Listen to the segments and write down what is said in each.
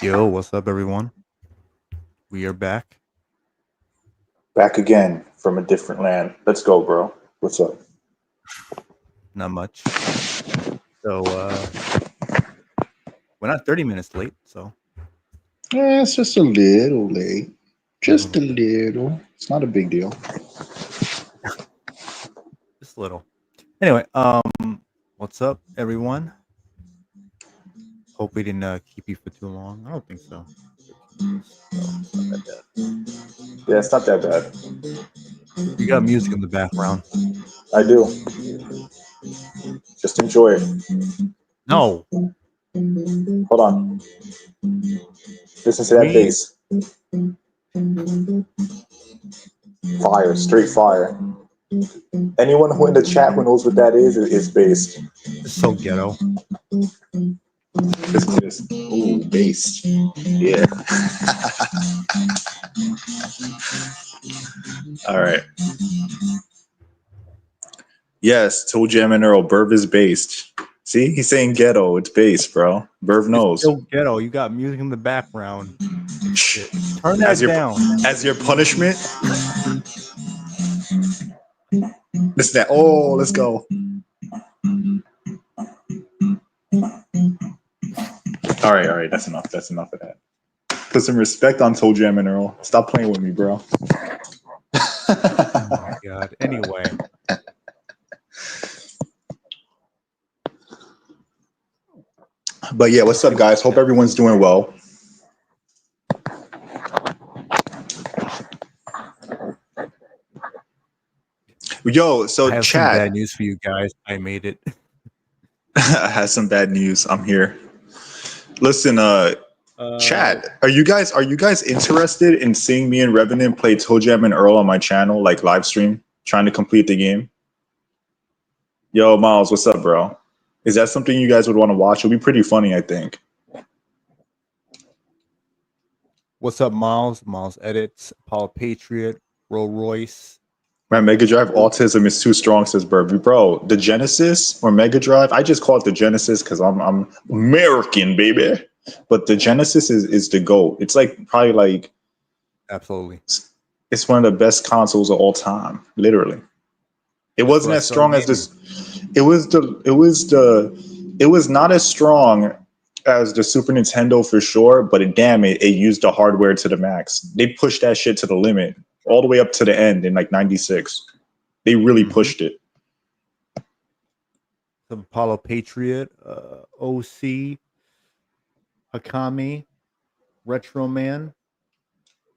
Yo, what's up, everyone? We are back. Back again from a different land. Let's go, bro. What's up? Not much. So, we're not 30 minutes late. So, It's just a little late. Just mhm, a little. It's not a big deal. just a little. Anyway, what's up, everyone? Hope we didn't keep you for too long. I don't think so. 13 minutes. So, it's not that bad. Yeah, it's not that bad. You got music in the background. I do. Just enjoy it. No, Hold on. Listen to that we bass. Fire, straight fire. Anyone who in the chat who knows what that is bass. it's so ghetto. Listen to this. Ooh, bass. Yeah. All right. Yes, Toe Jam and Earl. Burv is based. See, he's saying ghetto. It's bass, bro. Burv It's knows. still ghetto. You got music in the background. Turn As that your down. as your punishment. This that. Oh, let's go. All right. That's enough. That's enough of that. Put some respect on Toe Jam and Earl. Stop playing with me, bro. Oh my god. Anyway, But yeah, what's let's see up, what the guys? Hope chat everyone's says. doing well. Yo, I so have some bad chat. news for you guys. I made it. I had some bad news. I'm here. Listen, Uh, chat. Are you guys interested in seeing me and Revenant play Toe Jam and Earl on my channel, like live stream, trying to complete the game? Yo, Miles, what's up, bro? Is that something you guys would want to watch? It'll be pretty funny, I think. what's up, Miles? Miles edits. Paul Patriot. Roll Royce. My Mega Drive autism is too strong, says Burby. Bro, the Genesis or Mega Drive, I just call it the Genesis because I'm American, baby. But the Genesis is the GOAT. It's like probably like Absolutely. it's one of the best consoles of all time, literally. It That's wasn't where I as started strong as gaming. this. It was not as strong as the Super Nintendo for sure, but it used the hardware to the max. They pushed that shit to the limit, all the way up to the end in like '96. They really Mm-hmm. pushed it. Some Apollo Patriot. OC. Hakami. Retro Man.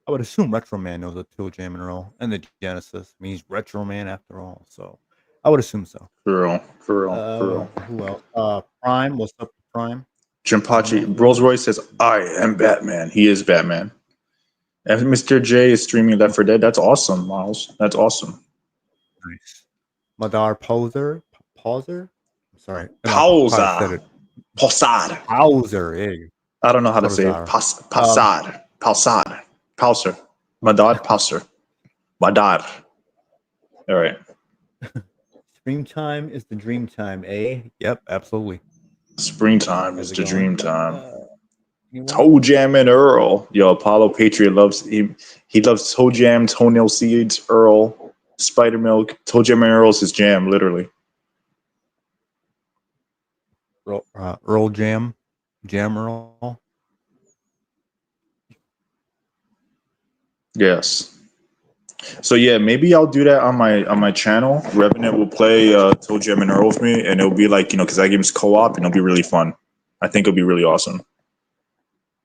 I would assume Retro Man knows the Toe Jam and Roll and the Genesis. I mean, he's Retro Man after all. So I would assume so. For real, for real, for real. Who else? Prime. What's up, Prime? Prime Jimpachi, Master. Rolls Royce says, I am Batman. He is Batman. And Mr. J is streaming Left 4 Dead. That's awesome, Miles. That's awesome. Nice. Madar Poser. Poser. I'm sorry. I probably said Pausa. it. Pausad. Pauser. Hey. I don't know how to say it. Porzar. Um, Pausad. Pausad. Pauser. Madad Pauser. Madad. All right. Stream time is the dream time, eh? Yep, absolutely. Springtime How's is it the going? dream time. Anyone? Toe Jam and Earl. Yo, Apollo Patriot loves he loves Toe Jam, toenail seeds, Earl, Spider Milk. Toe Jam and Earl's his jam, literally. Earl Jam? Jam Earl? Yes. So yeah, maybe I'll do that on my channel. Revenant will play Toe Jam and Earl with me, and it'll be like because that game's co-op, and it'll be really fun. I think it'll be really awesome.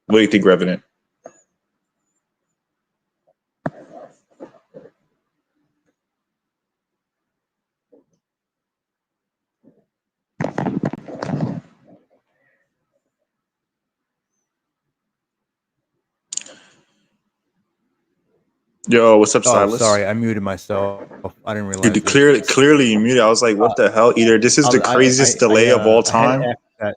What do you think, Revenant? Yo, what's up, Oh, Silas? sorry, I muted myself. I didn't You realize it. clearly you muted. I was like, Uh, what the hell? Either this is the craziest delay of all I had time. X that.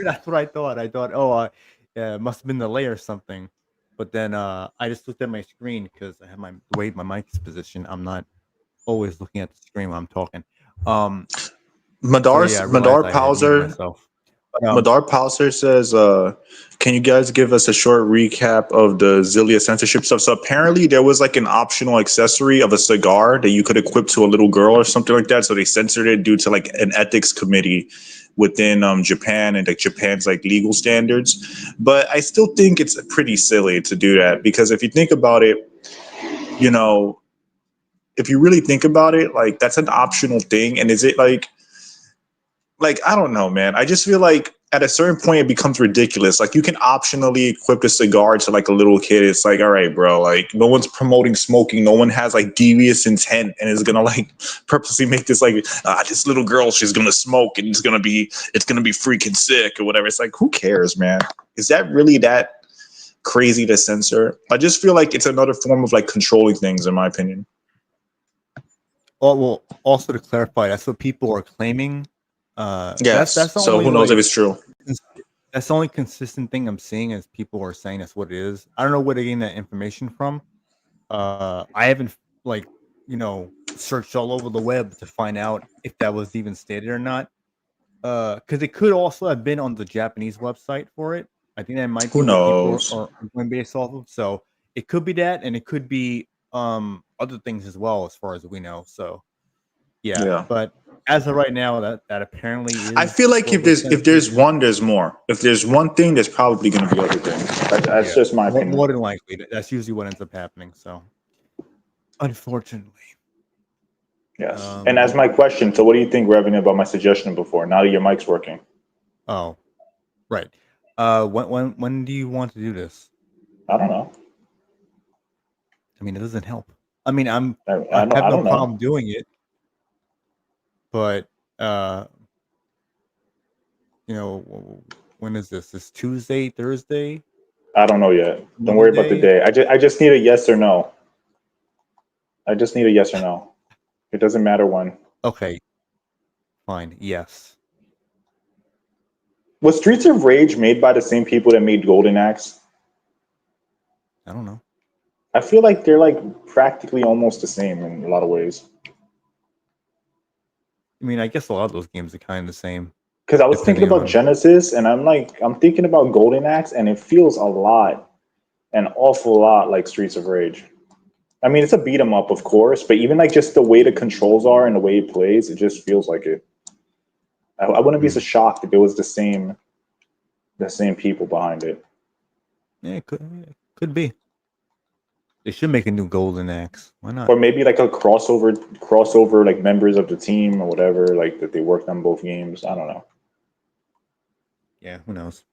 That's what I thought. I thought, yeah, it must have been the delay or something. But then I just looked at my screen because I have the way my mic is positioned. I'm not always looking at the screen when I'm talking. So yeah, I realized Madar I had muted Pauser myself. But Madar Palser says, "Can you guys give us a short recap of the Zelia censorship stuff?" So apparently, there was like an optional accessory of a cigar that you could equip to a little girl or something like that. So they censored it due to like an ethics committee within Japan and like Japan's like legal standards. But I still think it's pretty silly to do that because if you think about it, you know, if you really think about it, like that's an optional thing, and is it like I don't know, man. I just feel like at a certain point it becomes ridiculous. Like you can optionally equip a cigar to like a little kid. It's like, all right, bro. Like no one's promoting smoking. No one has like devious intent and is gonna like purposely make this like this little girl. She's gonna smoke and it's gonna be freaking sick or whatever. It's like who cares, man? Is that really that crazy to censor? I just feel like it's another form of like controlling things, in my opinion. well, also to clarify, that's what people are claiming. Yes. That's the So only who knows like if it's true? that's the only consistent thing I'm seeing is people are saying that's what it is. I don't know where they're getting that information from. I haven't like searched all over the web to find out if that was even stated or not. Because it could also have been on the Japanese website for it. I think that might be Who what people knows? are going based off of. So it could be that, and it could be other things as well, as far as we know. So yeah, Yeah. but as of right now, that apparently I is feel like what was if censored. there's one, there's more. If there's one thing, there's probably going to be other things. That's Yeah, just my opinion. more than likely, that's usually what ends up happening. So unfortunately, Yes. And as my question, so what do you think, Revenue, about my suggestion before? Now that your mic's working, oh right. When do you want to do this? I don't know. I mean, it doesn't help. I mean, I I don't. have I no don't know. problem doing it, but uh, when is this? This Tuesday, Thursday, I don't know yet. Don't worry about the Monday? day. I just need a yes or no. I just need a yes or no. It doesn't matter when. Okay, fine. Yes. Was Streets of Rage made by the same people that made Golden Axe? I don't know. I feel like they're like practically almost the same in a lot of ways. I mean, I guess a lot of those games are kind of the same, Because I was thinking depending about on. Genesis, and I'm thinking about Golden Axe, and it feels an awful lot like Streets of Rage. I mean, it's a beat 'em up, of course, but even like just the way the controls are and the way it plays, it just feels like it. I wouldn't be so shocked if it was the same people behind it. Yeah, it could be. They should make a new Golden Axe. Why not? Or maybe like a crossover like members of the team or whatever, like that they worked on both games. I don't know. Yeah, who knows?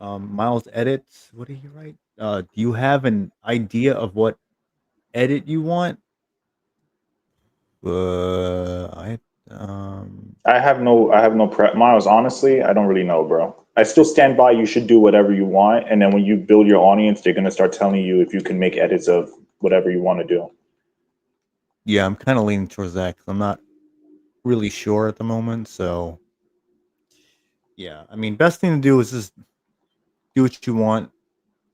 Miles edits. What did he write? Do you have an idea of what edit you want? I I have no prep. Miles, honestly, I don't really know, bro. I still stand by you should do whatever you want, and then when you build your audience, they're gonna start telling you if you can make edits of whatever you want to do. Yeah, I'm kind of leaning towards that because I'm not really sure at the moment. So yeah, I mean, best thing to do is just do what you want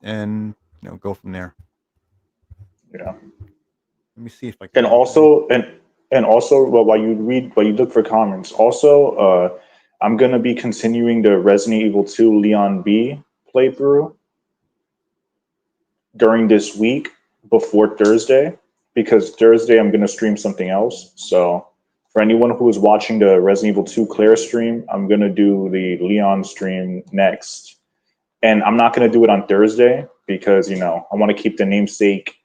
and go from there. Yeah. Let me see if I And can. also well, while you look for comments, also I'm gonna be continuing the Resident Evil 2 Leon B playthrough during this week before Thursday, because Thursday I'm gonna stream something else. So for anyone who is watching the Resident Evil 2 Claire stream, I'm gonna do the Leon stream next. And I'm not gonna do it on Thursday because I want to keep the namesake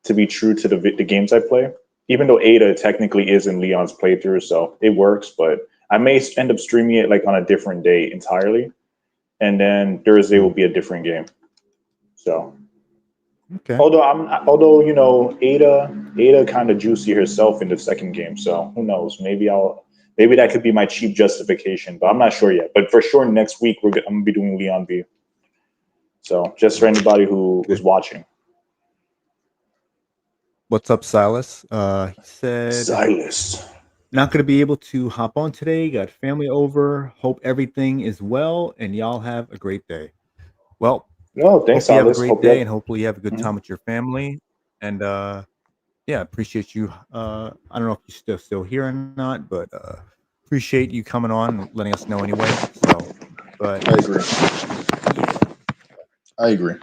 to be true to the games I play. Even though Ada technically is in Leon's playthrough, so it works. But I may end up streaming it like on a different day entirely, and then Thursday will be a different game. So, Okay. although Ada kind of juicy herself in the second game, so who knows? Maybe that could be my cheap justification, but I'm not sure yet. But for sure, next week I'm gonna be doing Leon B. So just for anybody who's watching. What's up, Silas? He said, Silas. not going to be able to hop on today. Got family over. Hope everything is well and y'all have a great day. Well, Well, thanks, hope you have a Silas. great Hope you day have. and hopefully you have a good time with your family. And yeah, appreciate you. I don't know if you're still here or not, but appreciate you coming on and letting us know anyway. So, but I agree. yeah. I agree.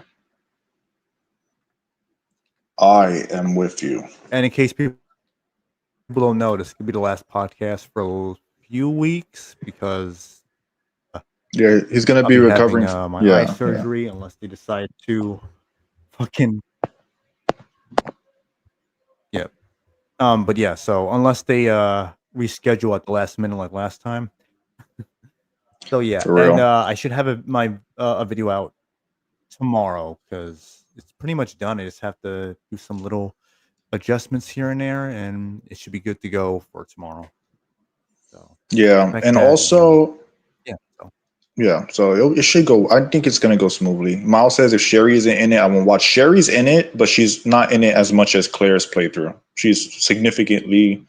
I am with you. And in case people don't know, this could be the last podcast for a few weeks because Yeah, he's gonna I'll be be having recovering. my eye Yeah, surgery unless they decide to fucking yeah. But yeah, so unless they reschedule at the last minute like last time. So yeah, for and real. I should have a video out tomorrow because it's pretty much done. I just have to do some little adjustments here and there, and it should be good to go for tomorrow. So Yeah, expect and that, and also, yeah. So yeah, so it should go. I think it's gonna go smoothly. Miles says if Sherry isn't in it, I won't watch. Sherry's in it, but she's not in it as much as Claire's playthrough. She's significantly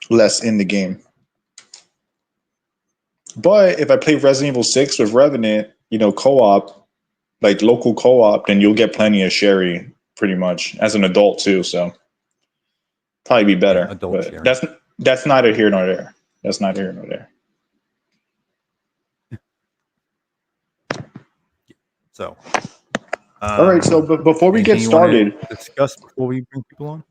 less in the game. But if I play Resident Evil 6 with Revenant, co-op, like local co-op, then you'll get plenty of Sherry pretty much as an adult too. So probably be yeah, better. adult But sharing. that's neither here nor there. That's neither here nor there. So All right. So before we get anything you want to started, discuss before we bring people on?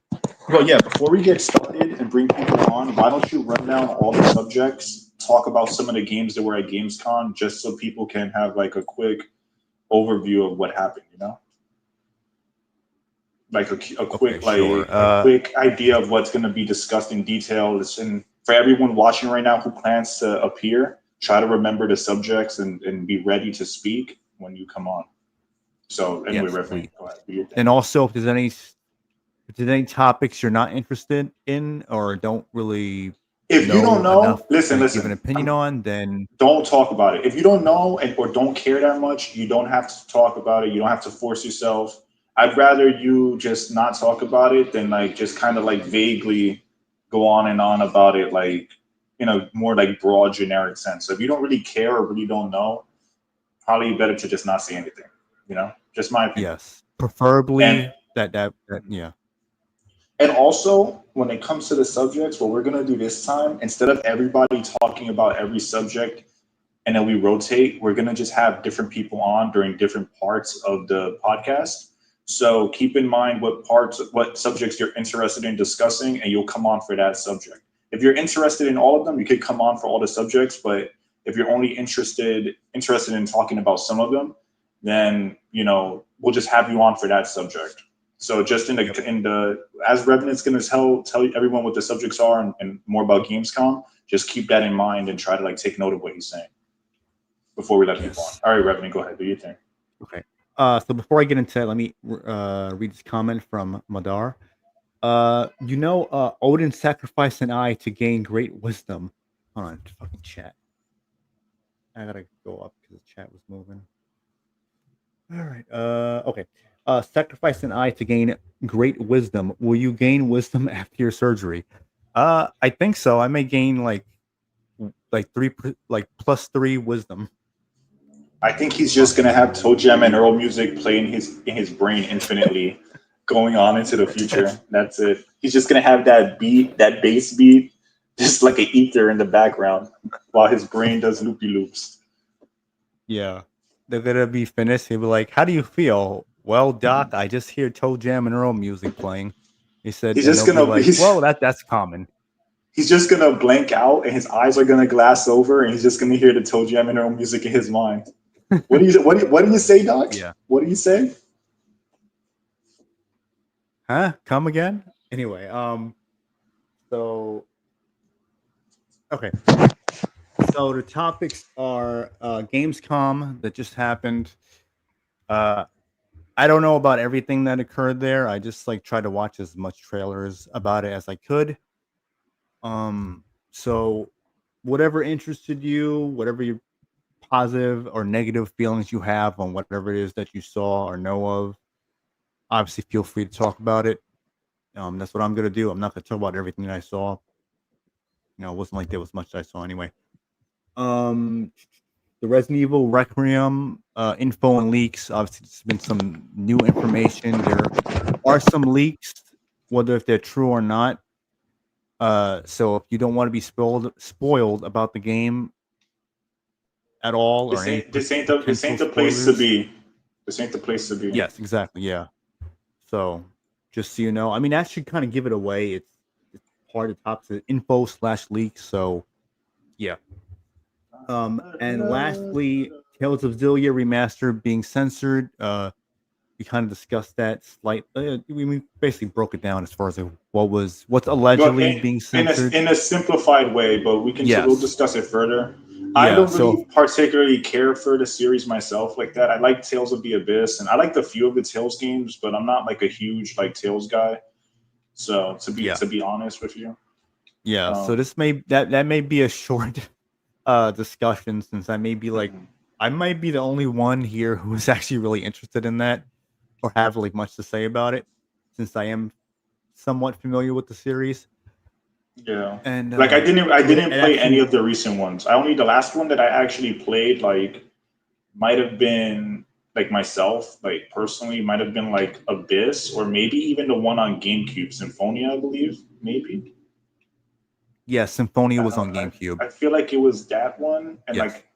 well, yeah, before we get started and bring people on, why don't you run down all the subjects, talk about some of the games that were at Gamescom, just so people can have like a quick overview of what happened, like a Okay, quick sure. idea of what's going to be discussed in detail. And for everyone watching right now who plans to appear, try to remember the subjects and be ready to speak when you come on. So anyway, Yes, Reverend, please. go ahead. Do your thing. And also, if there's any topics you're not interested in or don't really If you don't know enough know, listen, to give an listen. opinion on, then Don't talk about it. If you don't know or don't care that much, you don't have to talk about it. You don't have to force yourself. I'd rather you just not talk about it than like just kind of like vaguely go on and on about it, like more like broad generic sense. So if you don't really care or really don't know, probably better to just not say anything. Just my opinion. yes, And preferably that yeah. And also, when it comes to the subjects, what we're going to do this time, instead of everybody talking about every subject and then we rotate, we're going to just have different people on during different parts of the podcast. So keep in mind what subjects you're interested in discussing, and you'll come on for that subject. If you're interested in all of them, you could come on for all the subjects. But if you're only interested in talking about some of them, then we'll just have you on for that subject. So just in the as Revenant's going to tell everyone what the subjects are and more about Gamescom, just keep that in mind and try to like take note of what he's saying before we let people on. Yes. All right, Revenant, go ahead, do your thing. Okay. So before I get into it, let me read this comment from Madar. Odin sacrificed an eye to gain great wisdom. Hold on, fucking chat. I gotta go up because the chat was moving. All right. Okay. Sacrifice an eye to gain great wisdom. Will you gain wisdom after your surgery? I think so. I may gain like +3 wisdom. I think he's just gonna have Toe Jam and Earl music playing in his brain infinitely, going on into the future. That's it. He's just gonna have that beat, that bass beat, just like an ether in the background while his brain does loopy loops. Yeah. They're gonna be finished. He'll be like, "How do you feel?" Well, Doc, I just hear Toe Jam and Earl music playing. He said, He's and just they'll be gonna like, "Well, that's common." he's just gonna blank out and his eyes are gonna glass over and he's just gonna hear the Toe Jam and Earl music in his mind. What do you say, Doc? Yeah. What do you say? Huh? Come again? Anyway, so okay. So the topics are Gamescom that just happened. Uh I don't know about everything that occurred there. I just like tried to watch as much trailers about it as I could. So whatever interested you, whatever your positive or negative feelings you have on whatever it is that you saw or know of, obviously feel free to talk about it. That's what I'm gonna do. I'm not gonna talk about everything that I saw. It wasn't like there was much that I saw anyway. Um, the Resident Evil Requiem info and leaks. Obviously, there's been some new information. There are some leaks, whether if they're true or not. So if you don't want to be spoiled about the game at all or any This potential ain't the place to spoilers, be. This ain't the place to be. yes, exactly, yeah. So just so you know, I mean that should kind of give it away. It's part of the top to info/leak. So yeah. And lastly, Tales of Zelia Remaster being censored. We kind of discussed that slightly. We basically broke it down as far as like, what's But allegedly being censored. in a simplified way, but we'll Yes. discuss it further. I Yeah. don't So really particularly care for the series myself like that. I like Tales of the Abyss, and I liked a few of the Tales games, but I'm not like a huge like Tales guy. So yeah. to be honest with you, Yeah. So um, this that may be a short discussion since mhm. I might be the only one here who is actually really interested in that or have like much to say about it since I am somewhat familiar with the series. Yeah. And Like I it, didn't it play any actually of the recent ones. I only the last one that I actually played like might have been like myself, like personally, might have been like Abyss or maybe even the one on GameCube, Symphonia, I believe. Maybe. yeah, Symphonia was on GameCube. I feel like it was that one and Yes. like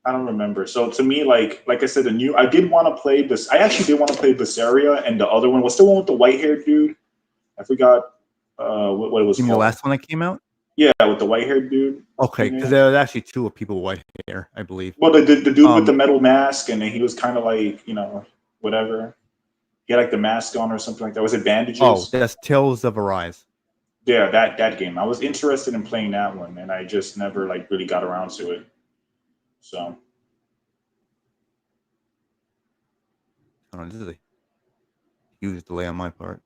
I don't remember. So to me, like I said, the new I did want to play this. I actually did want to play Berseria, and the other one was the one with the white haired dude. I forgot what it was You mean the called. last one that came out? Yeah, with the white haired dude Okay, in because it. there was actually two of people with white hair, I believe. Well, the dude with the Um, metal mask, and then he was kind of like whatever. He had like the mask on or something like that. Was it oh, bandages? that's Tales of Arise. Yeah, that game. I was interested in playing that one, and I just never like really got around to it. So Hold on, this is a huge delay on my part.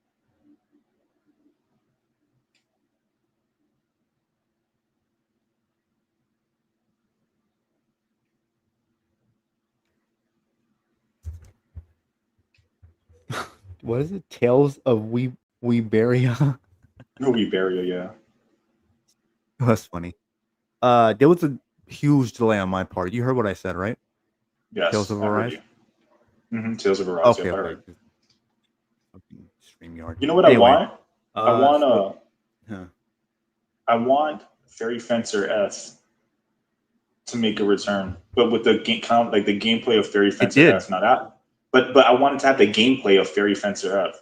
What is it? Tales of Weberia? movie barrier, yeah. That's funny. There was a huge delay on my part. You heard what I said, right? Tales Yes, of I heard Arise. you. Tales of Arise. Okay, Yep, I okay. heard. Fucking StreamYard. You know what I Anyway, want? I want so huh. I want Fairy Fencer S to make a return, but with the game count like the gameplay of Fairy It Fencer did. F. Not that, but I wanted to have the gameplay of Fairy Fencer F.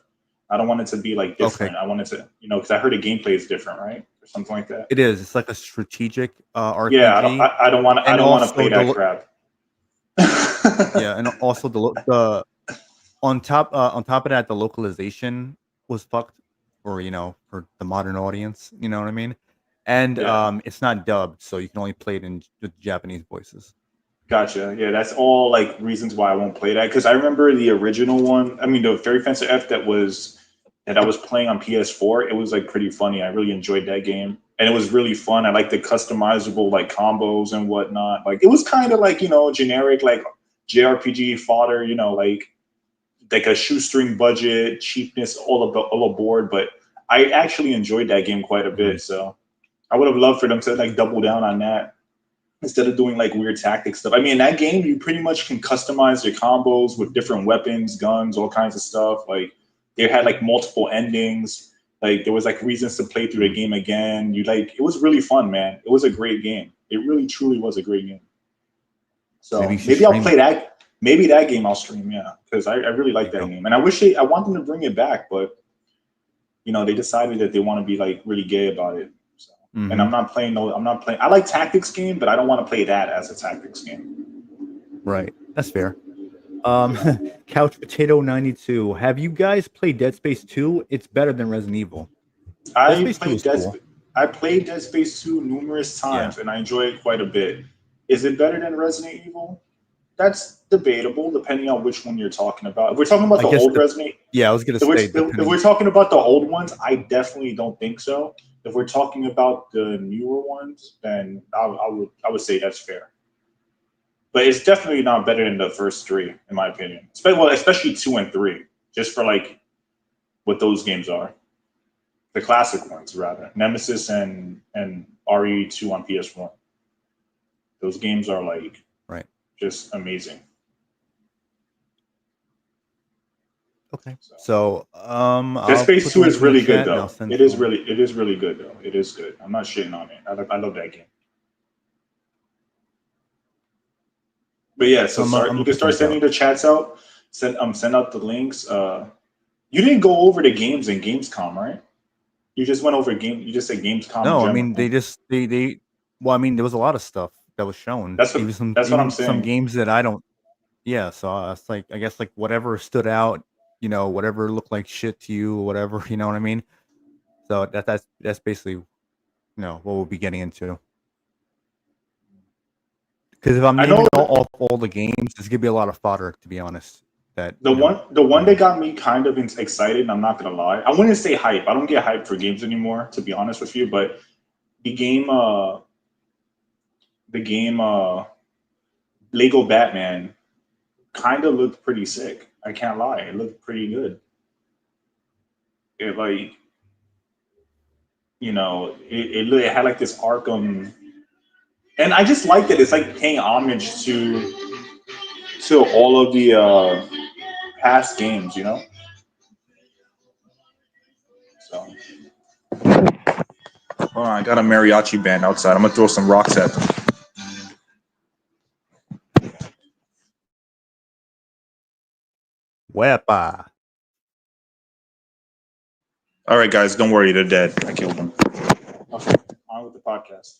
I don't want it to be like Okay, different. I want it to because I heard the gameplay is different, right, or something like that. it is. It's like a strategic Yeah, RPG, I and don't want to play also that crap. yeah, and also the on top of that, the localization was fucked for for the modern audience. You know what I mean? And Yeah, it's not dubbed, so you can only play it in the Japanese voices. gotcha. Yeah, that's all like reasons why I won't play that because I remember the original one. I mean, the Fairy Fencer F that I was playing on PS4. It was like pretty funny. I really enjoyed that game, and it was really fun. I like the customizable like combos and whatnot. Like it was kind of like generic like JRPG fodder. Like a shoestring budget, cheapness all aboard. But I actually enjoyed that game quite a Mhm. bit. So I would have loved for them to like double down on that instead of doing like weird tactic stuff. I mean, in that game, you pretty much can customize your combos with different weapons, guns, all kinds of stuff. Like they had like multiple endings. Like there was like reasons to play through the Mhm. game again. It was really fun, man. It was a great game. It really truly was a great game. Maybe you So should maybe I'll stream play it. that. Maybe that game I'll stream, yeah, because I really There like you that go. game, and I want them to bring it back, but they decided that they want to be like really gay about it. So, and Hmm. I'm not playing. I like tactics game, but I don't want to play that as a tactics game. Right. That's fair. Um, Yeah. Couch Potato 92. Have you guys played Dead Space 2? It's better than Resident Evil. Dead I Space 2 played is cool. I played Dead Space 2 numerous Yeah. times, and I enjoy it quite a bit. Is it better than Resident Evil? That's debatable, depending on which one you're talking about. If we're talking about I the guess old Resident, yeah, I was gonna say if depending. we're talking about the old ones, I definitely don't think so. If we're talking about the newer ones, then I would say that's fair. But it's definitely not better than the first three, in my opinion. Especially two and three, just for like what those games are. The classic ones, rather. Nemesis and RE2 on PS1. Those games are like Right. just amazing. Okay. So Dead I'll Space put the 2 is links in the really good chat and I'll though. send It is some. really good though. It is good. I'm not shitting on it. I love that game. But yeah, so I'm start. You gonna can put the start link sending out. the chats out. Send out the links. You didn't go over the games in Gamescom, right? You just went over game. You just said Gamescom in No, I general. mean they just they. Well, I mean there was a lot of stuff that was shown. That's what I'm Some saying. games that I don't. Yeah, so it's like I guess like whatever stood out, whatever looked like shit to you, or whatever, you know what I mean. So that's basically what we'll be getting into. Because if I'm I know naming all the games, there's gonna be a lot of fodder, to be honest. That the one that is got me kind of excited. And I'm not gonna lie. I wouldn't say hype. I don't get hyped for games anymore, to be honest with you. But the game, the game, Lego Batman, kind of looked pretty sick. I can't lie. It looked pretty good. It like it had like this Arkham, and I just liked it. It's like paying homage to all of the past games, So, hold on, I got a mariachi band outside. I'm gonna throw some rocks at them. Wepa. All right, guys, don't worry, they're dead. I killed them. Okay, on with the podcast.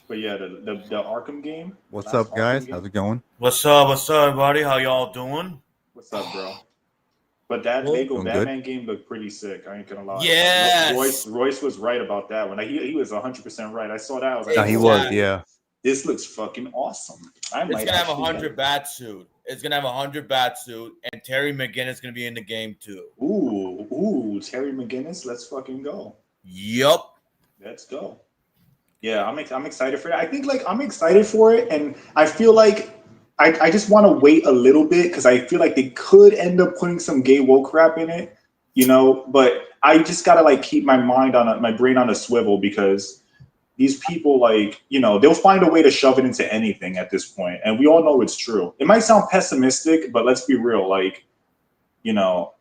But yeah, the Arkham game, What's last up, Arkham guys? game. How's it going? What's up? What's up, everybody? How y'all doing? What's up, bro? But that Well, Lego Doing good. Batman game looked pretty sick. I ain't gonna lie. yes, Royce was right about that one. Like, he was 100% right. I saw that. I was like, No, he was. exactly. oh, Yeah. this looks fucking awesome. I It's might gonna have actually get 100 it. bat suit. It's gonna have 100 bat suit, and Terry McGinnis is gonna be in the game too. Ooh, Terry McGinnis. Let's fucking go. Yup. Let's go. Yeah, I'm excited for that. I think like I'm excited for it, and I feel like I just want to wait a little bit because I feel like they could end up putting some gay woke crap in it, But I just gotta like keep my my brain on a swivel because these people they'll find a way to shove it into anything at this point, and we all know it's true. It might sound pessimistic, but let's be real. You know,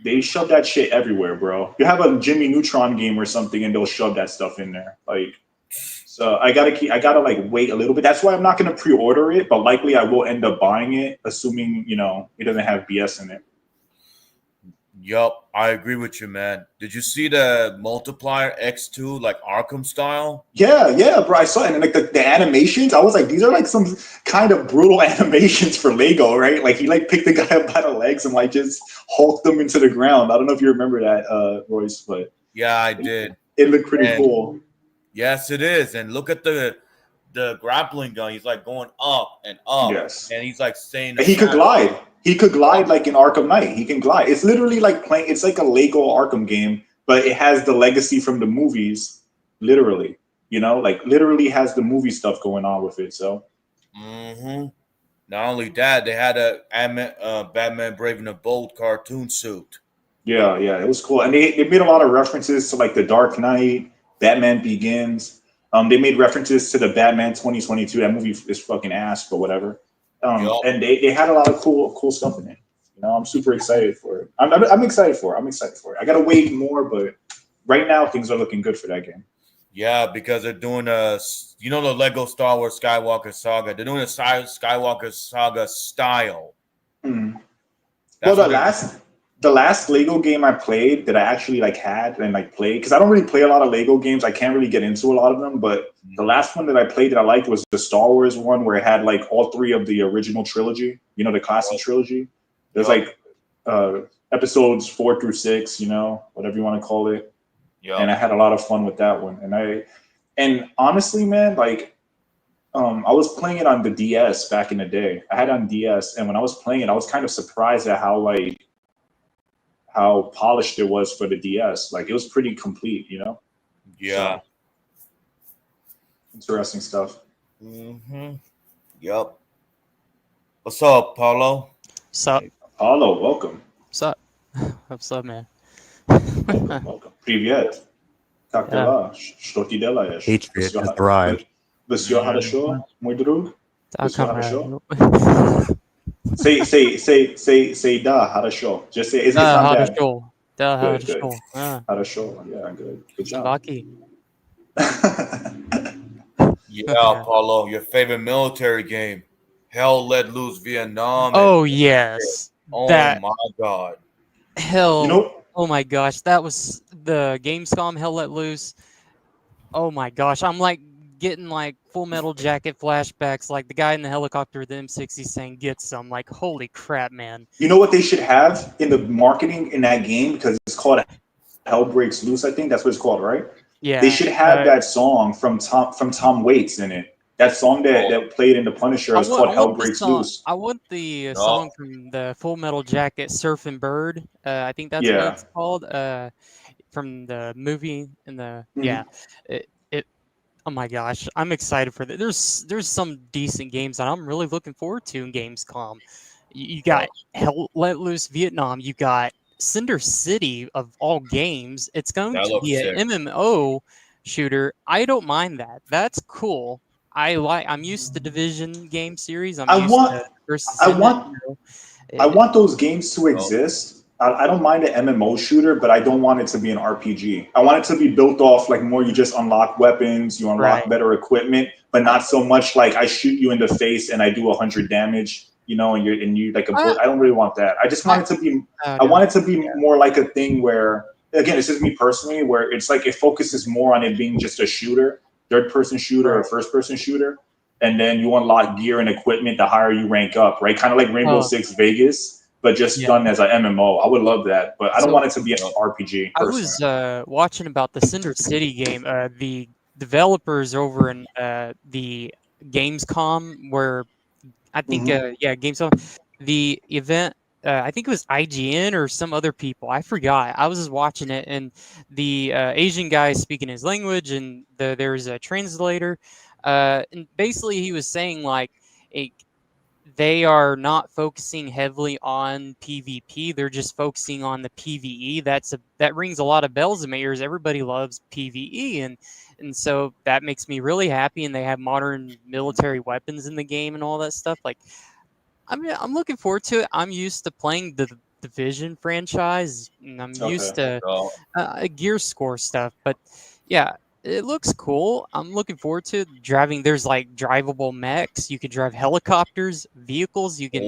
they shove that shit everywhere, bro. You have a Jimmy Neutron game or something, and they'll shove that stuff in there, So I gotta like wait a little bit. That's why I'm not gonna pre-order it, but likely I will end up buying it, assuming it doesn't have BS in it. Yup. I agree with you, man. Did you see the multiplier X2 like Arkham style? Yeah, bro. I saw it, and like the animations, I was like, these are like some kind of brutal animations for Lego, right? Like he like picked the guy up by the legs and like just hulked them into the ground. I don't know if you remember that, Royce, but Yeah, I did. it looked pretty And cool. yes, it is. And look at the grappling gun. He's like going up and up, Yes. and he's like saying And he could glide. He could glide Yup. like in Arkham Knight. He can glide. It's literally like playing. It's like a Lego Arkham game, but it has the legacy from the movies. Literally, like literally has the movie stuff going on with it. So Mm-hmm. Not only that, they had a Batman Brave and the Bold cartoon suit. yeah, it was cool, and they made a lot of references to like the Dark Knight, Batman Begins. They made references to the Batman 2022. That movie is fucking ass, but whatever. Yup. And they had a lot of cool stuff in it. I'm super excited for it. I'm excited for it. I'm excited for it. I gotta wait more, but right now things are looking good for that game. Yeah, because they're doing the Lego Star Wars Skywalker Saga. They're doing a Skywalker Saga style. Hmm. Well, That's what they're doing. the last Lego game I played that I actually like had and like played because I don't really play a lot of Lego games. I can't really get into a lot of them, but the last one that I played that I liked was the Star Wars one where it had like all three of the original trilogy. The classic trilogy. There's Yup. like episodes 4 through 6. Whatever you want to call it. And I Yup. had a lot of fun with that one. And honestly, man, like I was playing it on the DS back in the day. I had it on DS, and when I was playing it, I was kind of surprised at how polished it was for the DS. Like it was pretty complete. Yeah. So interesting stuff. Mm-hmm. Yup. What's up, Paulo? Sup? Paulo, welcome. Sup? What's up, man? Welcome. Привет. Как дела? Что ты делаешь? Patriot has arrived. Все хорошо, мой друг? Так, Все хорошо? камера. Say да, хорошо. Just say it's Да, not bad. хорошо. Да, Good, good. хорошо. Хорошо. Yeah, good. Good job. Собаки. Yeah, Paulo, your favorite military game. Hell Let Loose Vietnam. Oh, yes. Oh That my God. hell. You know, Oh my gosh, that was the Gamescom Hell Let Loose. Oh my gosh, I'm like getting like Full Metal Jacket flashbacks, like the guy in the helicopter with the M60 saying "Get some." Like, holy crap, man! you know what they should have in the marketing in that game, because it's called Hell Breaks Loose. I think that's what it's called, right? They Yeah, should have that song from Tom Waits in it. That song that played in The Punisher is called Hell Breaks Loose. I want the No. song from the Full Metal Jacket, "Surf and Bird." I think that's what Yeah. it's called. From the movie and the Mhm. it. Oh my gosh, I'm excited for that. There's some decent games that I'm really looking forward to in Gamescom. You got Hell Let Loose Vietnam. You got Cinder City of all games. It's going That to looks be an sick. MMO shooter. I don't mind that. That's cool. I'm used to Division game series. I'm I used want to versus I Internet. want I want those games to exist. I don't mind an MMO shooter, but I don't want it to be an RPG. I want it to be built off like more you just unlock weapons, you unlock Right. better equipment, but not so much like I shoot you in the face and I do 100 damage, and you like a bullet. I don't really want that. I just want it to be I want it to be more like a thing where, again, it's just me personally, where it's like it focuses more on it being just a shooter, third person shooter or first person shooter. And then you unlock gear and equipment the higher you rank up, right? Kind of like Rainbow Six Vegas, but just done as an MMO. I would love that, but I don't want it to be an RPG. I Personally. was watching about the Cinder City game. The developers over in the Gamescom, where I think Gamescom, the event. I think it was IGN or some other people. I forgot. I was just watching it, and the Asian guy speaking his language, and there's a translator. And basically, he was saying like, a, they are not focusing heavily on PvP. They're just focusing on the PvE. That rings a lot of bells in my ears. Everybody loves PvE, and so that makes me really happy. And they have modern military weapons in the game and all that stuff. Like, I'm looking forward to it. I'm used to playing the Division franchise, and I'm used to gear score stuff. But yeah, it looks cool. I'm looking forward to driving. There's like drivable mechs. You can drive helicopters, vehicles. You can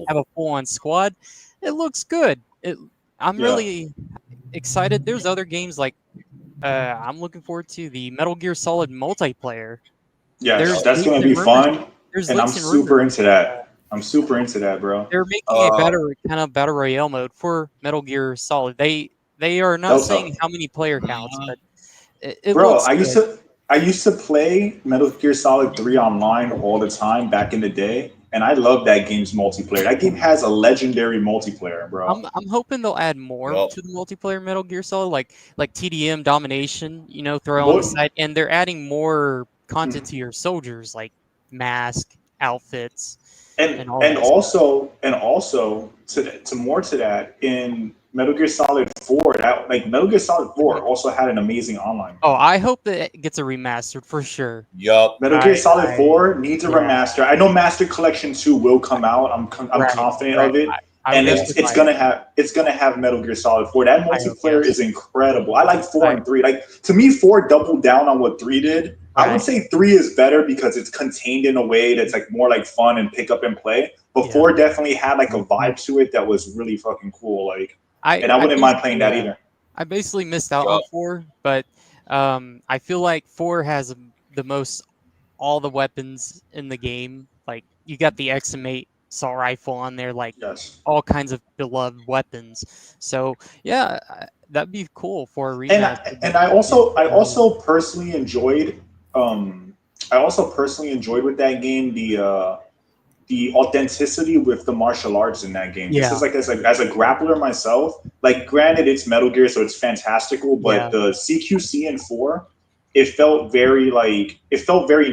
have a full-on squad. It looks good. I'm really excited. There's other games like I'm looking forward to the Metal Gear Solid multiplayer. Yes, There's that's leaks going to and be rumors. fun, There's and I'm leaks and rumors. super into that. I'm super into that, bro. They're making a better kind of battle royale mode for Metal Gear Solid. They are not saying how many player counts, but it Bro, looks good. I used to play Metal Gear Solid 3 online all the time back in the day, and I love that game's multiplayer. That game has a legendary multiplayer, bro. I'm hoping they'll add more to the multiplayer Metal Gear Solid, like TDM domination, throw on the side, and they're adding more content to your soldiers, like mask, outfits, and all that stuff. And also to more to that, in Metal Gear Solid 4, Metal Gear Solid 4 also had an amazing online. Oh, I hope that it gets a remastered for sure. Yup. Metal Gear Solid 4 needs a remaster. I know Master Collection 2 will come out. I'm confident of it. And it's gonna have Metal Gear Solid 4. That multiplayer is incredible. I like 4 and 3. Like, to me, 4 doubled down on what 3 did. I would say 3 is better because it's contained in a way that's like more like fun and pick up and play. But 4 definitely had like a vibe to it that was really fucking cool. Like, and I wouldn't mind playing that either. I basically missed out on 4, but I feel like 4 has the most all the weapons in the game. Like, you got the XM8 assault rifle on there, like all kinds of beloved weapons. So yeah, that'd be cool for a remaster. And I also personally enjoyed with that game the authenticity with the martial arts in that game. Just as a grappler myself, like, granted it's Metal Gear, so it's fantastical, but the CQC in 4, it felt very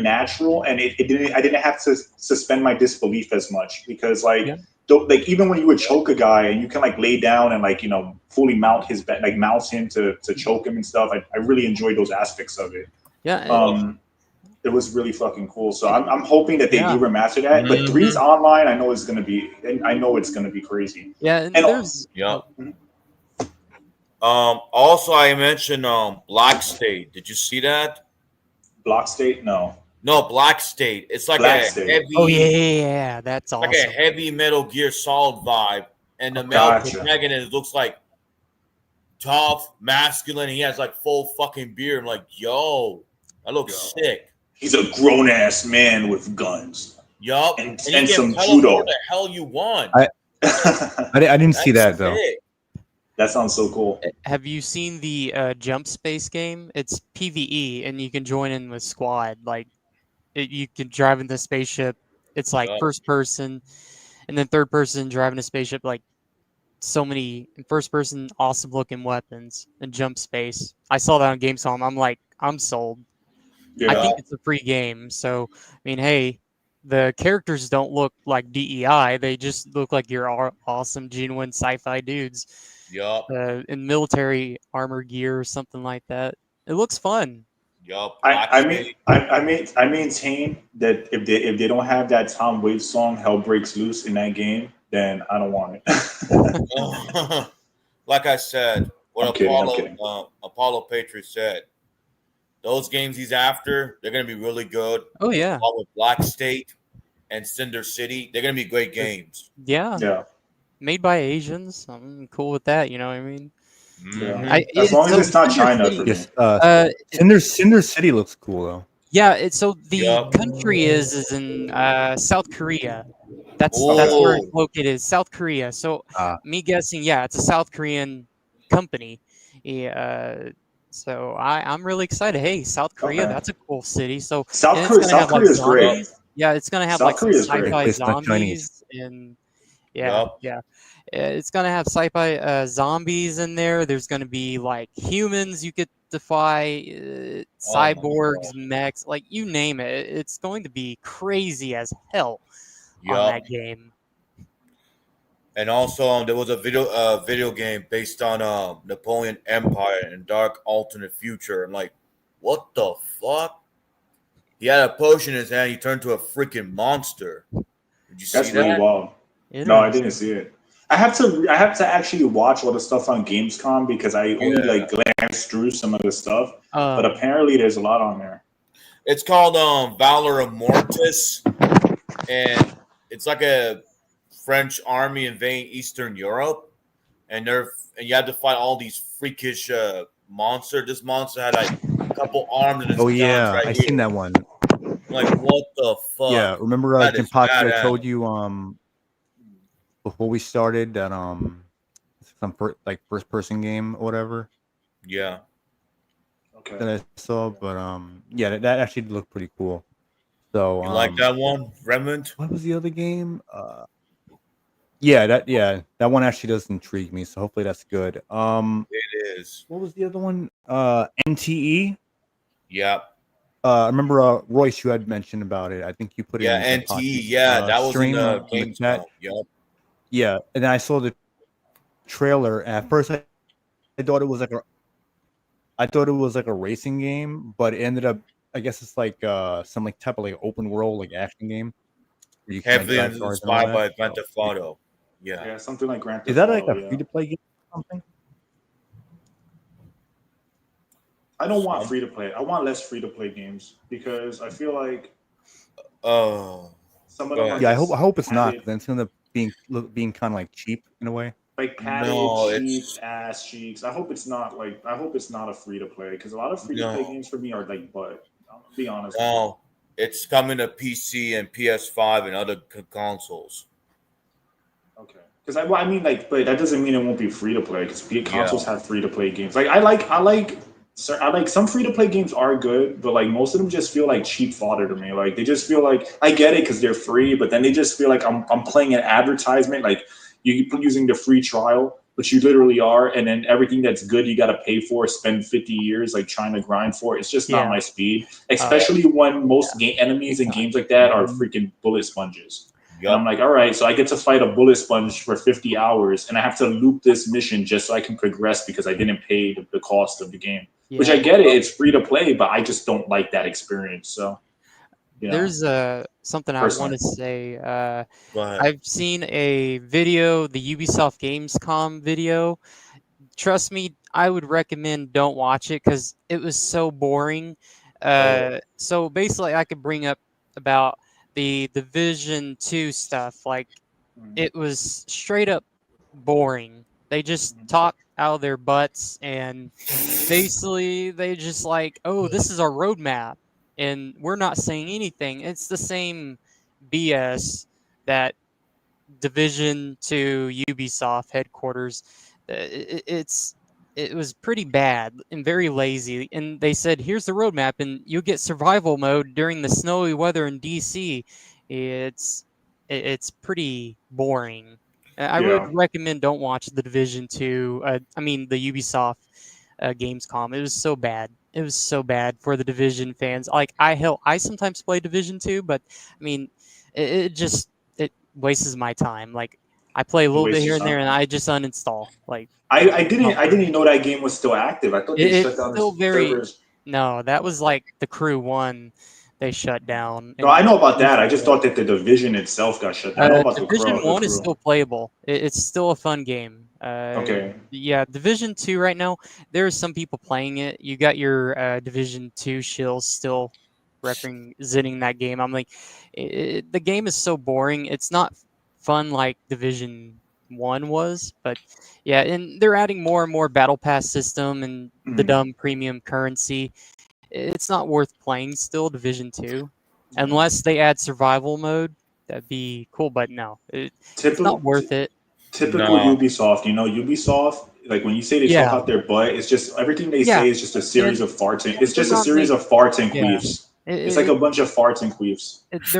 natural, and I didn't have to suspend my disbelief as much, because like even when you would choke a guy and you can like lay down and like fully mount his back, like mouse him to choke him and stuff. I really enjoyed those aspects of it. Yeah, It was really fucking cool. So I'm hoping that they Yeah. do remaster that. But Mhm. 3's online, I know it's gonna be crazy. yeah, and And there's Yep. Also, I mentioned Black State. Did you see that? Block State, no. No, Black State. It's like Black a State. heavy, oh yeah, that's like a awesome. heavy Metal Gear Solid vibe, and the male Gotcha. protagonist looks like tough, masculine. He has like full fucking beard. I'm like, yo, that looks sick. He's a grown ass man with guns Yup. and you can some teleport judo. the hell you want. I didn't see that That's though. sick. That sounds so cool. Have you seen the Jump Space game? It's PvE, and you can join in with squad. Like, you can drive in the spaceship. It's like Yup. first person, and then third person driving a spaceship. Like, so many in first person, awesome looking weapons and Jump Space. I saw that on Gamescom. I'm like, I'm sold. I Yeah. think it's a free game. So, I mean, hey, the characters don't look like DEI. They just look like your awesome, genuine sci-fi dudes Yup. in military armor gear or something like that. It looks fun. Yup. I maintain that if they don't have that Tom Waits song "Hell Breaks Loose" in that game, then I don't want it. Like I said, what I'm kidding. Apollo Patriot said, those games he's after, they're gonna be really good. Oh yeah, Along with Black State and Cinder City, they're gonna be great games. yeah. Yeah, Made by Asians. I'm cool with that. You know what I mean? yeah. As long as it's not China for me. Yes, Cinder City looks cool though. Yeah, so the Yup. country is in South Korea. That's Oh. where it's located, South Korea. So me guessing, yeah, it's a South Korean company. Yeah, so I'm really excited. Hey, South Korea, Okay. that's a cool city. So South and it's Korea, gonna South have like Korea is great. zombies. Yeah, it's gonna have South like some Korea is great. sci-fi It's like zombies and yeah, Yup. yeah. It's gonna have sci-fi zombies in there. There's gonna be like humans you could defy, Oh my cyborgs, God. mechs, like you name it. It's going to be crazy as hell on Yup. that game. And also, there was a video game based on Napoleon Empire and Dark Alternate Future. I'm like, what the fuck? He had a potion in his hand. He turned to a freaking monster. Did you That's see really that? wild. No, I didn't see it. I have to actually watch all the stuff on Gamescom because I only like glanced through some of the stuff. But apparently, there's a lot on there. It's called Valor of Mortis, and it's like a French army invading Eastern Europe, and you have to fight all these freakish monsters. This monster had like a couple arms and his Oh guns yeah, right I here. seen that one. I'm like, what the fuck? Yeah, remember That is Jinpachi, I badass. told you before we started that some first person game or whatever Yeah. Okay. that I saw, but yeah, that actually looked pretty cool. So You like that one, Remnant? what was the other game? Yeah, that one actually does intrigue me. So hopefully that's good. It is. What was the other one? NTE. Yeah. I remember Royce, you had mentioned about it. I think you put it Yeah, in NTE. Yeah, that was in stream the on the Gamescom. chat. Yep. Yeah, and I saw the trailer. At first, I thought it was like a racing game, but it ended up. I guess it's like some like type of like open world like action game. Where you can, like, Heavily drive cars and all inspired by that. Grand Theft Auto. Yeah. Yeah, something like Grand Theft Is that like Auto, a free to play game or something? I don't want free to play. I want less free to play games because I feel like Oh. some of Go them ahead. are Yeah, I hope it's not. padded, Then it's gonna being kind of like cheap in a way. like padded, No, cheap it's ass cheeks. I hope it's not a free to play because a lot of free to play no, games for me are like butt. I'll be honest with you. no. It's coming to PC and PS5 and other consoles. Okay. Because I mean, like, but that doesn't mean it won't be free to play. Because consoles Yeah. have free to play games. Like, I like some free to play games are good, but like most of them just feel like cheap fodder to me. Like they just feel like I get it because they're free, but then they just feel like I'm playing an advertisement. Like you using the free trial, but you literally are, and then everything that's good you got to pay for, spend 50 years like trying to grind for. It's just not Yeah. my speed. Especially when most enemies in games like that are freaking bullet sponges. And I'm like, all right, so I get to fight a bullet sponge for 50 hours, and I have to loop this mission just so I can progress because I didn't pay the cost of the game. Yeah. Which I get it, it's free to play, but I just don't like that experience. So, There's something I want to say. Go ahead. I've seen a video, the Ubisoft Gamescom video. Trust me, I would recommend don't watch it because it was so boring. So basically, I could bring up about the Division 2 stuff. Like, it was straight up boring. They just talk out of their butts, and basically they just like, oh, this is our roadmap, and we're not saying anything. It's the same BS that Division to Ubisoft headquarters. It was pretty bad and very lazy. And they said, here's the roadmap, and you'll get survival mode during the snowy weather in DC. It's pretty boring. I would recommend don't watch the Division 2. I mean the Ubisoft Gamescom. It was so bad. It was so bad for the Division fans. Like I sometimes play Division 2, but I mean it wastes my time. Like I play a little bit here and there, and I just uninstall. Like I didn't know that game was still active. I thought they shut down the servers. No, that was like the Crew 1 they shut down. No, I know about that. I just thought that the Division itself got shut down. I know about Division 1 is still playable. It's still a fun game. Okay. Yeah, Division 2 right now, there are some people playing it. You got your Division 2 shills still representing that game. I'm like, the game is so boring. It's not fun like Division 1 was, but yeah, and they're adding more and more battle pass system and the dumb premium currency. It's not worth playing still, Division 2. Unless they add survival mode, that'd be cool, but no. It's not worth it. Typical Ubisoft, Ubisoft, like when you say they talk out their butt, it's just everything they say is just a series of farts. It's just a series of farts and queefs. It's like a bunch of farts and queefs. It's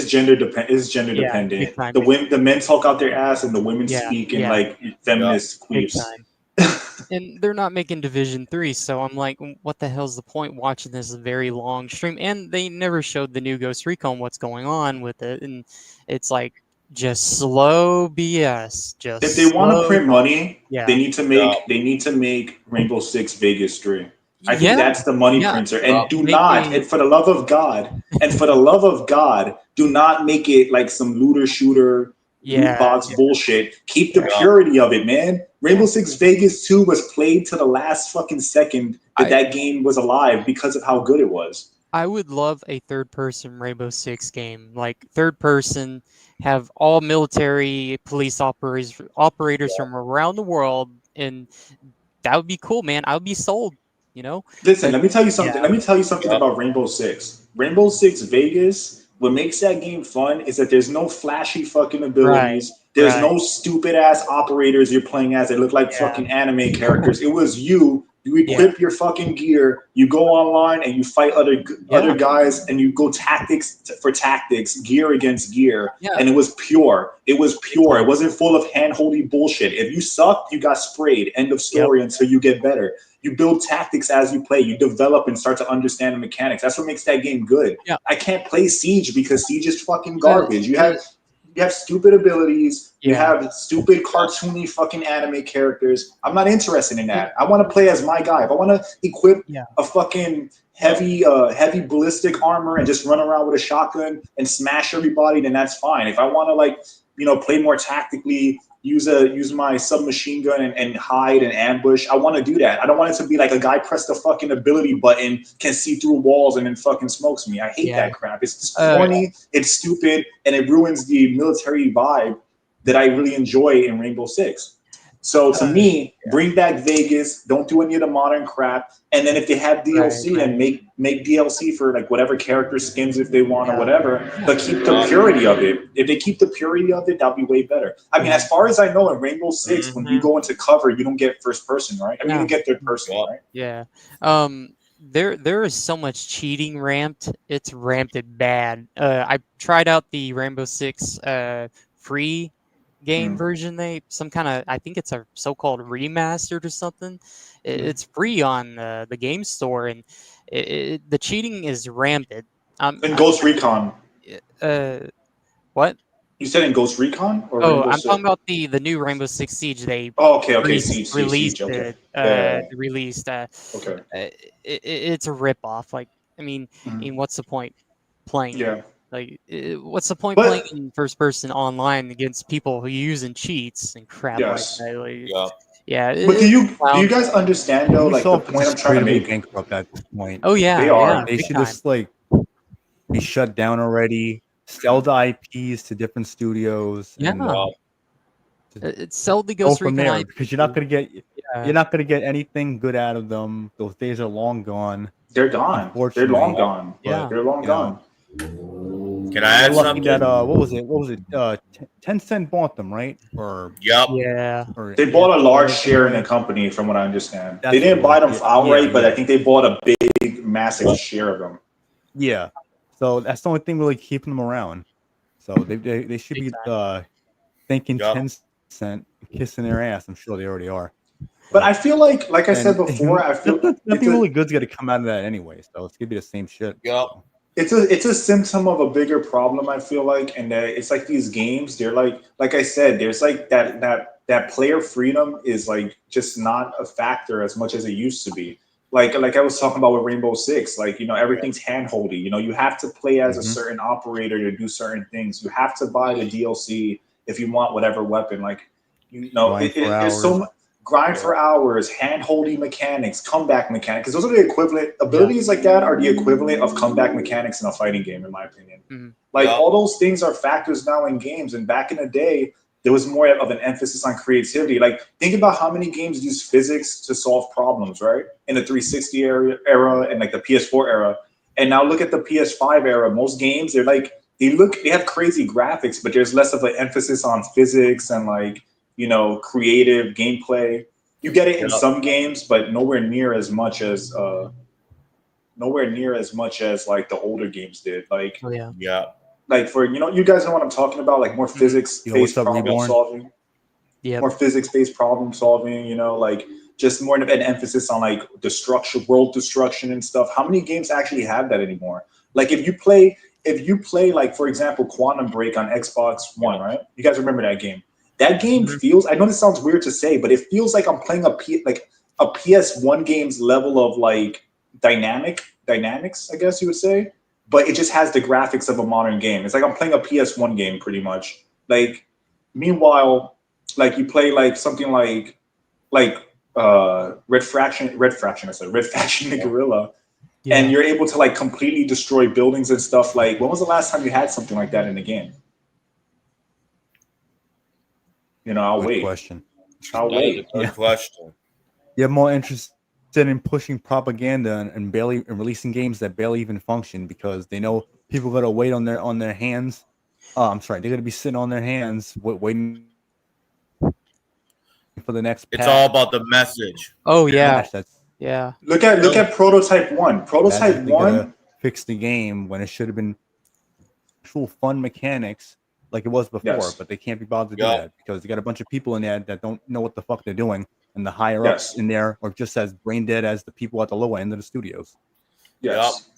gender dependent. The men talk out their ass and the women speak in like feminist queefs. And they're not making Division 3, so I'm like, what the hell's the point watching this very long stream? And they never showed the new Ghost Recon what's going on with it, and it's like just slow BS. If they want to print money, they need to make Rainbow Six Vegas 3. I think that's the money printer. And and for the love of God, do not make it like some looter shooter loot box bullshit. Keep the purity of it, man. Rainbow Six Vegas 2 was played to the last fucking second that game was alive because of how good it was. I would love a third-person Rainbow Six game. Like, third-person, have all military police operators from around the world, and that would be cool, man. I would be sold, Listen, let me tell you something. Let me tell you something about Rainbow Six. Rainbow Six Vegas, what makes that game fun is that there's no flashy fucking abilities. There's no stupid ass operators you're playing as. They look like fucking anime characters. It was you. You equip your fucking gear. You go online and you fight other guys, and you go tactics for tactics, gear against gear. And it was pure. It was pure. It wasn't full of hand-holdy bullshit. If you sucked, you got sprayed. End of story until you get better. You build tactics as you play. You develop and start to understand the mechanics. That's what makes that game good. I can't play Siege because Siege is fucking garbage. You have stupid abilities. You have stupid cartoony fucking anime characters. I'm not interested in that. I want to play as my guy. If I want to equip a fucking heavy ballistic armor and just run around with a shotgun and smash everybody, then that's fine. If I want to play more tactically, use my submachine gun and hide and ambush, I want to do that. I don't want it to be like a guy pressed the fucking ability button, can see through walls, and then fucking smokes me. I hate that crap. It's corny, it's stupid, and it ruins the military vibe that I really enjoy in Rainbow Six. So to me, bring back Vegas. Don't do any of the modern crap. And then if they have DLC, then make DLC for like whatever character skins if they want or whatever. But keep the purity of it. If they keep the purity of it, that'll be way better. I mean, as far as I know, in Rainbow Six, when you go into cover, you don't get first person, right? I mean, you get third person, right? Yeah. There is so much cheating ramped. It's ramped bad. I tried out the Rainbow Six free game version. I think it's a so-called remastered or something. It's free on the game store, and the cheating is rampant. And Ghost Recon. What? You said in Ghost Recon or Oh, Rainbow I'm talking Six? about the new Rainbow Six Siege. They Oh, okay, Siege. released Okay, it. yeah, Released. okay, It's a rip off. Like, I mhm, mean, what's the point playing it? yeah, Like, what's the point playing but in first person online against people who using cheats and crap like yes, that? Like, Yep. yeah, but it's do you clown. guys understand though, like the Ubisoft is point I'm just trying to creatively make? bankrupt at this point. Oh They yeah, yeah, are. They big should time. just like be shut down already. Sell the IPs to different studios Yeah, and Yep. it's sell the go Ghost from Recon there because IP. you're Yeah, not gonna get anything good out of them. Those days are long gone, They're gone. They're long unfortunately. gone. But yeah, They're long you know, gone. Can I they're add lucky something? that what was it? What was it? Tencent bought them, right? Yep. yeah. Or They yeah, bought a large whatever. share in the Anyway, company, from what I understand. They that's what didn't it buy was. them Yeah, yeah, outright, but I yeah, think they bought a big, massive share of them. yeah. So that's the only thing really keeping them around. So they should Big be time. thanking Yep. Tencent, kissing their ass. I'm sure they already are. But But I feel like I said and before, I feel it's nothing a really good's gonna come out of that anyway. So it's gonna be the same shit. Yep. So it's a symptom of a bigger problem. I feel like, and that it's like these games. They're like I said, there's like that player freedom is like just not a factor as much as it used to be. Like I was talking about with Rainbow Six, like everything's handholdy. You have to play as a mhm. certain operator to do certain things. You have to buy the DLC if you want whatever weapon. Like Grind for there's so hours. much grind Yep. for hours, hand-holdy mechanics, comeback mechanics. Because those are the equivalent Yeah. abilities like that are the equivalent of comeback mechanics in a fighting game, in my opinion. Mhm. Like Yep. all those things are factors now in games. And back in the day, there was more of an emphasis on creativity. Like think about how many games use physics to solve problems, right? In the 360 era and like the PS4 era. And now look at the PS5 era. Most games, they have crazy graphics, but there's less of an emphasis on physics and like creative gameplay. You get it in Yep. some games, but nowhere near as much as like the older games did. Oh yeah. Yep. Like for you guys know what I'm talking about, like more Mhm. physics Yo, what's based up, problem Yep. Reborn? solving, Yep. more physics based problem solving. Like just more of an emphasis on like destruction, world destruction and stuff. How many games actually have that anymore? Like if you play like for example Quantum Break on Xbox One, Yep. right? You guys remember that game? That game Mhm. feels. I know this sounds weird to say, but it feels like I'm playing a PS1 game's level of like dynamics, I guess you would say. But it just has the graphics of a modern game. It's like I'm playing a PS1 game pretty much. Like meanwhile, like you play like something like Red Faction the Yep. Gorilla, and Yeah. you're able to like completely destroy buildings and stuff. Like when was the last time you had something like that in the game? I'll Good wait. question. I'll That is a wait. good Yeah, question. you're more interested in pushing propaganda and barely and releasing games that barely even function because they know people gotta wait on their hands. Oh, I'm sorry, they're gonna be sitting on their hands waiting for the next It's all patch. about the message. Oh yeah. That's Yeah. Look at Prototype One. Prototype magically gonna One. fix the game when it should have been actual fun mechanics like it was before, Yes. but they can't be bothered to do Yep. that because you got a bunch of people in there that don't know what the fuck they're doing, and the higher ups Yes. in there are just as brain dead as the people at the lower end of the studios. Yep. Yes.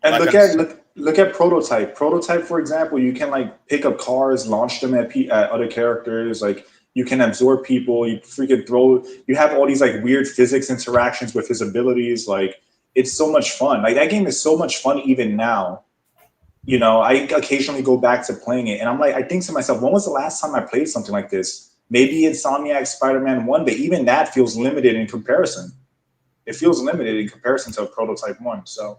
And Like look I'm. at look at Prototype. Prototype, for example, you can like pick up cars, launch them at other characters. Like you can absorb people. You freaking throw. You have all these like weird physics interactions with his abilities. Like it's so much fun. Like that game is so much fun even now. I occasionally go back to playing it, and I think to myself, when was the last time I played something like this? Maybe Insomniac Spider-Man 1, but even that feels limited in comparison. It feels limited in comparison to Prototype 1. So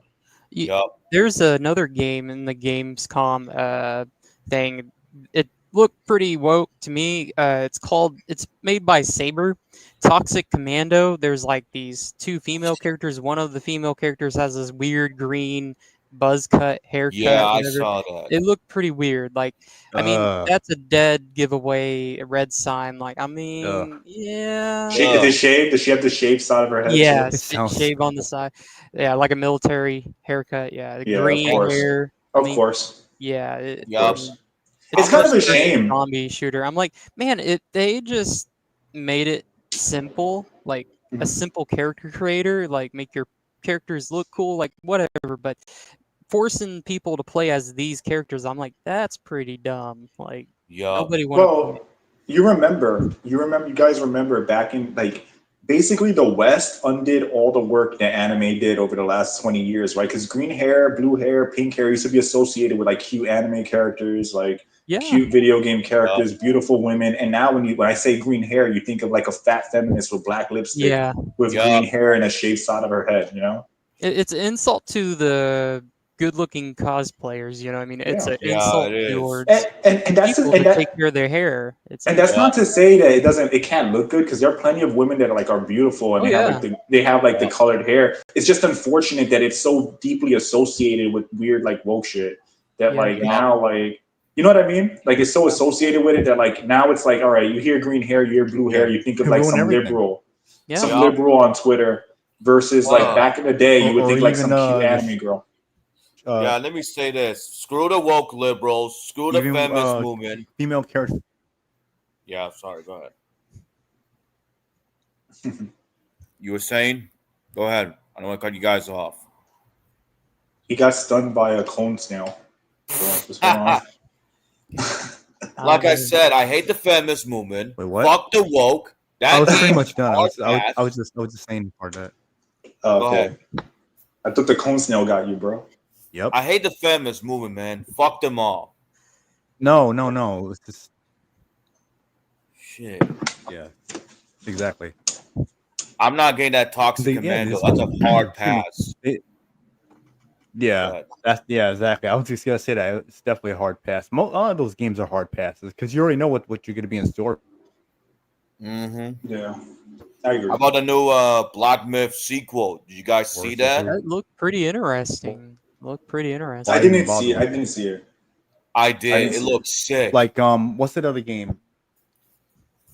You, Yep. there's another game in the Gamescom thing. It looked pretty woke to me. It's made by Saber, Toxic Commando. There's like these two female characters. One of the female characters has this weird green buzz cut Yeah, haircut, I whatever. saw that. It looked pretty weird. Like, I mean, Uh, that's a dead giveaway, a red sign. Like, I uh, mean, yeah. the Ugh. shave. Does she have the shaved side of her head too? it Yes, sounds shave on the side. Yeah, like a military haircut. Yeah, the Yeah, of green course, hair. I of mean, course, yeah. of I Yep. course. mean, it's It's a kind of a first-person shame. zombie shooter. I'm like, man, they just made it simple, like a Mhm. simple character creator, like make your characters look cool, like whatever. But forcing people to play as these characters, I'm like, that's pretty dumb. Like, Yup. nobody want to play. Well, you guys remember back in like basically the West undid all the work that anime did over the last 20 years, right? Because green hair, blue hair, pink hair used to be associated with like cute anime characters, like Yeah, cute video game characters, beautiful women. And now when I say green hair, you think of like a fat feminist with black lipstick yeah. with Yup. green hair and a shaved side of her head, you know? It's an insult to the good-looking cosplayers. You know, what I mean, it's Yeah. an Yeah, insult it is. towards And that's people and to that take care of their hair. It's and like, that's not to say that it can't look good because there are plenty of women that are beautiful and Oh, they have yeah. the colored hair. It's just unfortunate that it's so deeply associated with weird like woke shit that Yeah. now you know what I mean? Like it's so associated with it that like now it's like all right, you hear green hair, you hear blue hair, you think of Could like ruin some everything. liberal, Yeah. some Yeah. liberal on Twitter versus like Wow. back in the day you would Or think like even, some cute the anime girl. Yeah, let me say this. Screw the woke liberals. Screw the even, feminist movement. female characters. Yeah, sorry. Go ahead. You were saying? Go ahead. I don't want to cut you guys off. He got stunned by a cone snail. So what's going on? Like I don't know. said, I hate the feminist movement. Wait, what? Fuck the woke. That I was pretty game much done. I was hard just saying part of that. Oh, Go okay. ahead. I thought the cone snail got you, bro. Yep. I hate the feminist movement, man. Fuck them all. No. It's just Shit. yeah. Exactly. I'm not getting that toxic commando. That's a hard pass. Yeah. But Exactly. I was just gonna say that it's definitely a hard pass. A lot of those games are hard passes because you already know what you're gonna be in store. Yeah, I agree. How about the new Black Myth sequel? Did you guys see that? That looked pretty interesting. Looked pretty interesting. I Why even didn't bother see. with I it? didn't see it. I did. didn't It see looks sick. Like what's that other game?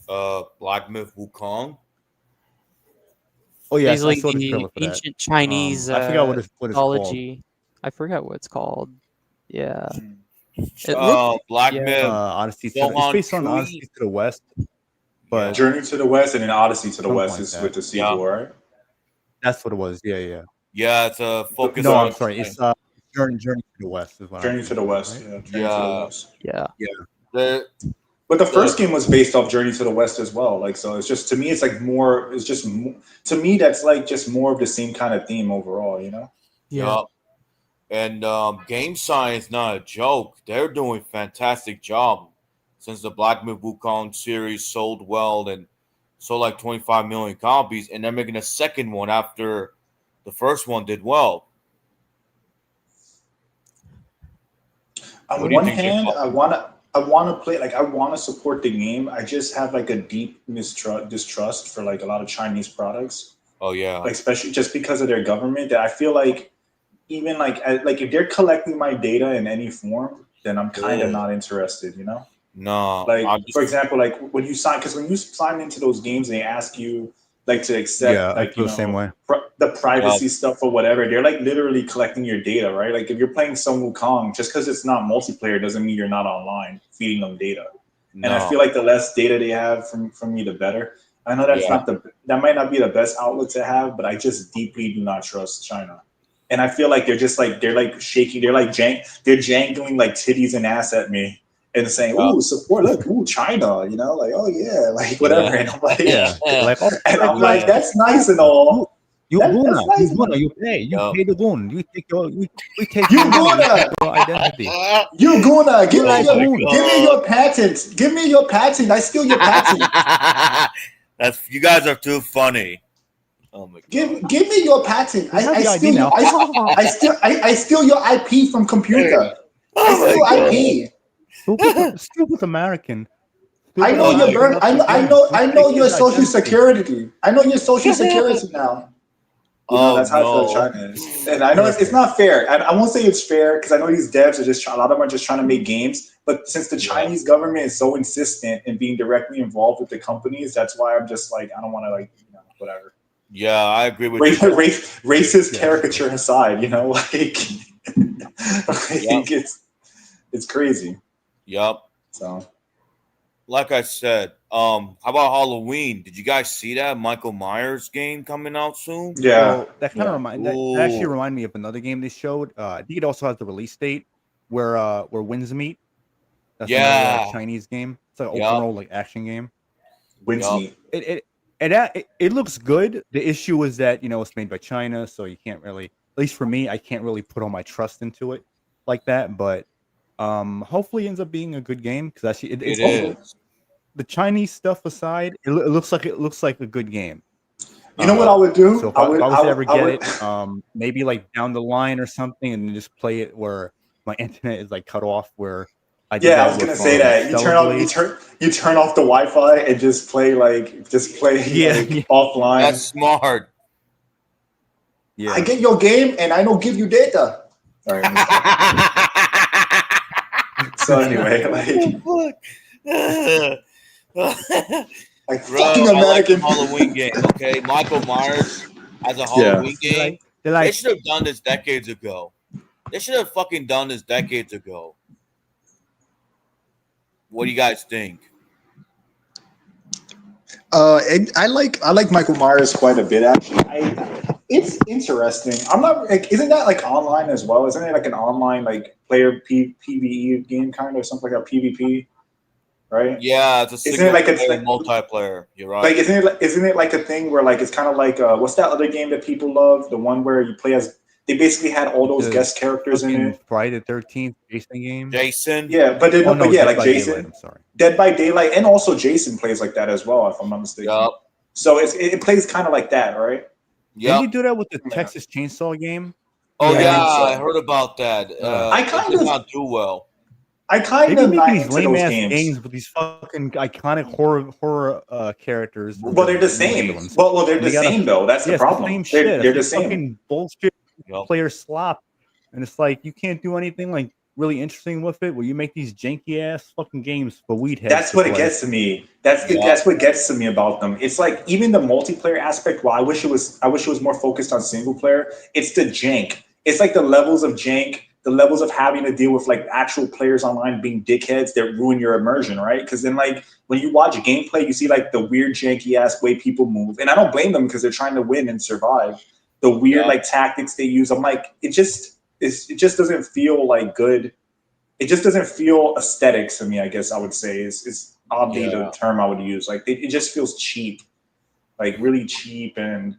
Black Myth Wukong. Oh yeah, I Basically, saw the the trailer for that. ancient Chinese I forgot what it's called. mythology. I forgot what it's called. Yeah. It looked, Black yeah. Myth. Odyssey. It's Gohan based on Chui. Odyssey to the West, but Journey to the West and then Odyssey to the Something West like is that. with the sequel, Yeah. right? that's what it was. Yeah. Yeah, it's a focus No, on. I'm sorry. It's Journey to the West is what Journey I'm to the thinking of, West. right? Yeah, Journey to the Yeah. West. Yeah. The, But the first game was based off Journey to the West as well. Like, so it's just to me, it's like more. It's just to me, that's like just more of the same kind of theme overall. You know? Yeah. Yup. And Game Science, not a joke. They're doing a fantastic job since the Black Myth Wukong series sold well and sold like 25 million copies, and they're making a second one after the first one did well. On What do you one think, hand, Jacob? I wanna play like I wanna support the game. I just have like a deep distrust for like a lot of Chinese products, Oh yeah, like especially just because of their government. That I feel like even like if they're collecting my data in any form, then I'm kind of Yeah. not interested. You know? no. Like I'm for just, example, like when you sign into those games, they ask you like to accept Yeah, I like feel the same way. the privacy stuff or whatever. They're like literally collecting your data, right? Like if you're playing some Wukong, just because it's not multiplayer doesn't mean you're not online feeding them data. And I no. feel like the less data they have from me, the better. I know that's Yeah. that might not be the best outlet to have, but I just deeply do not trust China. And I feel like they're like shaking, they're jangling like titties and ass at me and saying, "Ooh, support! Look, ooh, China!" You know, like, "Oh yeah," like whatever. Yeah. And I'm like, Yeah, like and I'm Yeah. like, "That's nice and all." you That's Guna, nice and all. you pay Yup. the goon. We take You your money, we Guna! take your identity. You gonna give You're me like your goon. give me your patent. Give me your patent. I steal your patent. That's you guys are too funny. Oh my god. Give me your patent. We have I the steal ID your now. I steal your IP from computer. I Oh my steal god. IP. Stupid American. I know Oh, your burn. I know your social security. I know your social security now. You know, Oh that's how I feel no. China is. And I know it's not fair. I won't say it's fair because I know these devs are just a lot of them are just trying to make games. But since the Chinese government is so insistent in being directly involved with the companies, that's why I'm just like, I don't want to like, you know, whatever. Yeah, I agree with you. Racist caricature aside, you know, like I think it's crazy. Yep. So Like I said, How about Halloween? Did you guys see that Michael Myers game coming out soon? Yeah. Well, that kind of Yeah. that actually Ooh. reminded me of another game they showed. I think it also has the release date where winds meet. That's another Yeah. Chinese game. It's like an open Yup. world like action game. Wins Yup. me. It looks good. The issue is that it's made by China, so you can't really, at least for me, I can't really put all my trust into it like that. But hopefully, it ends up being a good game because actually, It Hopefully. is. the Chinese stuff aside, it looks like a good game. You know what I would do? So if I I, if would. I was I to would. ever I get would. it, maybe like down the line or something, and then just play it where my internet is like cut off. Where I did Yeah, I that was gonna with say that. You Stellar turn off. Blade. You turn off the Wi-Fi and just play Yeah, yeah, offline. That's smart. I yeah. get your game and I don't give you data. All right. So anyway, like Bro, fucking I like the American. Halloween game. Okay, Michael Myers as a Yeah. Halloween game. They're They like, should have done this decades ago. They should have fucking done this decades ago. What do you guys think? I like Michael Myers quite a bit actually. It's interesting. I'm not like, isn't that like online as well? Isn't it like an online like player PVE game kind of something like a PvP, right? Yeah, it's a Isn't single it like player multiplayer. You're right. isn't it like a thing where like it's kind of like what's that other game that people love? The one where you play as they basically had all those the guest characters in fucking it. Friday the 13th Jason game. Jason. Yeah, but Oh no, Dead like by Jason, Daylight. I'm sorry. Dead by Daylight, and also Jason plays like that as well, if I'm not mistaken. Yup. So it plays kind of like that, right? Didn't they Yep. do that with the Yeah. Texas Chainsaw game? Oh Yeah, I yeah, think so. I heard about that. I It kind did of, not do well. I They kind be of making not these into lame those ass games. games with these fucking iconic horror characters. or Well, they're the movie same. villains. Well, they're And the they gotta, same though. That's the it's the problem. same shit. They're It's the like same. fucking bullshit Yup. player slop, and it's like you can't do anything like really interesting with it. Where you make these janky ass fucking games for weed heads. That's to what it play. gets to me. That's Yeah. what gets to me about them. It's like even the multiplayer aspect. Well, I wish it was more focused on single player. It's the jank. It's like the levels of jank, the levels of having to deal with like actual players online being dickheads that ruin your immersion, right? Because then like when you watch gameplay, you see like the weird janky ass way people move, and I don't blame them because they're trying to win and survive. The weird Yeah. like tactics they use. I'm like, it just doesn't feel like good. It just doesn't feel aesthetic to me. I guess I would say is oddly the Yeah. term I would use. Like it just feels cheap, like really cheap and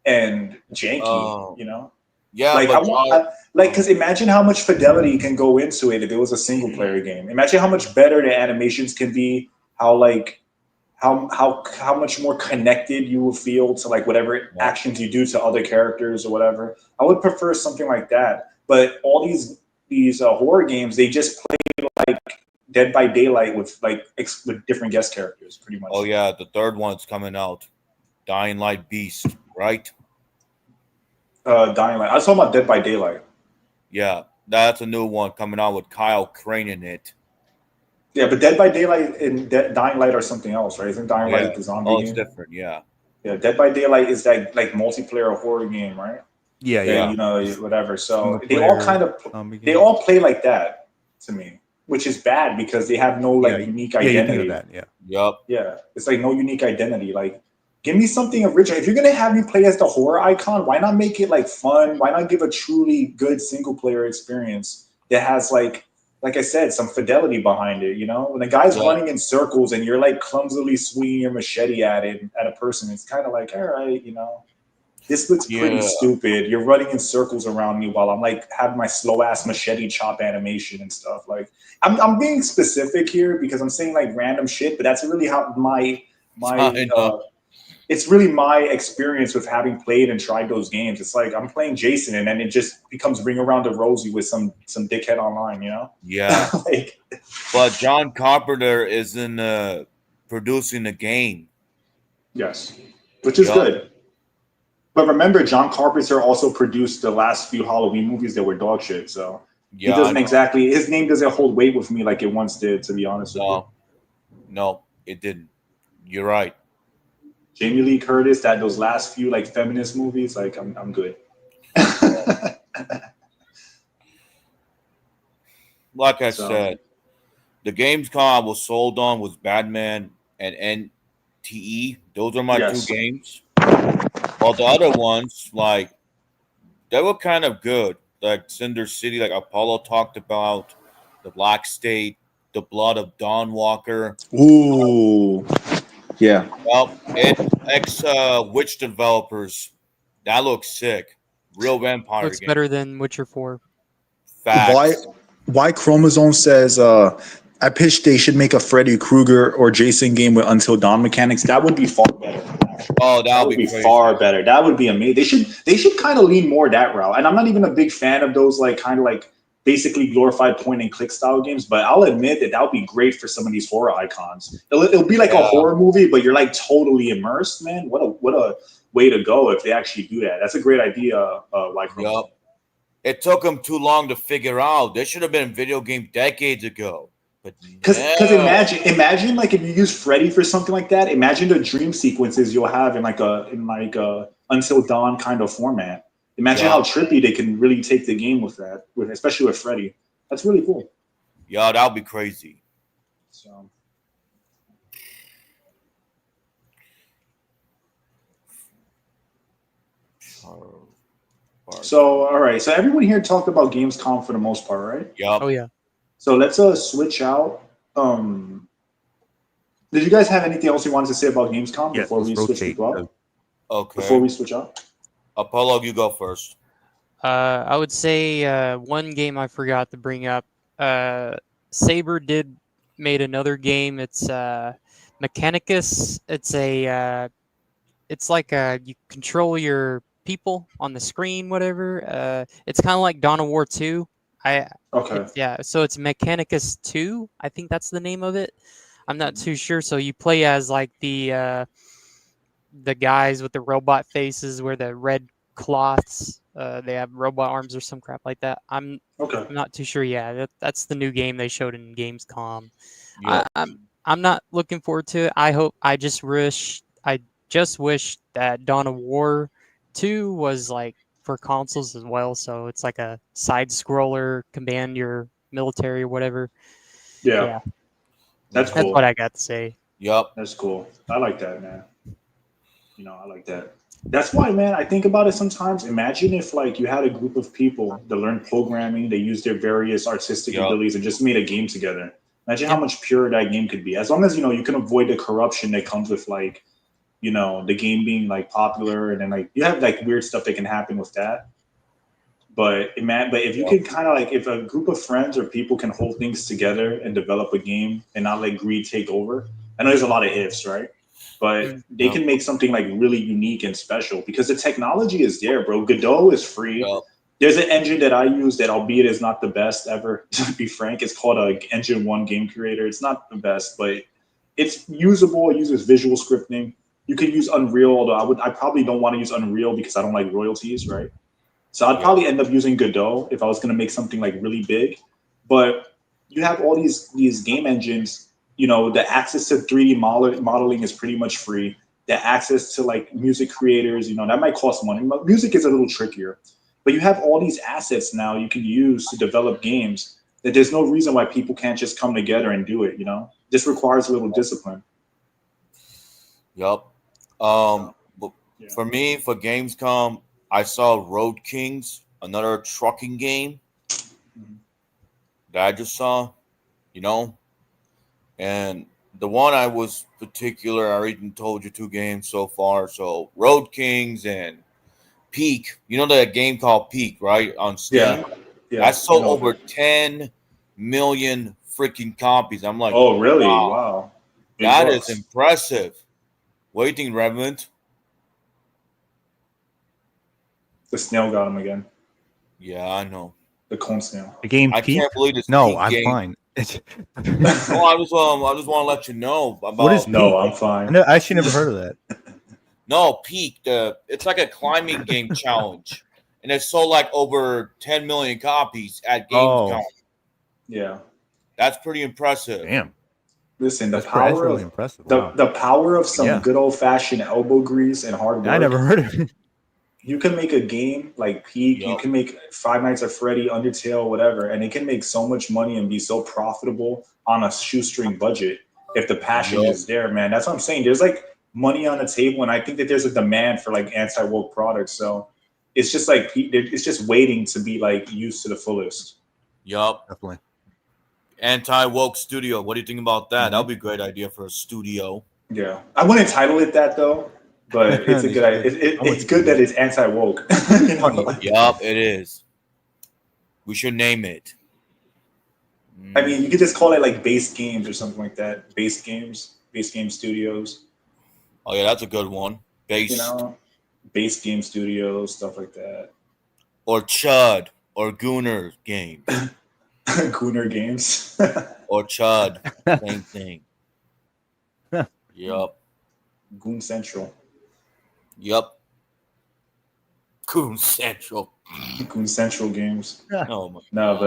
janky. Oh. You know, Yeah, like but because imagine how much fidelity can go into it if it was a single player game. Imagine how much better the animations can be. How much more connected you will feel to like whatever actions you do to other characters or whatever. I would prefer something like that. But all these horror games, they just play like Dead by Daylight with with different guest characters, pretty much. oh yeah, the third one's coming out. Dying Light Beast, right? Dying Light. I was talking about Dead by Daylight. Yeah, that's a new one coming out with Kyle Crane in it. Yeah, but Dead by Daylight and Dying Light are something else, right? Isn't Dying Yeah. Light the zombie Oh, it's game? different. Yeah. Yeah, Dead by Daylight is that like multiplayer horror game, right? Yeah, That, yeah. you know, whatever. So Single they all player kind of zombie they game. all play like that to me, which is bad because they have no like Yeah, unique yeah, you think identity. of that, yeah. Yup. Yeah, it's like no unique identity. Like, give me something original. If you're gonna have me play as the horror icon, why not make it like fun? Why not give a truly good single player experience that has like I said, some fidelity behind it? You know, when the guy's running in circles and you're like clumsily swinging your machete at a person, it's kind of like, all right, you know, this looks pretty stupid. You're running in circles around me while I'm like having my slow ass machete chop animation and stuff. Like, I'm being specific here because I'm saying like random shit, but that's really how it's really my experience with having played and tried those games. It's like I'm playing Jason and then it just becomes Ring Around the Rosie with some dickhead online, you know? Yeah. Like, but John Carpenter is in producing the game. yes, which is good. But remember, John Carpenter also produced the last few Halloween movies that were dog shit. So he doesn't exactly, his name doesn't hold weight with me like it once did, to be honest with you. No, it didn't. You're right. Jamie Lee Curtis, those last few like feminist movies, like I'm good. Like I said, the Gamescom was sold on was Batman and NTE. Those are my two Yes. games. While the other ones, like they were kind of good, like Cinder City, like Apollo talked about, the Black State, the Blood of Dawnwalker. Ooh. Yeah. Well, it ex Witch developers. That looks sick. Real vampire Looks game. better than Witcher 4. Why Facts. why Chromosome says I pitched they should make a Freddy Krueger or Jason game with Until Dawn mechanics. That would be far better. Oh, That that'll would be be crazy. far better. That would be amazing. They should kind of lean more that route. And I'm not even a big fan of those like kind of like basically glorified point and click style games. But I'll admit that would be great for some of these horror icons. It'll be like a Yeah. horror movie, but you're like totally immersed, man. What a way to go if they actually do that. That's a great idea. Like Yup. It took them too long to figure out. There should have been a video game decades ago. But Because no. imagine like if you use Freddy for something like that. Imagine the dream sequences you'll have in like a Until Dawn kind of format. Imagine how trippy they can really take the game with that, with especially with Freddy. That's really cool. Yeah, that'll be crazy. So all right. So everyone here talked about Gamescom for the most part, right? Yup. Oh yeah. So let's switch out. Did you guys have anything else you wanted to say about Gamescom Yes, before we let's switch rotate. people out? Okay. Before we switch out? Apollo, you go first. I would say one game I forgot to bring up. Saber made another game. It's Mechanicus. It's like you control your people on the screen, whatever. It's kind of like Dawn of War 2. Okay. Yeah, so it's Mechanicus 2. I think that's the name of it. I'm not too sure. So you play as like the guys with the robot faces, wear the red cloths. They have robot arms or some crap like that. I'm not too sure. Yeah, that's the new game they showed in Gamescom. Yup. I'm not looking forward to it. I just wish that Dawn of War 2 was like for consoles as well. So it's like a side scroller, command your military or whatever. Yeah. That's cool. That's what I got to say. Yup. That's cool. I like that, man. I like that. That's why, man, I think about it sometimes. Imagine if like you had a group of people that learned programming, they used their various artistic abilities and just made a game together. Imagine how much purer that game could be. As long as you can avoid the corruption that comes with like, the game being like popular, and then like you have like weird stuff that can happen with that. But if you can kind of like, if a group of friends or people can hold things together and develop a game and not let greed take over. I know there's a lot of ifs, right? But they can make something like really unique and special because the technology is there, bro. Godot is free. Yup. There's an engine that I use that, albeit is not the best ever, to be frank. It's called a Engine 1 Game Creator. It's not the best, but it's usable. It uses visual scripting. You could use Unreal, although I probably don't want to use Unreal because I don't like royalties, right? So I'd probably end up using Godot if I was going to make something like really big. But you have all these game engines. The access to 3D modeling is pretty much free. The access to like music creators, that might cost money. Music is a little trickier, but you have all these assets now you can use to develop games that there's no reason why people can't just come together and do it. This requires a little discipline. Yup. But for me, for Gamescom, I saw Road Kings, another trucking game that I just saw, and the one I was particular, I already told you 2 games so far. So Road Kings and Peak. You know that game called Peak, right? On Steam? Yeah. I sold over 10 million freaking copies. I'm like, oh, really? Wow. That is impressive. What do you think, Revenant? The snail got him again. Yeah, I know. The cone snail. The game I Peak? can't believe this. No, Peak I'm game. fine. I just want to let you know about. What is Peak? No, I'm fine. I actually never heard of that. No, Peak. It's like a climbing game challenge, and it sold like over 10 million copies at Gamescom. Yeah, that's pretty impressive. Damn. Listen, that's really impressive. Wow. The power of some good old fashioned elbow grease and hard work. I never heard of it. You can make a game like Peak. You can make Five Nights at Freddy, Undertale, whatever, and it can make so much money and be so profitable on a shoestring budget. if the passion Yup. is there, man. That's what I'm saying. There's like money on the table, and I think that there's a demand for like anti-woke products. So it's just like it's just waiting to be like used to the fullest. Yup. Definitely. Anti-woke studio. What do you think about that? That would be a great idea for a studio. Yeah, I wouldn't title it that though, but it's a They good. should. It's good that it's anti-woke. You know, Funny. like, Yup, it is. We should name it. I mean, you could just call it like base games or something like that. Base game studios. Oh yeah, that's a good one. You Based know, base game studios, stuff like that. or Chud or Gooner Games Gooner games. or Chud, same thing. Yup. Goon Central. Yup. Goon Central. Goon Central games. Oh my No,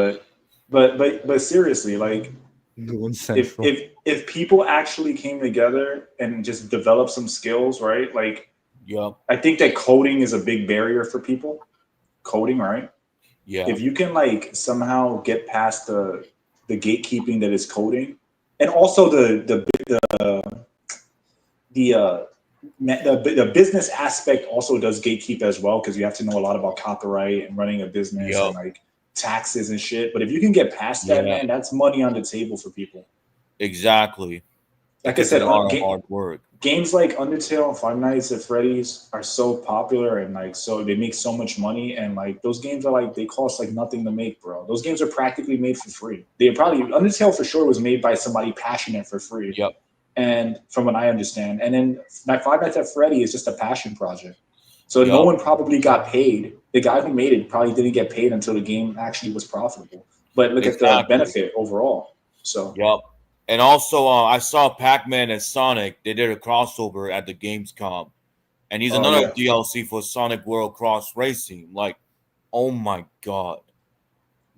god. but seriously, like Goon if Central. if people actually came together and just developed some skills, right? Like Yup. I think that coding is a big barrier for people. Coding, right? Yeah. If you can like somehow get past the gatekeeping that is coding, and also the business aspect also does gatekeep as well, because you have to know a lot about copyright and running a business and Yup. like taxes and shit. But if you can get past that, Yeah. man, that's money on the table for people. Exactly. Like I Because said, it's a lot of hard work. games like Undertale and Five Nights at Freddy's are so popular, and like so they make so much money, and like those games are like they cost like nothing to make, bro. Those games are practically made for free. They probably Undertale for sure was made by somebody passionate for free. Yep. And from what I understand, and then Five Nights at Freddy is just a passion project. So no Yup. one probably got paid. The guy who made it probably didn't get paid until the game actually was profitable. But look at the Exactly. benefit overall. So Yup. And also, I saw Pac-Man and Sonic. They did a crossover at the Gamescom, and he's oh another yeah, DLC for Sonic World Cross Racing. Like, oh my god,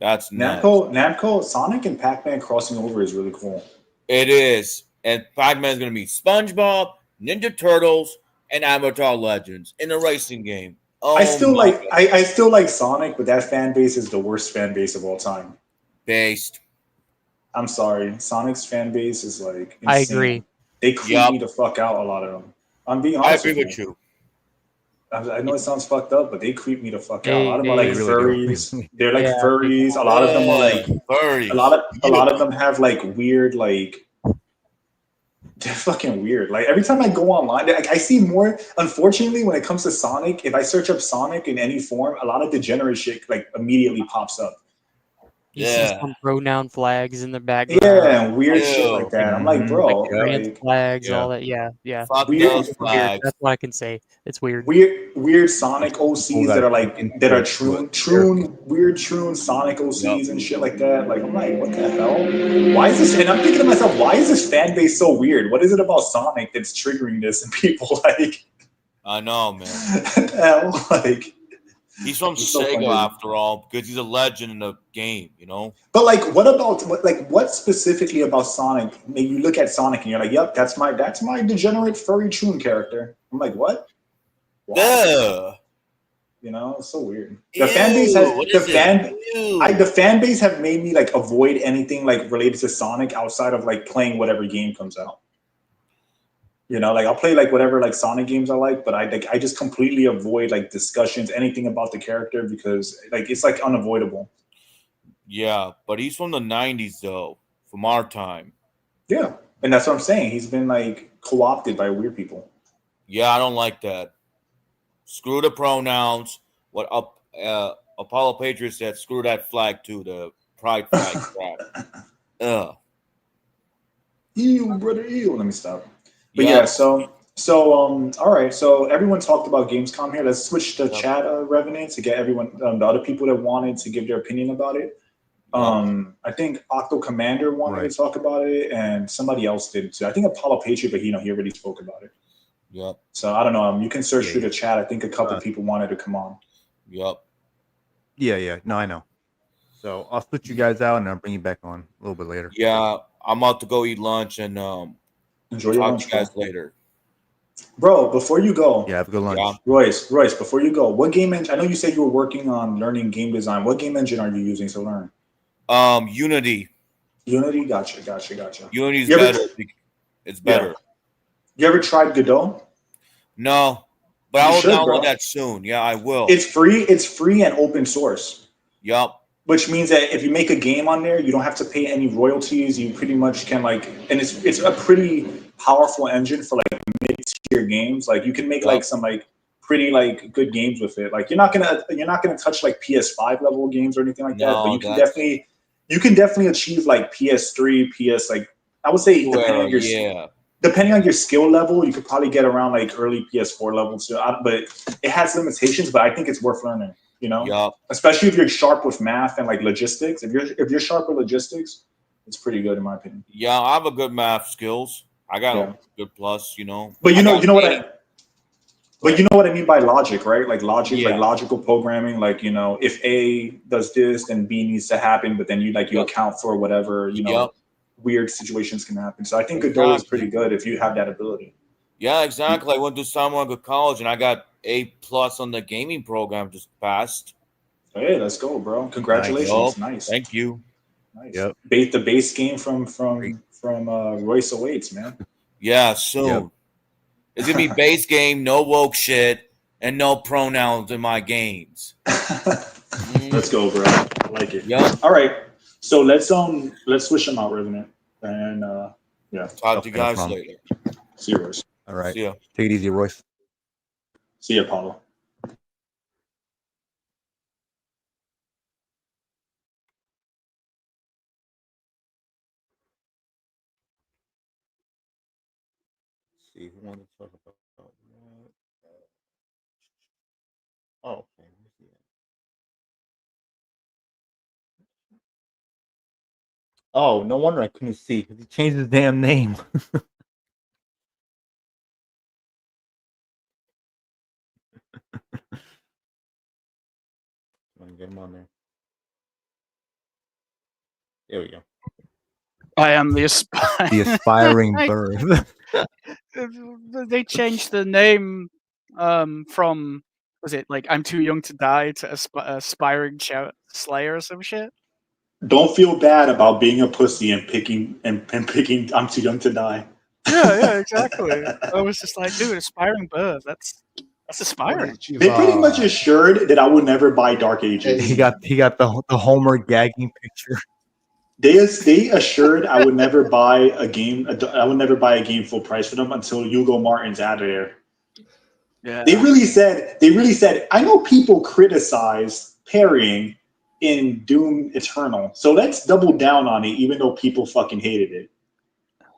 that's nuts! Namco, Sonic and Pac-Man crossing over is really cool. It is, and Pac-Man is going to be SpongeBob, Ninja Turtles, and Avatar Legends in a racing game. Oh, I still my like God. I still like Sonic, but that fan base is the worst fan base of all time. Based. I'm sorry, Sonic's fan base is like insane. I agree. They creep Yup. me the fuck out. A lot of them. I'm being I honest agree with with you. you. I know it sounds fucked up, but they creep me the fuck out. A lot of them are They like They really do. furries. They're like Yeah, furries. A lot of them are like furries. a lot of them have like weird like they're fucking weird. Like every time I go online, like, I see more. Unfortunately, when it comes to Sonic, if I search up Sonic in any form, a lot of degenerate shit like immediately pops up. You see Yeah. some pronoun flags in the background, Yeah, and weird shit Ew. like that. I'm like, Mhm. bro, like trans like flags, Yeah. all that. Yeah, yeah. Fuck Weird- those It's weird. flags. That's what I can say. It's weird. weird Sonic People OCs gotta that are click like into that are it to weird true Sonic OCs Yup. and shit like that. Like I'm like, what the hell? Why is this? And I'm thinking to myself, why is this fan base so weird? What is it about Sonic that's triggering this? And people like, I know, man. what the hell? Like, He's from It's so Sega funny. after all, because he's a legend in the game, you know? but like, what specifically about Sonic? I mean, you look at Sonic and you're like, yep, that's my degenerate furry Chun character. I'm like, what? Why? Ugh. You know, it's so weird. Ew, The fan base has what the is it? fan. Ew. The fan base have made me like avoid anything like related to Sonic outside of like playing whatever game comes out. You know, like I'll play like whatever like Sonic games I like, but I just completely avoid like discussions, anything about the character, because like it's like unavoidable. Yeah, but he's from the 90s, though, from our time. Yeah, and that's what I'm saying. He's been like co-opted by weird people. Yeah, I don't like that. Screw the pronouns. What Apollo Patriot said, screw that flag too, the pride flag crap. Ugh. Ew, brother, ew. Let me stop. But Yup. yeah, so all right. So everyone talked about Gamescom here. Let's switch the Yep. chat revenue to get everyone, the other people that wanted to give their opinion about it. I think Octo Commander wanted Right. to talk about it, and somebody else did too. I think Apollo Patriot, but he already spoke about it. Yep. So I don't know. You can search Yeah, through the chat. I think a couple Uh, people wanted to come on. Yep. Yeah. No, I know. So I'll split you guys out and I'll bring you back on a little bit later. Yeah, I'm about to go eat lunch and Enjoy your talk lunch, to you guys later. bro. Before you go, Yeah, have a good lunch. Yeah. Royce. Before you go, what game engine? I know you said you were working on learning game design. What game engine are you using to learn? Unity. Unity. Gotcha. Unity's You ever- better. It's better. You ever tried Godot? No, but I You will should, download bro. that soon. Yeah, I will. It's free. It's free and open source. Yup. Which means that if you make a game on there, you don't have to pay any royalties. You pretty much can and it's a pretty powerful engine for like mid-tier games. Like you can make like some like pretty like good games with it. Like you're not gonna touch like PS5 level games or anything like that. But No, you can definitely achieve like PS3, PS like I would say depending on your skill level, you could probably get around like early PS4 levels. But it has limitations. But I think it's worth learning. You know, especially if you're sharp with math and like logistics. If you're sharp with logistics, it's pretty good in my opinion. Yeah, I have a good math skills. I got a good plus, you know. But you know what I mean by logic, right? Like logic, like logical programming. Like if A does this, then B needs to happen. But then you account for whatever weird situations can happen. So I think Godot is pretty good if you have that ability. Yeah, exactly. I went to Summer College and I got A+ on the gaming program. Just passed. Hey, let's go, bro! Congratulations, nice. Thank you. Nice. Yep. The base game from Royce awaits, man. Yeah, soon. Yep. It's gonna be base game, no woke shit, and no pronouns in my games. Let's go, bro. I like it. Yeah. All right. So let's switch them out, Revenant, and Talk to you guys later. See you, Royce. All right. See ya. Take it easy, Royce. See ya, Paulo. See who wanted to talk about what? Oh, okay. Oh, no wonder I couldn't see because he changed his damn name. Get him on there. There we go. I am the aspiring bird. They changed the name from, was it like I'm Too Young to Die to Aspiring Slayer or some shit? Don't feel bad about being a pussy and picking I'm Too Young to Die. Yeah, exactly. I was just like, dude, Aspiring Bird, that's aspiring. They pretty much assured that I would never buy Dark Ages. He got the Homer gagging picture. They assured I would never buy a game. I would never buy a game full price for them until Hugo Martin's out of there. Yeah. They really said. I know people criticize parrying in Doom Eternal, so let's double down on it, even though people fucking hated it.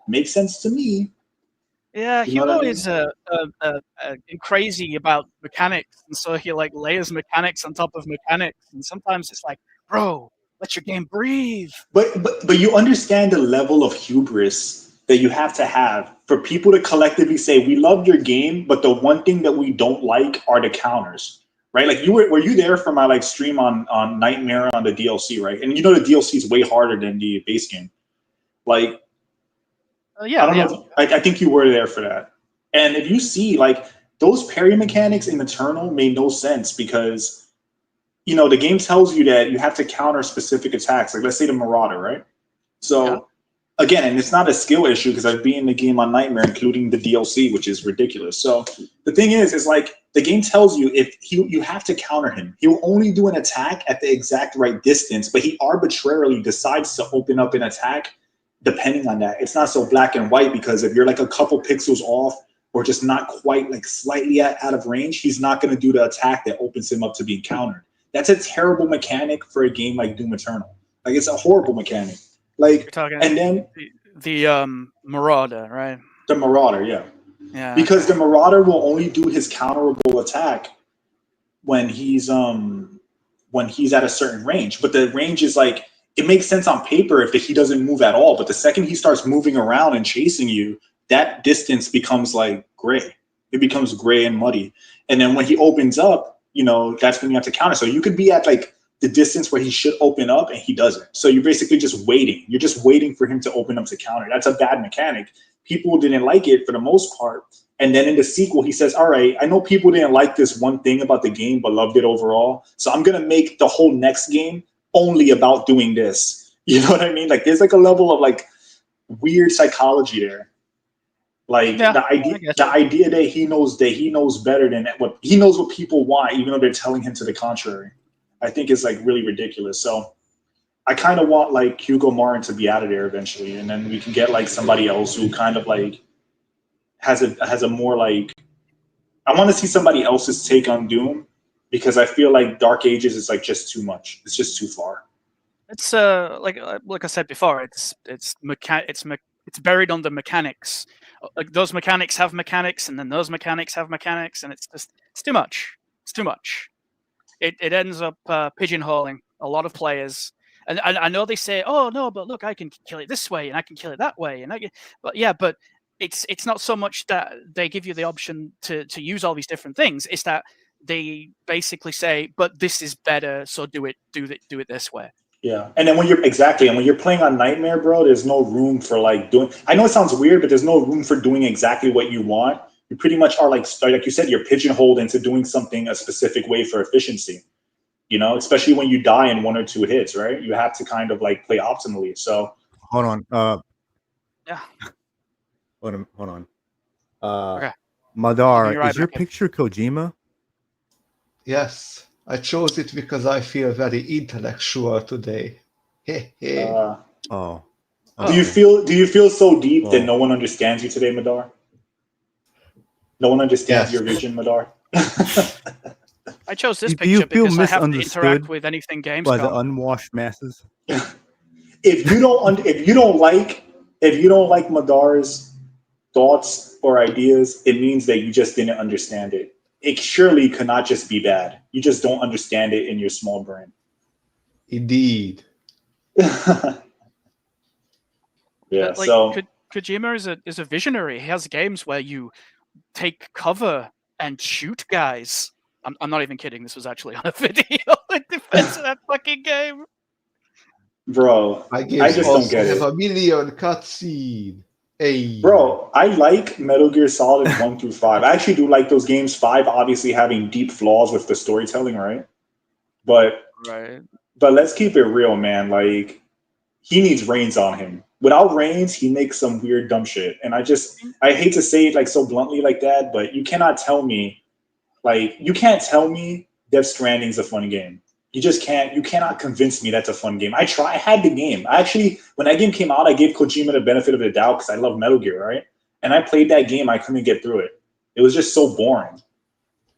Makes sense to me. Yeah, Hugo is crazy about mechanics, and so he like layers mechanics on top of mechanics, and sometimes it's like, bro, let your game breathe. But you understand the level of hubris that you have to have for people to collectively say, we love your game, but the one thing that we don't like are the counters, right? Like were you there for my like stream on Nightmare on the DLC, right? And the DLC is way harder than the base game. Like, yeah, I don't know. I think you were there for that. And if you see like those parry mechanics in Eternal made no sense because the game tells you that you have to counter specific attacks. Like let's say the Marauder, right? So again, and it's not a skill issue because I've been in the game on Nightmare, including the DLC, which is ridiculous. So the thing is like the game tells you if you have to counter him. He will only do an attack at the exact right distance, but he arbitrarily decides to open up an attack depending on that. It's not so black and white because if you're like a couple pixels off or just not quite like slightly out of range, he's not going to do the attack that opens him up to being countered. That's a terrible mechanic for a game like Doom Eternal. Like it's a horrible mechanic. Like, and then the Marauder, right? The Marauder, yeah. Yeah. Because the Marauder will only do his counterable attack when he's at a certain range. But the range is like it makes sense on paper if he doesn't move at all. But the second he starts moving around and chasing you, that distance becomes like gray. It becomes gray and muddy. And then when he opens up, that's when you have to counter. So you could be at like the distance where he should open up and he doesn't. So you're basically just waiting. You're just waiting for him to open up to counter. That's a bad mechanic. People didn't like it for the most part. And then in the sequel, he says, all right, I know people didn't like this one thing about the game, but loved it overall. So I'm going to make the whole next game only about doing this. You know what I mean? Like there's like a level of like weird psychology there. Like Yeah, the I idea, guess. the idea that he knows better than what people want, even though they're telling him to the contrary, I think is like really ridiculous. So I kind of want like Hugo Martin to be out of there eventually, and then we can get like somebody else who kind of like has a more like, I want to see somebody else's take on Doom, because I feel like Dark Ages is like just too much. It's just too far. It's like I said before, it's buried under mechanics. Like those mechanics have mechanics, and then those mechanics have mechanics, and it's too much. It's too much. It ends up pigeonholing a lot of players. And I know they say, "Oh no, but look, I can kill it this way, and I can kill it that way," and but it's not so much that they give you the option to use all these different things. It's that they basically say, "But this is better, so do it this way." Yeah, and then when you're playing on Nightmare, bro, there's no room for like doing. I know it sounds weird, but there's no room for doing exactly what you want. You pretty much are like you said, you're pigeonholed into doing something a specific way for efficiency. You know, especially when you die in 1 or 2 hits, right? You have to kind of like play optimally. So Hold on. Yeah. Hold on. Okay. Madar, You're right is your back in. picture Kojima? Yes, I chose it because I feel very intellectual today. Oh. do you feel so deep that no one understands you today, Madar? No one understands Yes. your vision, Madar. I chose this Do you picture feel because I have to misunderstood interact with anything by the Gamescom. unwashed masses? if you don't like Madar's thoughts or ideas, it means that you just didn't understand it. It surely cannot just be bad. You just don't understand it in your small brain. Indeed. Yeah. But, like, So Kojima is a visionary. He has games where you take cover and shoot guys. I'm not even kidding. This was actually on a video in defense of that fucking game. bro, My I games just don't also get have it. a million cutscene. Hey. Bro, I like Metal Gear Solid 1 through 5. I actually do like those games. 5 obviously having deep flaws with the storytelling, right? But Right. let's keep it real, man. Like, he needs reins on him. Without reins, he makes some weird dumb shit. And I hate to say it like so bluntly like that, but you can't tell me Death Stranding's a fun game. You cannot convince me that's a fun game. I had the game. When that game came out, I gave Kojima the benefit of the doubt because I love Metal Gear, right? And I played that game, I couldn't get through it. It was just so boring.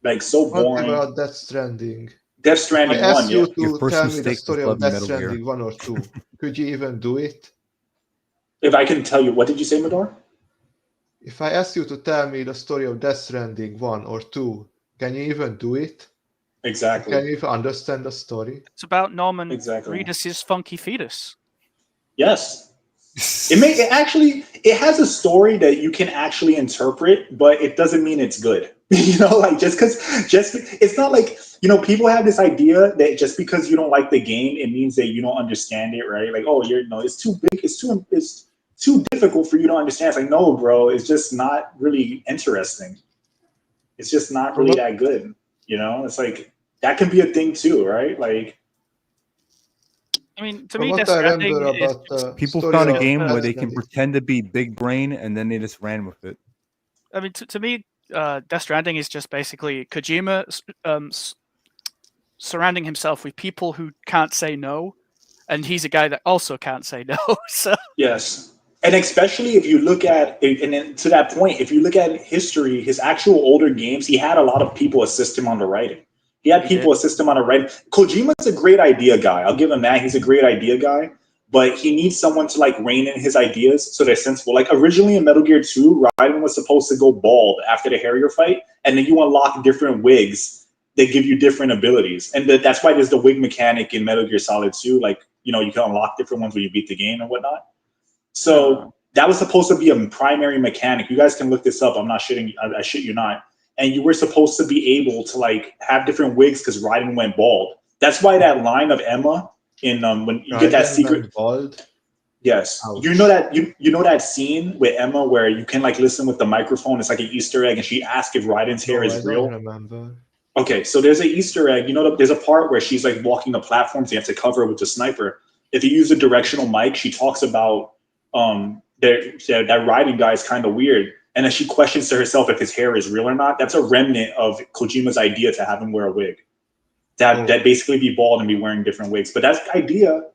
Like, so What boring. about Death Stranding? Death I Stranding 1, asked yeah. you Your to first tell me the mistake was story of loving Death Metal Gear. Stranding 1 or 2. Could you even do it? If I can tell you, what did you say, Madar? If I asked you to tell me the story of Death Stranding 1 or 2, can you even do it? Exactly. Can you even understand the story? It's about Norman Exactly. Reedus' funky fetus. Yes. It has a story that you can actually interpret, but it doesn't mean it's good. Like it's not like, people have this idea that just because you don't like the game, it means that you don't understand it, right? Like, oh, it's too big, it's too difficult for you to understand. It's like, no, bro, it's just not really interesting. It's just not really that good. It's like, that can be a thing too, right? Like, I mean, to From me, what Death I Stranding remember is about the People story found a of game Death where they can Stranding, pretend to be big brain and then they just ran with it. I mean, to me, Death Stranding is just basically Kojima surrounding himself with people who can't say no, and he's a guy that also can't say no. So yes. And especially if you look at, and then to that point, if you look at history, his actual older games, he had a lot of people assist him on the writing. He had people assist him on the writing. Kojima's a great idea guy. I'll give him that. He's a great idea guy. But he needs someone to like rein in his ideas so they're sensible. Like originally in Metal Gear 2, Raiden was supposed to go bald after the Harrier fight, and then you unlock different wigs that give you different abilities. And that's why there's the wig mechanic in Metal Gear Solid 2. Like, you can unlock different ones when you beat the game and whatnot. So that was supposed to be a primary mechanic. You guys can look this up. I'm not shitting. I shit you not. And you were supposed to be able to like have different wigs because Raiden went bald. That's why that line of Emma in when you get that secret. Bald? Yes, Ouch. you know that scene with Emma where you can like listen with the microphone. It's like an Easter egg, and she asks if Raiden's hair is I real. don't remember. Okay, so there's an Easter egg. There's a part where she's like walking the platforms. You have to cover with the sniper. If you use a directional mic, she talks about that Raiden guy is kind of weird. and then she questions to herself if his hair is real or not. That's a remnant of Kojima's idea to have him wear a wig, that basically be bald and be wearing different wigs. But that idea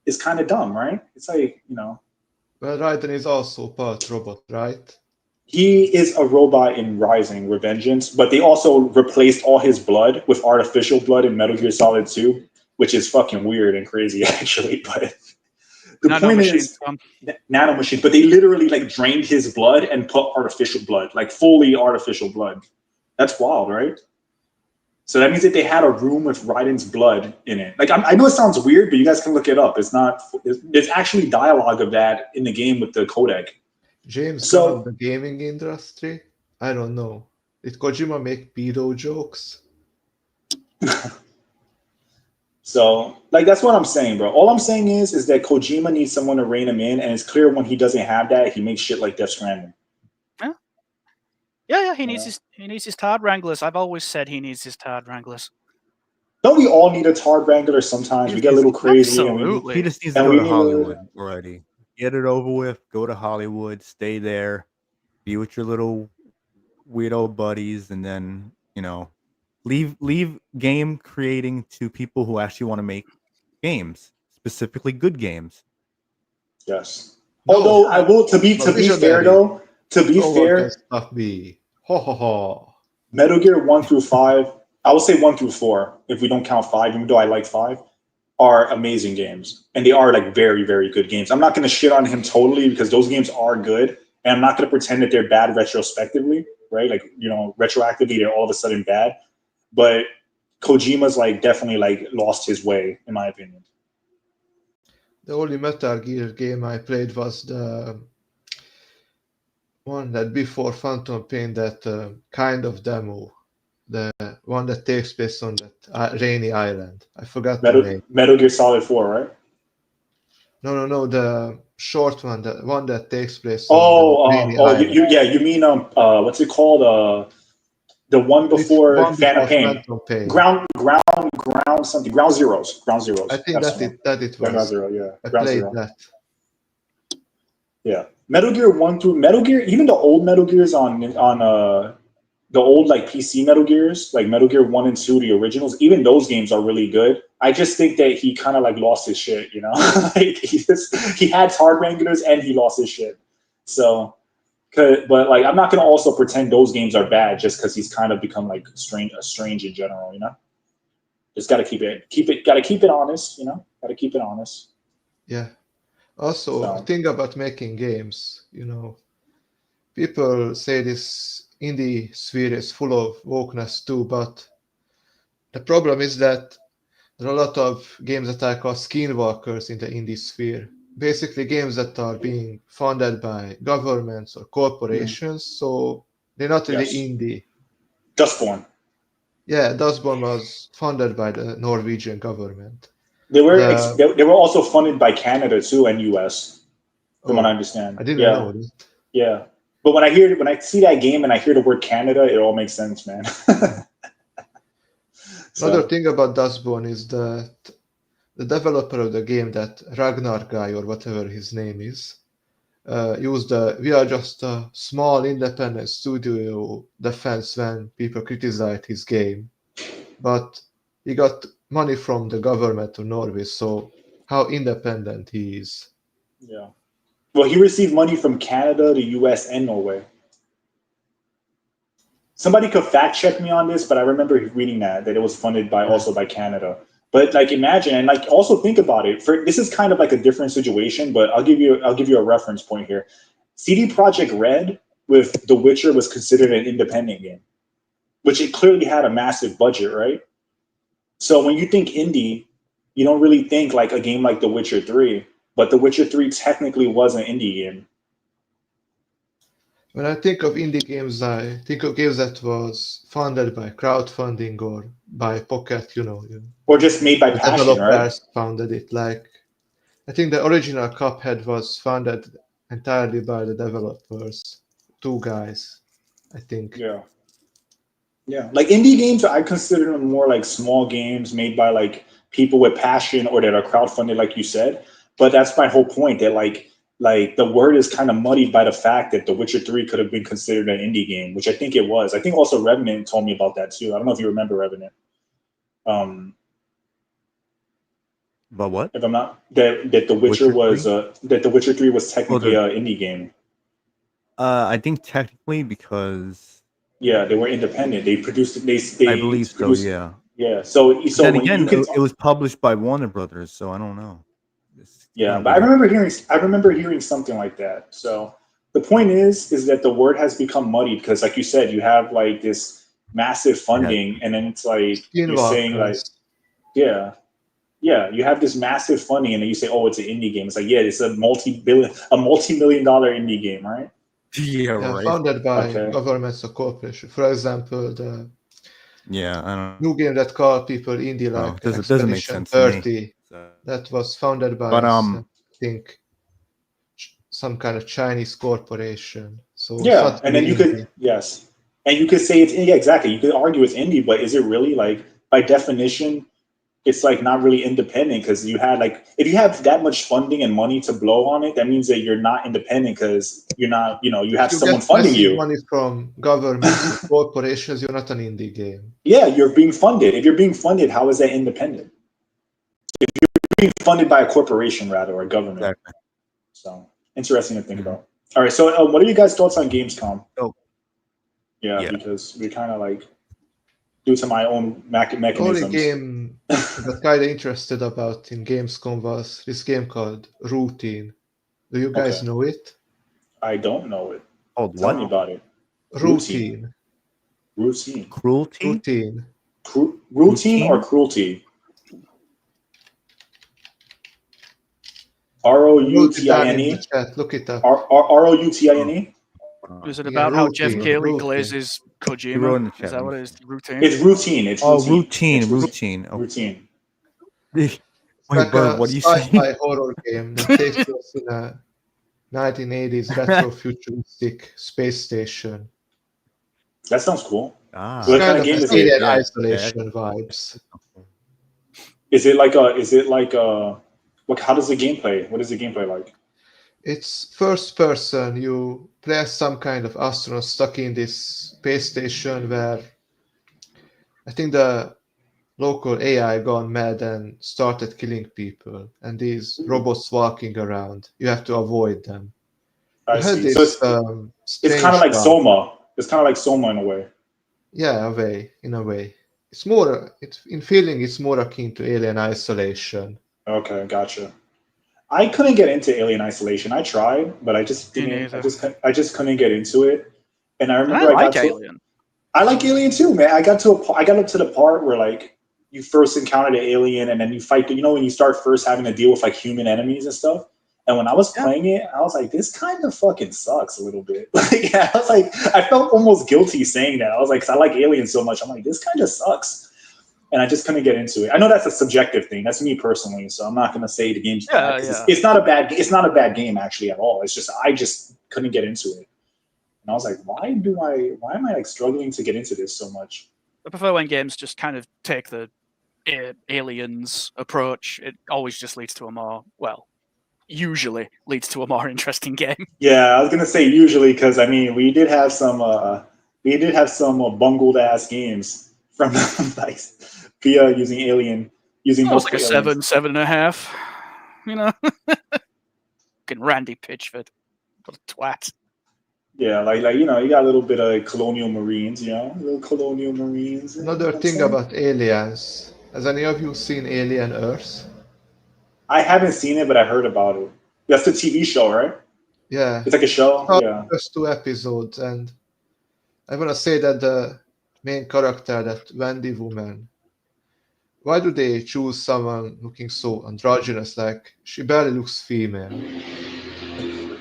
is kind of dumb, right? It's like, you know. Well, Raiden is also part robot, right? He is a robot in Rising Revengeance, but they also replaced all his blood with artificial blood in Metal Gear Solid 2, which is fucking weird and crazy, actually. But the point is, nanomachine. But they literally like drained his blood and put artificial blood, like fully artificial blood. That's wild, right? So that means that they had a room with Raiden's blood in it. Like I know it sounds weird, but you guys can look it up. It's not. There's actually dialogue of that in the game with the codec. James Gunn of the gaming industry? I don't know. Did Kojima make pedo jokes? So, like, that's what I'm saying, bro. All I'm saying is that Kojima needs someone to rein him in, and it's clear when he doesn't have that, he makes shit like Death Stranding. Yeah. He needs his Tard Wranglers. I've always said he needs his Tard Wranglers. Don't we all need a Tard Wrangler sometimes? We get a little crazy. Absolutely. He just needs to go to Hollywood already. Get it over with. Go to Hollywood. Stay there. Be with your little weirdo buddies, and then, you know, leave game creating to people who actually want to make games, specifically good games. Yes. Although I will, to be fair though, stop me. Ho ho ho. Metal Gear 1 through 5, I will say 1 through 4, if we don't count 5, even though I like 5, are amazing games. And they are like very, very good games. I'm not going to shit on him totally because those games are good. And I'm not going to pretend that they're bad retrospectively, right? Like, you know, retroactively, they're all of a sudden bad. But Kojima's like definitely like lost his way, in my opinion. The only Metal Gear game I played was the one that before Phantom Pain, that kind of demo. The one that takes place on that rainy island. I forgot the name. Metal Gear Solid 4, right? No, the short one, the one that takes place on the rainy island. You mean what's it called? The one before Phantom Pain. Ground something. Ground Zeroes. I think that it was. Ground Zero, yeah. I Ground played Zero. that. Yeah. Metal Gear 1 through Metal Gear, even the old Metal Gears on the old like PC Metal Gears, like Metal Gear 1 and 2, the originals, even those games are really good. I just think that he kind of like lost his shit, you know? Like he had Tard Wranglers and he lost his shit. So, but like I'm not gonna also pretend those games are bad just because he's kind of become like strange in general, you know? Just gotta keep it honest, you know? Gotta keep it honest. Yeah. Also, think about making games, you know. People say this indie sphere is full of wokeness too, but the problem is that there are a lot of games that are called skinwalkers in the indie sphere. Basically, games that are being funded by governments or corporations, so they're not really indie. Dustborn. Yeah, Dustborn was funded by the Norwegian government. They were also funded by Canada too and US, from what I understand. I didn't know that. Yeah. But when I see that game and I hear the word Canada, it all makes sense, man. Another thing about Dustborn is that the developer of the game, that Ragnar guy or whatever his name is, we are just a small independent studio defense when people criticized his game. But he got money from the government of Norway, so how independent he is. Yeah. Well, he received money from Canada, the US, and Norway. Somebody could fact check me on this, but I remember reading that it was funded also by Canada. But like imagine, and like also think about it. This is kind of like a different situation, but I'll give you a reference point here. CD Projekt Red with The Witcher was considered an independent game, which it clearly had a massive budget, right? So when you think indie, you don't really think like a game like The Witcher 3, but The Witcher 3 technically was an indie game. When I think of indie games, I think of games that was funded by crowdfunding or by Pocket, you know. Or just made by passion, developers right? Founded it. Like, I think the original Cuphead was funded entirely by the developers, 2 guys, I think. Yeah. Yeah, like indie games, I consider them more like small games made by like people with passion or that are crowdfunded, like you said. But that's my whole point, that like like the word is kind of muddied by the fact that The Witcher 3 could have been considered an indie game, which I think it was. I think also Revenant told me about that too. I don't know if you remember Revenant. But what? If I'm not that The Witcher was that The Witcher 3 was technically an indie game. I think technically because Yeah, they were independent. They produced it. They I believe produced, so. Yeah. Yeah. So Then when again, you could, it was published by Warner Brothers, so I don't know. It's yeah, kinda but I weird. remember hearing something like that. So the point is that the word has become muddied because, like you said, you have like this massive funding, and then it's like you're saying like, yeah, you have this massive funding, and then you say, oh, it's an indie game. It's like, yeah, it's a multi-million-dollar indie game, right? Yeah, Yeah, right. founded by Okay. governments or corporation. For example, the Yeah, I don't new game that called people indie know. like It doesn't make Expedition sense to me. 30, So. that was founded by But I think some kind of Chinese corporation. So it's Yeah, not and then really you could indie. and you could say it's yeah, exactly. You could argue it's indie, but is it really like by definition? It's like not really independent because you had like if you have that much funding and money to blow on it, that means that you're not independent because you're not you have If you someone get funding massive you. money from governments or corporations, you're not an indie game. Yeah, you're being funded. If you're being funded, how is that independent? If you're being funded by a corporation rather or a government. Exactly. So interesting to think about. All right, so what are you guys' thoughts on Gamescom? Oh, yeah. Because we're kind of like due to my own mechanisms. The only game I got kind of interested about in Gamescom was this game called Routine. Do you guys know it? I don't know it. Called Tell what? me about it. Routine. Cruelty? Routine. Routine or cruelty? R-O-U-T-I-N-E? Look it up. R-O-U-T-I-N-E? Is it Yeah, about how Jeff Routine, Keighley Routine. glazes He wrote in the Kojima? chat. Is that what it is? Routine? It's routine. It's routine. Routine. Okay. Routine. It's Wait, like bro, a what do you sci-fi say? horror game that takes place in a 1980s retro futuristic space station. That sounds cool. Ah. What Kind kind of of game is Alien it? Isolation vibes. Is it like what? How does the gameplay? What is the gameplay like? It's first person. You play as some kind of astronaut stuck in this space station where I think the local AI gone mad and started killing people, and these robots walking around. You have to avoid them. I You had see. So this it's kind of like guy. Soma. It's kind of like Soma in a way. Yeah, in a way. It's more. It's in feeling. It's more akin to Alien Isolation. Okay, gotcha. I couldn't get into Alien Isolation. I tried, but I just didn't. I just couldn't get into it. And I remember I like Alien. I like Alien too, man. I got up to the part where like you first encounter the alien, and then you fight. You know, when you start first having to deal with like human enemies and stuff. And when I was playing it, I was like, this kind of fucking sucks a little bit. Like, I was like, I felt almost guilty saying that. I was like, 'cause I like Alien so much. I'm like, this kind of sucks. And I just couldn't get into it. I know that's a subjective thing. That's me personally. So I'm not going to say the game's bad. It's not a bad game actually at all. It's just, I just couldn't get into it. And I was like, why am I like struggling to get into this so much? I prefer when games just kind of take the Aliens approach. It always just leads to usually leads to a more interesting game. Yeah, I was gonna say usually because I mean we did have some bungled ass games from like via using Alien using. It was like a 7.5. You know, fucking Randy Pitchford, what a twat. Yeah, like you know, you got a little bit of colonial marines, you know, little colonial marines. Another thing about aliens. Has any of you seen Alien Earth? I haven't seen it, but I heard about it. That's the TV show, right? Yeah. It's like a show. Yeah. Just 2 episodes, and I want to say that the main character, that Wendy woman, why do they choose someone looking so androgynous? Like, she barely looks female.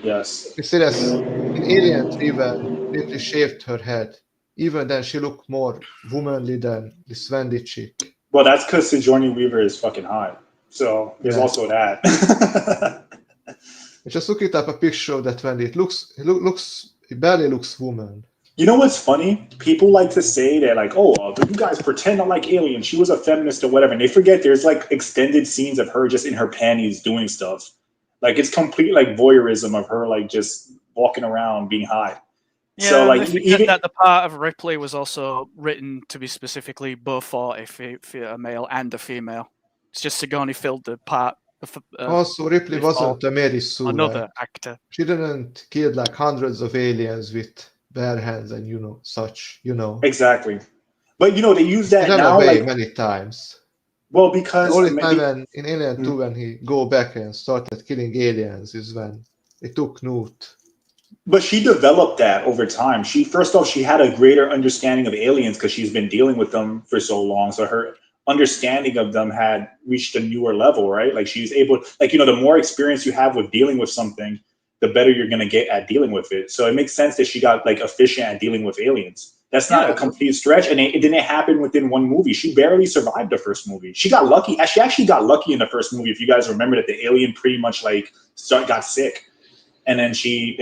Yes. You see, that's in Alien 3 when they shaved her head. Even then, she looked more womanly than this Wendy chick. Well, that's because Sigourney Weaver is fucking hot. So there's also that. Just look it up, a picture of that Wendy. It barely looks woman. You know what's funny? People like to say that, like, oh, you guys pretend to like Alien. She was a feminist or whatever. And they forget there's like extended scenes of her just in her panties doing stuff. Like it's complete like voyeurism of her like just walking around being high. Yeah, So like they forget even that the part of Ripley was also written to be specifically both for a male and a female. It's just Sigourney filled the part Also, Ripley with wasn't a Mary Sue. another Like, actor. she didn't kill like hundreds of aliens with bare hands and such. exactly. But they use He that ran now away like many times. well The because only time maybe in Alien 2 when he go back and started killing aliens is when they took Newt. but she developed that over time. She first off she had a greater understanding of aliens because she's been dealing with them for so long. So her understanding of them had reached a newer level, right? Like she's able, like the more experience you have with dealing with something, the better you're gonna get at dealing with it. So it makes sense that she got like efficient at dealing with aliens. That's not a complete stretch, and it didn't happen within one movie. She barely survived the first movie. She got lucky. She actually got lucky in the first movie. If you guys remember that the alien pretty much like got sick, and then she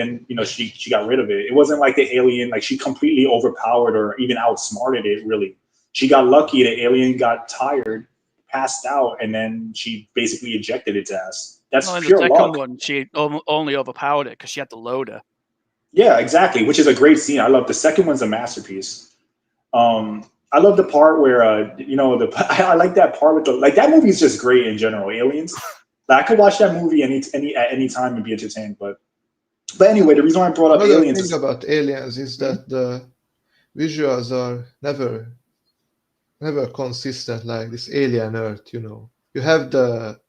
got rid of it. It wasn't like the alien like she completely overpowered or even outsmarted it. Really, she got lucky. The alien got tired, passed out, and then she basically ejected its ass. That's Well, in the pure second luck. one, she only overpowered it because she had the loader. Yeah, exactly. Which is a great scene. I love the second one's a masterpiece. I love the part where I like that part with the like that movie is just great in general. Aliens. Like, I could watch that movie at any time and be entertained. But anyway, the reason why I brought up Another Aliens thing is about Aliens is that the visuals are never consistent like this Alien Earth. You have the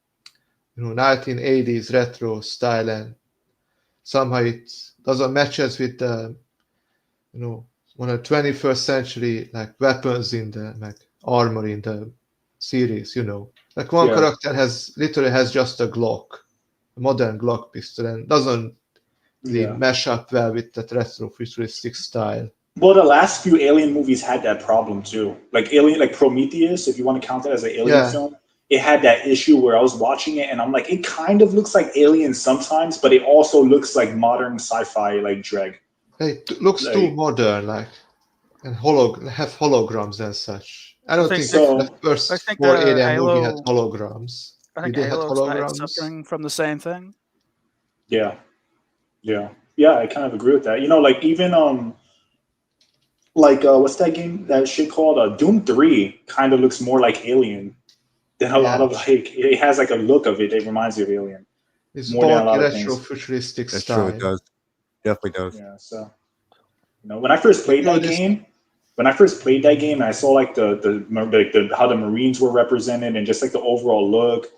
1980s retro style, and somehow it doesn't matches with the on a 21st century like weapons in the like armor in the series. Like one character literally has just a Glock, a modern Glock pistol, and doesn't really mesh up well with that retro futuristic style. well, the last few Alien movies had that problem too. Like Prometheus, if you want to count that as an Alien film, it had that issue where I was watching it and I'm like, it kind of looks like Alien sometimes, but it also looks like modern sci-fi like Dreg. It looks too modern, like, and have holograms and such. I don't think so. the first I think 4 the Alien movie had Halo- holograms. I think Did they have Halo started holograms? suffering from the same thing. Yeah. I kind of agree with that. Like even what's that game that shit called Doom 3 kind of looks more like Alien than a lot of like it has like a look of it that reminds you of Alien. It's more than a lot bulky of retro things. futuristic That's style. true. It does. Definitely does. Yeah. So when I first played that game, and I saw like the how the Marines were represented and just like the overall look,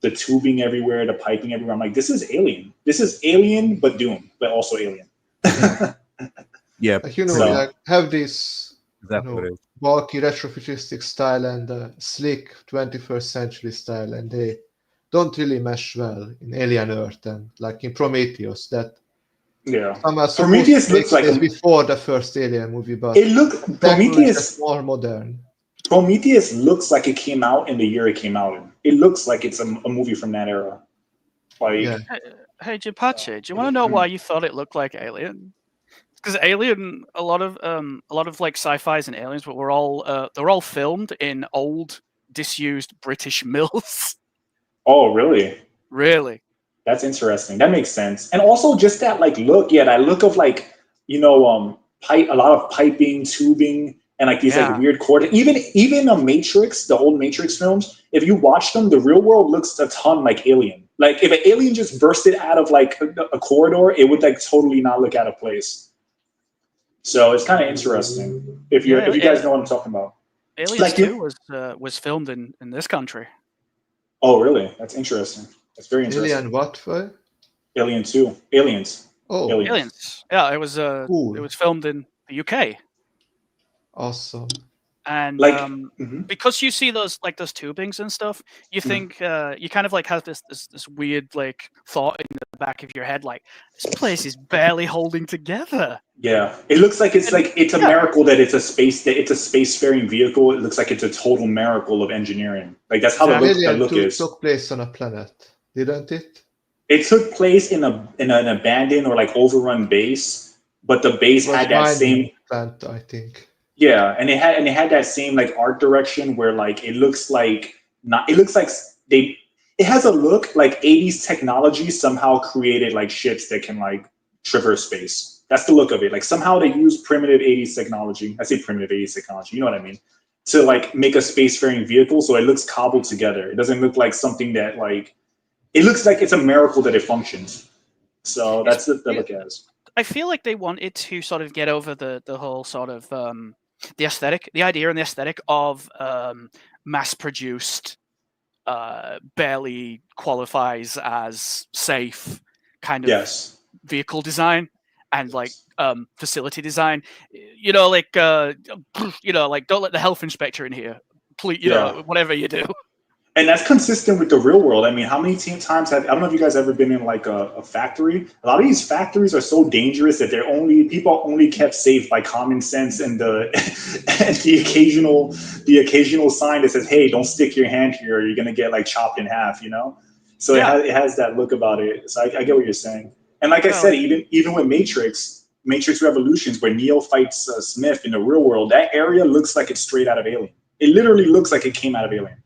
the tubing everywhere, the piping everywhere. I'm like, this is Alien. This is Alien, but Doom, but also Alien. Yeah. Like, like have this Exactly what it is. bulky retro futuristic style and slick 21st century style, and they don't really mesh well in Alien Earth and like in Prometheus. That Prometheus looks like before the first Alien movie, but Prometheus more modern. Prometheus looks like it came out in the year it came out in. It looks like it's a movie from that era. Like, hey, Jipachi, do you want to know why you thought it looked like Alien? Because Alien, a lot of like sci-fi's and aliens, but they're all filmed in old, disused British mills. Oh, really? Really? That's interesting. That makes sense. And also just that like look, that look of like, pipe, a lot of piping, tubing, and like these like weird chord. Even a Matrix, the old Matrix films, if you watch them, the real world looks a ton like Alien. Like if an alien just bursted out of like a corridor, it would like totally not look out of place. So it's kind of interesting if you guys know what I'm talking about. Aliens 2 was filmed in this country. Oh, really? That's interesting. That's very interesting. Alien what for? Alien 2. Aliens. Oh, Aliens. Yeah, it was cool. It was filmed in the UK. Awesome. And because you see those tubings and stuff, you think you kind of like have this weird like thought in the back of your head, like this place is barely holding together. Yeah, it looks like it's a miracle that it's a spacefaring vehicle. It looks like it's a total miracle of engineering. Like that's how the look is. Took place on a planet, didn't it? It took place in an abandoned or like overrun base, but the base had that same plant, I think. Yeah, and it had that same like art direction where like it looks like it has a look like 80s technology somehow created like ships that can like traverse space. That's the look of it. Like somehow they use primitive 80s technology. I say primitive 80s technology, you know what I mean? To like make a spacefaring vehicle, so it looks cobbled together. It doesn't look like something that like, it looks like it's a miracle that it functions. So that's the look as. I feel like they wanted to sort of get over the whole sort of the aesthetic, the idea and the aesthetic of mass-produced, barely qualifies as safe kind of Yes. vehicle design and like facility design. You know, like like don't let the health inspector in here, please. You know, whatever you do. And that's consistent with the real world. I mean, how many times I don't know if you guys ever been in like a factory. A lot of these factories are so dangerous that people only kept safe by common sense and the and the occasional sign that says, "Hey, don't stick your hand here, or you're gonna get like chopped in half." You know, so it has that look about it. So I get what you're saying. And like I said, even with Matrix Revolutions, where Neo fights Smith in the real world, that area looks like it's straight out of Alien. It literally looks like it came out of Alien.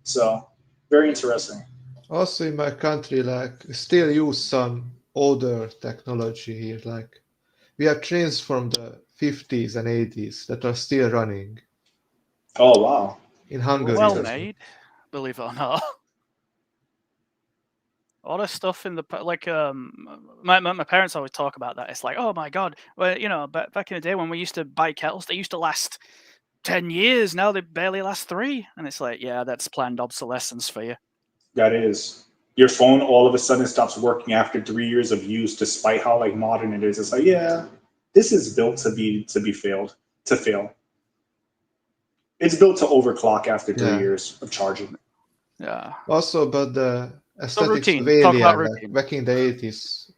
So very interesting. Also in my country, like we still use some older technology here. Like we have trains from the 50s and 80s that are still running. Oh wow! In Hungary. Well made, believe it or not. All the stuff in the like my parents always talk about that. It's like, oh my god, well, you know, back in the day when we used to buy kettles, they used to last 10 years. Now they barely last 3, and it's like, yeah, that's planned obsolescence for you. That is. Your phone all of a sudden stops working after 3 years of use, despite how like modern it is. It's like, yeah, this is built to fail. It's built to overclock after 3 years of charging. Yeah. Also, but the aesthetics routine. of Talk about Alien, routine. like back in the 80s,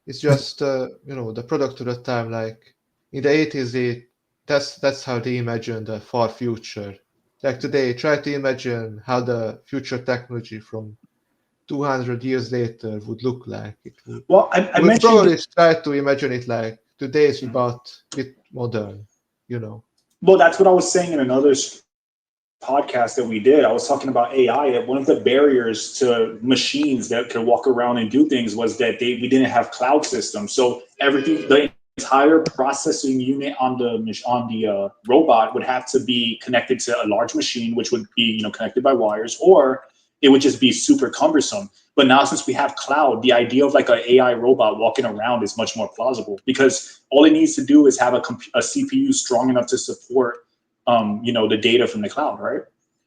it's just the product of the time. Like in the 80s, that's how they imagined the far future. Like today, try to imagine how the future technology from 200 years later would look like. It would. Well, I would mentioned probably try to imagine it like today is about a bit modern. Well, that's what I was saying in another podcast that we did. I was talking about AI. One of the barriers to machines that could walk around and do things was that we didn't have cloud systems. So everything, the entire processing unit on the robot would have to be connected to a large machine, which would be connected by wires, or it would just be super cumbersome. But now, since we have cloud, the idea of like an AI robot walking around is much more plausible, because all it needs to do is have a CPU strong enough to support the data from the cloud, right?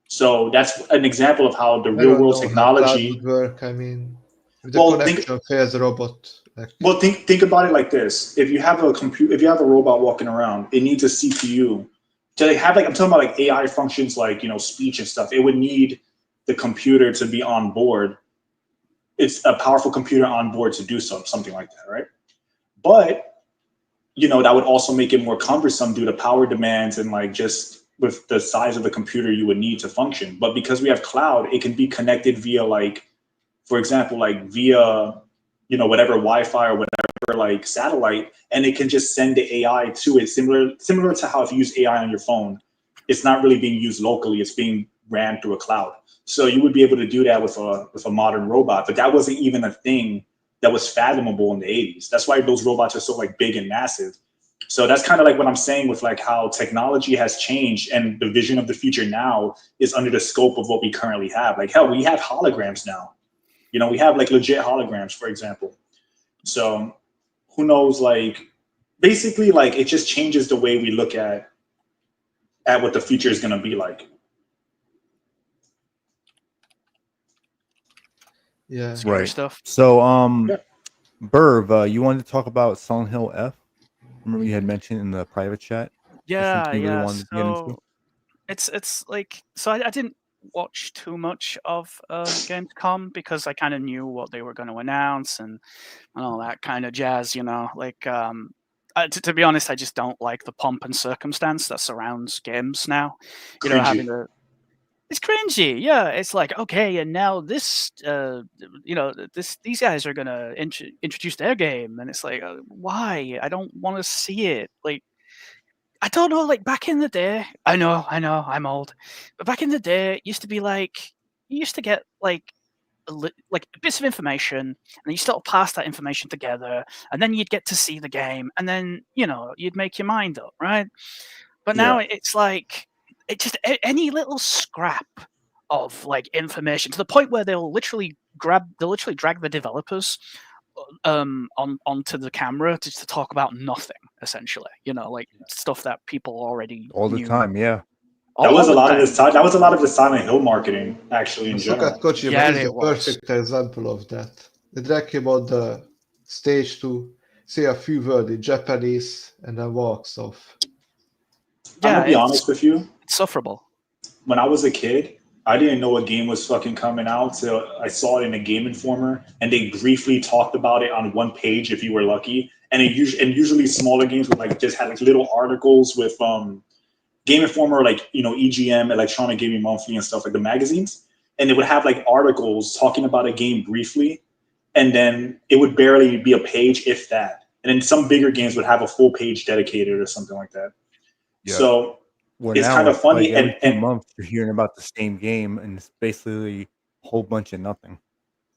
So that's an example of how the real world technology would work. I mean, if the connection fails a robot. Well, think about it like this: if you have a robot walking around, it needs a CPU to have I'm talking about like AI functions like speech and stuff. It would need the computer to be on board. It's a powerful computer on board to do something like that, right? But that would also make it more cumbersome due to power demands and like just with the size of the computer you would need to function. But because we have cloud, it can be connected via for example, via whatever Wi-Fi or whatever like satellite, and it can just send the AI to it, similar to how if you use AI on your phone, it's not really being used locally, it's being ran through a cloud. So you would be able to do that with a modern robot, but that wasn't even a thing that was fathomable in the 80s. That's why those robots are so big and massive. So that's kind of like what I'm saying with how technology has changed, and the vision of the future now is under the scope of what we currently have. Hell, we have holograms now. We have legit holograms, for example. So who knows, basically it just changes the way we look at what the future is going to be like. Yeah. Right. Stuff. So, Burv, you wanted to talk about Silent Hill F? Remember you had mentioned in the private chat? Yeah, you really yeah. wanted to get into? It's so I didn't watch too much of Gamescom because I kind of knew what they were going to announce and all that kind of jazz, to be honest, I just don't like the pomp and circumstance that surrounds games now. Cringy. It's cringy, yeah. It's like, okay, and now this, these guys are gonna introduce their game, and it's like, why? I don't want to see it. I don't know. Back in the day, I know, I'm old, but back in the day, it used to be you used to get like bits of information, and you sort of pass that information together, and then you'd get to see the game, and then you'd make your mind up, right? But now it's like just any little scrap of like information, to the point where they'll literally drag the developers onto the camera just to talk about nothing, essentially. Like stuff that people already all the knew. time. Yeah, That was All a the lot of time. this. That was a lot of the Silent Hill marketing, actually, in Let's look general. at Kojima. Yeah, He's it a was. perfect example of that. They drag him on the stage to say a few words in Japanese and then walks off. I'm Yeah, gonna be honest with you. it's sufferable. When I was a kid, I didn't know a game was fucking coming out till I saw it in a Game Informer, and they briefly talked about it on one page if you were lucky. And usually smaller games would like just had like little articles with Game Informer, like EGM, Electronic Gaming Monthly, and stuff like the magazines, and they would have like articles talking about a game briefly, and then it would barely be a page, if that. And then some bigger games would have a full page dedicated or something like that. yeah. So Where it's now kind of it's funny, like every and 2 months you're hearing about the same game, and it's basically a whole bunch of nothing.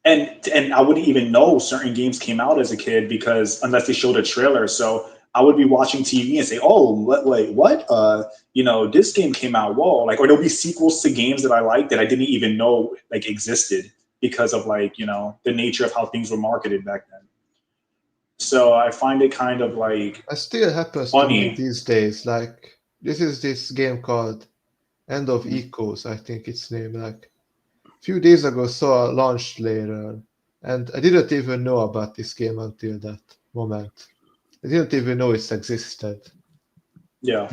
and I wouldn't even know certain games came out as a kid because unless they showed a trailer. So I would be watching TV and say, "Oh, wait, what? This game came out. Whoa!" Like, or there'll be sequels to games that I like that I didn't even know like existed because of like the nature of how things were marketed back then. So I find it kind of like It still happens to funny. me these days. Like this game called End of Echoes, I think it's named. Like a few days ago, saw a launch trailer, and I didn't even know about this game until that moment. I didn't even know it existed. Yeah.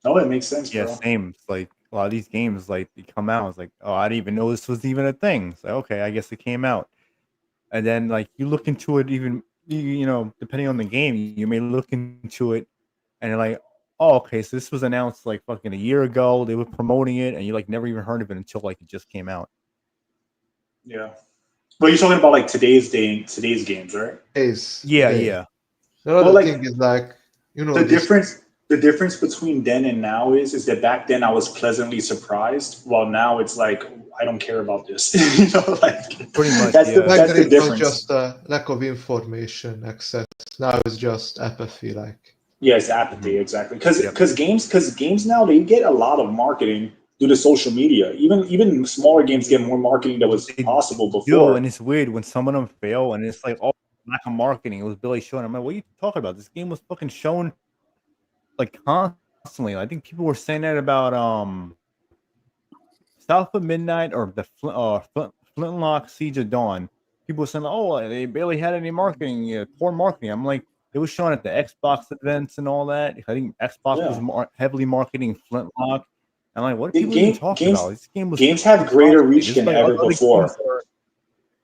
No, it makes sense, Yeah, bro. same. It's like a lot of these games, like they come out, it's like, oh, I didn't even know this was even a thing. It's like, okay, I guess it came out. And then like you look into it, even depending on the game, you may look into it, and you're like, oh, okay, so this was announced like fucking a year ago. They were promoting it, and you like never even heard of it until like it just came out. Yeah. Well, you're talking about like today's games, right? Yeah, Today. yeah. Another Well, like, thing is like the this difference between then and now is that back then I was pleasantly surprised, while now it's like I don't care about this. Like Pretty much, that's yeah. the back that's then the it was difference. just a lack of information access. Now it's just apathy. Like Yeah, it's apathy, exactly. Because Yep. games now they get a lot of marketing due to social media. Even smaller games get more marketing that was They possible do, before. and it's weird when some of them fail, and it's like, oh, lack of marketing. It was Billy showing. I'm like, what are you talking about? This game was fucking shown like constantly. I think people were saying that about South of Midnight or the Flintlock Siege of Dawn. People were saying, oh, they barely had any marketing, poor marketing. I'm like, it was shown at the Xbox events and all that. I think Xbox was Yeah. heavily marketing Flintlock. I'm like, what are The people even talking about? This game was games have greater reach than like ever other before. games are,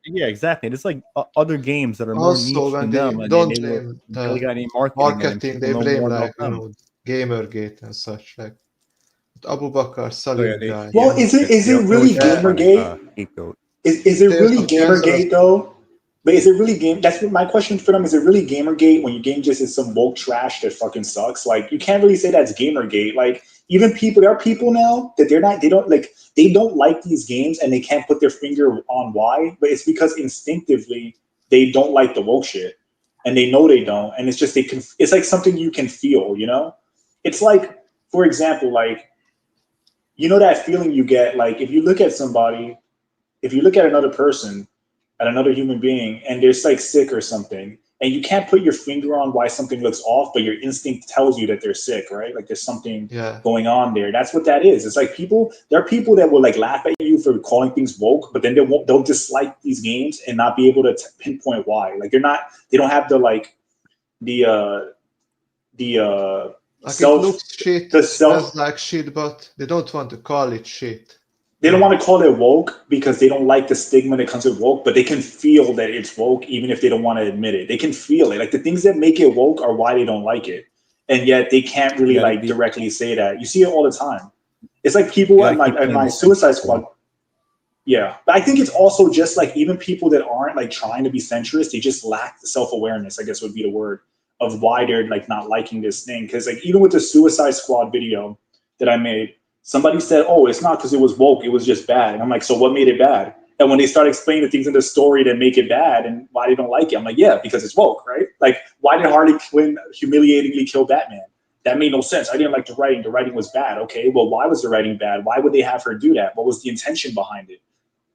yeah, exactly. It's like other games that are more also niche when than they them, and don't they were blame barely the got any marketing, and then marketing, people they know blame more like about them. Gamergate and such. Like Abu Bakr So yeah, Salim guy. Well, is they it always really use that kind Gamergate? of scapegoat. Is it There's really a Gamergate though? But is it really game? That's my question for them. Is it really Gamergate when your game just is some woke trash that fucking sucks? Like you can't really say that's Gamergate. Like even there are people now that they don't like these games and they can't put their finger on why, but it's because instinctively they don't like the woke shit and they know they don't, and it's just it's like something you can feel. It's like, for example, like that feeling you get like if you look at somebody, if you look at another person, at another human being, and they're like sick or something, and you can't put your finger on why something looks off, but your instinct tells you that they're sick, right? Like there's something going on there. That's what that is. It's like there are people that will like laugh at you for calling things woke, but then they'll dislike these games and not be able to pinpoint why. Like they don't have the like the like self, it looks shit, the it self. smells like shit, but they don't want to call it shit. They don't want to call it woke because they don't like the stigma that comes with woke, but they can feel that it's woke even if they don't want to admit it. They can feel it. Like the things that make it woke are why they don't like it. And yet they can't really like directly say that. You see it all the time. It's like people at my Suicide Squad. Yeah. But I think it's also just like even people that aren't like trying to be centrist, they just lack the self-awareness, I guess would be the word, of why they're like not liking this thing. Because like even with the Suicide Squad video that I made, somebody said, oh, it's not because it was woke, it was just bad. And I'm like, so what made it bad? And when they start explaining the things in the story that make it bad and why they don't like it, I'm like, yeah, because it's woke, right? Like, why did Harley Quinn humiliatingly kill Batman? That made no sense. I didn't like the writing. The writing was bad. Okay, well, why was the writing bad? Why would they have her do that? What was the intention behind it?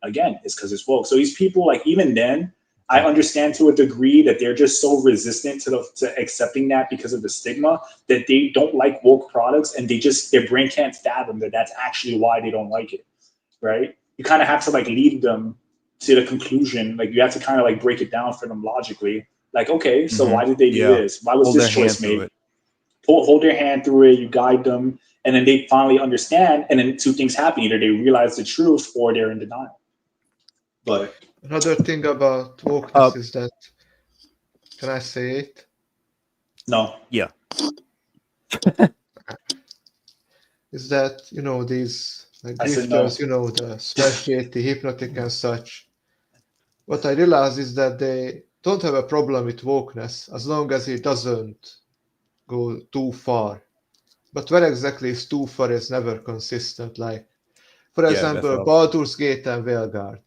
Again, it's because it's woke. So these people, like, even then, I understand to a degree that they're just so resistant to accepting that because of the stigma that they don't like woke products, and their brain can't fathom that that's actually why they don't like it, right? You kind of have to like lead them to the conclusion. Like, you have to kind of like break it down for them logically. Like, okay, so why did they do this? Why was Hold this their hand choice through made? it. Hold their hand through it. You guide them, and then they finally understand. And then two things happen: either they realize the truth, or they're in denial. But Another thing about wokeness is that, can I say it? no, Yeah. Is that, you know, these like I said no. grifters, you know, the Smash JT, Hypnotic and such. What I realize is that they don't have a problem with wokeness as long as it doesn't go too far. But where exactly is too far is never consistent. Like, for Yeah, that's example, what Baldur's Gate and Veilguard.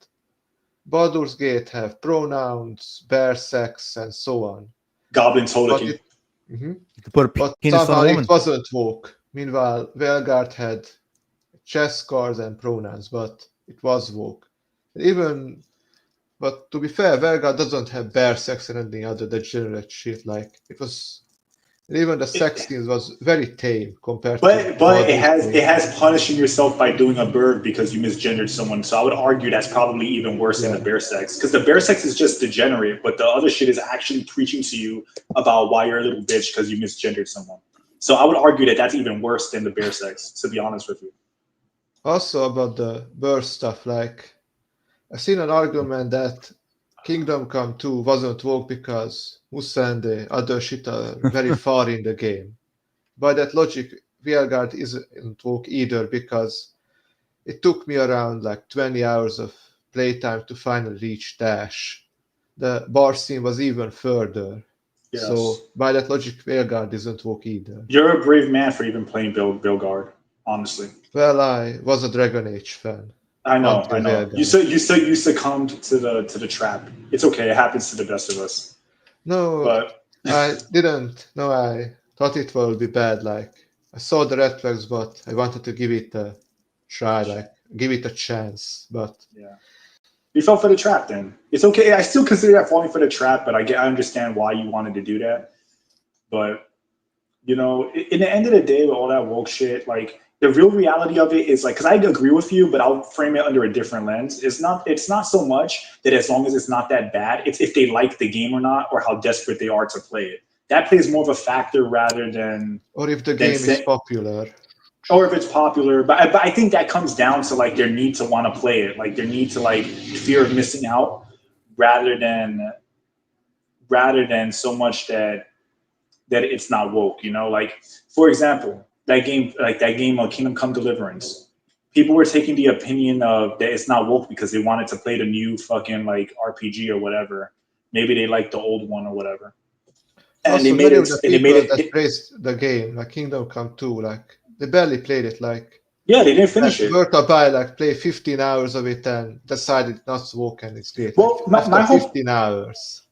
Baldur's Gate have pronouns, bare sex, and so on. Goblin But Tolkien. Mhm. to put a But penis on somehow a it woman. wasn't woke. Meanwhile, Veilguard had chess cards and pronouns, but it was woke. Even, but to be fair, Veilguard doesn't have bare sex and anything other degenerate shit. Like, it was, and even the sex scenes was very tame compared to But Baldur's it Gate. has punishing yourself by doing a bird because you misgendered someone. So I would argue that's probably even worse than the Yeah. bear sex, because the bear sex is just degenerate, but the other shit is actually preaching to you about why you're a little bitch because you misgendered someone. So I would argue that that's even worse than the bear sex, to be honest with you. Also about the birth stuff, like, I've seen an argument that Kingdom Come 2 wasn't woke because Musa and the other shit are very far in the game. By that logic, Veilguard isn't woke either because it took me around like 20 hours of playtime to finally reach Dash. The bar scene was even further. Yes. So by that logic, Veilguard isn't woke either. You're a brave man for even playing Bilgard, honestly. Well, I was a Dragon Age fan. I know. Until Veilguard. You succumbed to the trap. It's okay. It happens to the best of us. No, But I didn't. No, I thought it would be bad. Like, I saw the red flags, but I wanted to give it a try, like, give it a chance. But yeah, you fell for the trap. Then it's okay. I still consider that falling for the trap, but I understand why you wanted to do that. But you know, in the end of the day, with all that woke shit, like, the real reality of it is, like, because I agree with you, but I'll frame it under a different lens. It's not so much that as long as it's not that bad, it's if they like the game or not, or how desperate they are to play it. That plays more of a factor rather than, or if the game is popular. or if it's popular. But I think that comes down to like their need to want to play it, like their need to, like, fear of missing out, rather than so much that it's not woke. You know, like, for example, that game Kingdom Come Deliverance. People were taking the opinion of that it's not woke because they wanted to play the new fucking, like, RPG or whatever. Maybe they liked the old one or whatever. And Also, they made many it. of the And they people made that it. praised the game, like Kingdom Come 2, like, they barely played it. Like, Yeah, they didn't finish it. Berta Bai, like, play 15 hours of it and decided not to woke and it's great. Well, Like, my after whole 15 hours.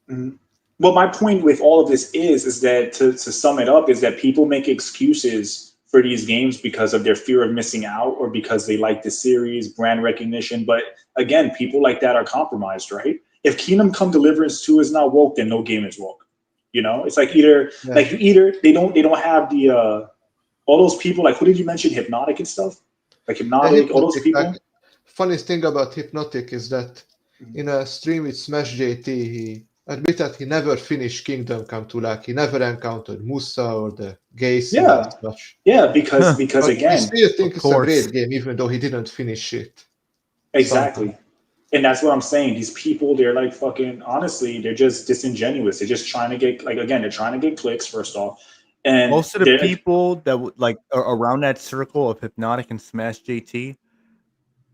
Well, my point with all of this is that to sum it up is that people make excuses for these games because of their fear of missing out or because they like the series, brand recognition. But again, people like that are compromised, right? If Kingdom Come Deliverance 2 is not woke, then no game is woke. You know, it's like either they don't have the all those people, like, who did you mention, Hypnotic and stuff, like Hypnotic, all those people. Like, funniest thing about Hypnotic is that in a stream with Smash JT, he admitted he never finished Kingdom Come 2, like, he never encountered Musa or the gay scene and such. Yeah, because But again, he still thinks it's a course. great game, even though he didn't finish it. Exactly. And that's what I'm saying. These people, they're like fucking, honestly, they're just disingenuous. They're just trying to get, like, again, they're trying to get clicks, first off. And Most of the people that would, like, around that circle of Hypnotic and Smash JT,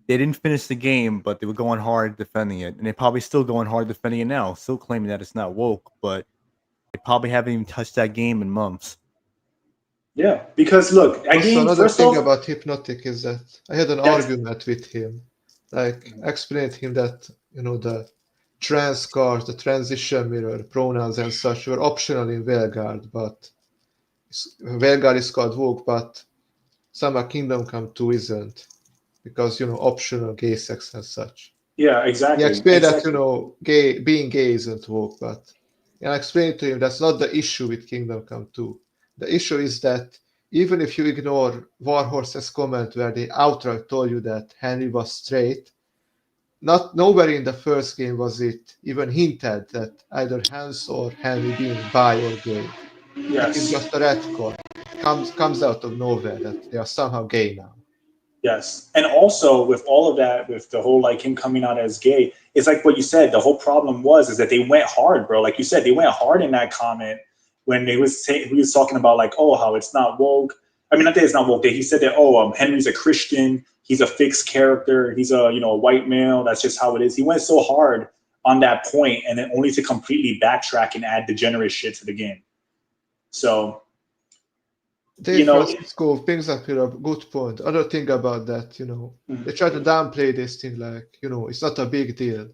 they didn't finish the game, but they were going hard defending it. And they're probably still going hard defending it now, still claiming that it's not woke, but they probably haven't even touched that game in months. Yeah, because look, Also, another thing about Hypnotic is that I had an argument with him Like explain to him that the trans cards, the transition mirror, pronouns and such were optional in Veilguard, but Veilguard is called woke, but somehow Kingdom Come 2 isn't because optional gay sex and such. Yeah, He exactly. explained Exactly. that being gay isn't woke, but I explained to him that's not the issue with Kingdom Come 2. The issue is that even if you ignore Warhorse's comment where they outright told you that Henry was straight, nowhere in the first game was it even hinted that either Hans or Henry being bi or gay. It is Yes. just a retcon. It comes out of nowhere that they are somehow gay now. Yes. And also with all of that, with the whole like him coming out as gay, it's like what you said, the whole problem is that they went hard, bro. Like you said, they went hard in that comment when he was talking about like, oh, how it's not woke. I mean, not that it's not woke. That he said that, oh, Henry's a Christian, he's a fixed character, he's a a white male. That's just how it is. He went so hard on that point, and then only to completely backtrack and add degenerate shit to the game. So Dave Francisco brings up here a good point. Other thing about that, they try to downplay this thing like, it's not a big deal.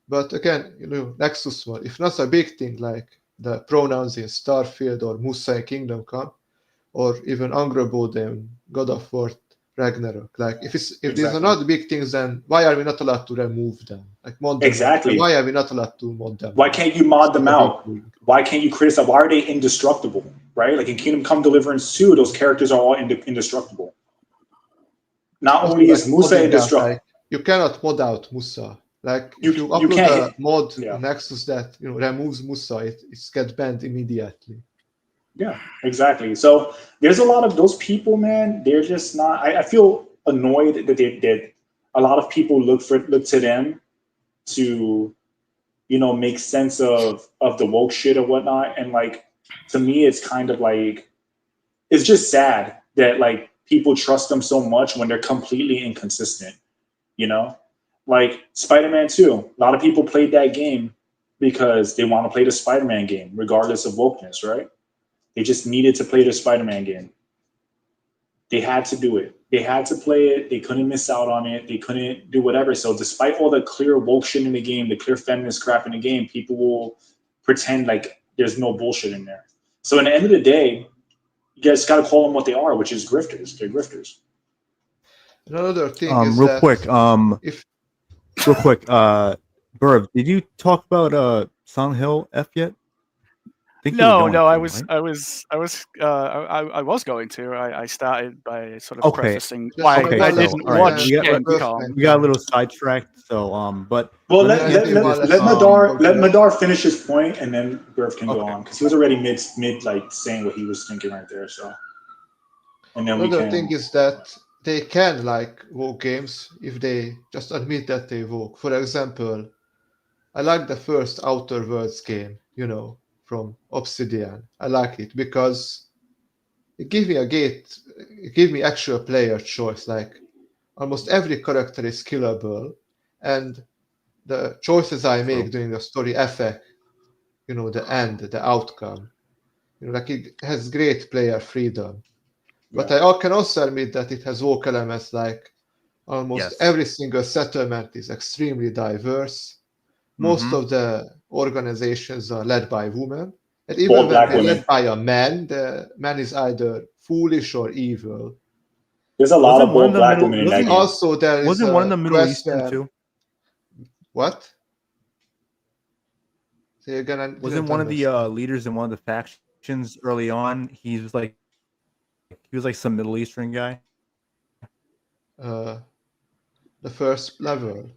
But again, Nexus one, if not a big thing like the pronouns in Starfield or Musa in Kingdom Come, or even Angrboda in God of War Ragnarok. Like if these are not big things, then why are we not allowed to remove them? Like mod them exactly. Out? Why are we not allowed to mod them? Why can't you mod them out? Why can't you criticize? Why are they indestructible? Right? Like in Kingdom Come Deliverance 2, those characters are all indestructible. Not also, only is Musa indestructible. Like, you cannot mod out Musa. Like if you upload a mod in Nexus that removes Musa, it gets banned immediately. Yeah, exactly. So there's a lot of those people, man. They're just not. I feel annoyed that a lot of people look to them to, make sense of the woke shit or whatnot. And like, to me, it's kind of like, it's just sad that like people trust them so much when they're completely inconsistent. Like Spider-Man 2. A lot of people played that game because they want to play the Spider-Man game, regardless of wokeness, right? They just needed to play the Spider-Man game. They had to do it. They had to play it. They couldn't miss out on it. They couldn't do whatever. So despite all the clear woke shit in the game, the clear feminist crap in the game, people will pretend like there's no bullshit in there. So at the end of the day, you guys got to call them what they are, which is grifters. They're grifters. Another thing is real that quick, Burb, did you talk about Silent Hill F yet? No, I was going to. I started by sort of prefacing why I didn't watch Gamescom. We got a little sidetracked, so but let Madar finish his point, and then Burb can go on because he was already mid like saying what he was thinking right there. So, and then another thing is that they can like woke games if they just admit that they woke. For example, I like the first Outer Worlds game, from Obsidian. I like it because it gives me actual player choice. Like almost every character is killable, and the choices I make during the story affect, the end, the outcome. Like it has great player freedom. But I can also admit that it has woke elements. Like almost every single settlement is extremely diverse. Most of the organizations are led by women. And even when they're led by a man, the man is either foolish or evil. There's a lot of bold black women in that game. Also, there is wasn't one in the Middle Eastern too? What? So wasn't one of the leaders in one of the factions early on? He was like some Middle Eastern guy. The first level.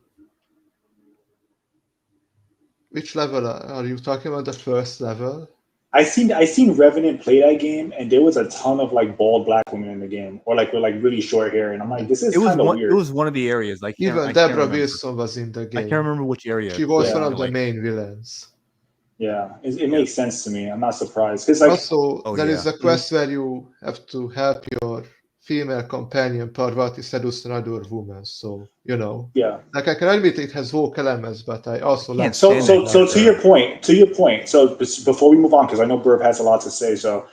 Which level are you talking about? The first level? I seen Revenant play that game, and there was a ton of like bald black women in the game, or like with like really short hair, and I'm like, this is kind of weird. It was one of the areas. Even Deborah Wilson was in the game. I can't remember which area. She was one of the main villains. Yeah, it makes sense to me. I'm not surprised because like also there is a quest where you have to help your female companion Parvati seduce another woman. So like I can admit it has woke elements, but I also like. So to your point. So before we move on, because I know Burb has a lot to say. So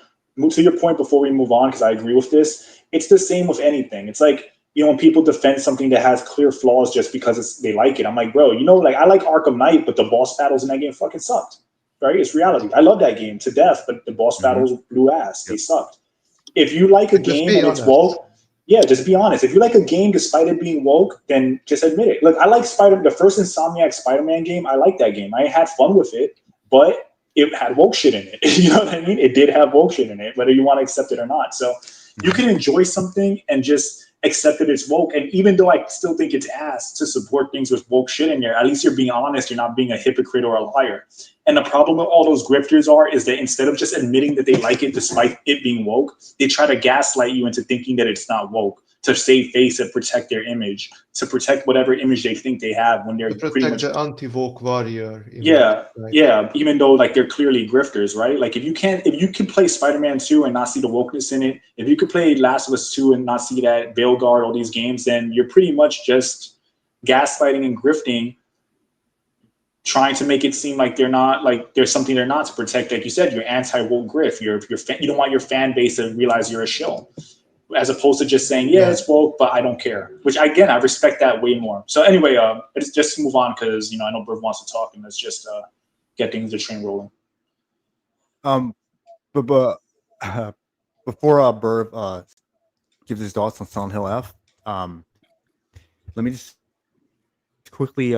to your point before we move on, because I agree with this. It's the same with anything. It's like when people defend something that has clear flaws just because they like it, I'm like, bro, like I like Arkham Knight, but the boss battles in that game fucking sucked. Right? It's reality. I love that game to death, but the boss battles blew ass. They sucked. If you like a game and it's woke, just be honest. If you like a game despite it being woke, then just admit it. Look, I like the first Insomniac Spider-Man game. I like that game. I had fun with it, but it had woke shit in it. You know what I mean? It did have woke shit in it, whether you want to accept it or not. So you can enjoy something and just accept that it's woke. And even though I still think it's ass to support things with woke shit in there, at least you're being honest. You're not being a hypocrite or a liar. And the problem with all those grifters is that instead of just admitting that they like it despite it being woke, they try to gaslight you into thinking that it's not woke, to save face and protect their image, to protect whatever image they think they have when they're To pretty much the anti-woke warrior. Even though like they're clearly grifters, right? Like if you can play Spider-Man 2 and not see the wokeness in it, if you could play Last of Us 2 and not see that Veilguard, all these games, then you're pretty much just gaslighting and grifting, trying to make it seem like they're not, like there's something they're not to protect. Like you said, you're anti-woke grift. You don't want your fan base to realize you're a shill, as opposed to just saying, it's woke, but I don't care. Which again, I respect that way more. So anyway, let's just move on because I know Burv wants to talk, and let's just get things the train rolling. But before Burv gives his thoughts on Silent Hill F, let me just quickly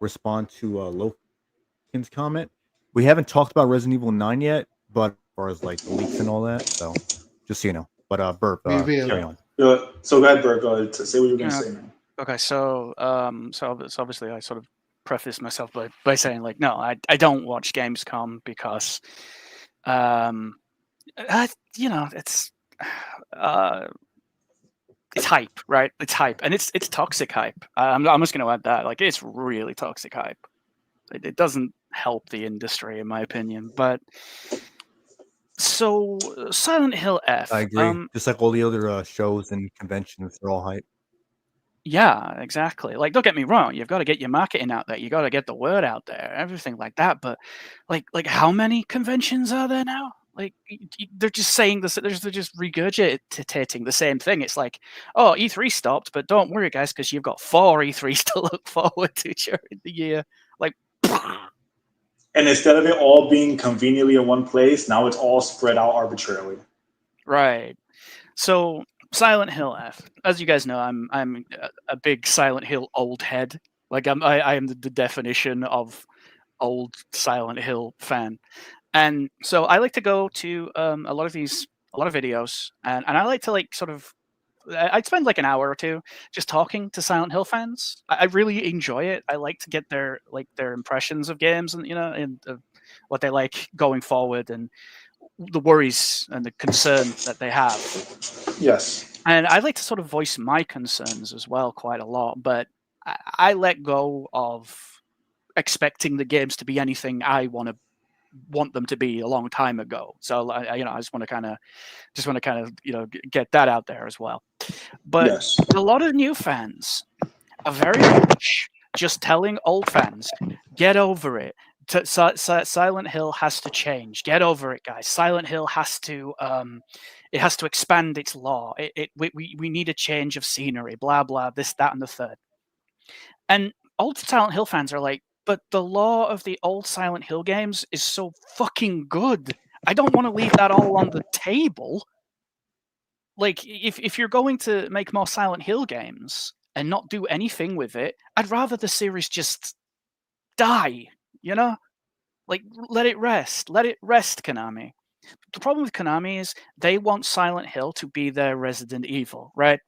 respond to Logan's comment. We haven't talked about Resident Evil 9 yet, but as far as like the leaks and all that, so just so you know. But Burp, carry on. So go ahead, Burp. Say what you're going to say, man. Okay, so obviously I sort of prefaced myself by saying like, no, I don't watch Gamescom because, it's hype, right? It's hype, and it's toxic hype. I'm just going to add that. Like, it's really toxic hype. It doesn't help the industry, in my opinion. But so Silent Hill F. I agree. Just like all the other shows and conventions, they're all hype. Yeah, exactly. Like, don't get me wrong. You've got to get your marketing out there. You got to get the word out there. Everything like that. But like how many conventions are there now? Like they're just saying this. They're just regurgitating the same thing. It's like, oh, E3 stopped, but don't worry, guys, because you've got 4 E3s to look forward to during the year. Like, and instead of it all being conveniently in one place, now it's all spread out arbitrarily. Right. So Silent Hill F. As you guys know, I'm a big Silent Hill old head. Like I am the definition of old Silent Hill fan. And so I like to go to a lot of videos, and I like to like sort of I'd spend like an hour or two just talking to Silent Hill fans. I really enjoy it. I like to get their impressions of games and and what they like going forward and the worries and the concerns that they have. Yes. And I like to sort of voice my concerns as well quite a lot, but I let go of expecting the games to be anything I want them to be a long time ago. So I just want to kind of get that out there as well. But a lot of new fans are very much just telling old fans, get over it. Silent Hill has to change. Get over it, guys. Silent Hill has to it has to expand its lore. We need a change of scenery. Blah blah. This, that, and the third. And old Silent Hill fans are like, but the lore of the old Silent Hill games is so fucking good. I don't want to leave that all on the table. Like, if you're going to make more Silent Hill games and not do anything with it, I'd rather the series just die, Like, let it rest. Let it rest, Konami. The problem with Konami is they want Silent Hill to be their Resident Evil, right?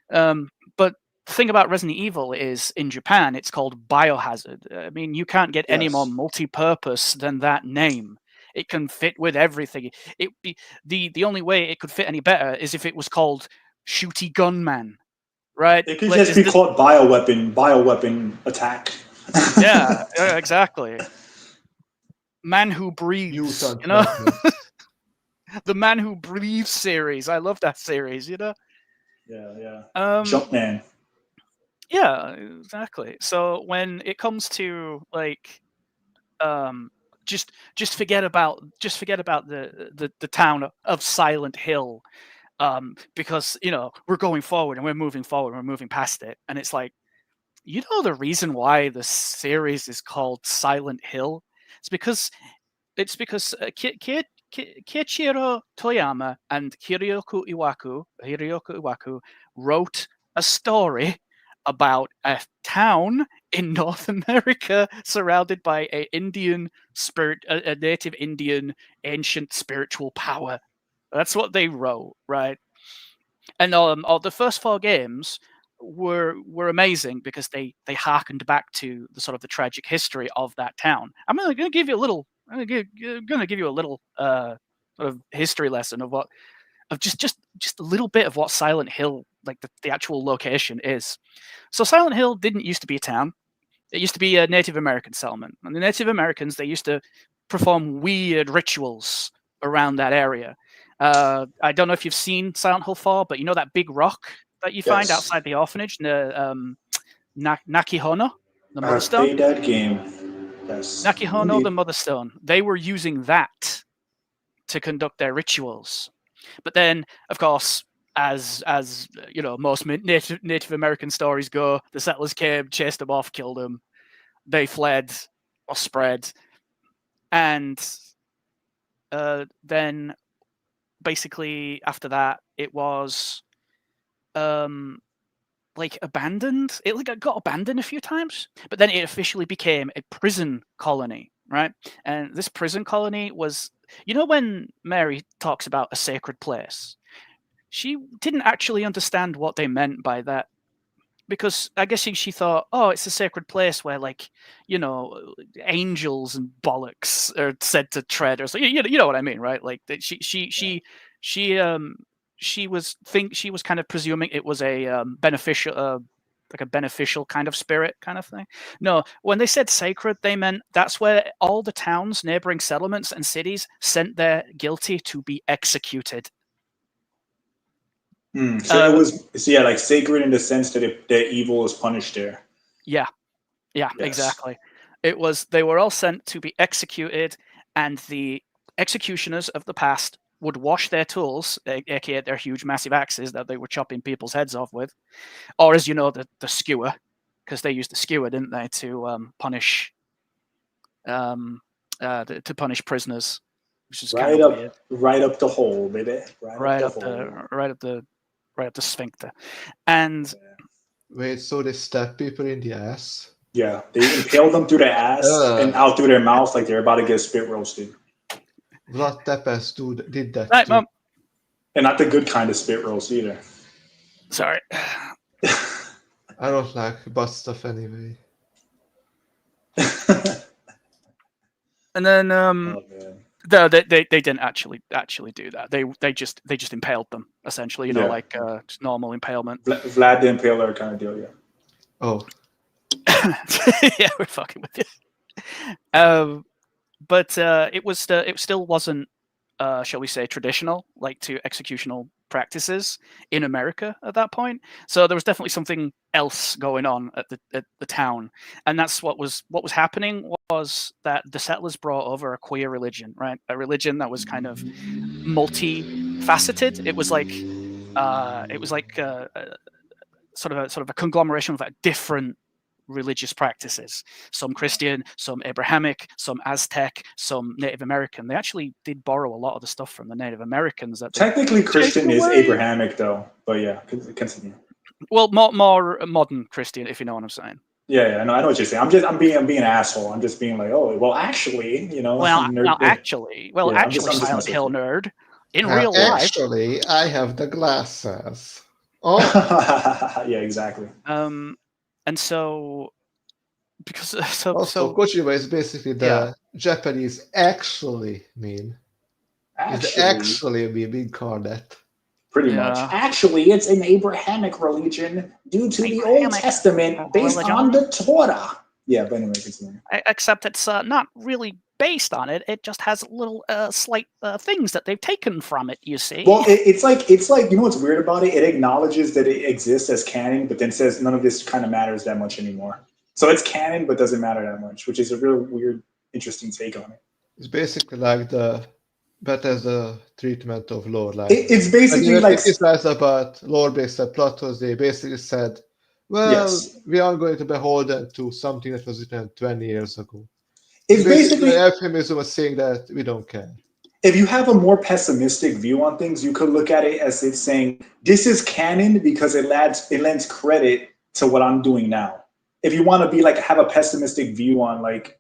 But the thing about Resident Evil is, in Japan, it's called Biohazard. I mean, you can't get any more multi-purpose than that name. It can fit with everything. The only way it could fit any better is if it was called Shooty Gunman, right? It could just be called Bioweapon Attack. Yeah, exactly. Man Who Breathes, the Man Who Breathes series. I love that series, Yeah. Jumpman. Yeah, exactly. So when it comes to like, just forget about the town of Silent Hill, because we're going forward and we're moving forward, and we're moving past it, and it's like, the reason why the series is called Silent Hill? It's because Keiichiro Toyama and Hiroyuki Iwaku wrote a story about a town in North America surrounded by a native Indian ancient spiritual power. That's what they wrote, right? And the first 4 games were amazing because they harkened back to the sort of the tragic history of that town. I'm going to give you a little. I'm going to give you a little sort of history lesson of just a little bit of what Silent Hill, like the actual location, is. So Silent Hill didn't used to be a town. It used to be a Native American settlement, and the Native Americans, they used to perform weird rituals around that area. I don't know if you've seen Silent Hill 4, but that big rock that you find Yes. outside the orphanage, the Nakihono, the Mother I've Stone. played that game. Yes. Nakihono, Indeed. the Mother Stone. They were using that to conduct their rituals. But then, of course, as most Native American stories go, the settlers came, chased them off, killed them. They fled or spread, and then basically after that, it was abandoned. It got abandoned a few times, but then it officially became a prison colony, right? And this prison colony was, when Mary talks about a sacred place, she didn't actually understand what they meant by that, because I guess she thought, oh, it's a sacred place where, angels and bollocks are said to tread, or so. You know what I mean, right? Like she was kind of presuming it was a beneficial, like a beneficial kind of spirit kind of thing. No, when they said sacred, they meant that's where all the towns, neighboring settlements and cities sent their guilty to be executed. So it was like sacred in the sense that the evil is punished there. Yeah, Yes. exactly. They were all sent to be executed, and the executioners of the past would wash their tools, aka their huge, massive axes that they were chopping people's heads off with, or as you know, the skewer, because they used the skewer, didn't they, to punish prisoners, which is kind of weird. Right up the hole, baby. Right up the sphincter. And Wait, so they stab people in the ass? Yeah, they impale them through the ass and out through their mouth like they're about to get spit roasted. Vlad Tepes did that right, too. Mom. And not the good kind of spit roast either. Sorry. I don't like butt stuff anyway. And then Oh, man. no, they didn't actually do that. They just impaled them, essentially, Yeah. like just normal impalement. Vlad the Impaler kind of deal, yeah. Oh, yeah, we're fucking with you. But it still wasn't, shall we say, traditional, like to executional practices in America at that point. So there was definitely something else going on at the town, and that's what was happening was that the settlers brought over a queer religion, right? A religion that was kind of multifaceted. It was like sort of a conglomeration of different religious practices. Some Christian, some Abrahamic, some Aztec, some Native American. They actually did borrow a lot of the stuff from the Native Americans. That Technically, Christian is Abrahamic, though. But yeah, continue. Well, more modern Christian, if you know what I'm saying. Yeah, no, I know what you're saying. I'm being an asshole. I'm just being like, oh, well, actually, Actually, Silent Hill nerd. In real life, actually, I have the glasses. Oh, yeah, exactly. And so, because also Kojima is basically the Japanese actually meme. Actually a meme incarnate. Pretty much. Actually, it's an Abrahamic religion due to the Old Testament based on the Torah. Yeah, but anyway, continue. Except it's not really based on it. It just has little slight things that they've taken from it, you see. Well, it's like you know what's weird about it? It acknowledges that it exists as canon, but then says none of this kind of matters that much anymore. So it's canon, but doesn't matter that much, which is a real weird, interesting take on it. It's basically like the but as a treatment of lore. Like It's when basically you like criticize about lore-based plotters, they basically said, "Well, yes. we are going to be beholden to something that was written 20 years ago." It's It's basically basically an euphemism of saying that we don't care. if you have a more pessimistic view on things, you could look at it as it's saying this is canon because it lends credit to what I'm doing now. If you want to be like have a pessimistic view on like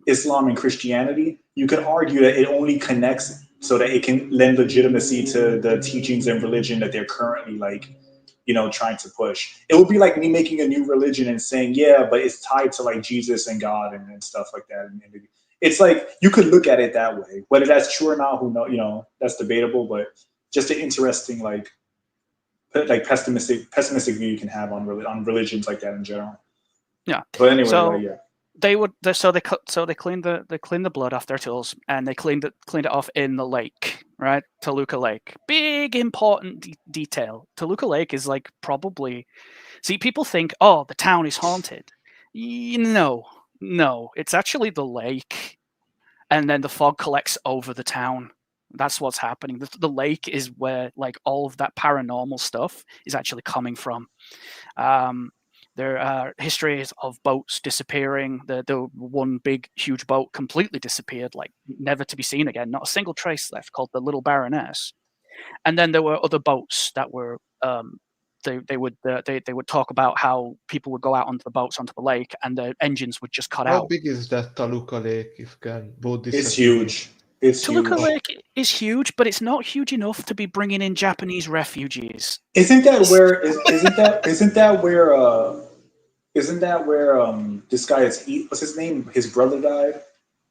Islam and Christianity, you can argue that it only connects so that it can lend legitimacy to the teachings and religion that they're currently like, trying to push. It would be like me making a new religion and saying, yeah, but it's tied to like Jesus and God and stuff like that. And it's like you could look at it that way. Whether that's true or not, who know, that's debatable. But just an interesting like pessimistic view you can have on religions like that in general. Yeah. But anyway, So yeah. they cleaned the blood off their tools and they cleaned it off in the lake, right? Toluca Lake. Big important detail. Toluca Lake is like probably. See, people think, oh, the town is haunted. No, it's actually the lake, and then the fog collects over the town. That's what's happening. The lake is where like all of that paranormal stuff is actually coming from. There are histories of boats disappearing. The one big, huge boat completely disappeared, like never to be seen again. Not a single trace left, called the Little Baroness. And then there were other boats that were. They would talk about how people would go out onto the boats onto the lake, and the engines would just cut How out. big is that Toluca Lake? If can both It's disappear? huge. It's Toluca huge. Lake is huge, but it's not huge enough to be bringing in Japanese refugees. Isn't that where? Isn't that where this guy is? What's his name? His brother died.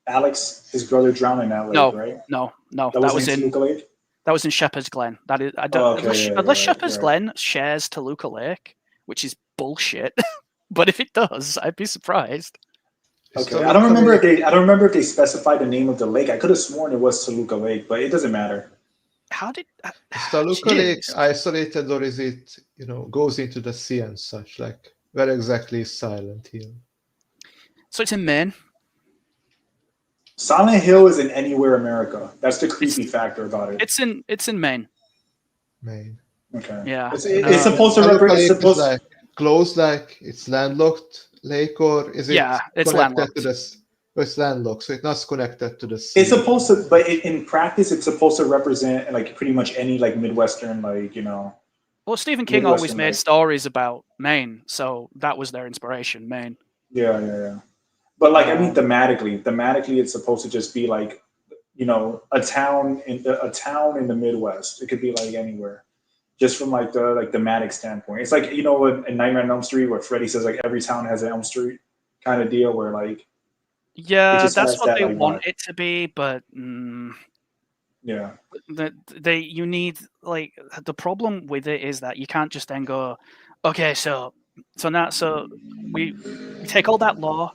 Alex, his brother drowned in that lake, No, right? no. That That was was in in Toluca Lake. that was in Shepherd's Glen. That is, I don't Oh, okay, yeah, unless you're Shepherd's right. Glen shares Toluca Lake, which is bullshit. But if it does, I'd be surprised. Is Okay, I don't Toluca remember Lake- if they specified the name of the lake. I could have sworn it was Toluca Lake, but it doesn't matter. How did Is Toluca Lake Jeez. isolated, or is it goes into the sea and such? Like where exactly is Silent Hill? So it's in Maine. Silent Hill is in anywhere America. That's the creepy factor about it. It's in Maine. Maine. Okay. Yeah. It's supposed to Toluca represent. Lake It's supposed. is like closed, like it's landlocked lake, or is it Yeah, it's connected landlocked. to this? It's landlocked, so it's not connected to the sea. It's supposed to, but in practice, it's supposed to represent like pretty much any like Midwestern, like Well, Stephen King always Midwestern, made like- stories about Maine, so that was their inspiration, Maine. Yeah. But like I mean, thematically, it's supposed to just be like a town in the Midwest. It could be like anywhere, just from like the thematic standpoint. It's like in Nightmare on Elm Street where Freddy says like every town has an Elm Street kind of deal where like Yeah, just that's has what that, they like, want vibe. it to be, but yeah. you need like the problem with it is that you can't just then go, okay, so we take all that lore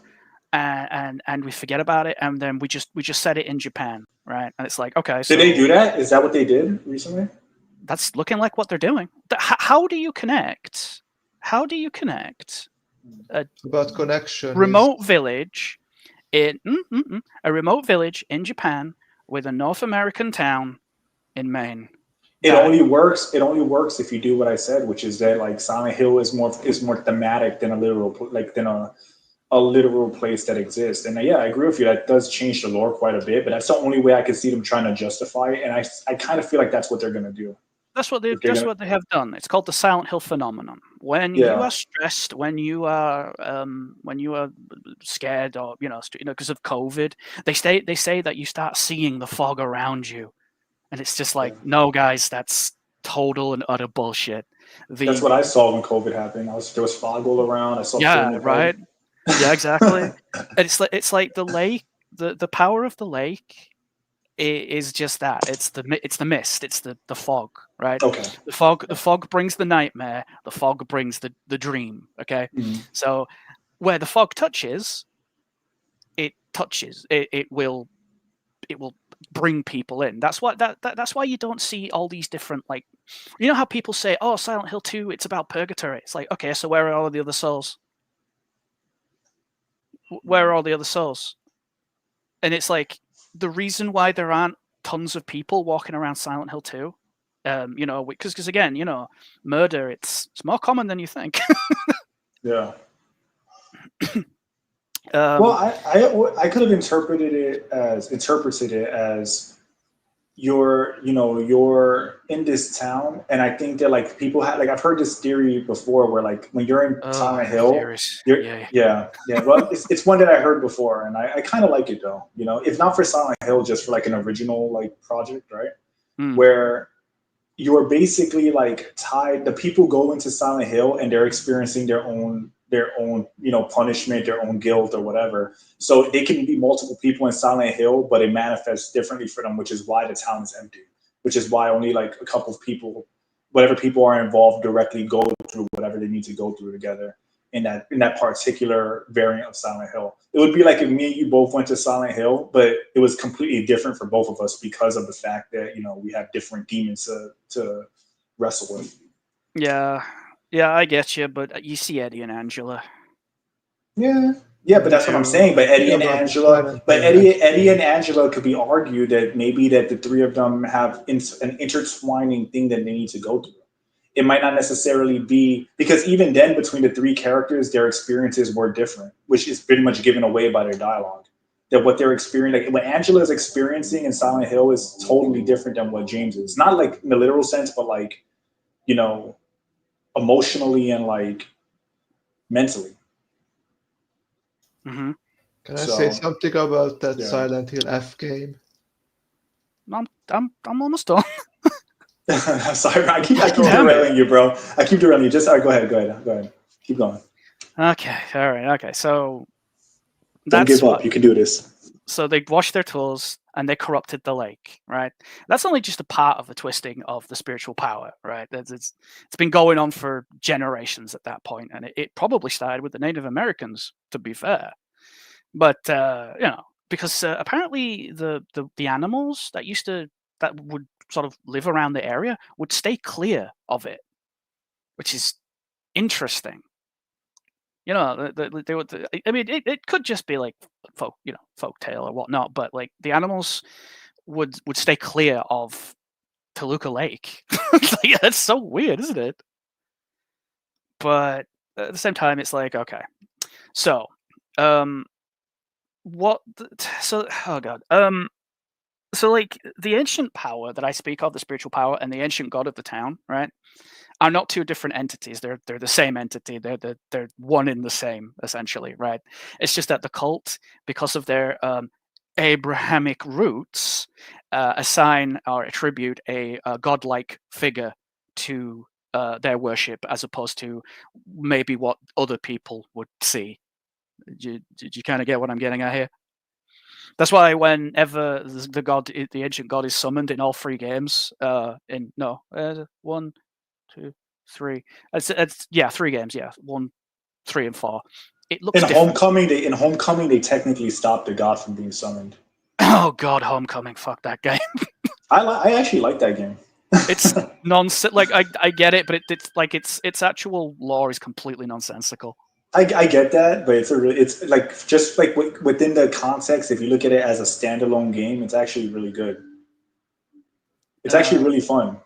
and we forget about it, and then we just set it in Japan, right? And it's like, okay, so Did they do that? Is that what they did recently? that's looking like what they're doing. How do you connect? How do you connect About connection. remote village in a remote village in Japan with a North American town in Maine? It only works if you do what I said, which is that like Silent Hill is more thematic than a literal place that exists. And yeah, I agree with you. That does change the lore quite a bit, but that's the only way I could see them trying to justify it. And I kind of feel like that's what they're going to do. That's what they have done. It's called the Silent Hill phenomenon. When Yeah. you are stressed, when you are scared, or because of COVID, they say that you start seeing the fog around you, and it's just like, no, guys, that's total and utter bullshit. That's what I saw when COVID happened. There was fog all around. I saw Yeah, right. Yeah, exactly. And it's like the lake, the power of the lake is just that. It's the mist. It's the fog, right? Okay. The fog brings the nightmare. The fog brings the dream. Okay. Mhm. So where the fog touches, it will bring people in. That's why that's why you don't see all these different, like, how people say, oh, Silent Hill 2, it's about purgatory. It's like, okay, so where are all the other souls? Where are all the other souls? And it's like, the reason why there aren't tons of people walking around Silent Hill 2. You know, because again, you know, murder it's more common than you think. Yeah. Well, I could have interpreted it as you're in this town, and I think that like people have like I've heard this theory before where like when you're in Silent Hill, theories. you're Yeah. Well, it's one that I heard before, and I kind of like it though. You know, if not for Silent Hill, just for like an original like project, right? Where you are basically like tied. The people go into Silent Hill and they're experiencing their own punishment, their own guilt or whatever. So they can be multiple people in Silent Hill, but it manifests differently for them, which is why the town is empty. Which is why only like a couple of people, whatever people are involved, directly go through whatever they need to go through together in that particular variant of Silent Hill. It would be like if me and you both went to Silent Hill, but it was completely different for both of us because of the fact that we have different demons to wrestle with. Yeah, I get you, but you see Eddie and Angela. Yeah, but that's what I'm saying. But Eddie and Angela could be argued that maybe that the three of them have an intertwining thing that they need to go through. It might not necessarily be because even then between the three characters, their experiences were different, which is pretty much given away by their dialogue. That what they're experiencing, like what Angela is experiencing in Silent Hill is totally different than what James is. Not like in the literal sense, but like, emotionally and like mentally. Mm-hmm. Can I say something about that Silent Hill F game? I'm almost done. Sorry, I keep derailing you, bro. I keep derailing you. Just go ahead. Keep going. Okay, all right. Okay, so don't give up. You can do this. So they washed their tools and they corrupted the lake, right? That's only just a part of the twisting of the spiritual power, right? It's been going on for generations at that point, and it probably started with the Native Americans, to be fair. But because apparently the animals that would sort of live around the area would stay clear of it, which is interesting. They would. I mean, it could just be like folk tale or whatnot, but like the animals would stay clear of Toluca Lake. Like, that's so weird, isn't it? But at the same time, it's like, okay, so what? So oh god, so like the ancient power that I speak of, the spiritual power, and the ancient god of the town, right, are not two different entities. They're the same entity. They're one in the same, essentially, right? It's just that the cult, because of their Abrahamic roots, assign or attribute a godlike figure to their worship, as opposed to maybe what other people would see. Did you kind of get what I'm getting at here? That's why whenever the ancient god is summoned in all three games, 1, 2, 3. It's 3 games. Yeah, 1, 3, and 4. It looks in different. Homecoming, they technically stopped the god from being summoned. Oh god, Homecoming! Fuck that game. I actually like that game. It's nonsense. Like I get it, but it's like its actual lore is completely nonsensical. I get that, but it's like just like within the context. If you look at it as a standalone game, it's actually really good. It's actually really fun.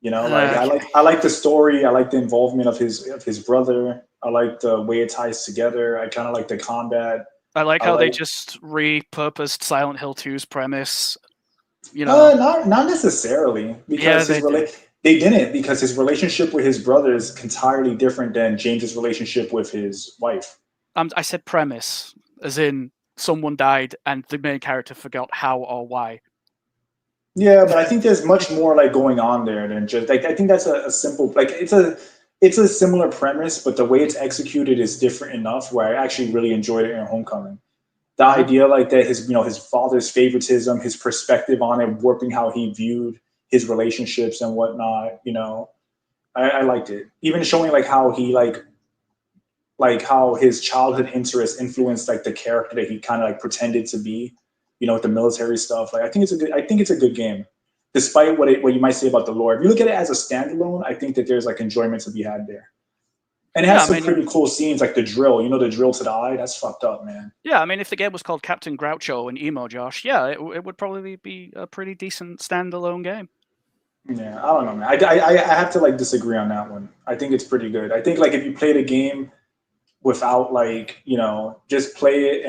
I like the story. I like the involvement of his brother. I like the way it ties together. I kind of like the combat. I like how they just repurposed Silent Hill 2's premise. Not necessarily, because they didn't, because his relationship with his brother is entirely different than James's relationship with his wife. I said premise, as in someone died and the main character forgot how or why. Yeah, but I think there's much more like going on there than just like I think that's a simple like it's a similar premise, but the way it's executed is different enough where I actually really enjoyed it in Homecoming. The idea like that his father's favoritism, his perspective on it, warping how he viewed his relationships and whatnot, I liked it. Even showing like how he like how his childhood interests influenced like the character that he kind of like pretended to be, with the military stuff. Like I think it's a good game, despite what you might say about the lore. If you look at it as a standalone, I think that there's like enjoyment to be had there. And it Yeah, has I some mean- pretty cool scenes, like the drill. You know, the drill to the eye. That's fucked up, man. Yeah, I mean, if the game was called Captain Groucho and Emo Josh, yeah, it would probably be a pretty decent standalone game. Yeah, I don't know, man. I have to like disagree on that one. I think it's pretty good. I think like if you play the game without like just play it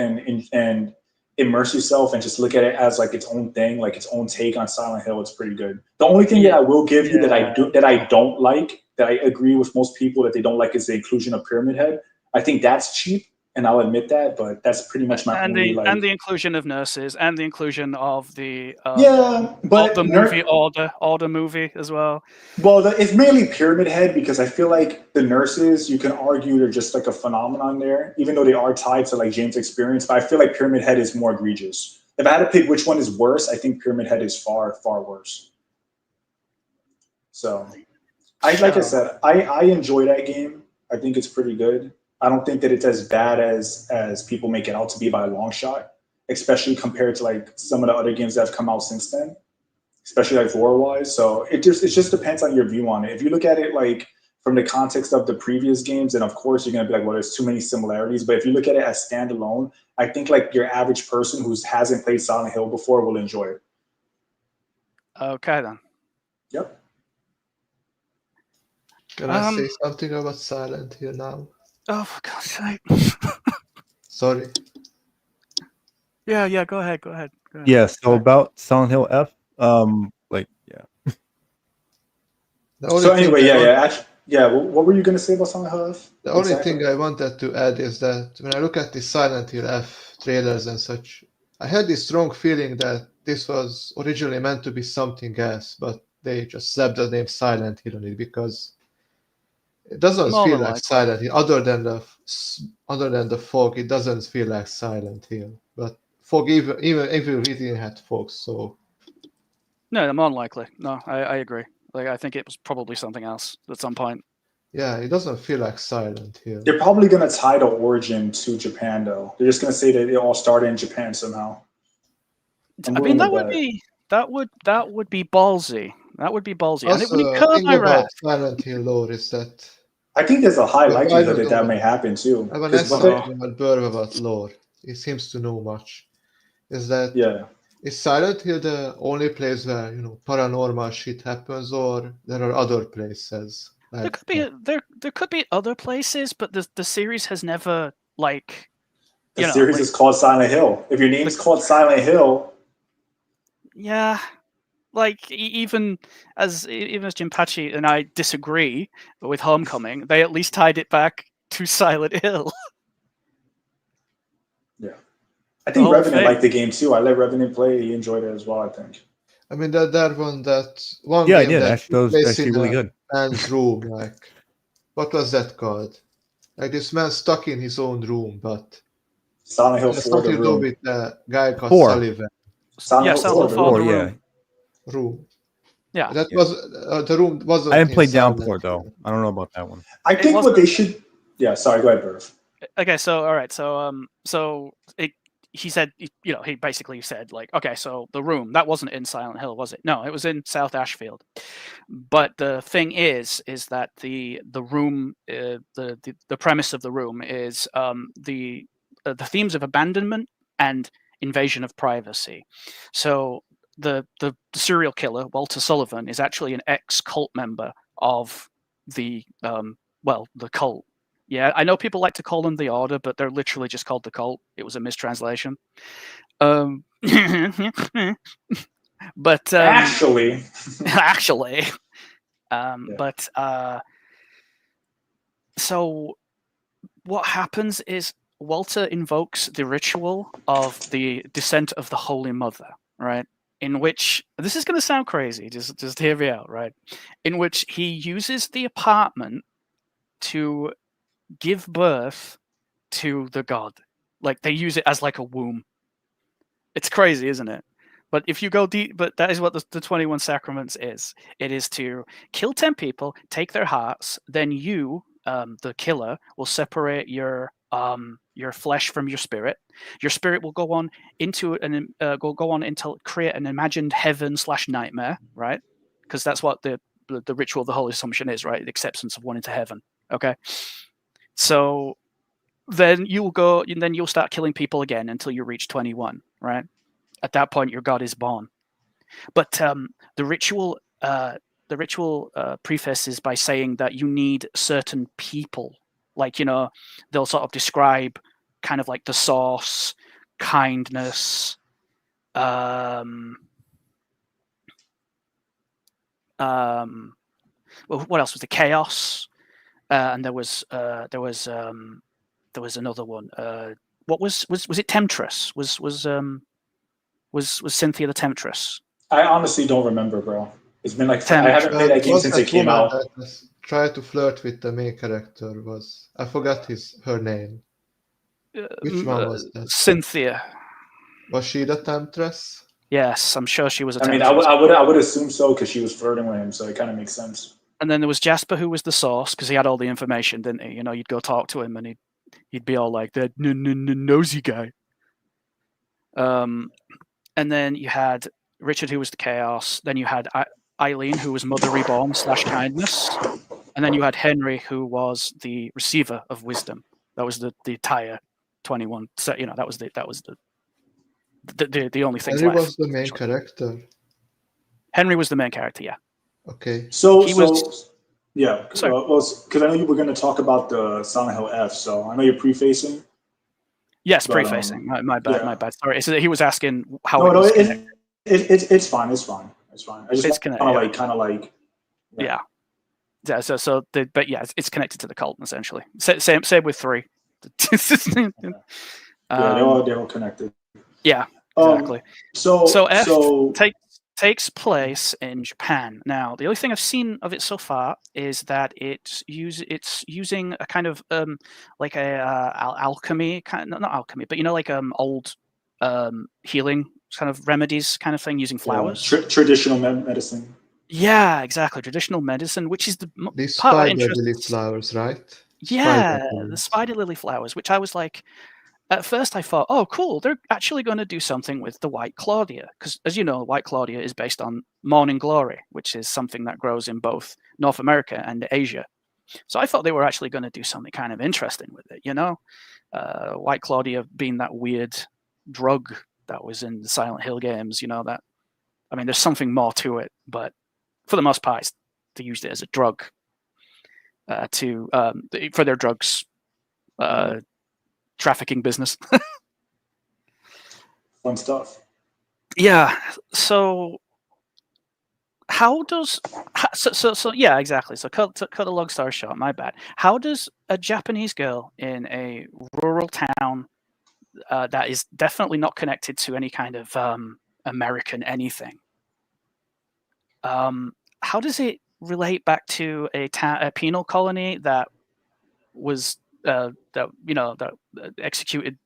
and immerse yourself and just look at it as like its own thing, like its own take on Silent Hill, it's pretty good. The only thing that I will give you that I don't like, that I agree with most people that they don't like, is the inclusion of Pyramid Head. I think that's cheap, and I'll admit that, but that's pretty much my only like. And the inclusion of nurses and the inclusion of the but the movie Order movie as well. Well, it's mainly Pyramid Head because I feel like the nurses, you can argue they're just like a phenomenon there, even though they are tied to like James' experience. But I feel like Pyramid Head is more egregious. If I had to pick which one is worse, I think Pyramid Head is far, far worse. So, I said, I enjoy that game. I think it's pretty good. I don't think that it's as bad as people make it out to be by a long shot, especially compared to like some of the other games that have come out since then, especially like lore-wise. So it just depends on your view on it. If you look at it like from the context of the previous games, then of course you're gonna be like, well, there's too many similarities. But if you look at it as standalone, I think like your average person who hasn't played Silent Hill before will enjoy it. Okay then. Yep. Can I say something about Silent Hill now? Oh, for God's sake. Sorry. Yeah, go ahead. Yeah, so about Silent Hill F, So anyway, what were you gonna say about Silent Hill F? The only thing I wanted to add is that when I look at the Silent Hill F trailers and such, I had this strong feeling that this was originally meant to be something else, but they just slapped the name Silent Hill on it because it doesn't feel like Silent Hill. Other than the fog, it doesn't feel like Silent Hill. But fog, even really had fog, so. No, more than likely. No, I agree. Like, I think it was probably something else at some point. Yeah, it doesn't feel like Silent Hill. They're probably gonna tie the origin to Japan, though. They're just gonna say that it all started in Japan somehow. I mean, that would be ballsy. That would be ballsy. Also, and it would the curb thing my about wrath. Silent Hill lore is that I think there's a high But I likelihood don't that know. may happen too. I have an 'Cause estimate about Burr about lore. He seems to know much. Is that is Silent Hill the only place where paranormal shit happens, or there are other places? There could be other places, but the series has never like. The series is called Silent Hill. If your name's called Silent Hill. Yeah, like even as Jinpachi and I disagree with Homecoming, they at least tied it back to Silent Hill. Yeah, I think Revenant liked the game too. I let Revenant play. He enjoyed it as well, I think. I mean that one yeah, game I did. that Actually, that was actually really good. Man's room, like what was that called? Like this man stuck in his own room, but Silent Hill 4 something the to do room. with a guy called 4. Sullivan. Silent Hill 4 the yeah. Room. Yeah, that was the room wasn't. I didn't play Silent Downpour though. I don't know about that one. I think what they should. Yeah, sorry. Go ahead, Burf. Okay, so all right, so he said, he basically said like, okay, so the room that wasn't in Silent Hill, was it? No, it was in South Ashfield. But the thing is that the room, the premise of the room is the themes of abandonment and invasion of privacy. So the serial killer Walter Sullivan is actually an ex-cult member of the the cult. Yeah, I know people like to call them the Order, but they're literally just called the Cult. It was a mistranslation. But actually, but so what happens is Walter invokes the ritual of the descent of the Holy Mother, right? In which, this is going to sound crazy, just hear me out, right? In which he uses the apartment to give birth to the god. Like they use it as like a womb. It's crazy, isn't it? But if you go deep, but that is what the 21 Sacraments is. It is to kill 10 people, take their hearts, then you, the killer, will separate your flesh from your spirit. Your spirit will go on into create an imagined heaven/nightmare, right? Because that's what the ritual of the Holy Assumption is, right? The acceptance of one into heaven. Okay. So then you'll start killing people again until you reach 21, right? At that point, your god is born. But the ritual prefaces by saying that you need certain people, like, they'll sort of describe kind of like the source, kindness, well, what else was the chaos, and there was another one. What was it? Temptress was Cynthia the Temptress? I honestly don't remember, bro. It's been like I haven't played Well, that game was since that it came woman out. that tried to flirt with the main character? I forgot her name. Which one was that? Cynthia. Was she the temptress? Yes, I'm sure she was a I mean, temptress. I would assume so because she was flirting with him, so it kind of makes sense. And then there was Jasper, who was the source, because he had all the information, didn't he? You'd go talk to him, and he'd be all like the nosy guy. And then you had Richard, who was the chaos. Then you had Eileen, who was Mother Reborn / kindness. And then you had Henry, who was the receiver of wisdom. That was the entire 21. So that was the only thing. Henry was the main character. Henry was the main character, yeah. Okay. Yeah, because I know you were going to talk about the Silent Hill F, so I know you're prefacing. Yes, prefacing. My bad. Sorry. So he was asking how it was connected. It's fine. I just kind of like. Yeah. But yeah, it's connected to the cult essentially. Same with 3. Yeah, they're all connected. Yeah, exactly. So F takes place in Japan. Now, the only thing I've seen of it so far is that it's using a kind of like a alchemy not alchemy, but like old healing kind of remedies kind of thing, using flowers. Traditional medicine. Yeah, exactly. Traditional medicine, which is these part spider lily flowers, right? Yeah, the spider lily flowers, which I was like, at first I thought, oh, cool, they're actually going to do something with the White Claudia. Because, as you know, White Claudia is based on Morning Glory, which is something that grows in both North America and Asia. So I thought they were actually going to do something kind of interesting with it, White Claudia being that weird drug that was in the Silent Hill games, there's something more to it, but for the most part, they used it as a drug for their drugs trafficking business. Fun stuff. Yeah. So yeah, exactly. So cut a long story short. My bad. How does a Japanese girl in a rural town that is definitely not connected to any kind of American anything, how does it relate back to a penal colony that was that executed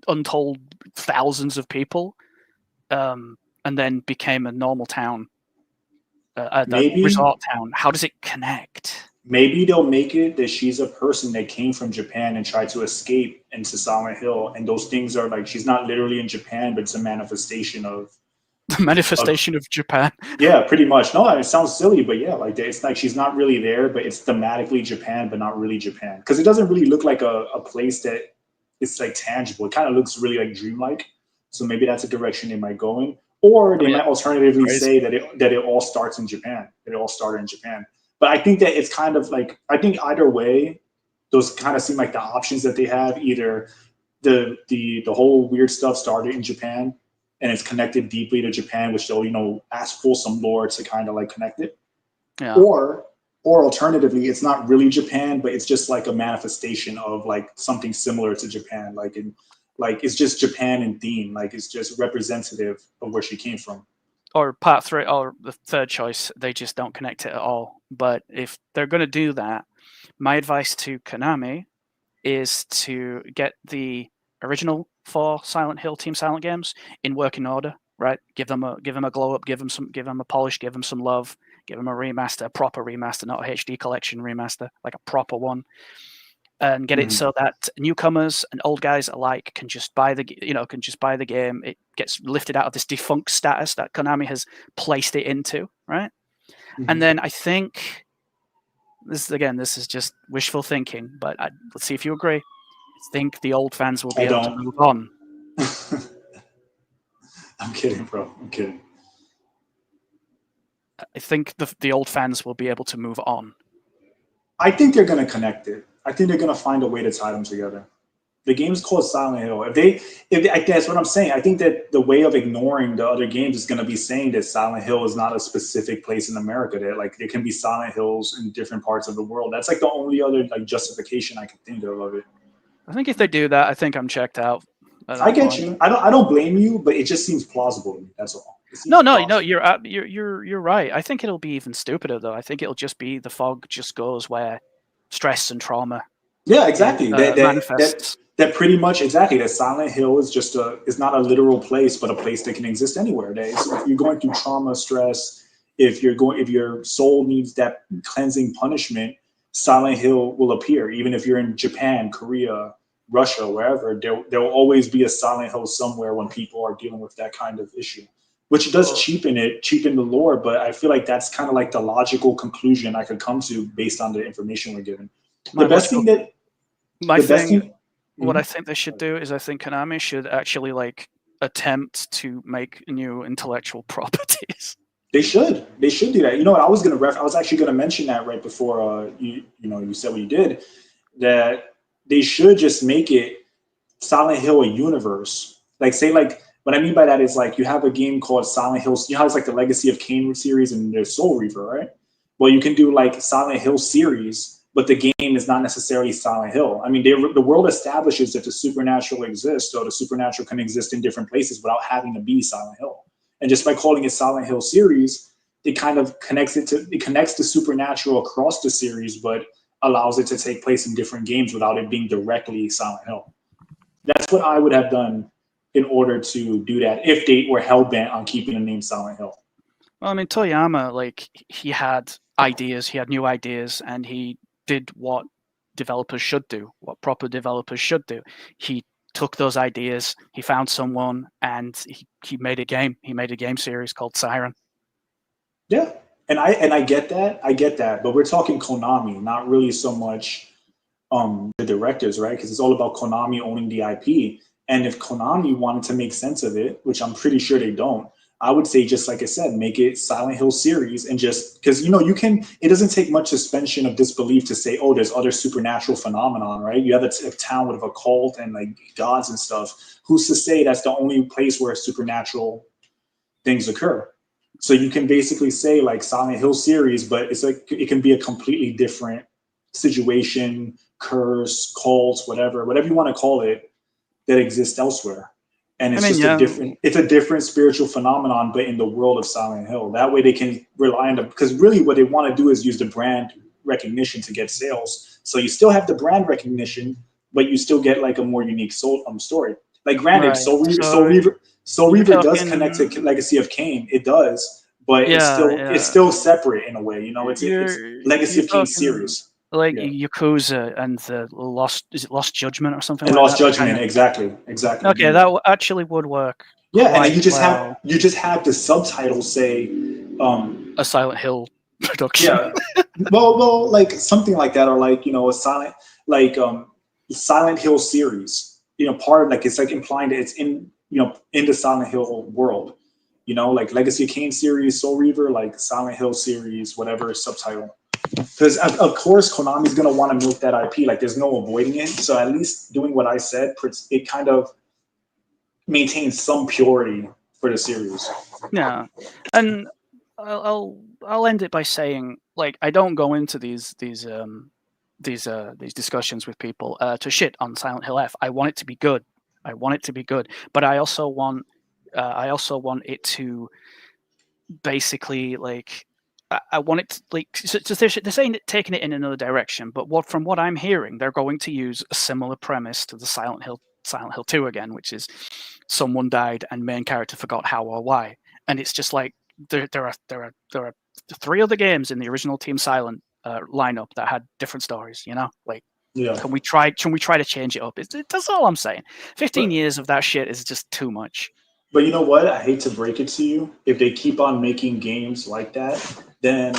untold thousands of people, and then became a normal town, maybe resort town? How does it connect? Maybe they'll make it that she's a person that came from Japan and tried to escape into Silent Hill, and those things are like she's not literally in Japan, but it's a manifestation of the manifestation of Japan. Yeah, pretty much. No, it sounds silly, but yeah, like it's like she's not really there, but it's thematically Japan, but not really Japan, because it doesn't really look like a place that it's like tangible. It kind of looks really like dreamlike. So maybe that's a direction they might go in, or they might alternatively say that it all starts in Japan. That it all started in Japan. But I think that it's kind of like I think either way, those kind of seem like the options that they have. Either the whole weird stuff started in Japan, and it's connected deeply to Japan, which they'll pull some lore to kind of like connect it. Yeah. Or alternatively, it's not really Japan, but it's just like a manifestation of like something similar to Japan, like it's just Japan in theme, like it's just representative of where she came from. Or part 3, or the third choice, they just don't connect it at all. But if they're going to do that, my advice to Konami is to get the original 4 Silent Hill Team Silent games in working order, right? Give them a glow up, give them a polish, give them some love, give them a remaster, a proper remaster, not a HD collection remaster, like a proper one, and get it so that newcomers and old guys alike can just buy the game. It gets lifted out of this defunct status that Konami has placed it into, right? And then I think this is just wishful thinking, but let's see if you agree. I think the old fans will be able to move on. I'm kidding, bro. I'm kidding. I think the old fans will be able to move on. I think they're going to connect it. I think they're going to find a way to tie them together. The game's called Silent Hill. That's what I'm saying. I think that the way of ignoring the other games is going to be saying that Silent Hill is not a specific place in America. That like there can be Silent Hills in different parts of the world. That's like the only other like justification I can think of it. I think if they do that, I think I'm checked out. I get you. I don't blame you, but it just seems plausible to me. That's all. No, you're right. I think it'll be even stupider though. I think it'll just be the fog just goes where stress and trauma. Yeah, exactly. Manifests. That pretty much exactly. That Silent Hill is just is not a literal place, but a place that can exist anywhere. So if you're going through trauma, stress, if your soul needs that cleansing punishment, Silent Hill will appear. Even if you're in Japan, Korea, Russia, wherever, there will always be a Silent Hill somewhere when people are dealing with that kind of issue, which does cheapen the lore. But I feel like that's kind of like the logical conclusion I could come to based on the information we're given. What I think they should do is I think Konami should actually like attempt to make new intellectual properties. They should do that. You know what? I was actually gonna mention that right before you said what you did. That they should just make it Silent Hill a universe. Like say like what I mean by that is like you have a game called Silent Hill. You know how it's like the Legacy of Kain series and there's Soul Reaver, right? Well, you can do like Silent Hill series, but the game is not necessarily Silent Hill. I mean, the world establishes that the supernatural exists, so the supernatural can exist in different places without having to be Silent Hill. And just by calling it Silent Hill series, it kind of connects the supernatural across the series, but allows it to take place in different games without it being directly Silent Hill. That's what I would have done in order to do that if they were hell-bent on keeping the name Silent Hill. Well, I mean, Toyama, like, he had ideas, he had new ideas, and he did what developers should do, what proper developers should do. He took those ideas, he found someone, and he made a game. He made a game series called Siren. Yeah, and I get that, but we're talking Konami, not really so much the directors, right? Because it's all about Konami owning the IP. And if Konami wanted to make sense of it, which I'm pretty sure they don't, I would say, just like I said, make it Silent Hill series, and just because it doesn't take much suspension of disbelief to say, oh, there's other supernatural phenomenon, right? You have a town with a cult and like gods and stuff. Who's to say that's the only place where supernatural things occur? So you can basically say like Silent Hill series, but it's like it can be a completely different situation, curse, cult, whatever you want to call it, that exists elsewhere. And it's it's a different spiritual phenomenon, but in the world of Silent Hill. That way they can rely on because really what they want to do is use the brand recognition to get sales. So you still have the brand recognition, but you still get like a more unique story. Like granted, right. Soul Reaver does connect to Legacy of Kain. It does, but it's still separate in a way. It's Legacy of Kain series. Like Yakuza and the Lost Judgment or something. And like Lost that. Judgment, exactly. Okay, that actually would work. Yeah, and then you just have the subtitles say a Silent Hill production. Yeah, well, like something like that, or like a Silent Hill series. Part of like it's like implying that it's in in the Silent Hill world. Like Legacy of Kain series, Soul Reaver, like Silent Hill series, whatever subtitle. Because of course Konami's gonna want to milk that IP. Like there's no avoiding it. So at least doing what I said, it kind of maintains some purity for the series. Yeah, and I'll end it by saying, like, I don't go into these discussions with people to shit on Silent Hill F. I want it to be good. But I also want it to basically like. I want it to, like, so they're saying taking it in another direction, but from what I'm hearing, they're going to use a similar premise to the Silent Hill 2 again, which is someone died and main character forgot how or why, and it's just like there are 3 other games in the original Team Silent lineup that had different stories. Like, can we try to change it up? That's all I'm saying. 15 years of that shit is just too much. But you know what? I hate to break it to you. If they keep on making games like that, then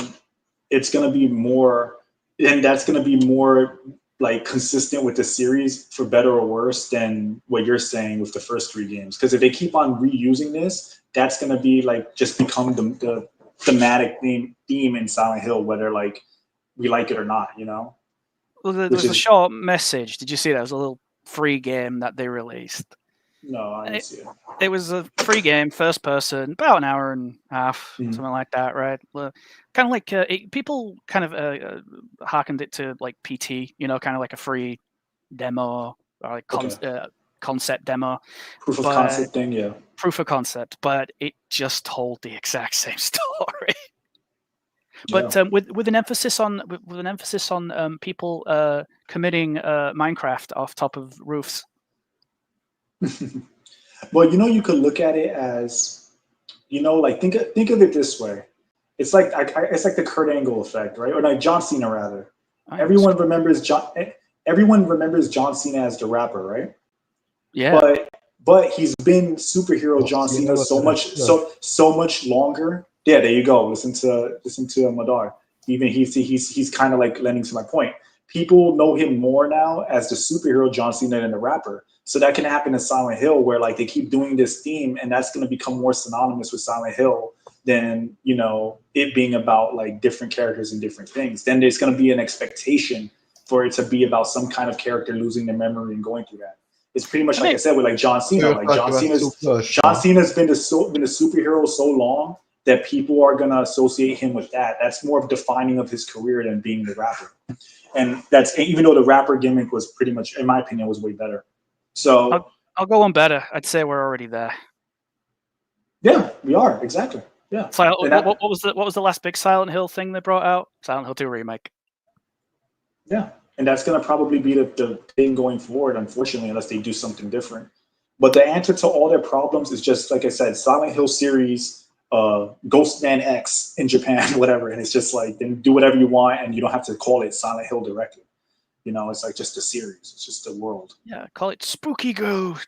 it's going to be more then that's going to be more like consistent with the series for better or worse than what you're saying with the first 3 games. Because if they keep on reusing this, that's going to be like just become the thematic theme in Silent Hill, whether like we like it or not, you know. Well, there was a short message. Did you see that? It was a little free game that they released. No, I didn't see it. It was a free game, first person, about an hour and a half, something like that, right? Kind of like people kind of hearkened it to like PT, you know, kind of like a free demo or like concept demo. Proof of concept thing, yeah. Proof of concept, but it just told the exact same story. But with an emphasis on people committing Minecraft off top of roofs. Well, you know, you could look at it as, you know, like think of it this way. It's like the Kurt Angle effect, right? Or like John Cena, rather. Everyone remembers John Cena as the rapper, right? Yeah. But he's been superhero John Cena so much longer. Yeah, there you go. Listen to Madar. Even he's kind of like lending to my point. People know him more now as the superhero John Cena than the rapper. So that can happen in Silent Hill, where like they keep doing this theme, and that's going to become more synonymous with Silent Hill than, you know, it being about like different characters and different things. Then there's going to be an expectation for it to be about some kind of character losing their memory and going through that. It's pretty much like I said with like John Cena. Like John Cena's been the superhero so long that people are gonna associate him with that. That's more of defining of his career than being the rapper. And that's even though the rapper gimmick was pretty much, in my opinion, was way better. So I'll go on better. I'd say we're already there. Yeah, we are exactly. Yeah. So what was the last big Silent Hill thing they brought out? Silent Hill 2 remake. Yeah. And that's going to probably be the thing going forward, unfortunately, unless they do something different. But the answer to all their problems is just, like I said, Silent Hill series, Ghostman X in Japan, whatever. And it's just like, then do whatever you want, and you don't have to call it Silent Hill directly. You know, it's like just a series. It's just a world. Yeah, call it Spooky Girl.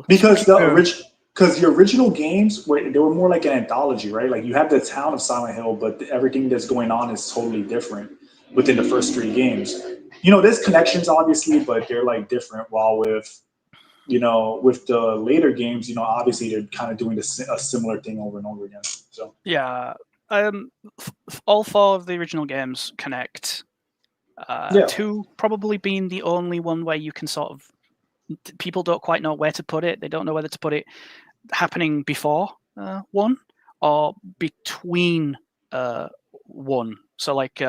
Because the original games they were more like an anthology, right? Like you have the town of Silent Hill, but everything that's going on is totally different within the first 3 games. You know, there's connections obviously, but they're like different. While with the later games, you know, obviously they're kind of doing a similar thing over and over again. So yeah, all 4 of the original games connect. 2 probably being the only one where you can sort of, people don't quite know where to put it. They don't know whether to put it happening before 1 or between 1. So like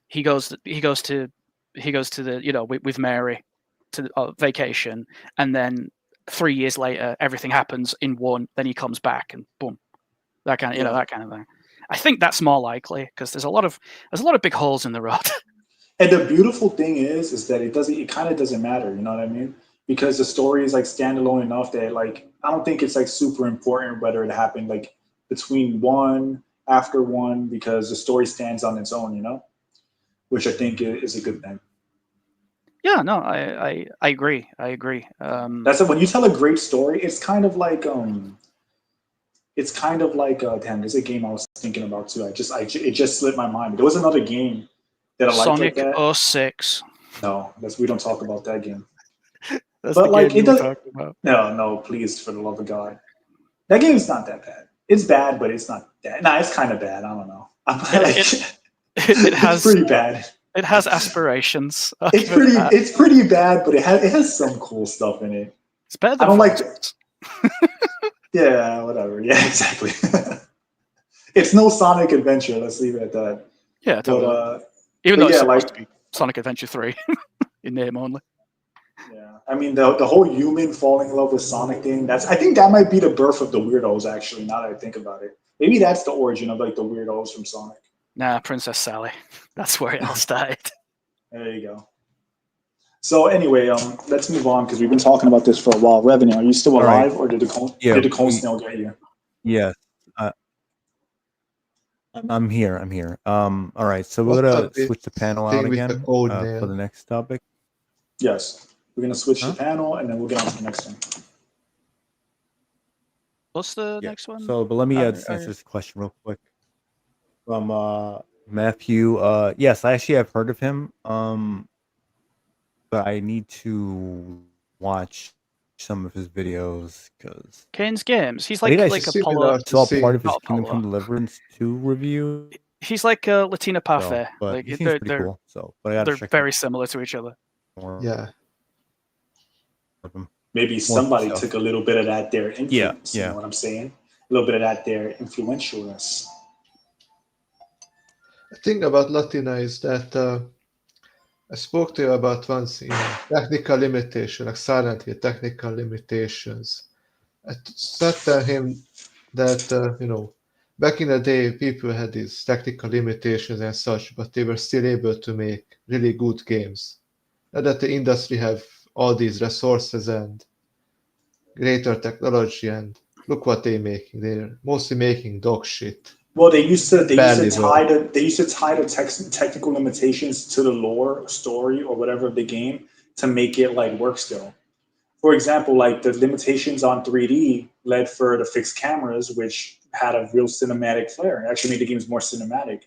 he goes to the, you know, with Mary to vacation, and then 3 years later everything happens in 1. Then he comes back and boom, that kind of that kind of thing. I think that's more likely because there's a lot of big holes in the road. And the beautiful thing is that it kind of doesn't matter, you know what I mean? Because the story is like standalone enough that like I don't think it's like super important whether it happened like between 1, after 1, because the story stands on its own, you know, which I think is a good thing. Yeah, no, I agree. That's when you tell a great story. It's kind of like damn. There's a game I was thinking about too. It just slipped my mind. There was another game that I liked Sonic like that. 06. No, we don't talk about that game. That's but the like game it doesn't. About. No, please, for the love of God, that game's not that bad. It's bad, but it's not that. Nah, it's kind of bad. I don't know. It has pretty bad. It has aspirations. It's pretty bad, but it has some cool stuff in it. It's better than I don't like it. Yeah, whatever. Yeah, exactly. It's no Sonic Adventure. Let's leave it at that. Yeah, totally. But, even though it's supposed like to be Sonic Adventure 3 in name only. Yeah, I mean the whole human falling in love with Sonic thing. I think that might be the birth of the weirdos. Actually, now that I think about it, maybe that's the origin of like the weirdos from Sonic. Nah, Princess Sally. That's where it all started. There you go. So anyway, let's move on because we've been talking about this for a while. Revenue, are you still alive, or did the cone snail get you? Yes, I'm here. All right, so we're gonna switch the panel out again for the next topic. Yes, we're gonna switch the panel and then we'll get on to the next one. What's the next one? So, but let me answer this question real quick from Matthew. Yes, I actually have heard of him. But I need to watch some of his videos because Kane's Games. He's I think I like similar Apollo. to saw part of his not Kingdom Apollo. Come Deliverance 2 review. He's like Latina So, Parfait. but Like he seems pretty cool. So, but I gotta they're check very similar to each other. more Yeah. of him. Maybe somebody stuff. took a little bit of that there influence. You yeah. know what I'm saying? A little bit of that there influentialness. The thing about Latina is that I spoke to you about once, technical limitation, like Silent Hill technical limitations. I said to him that, back in the day, people had these technical limitations and such, but they were still able to make really good games. Now that the industry have all these resources and greater technology, and look what they're making. They're mostly making dog shit. Well, they used to Badly tie the technical limitations to the lore, story, or whatever of the game to make it like work still. For example, like the limitations on 3D led for the fixed cameras, which had a real cinematic flair. It actually made the games more cinematic,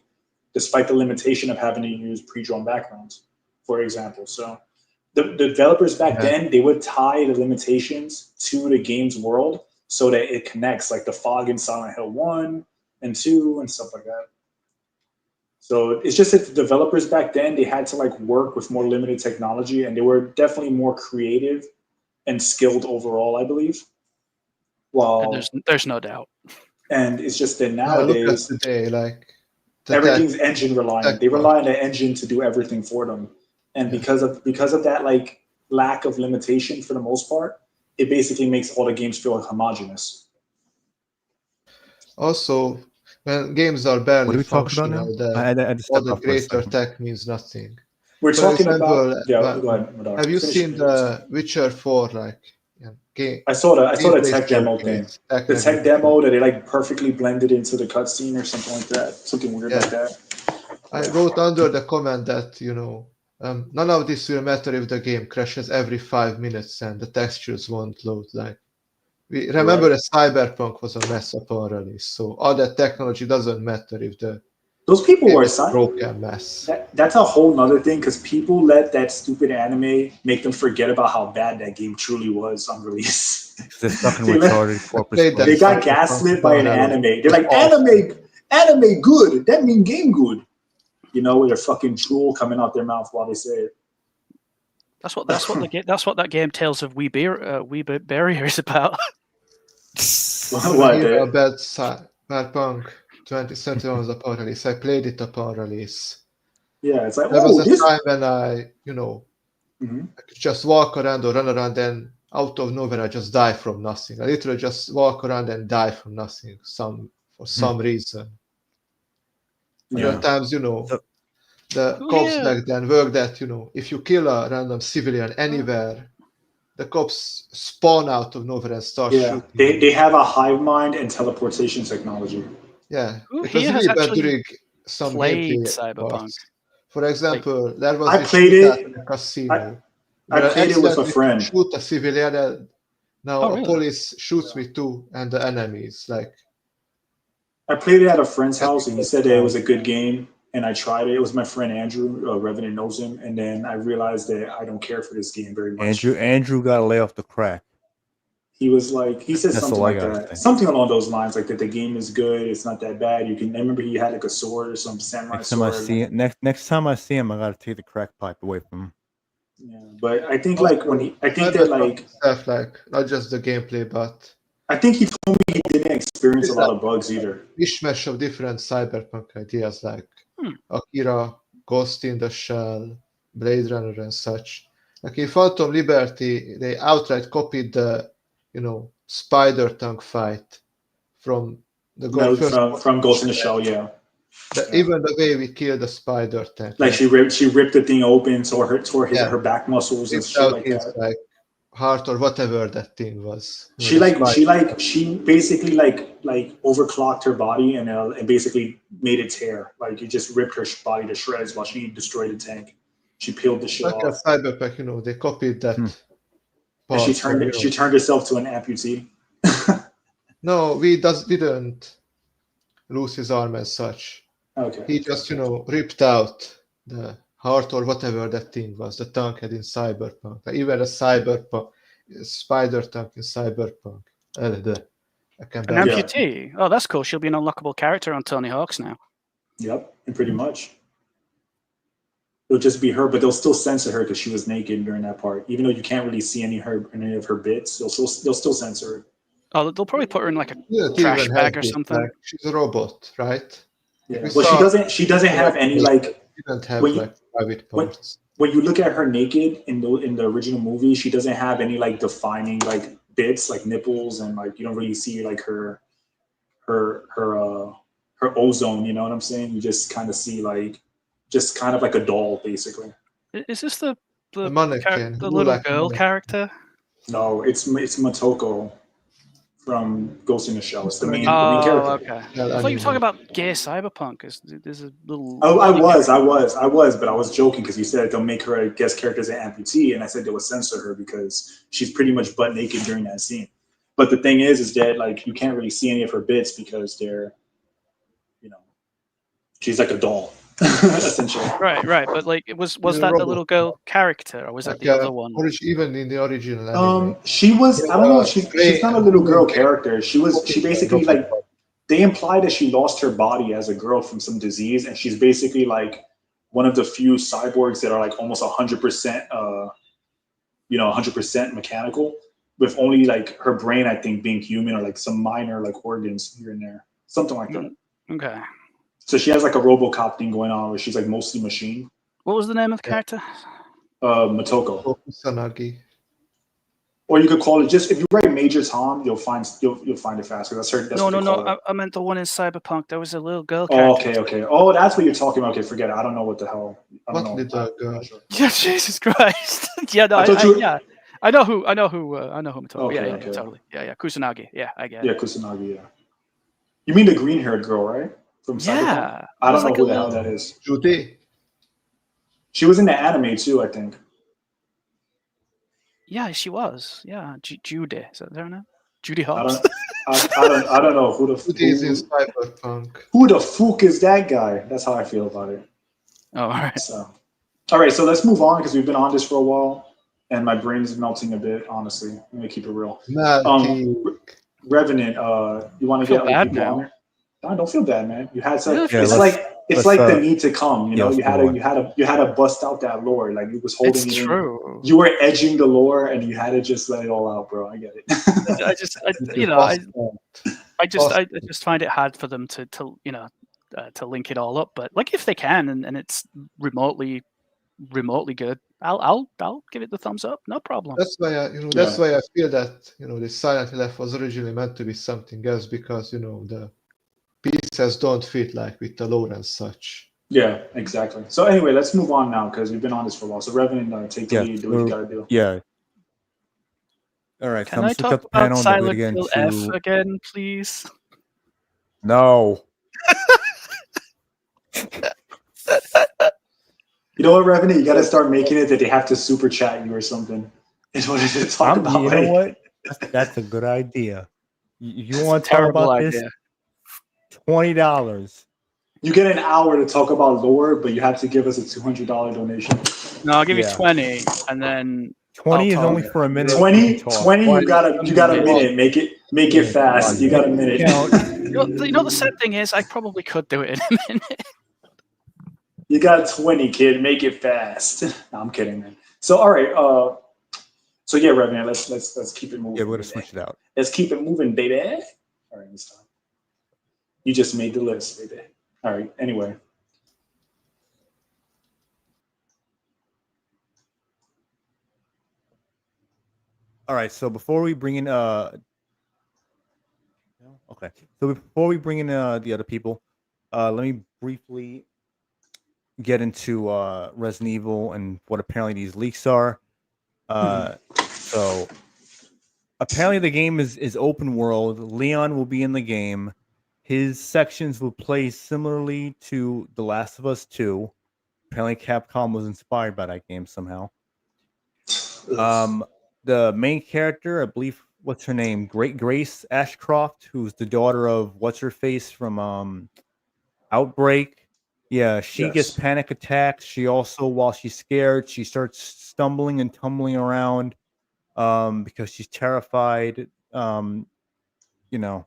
despite the limitation of having to use pre-drawn backgrounds, for example. So the developers back then, they would tie the limitations to the game's world so that it connects, like the fog in Silent Hill 1 and 2 and stuff like that. So it's just that the developers back then, they had to like work with more limited technology, and they were definitely more creative and skilled overall, I believe. Well, And there's no doubt. And it's just that Look at nowadays today, like everything's engine reliant. They rely on the engine to do everything for them, and because of that like lack of limitation for the most part, it basically makes all the games feel like homogenous. Also, when games are barely What are we talking about functional, now? I just all stepped the off for a greater second. tech means nothing. We're For talking example, about go ahead, Madar. have you Finish seen me. the Witcher 4 game? I saw the Gameplay tech demo thing. The tech demo that they like perfectly blended into the cutscene or something like that. Something weird like that. I wrote under the comment that none of this will matter if the game crashes every 5 minutes and the textures won't load. Like we remember that Cyberpunk was a mess upon release, so all that technology doesn't matter if those people game were is a broken mess. That's a whole nother thing because people let that stupid anime make them forget about how bad that game truly was on release. They're fucking retarded corporate. They got gaslit by an anime. They're like, anime good. That mean game good. With their fucking drool coming out their mouth while they say it. That's what that game Tales of Wee Barrier is about. Bad Cyberpunk 2071 upon release. I played it upon release. Yeah, it's like there was a time when I could just walk around or run around, and out of nowhere I just die from nothing. I literally just walk around and die from nothing for some reason. There are times, the cops back then worked that, if you kill a random civilian anywhere, the cops spawn out of nowhere and start shooting. They have a hive mind and teleportation technology. Yeah, Who it was here really has bad during actually some played gameplay Cyberpunk? parts. For example, there was I a played shootout it. in a casino. I played it with a friend. Shoot a civilian, and now really? police shoots me too, and the enemies. Like I played it at a friend's house, and he said that it was a good game, and I tried it. It was my friend Andrew, Revenant knows him, and then I realized that I don't care for this game very much. Andrew got to lay off the crack. He was like, he said That's something all I like gotta that, say. something along those lines, like that the game is good, it's not that bad. You can. I remember he had like a sword or some samurai Next time I sword. see it, next time I see him, I gotta take the crack pipe away from him. Yeah, but I think like stuff like not just the gameplay, but I think he told me he didn't experience a lot of bugs either. Mishmash of different cyberpunk ideas like Akira, Ghost in the Shell, Blade Runner, and such. Like in Phantom Liberty, they outright copied the, spider tongue fight from the from Ghost in the Shell, yeah. Even the way we kill the spider tank. Like she ripped the thing open, tore her back muscles and shit like that. Like heart or whatever that thing was. She basically overclocked her body and basically made it tear. Like it just ripped her body to shreds while she destroyed the tank. She peeled the shit like off. Cyberpunk, they copied that. And she turned herself to an amputee. No, we didn't lose his arm as such. Okay. He just, ripped out the heart or whatever that thing was, the tank had in Cyberpunk. Even a spider tank in Cyberpunk. I can An barely- Yeah. amputee. Oh, that's cool. She'll be an unlockable character on Tony Hawk's now. Yep, and pretty much. It'll just be her, but they'll still censor her because she was naked during that part. Even though you can't really see any of her bits, they'll still censor her. Oh, they'll probably put her in like a Yeah, it trash even bag has or this, something. like, she's a robot, right? Yeah. We Well, saw- she doesn't have any like She didn't have when you- like private when- parts. when you look at her naked in the original movie, she doesn't have any like defining like bits like nipples, and like you don't really see like her ozone. You know what I'm saying? You just kind of see like just kind of like a doll, basically. Is this the mannequin, the who little like girl mannequin? character? No, it's Motoko from Ghost in the Shell. It's the main Oh, character. okay. Yeah, I thought you were talking anime. about gay cyberpunk. There's a little. Oh, I bunny was, character. but I was joking because you said they'll make her a guest character as an amputee, and I said they would censor her because she's pretty much butt naked during that scene. But the thing is that like you can't really see any of her bits because they're, she's like a doll, essentially. Right. But like, was She's a that the robot. little girl character, or was that Like, the other one? even in the original anime. She was. I don't know. She's not a little girl Gray- character. She basically like they imply that she lost her body as a girl from some disease, and she's basically like one of the few cyborgs that are like almost 100%, 100% mechanical, with only like her brain, I think, being human or like some minor like organs here and there, something like that. Okay. So she has like a RoboCop thing going on where she's like mostly machine. What was the name of the character? Motoko. Kusanagi. Or you could call it just if you write Major Tom, you'll find it fast because that's her. That's No. what they call it. I meant the one in Cyberpunk. There was a little girl Oh, character. okay. Oh, that's what you're talking about. Okay, forget it. I don't know what the hell. I don't What know. little I'm girl? not sure. Yeah, Jesus Christ. Yeah, no, I thought you were- yeah. I know who I'm talking. Okay, yeah, okay. totally. Yeah, Kusanagi. Yeah, I get Yeah, it. Kusanagi. Yeah. You mean the green-haired girl, right? From Cyberpunk? Yeah. I It was don't know like who a the hell little- that is. Judy. She was in the anime too, I think. Yeah, she was. Yeah, Judy. Is that her name? Judy I Hopps. don't. I don't know who the Judy is in Cyberpunk. who the fuck is that guy? That's how I feel about it. Oh, all right. So, all right. So let's move on because we've been on this for a while, and my brain's melting a bit. Honestly, let me keep it real. Revenant. You want to Feel get like bad people now. on there? No, don't feel bad, man. You had some. Yeah, It's let's- like it's let's, like the need to come. You know, let's you had move you had to bust out that lore. Like it was holding It's it in. true. You were edging the lore, and you had to just let it all out, bro. I get it. I just find it hard for them to link it all up. But like if they can, and it's remotely good, I'll give it the thumbs up. No problem. That's why that's why I feel that the Silent Hill F was originally meant to be something else because the pieces don't fit like with the lore and such. Yeah, exactly. So anyway, let's move on now because we've been on this for a while. So Revenant, take the Yeah, lead. Do what you gotta do. Yeah. All right. Can so I'm I switch talk up the panel about and do it Silent again Hill F again, please? No. You know what, Revenant? You gotta start making it that they have to super chat you or something in order to talk about You know it. what? That's a good idea. You want to talk Terrible about idea. this? $20. You get an hour to talk about lore, but you have to give us a $200 donation. No, I'll give you Yeah. 20, and then 20 is I'll only talk. for a minute. 20, You can talk. 20 you got a minute. minute. Make it fast. You got a minute. You know the sad thing is, I probably could do it in a minute. You got 20, kid. Make it fast. No, I'm kidding, man. So all right. So yeah, Revenant. Let's keep it moving. Yeah, we're gonna baby. switch it out. Let's keep it moving, baby. All right, this time. You just made the list, baby. All right. Anyway. All right. So before we bring in okay. So before we bring in the other people, let me briefly get into Resident Evil and what apparently these leaks are. So apparently the game is open world. Leon will be in the game. His sections will play similarly to The Last of Us 2. Apparently Capcom was inspired by that game somehow. The main character, I believe, what's her name? Grace Ashcroft, who's the daughter of what's her face from Outbreak. Yeah, she gets Yes. panic attacks. She also, while she's scared, she starts stumbling and tumbling around because she's terrified. You know,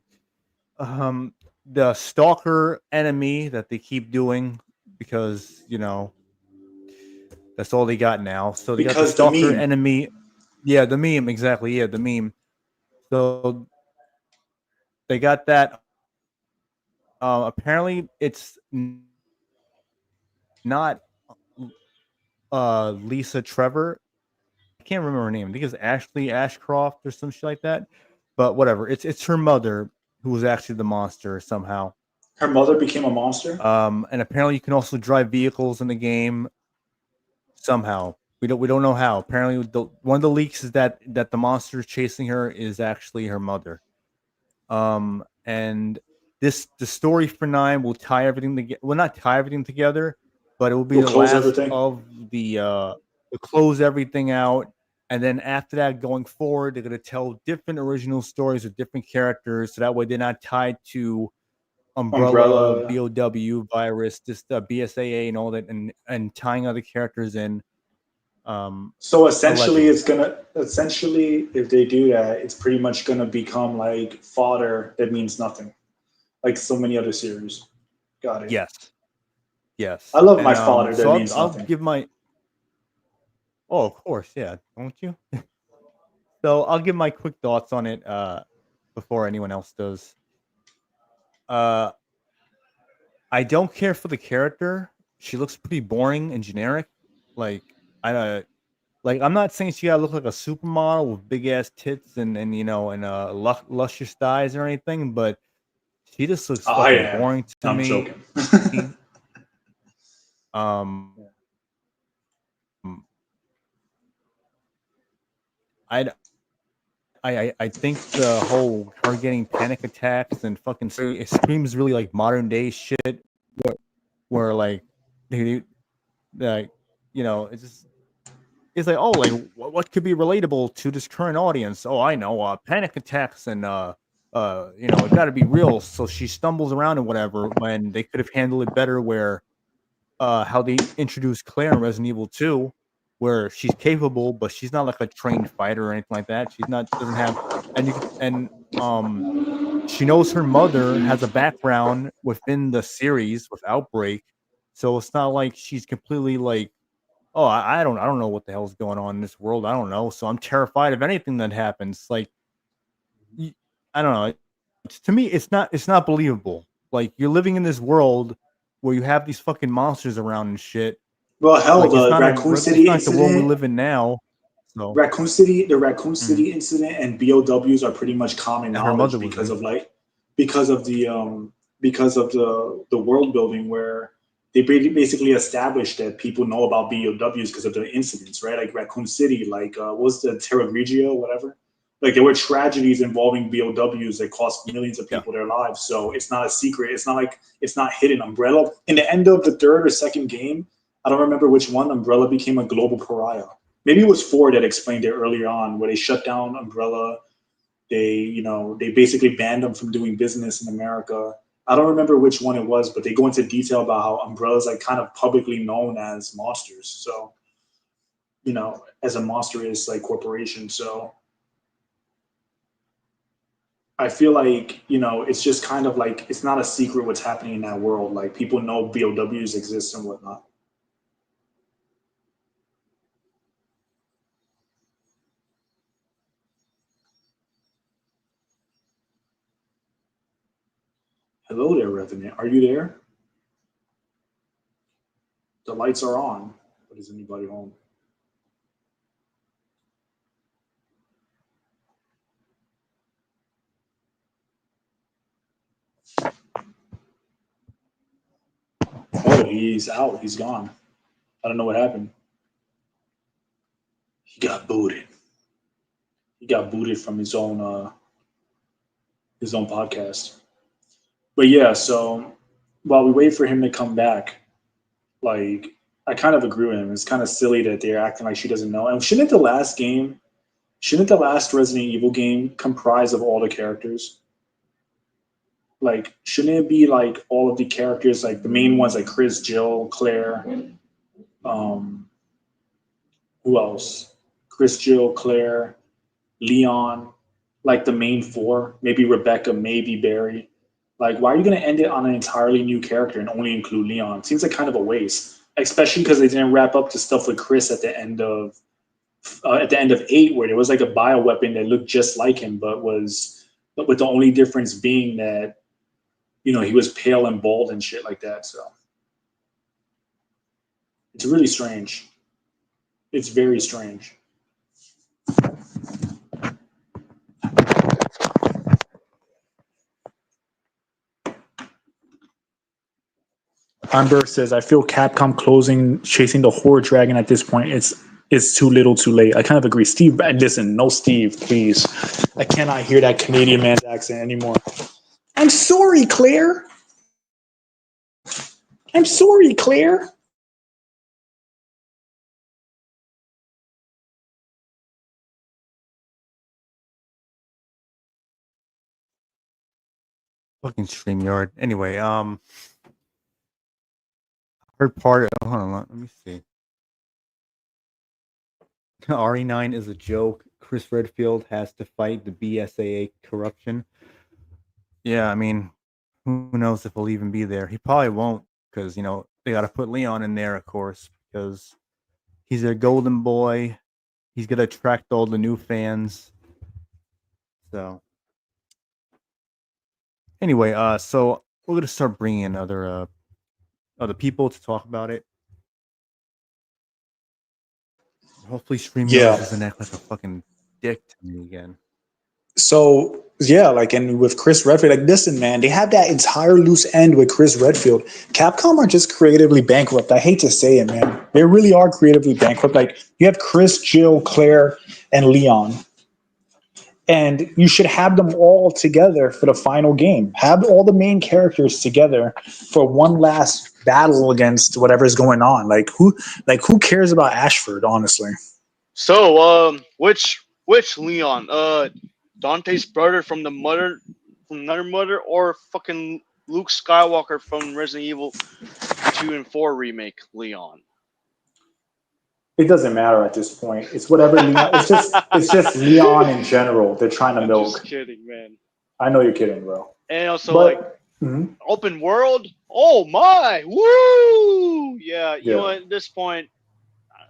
the stalker enemy that they keep doing because that's all they got now. So they got the Because the stalker meme. enemy. Yeah, the meme exactly. Yeah, the meme. So they got that. Apparently, it's not Lisa Trevor. I can't remember her name. I think it's Ashley Ashcroft or some shit like that. But whatever. It's her mother who was actually the monster somehow. Her mother became a monster. And apparently you can also drive vehicles in the game somehow. We don't know how. Apparently, one of the leaks is that the monster chasing her is actually her mother. And the story for 9 will tie everything together. Well, not tie everything together, but it will be We'll the close last everything. of the to close everything out. And then after that, going forward, they're going to tell different original stories with different characters, so that way they're not tied to Umbrella, Umbrella. BOW, Virus, just BSAA, and all that, and tying other characters in. So essentially, Allegedly. it's gonna essentially, if they do that, it's pretty much gonna become like fodder that means nothing, like so many other series. Got it. Yes, yes. I love my And fodder that so means I'll nothing. give my. Oh, of course, yeah. Won't you? So I'll give my quick thoughts on it before anyone else does. Uh, I don't care for the character. She looks pretty boring and generic. Like like I'm not saying she gotta look like a supermodel with big ass tits and luscious thighs or anything, but she just looks I fucking am. boring to I'm me. joking. Um, I I think the whole her getting panic attacks and fucking it screams really like modern day shit where like they like it's just it's like, oh, like what could be relatable to this current audience? Oh, I know, panic attacks and it got to be real. So she stumbles around and whatever when they could have handled it better. Where how they introduced Claire in Resident Evil 2, where she's capable, but she's not like a trained fighter or anything like that. She's not doesn't have and you can, and she knows her mother has a background within the series with Outbreak, so it's not like she's completely like, oh, I don't know what the hell's going on in this world. I don't know, so I'm terrified of anything that happens. Like, I don't know. To me, it's not believable. Like you're living in this world where you have these fucking monsters around and shit. Well, hell, Like the Raccoon it's City not like the world we incident, live in now. So The Raccoon mhm. City incident, and BOWs are pretty much common And her mother knowledge was because in. of because of the the world building where they basically established that people know about BOWs because of the incidents, right? Like Raccoon City, like what was the Terra Grigia, whatever. Like there were tragedies involving BOWs that cost millions of Yeah, people their lives. So it's not a secret. It's not like it's not hidden. Umbrella in the end of the third or second game, I don't remember which one. Umbrella became a global pariah. Maybe it was 4 that explained it earlier on, where they shut down Umbrella. They basically banned them from doing business in America. I don't remember which one it was, but they go into detail about how Umbrella's like kind of publicly known as monsters. So, as a monstrous like corporation. So I feel like, it's just kind of like it's not a secret what's happening in that world. Like people know BOWs exist and whatnot. Hello there, Revenant. Are you there? The lights are on, but is anybody home? Oh, he's out. He's gone. I don't know what happened. He got booted. He got booted from his own podcast. But yeah, so while we wait for him to come back, like I kind of agree with him. It's kind of silly that they're acting like she doesn't know. And shouldn't the last Resident Evil game comprise of all the characters? Like, shouldn't it be like all of the characters, like the main ones, like Chris, Jill, Claire, who else? Chris, Jill, Claire, Leon, like the main four, maybe Rebecca, maybe Barry. Like, why are you going to end it on an entirely new character and only include Leon? Seems like kind of a waste, especially because they didn't wrap up the stuff with Chris at the end of 8, where there was like a bioweapon that looked just like him, but with the only difference being that, you know, he was pale and bald and shit like that. So it's really strange. It's very strange. Amber says, I feel Capcom chasing the horror dragon at this point. It's too little too late. I kind of agree. Steve, listen, no Steve, please. I cannot hear that Canadian man's accent anymore. I'm sorry, Claire. I'm sorry, Claire. Fucking StreamYard. Anyway, heard part. Hold on, let me see. RE9 is a joke. Chris Redfield has to fight the BSAA corruption. Yeah, I mean, who knows if he'll even be there? He probably won't, because, you know, they got to put Leon in there, of course, because he's their golden boy. He's gonna attract all the new fans. So anyway, so we're gonna start bringing in other people to talk about it. Hopefully, StreamYard doesn't act like a fucking dick to me again. So yeah, like, and with Chris Redfield, like, listen, man, they have that entire loose end with Chris Redfield. Capcom are just creatively bankrupt. I hate to say it, man. They really are creatively bankrupt. Like, you have Chris, Jill, Claire, and Leon, and you should have them all together for the final game. Have all the main characters together for one last battle against whatever's going on. Like, who cares about Ashford, honestly? So, which Leon? Dante's brother from another mother, or fucking Luke Skywalker from Resident Evil 2 and 4 remake, Leon? It doesn't matter at this point. It's whatever Leon. It's just Leon in general. They're trying to I'm milk. just kidding, man. I know you're kidding, bro. And also, open world. Oh my! Woo! Yeah, you know, at this point,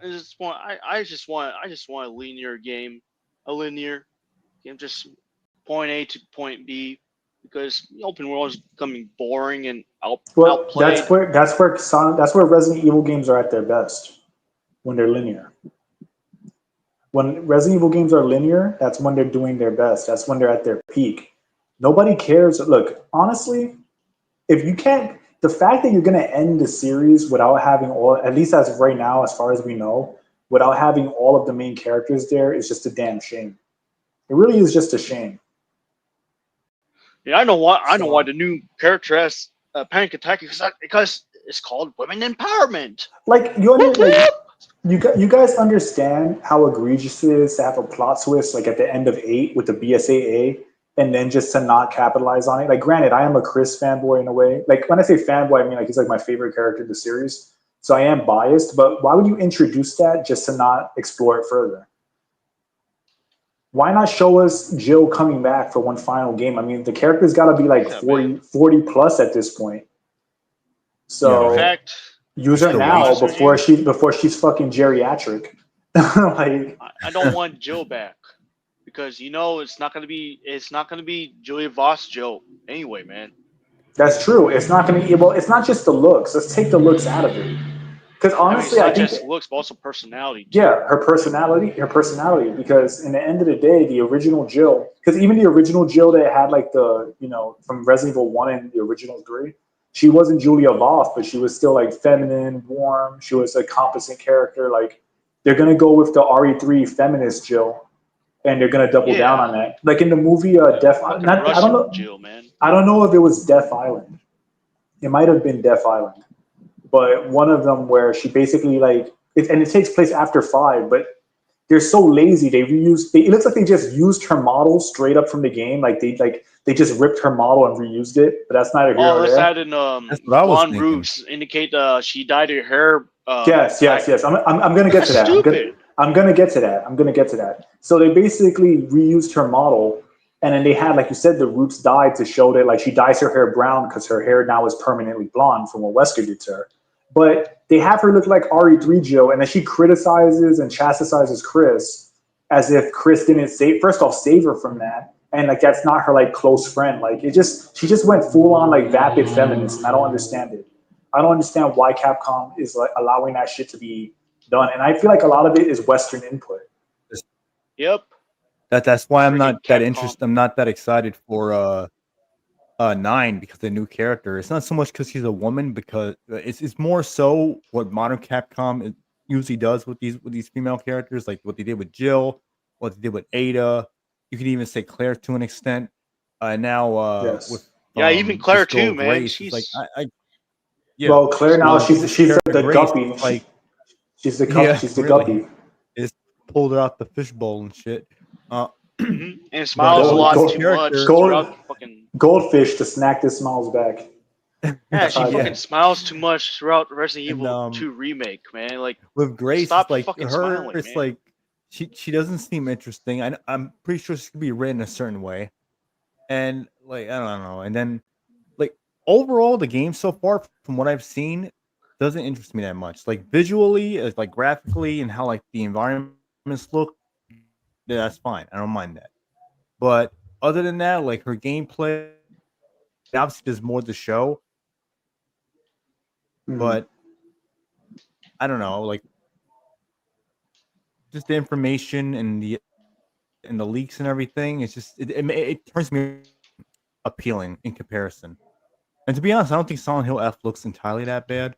I just want a linear game, just point A to point B, because the open world is becoming boring and outplayed. That's where Resident Evil games are at their best, when they're linear. When Resident Evil games are linear, that's when they're doing their best. That's when they're at their peak. Nobody cares. Look, honestly, if you can't, the fact that you're going to end the series without having all, at least as of right now, as far as we know, without having all of the main characters there is just a damn shame. It really is just a shame. Yeah, I know why the new character has panic attack, because it's called women empowerment. Like, you guys understand how egregious it is to have a plot twist like at the end of 8 with the BSAA, and then just to not capitalize on it. Like, granted, I am a Chris fanboy in a way. Like, when I say fanboy, I mean like he's like my favorite character in the series. So I am biased, but why would you introduce that just to not explore it further? Why not show us Jill coming back for one final game? I mean, the character's got to be like 40 plus at this point. So use her now before she's fucking geriatric. Like, I don't want Jill back, because you know it's not gonna be Julia Voss Jill anyway, man. That's true. It's not going to be. Well, it's not just the looks. Let's take the looks out of it. Because honestly, I think just looks, but also personality. Too. Yeah, her personality. Because in the end of the day, the original Jill. Because even the original Jill that had like the, you know, from Resident Evil 1 and the original 3, she wasn't Julia Voss, but she was still like feminine, warm. She was a competent character. Like, they're gonna go with the RE3 feminist Jill, and they're gonna double down on that. Like in the movie Death Island. I don't know. Jill, man. I don't know if it was Death Island. It might have been Death Island, but one of them where she basically and it takes place after 5, but they're so lazy. It looks like they just used her model straight up from the game. Like they they just ripped her model and reused it. But that's neither here All nor this there. added That's what I was blonde thinking. roots indicate she dyed her hair. Yes. I'm going to get to that. Stupid. I'm going to get to that. So they basically reused her model, and then they had, like you said, the roots dyed to show that like she dyes her hair brown because her hair now is permanently blonde from what Wesker did to her. But they have her look like RE3 and then she criticizes and chastises Chris as if Chris didn't save her from that, and like that's not her like close friend. Like she just went full on like vapid feminist, and I don't understand it. I don't understand why Capcom is like allowing that shit to be done, and I feel like a lot of it is Western input. Yep. That's why I'm Freaking not that Capcom. interested. I'm not that excited for 9 because the new character. It's not so much because she's a woman, because it's more so what modern Capcom usually does with these female characters, like what they did with Jill, what they did with Ada. You could even say Claire to an extent. Now Yes. with Yeah, even Claire this girl too, man. Grace, it's She's like yeah. Well, Claire now she's This the character Grace, guppy. like She's the yeah, she's the really. guppy. It's pulled her out the fishbowl and shit. and smiles a lot too much throughout fucking. Goldfish to snack this smiles back. Yeah, she Yeah. fucking smiles too much throughout Resident And, Evil 2 remake, man. Like with Grace, stop like fucking her, smiling, it's man. like she doesn't seem interesting. I'm pretty sure she could be written a certain way, and like I don't know. And then like overall, the game so far, from what I've seen, doesn't interest me that much. Like visually, like graphically, and how like the environments look, yeah, that's fine. I don't mind that. But other than that, like her gameplay, obviously there's more to show. But I don't know, like just the information and the leaks and everything. It's just it turns me appealing in comparison. And to be honest, I don't think Silent Hill F looks entirely that bad.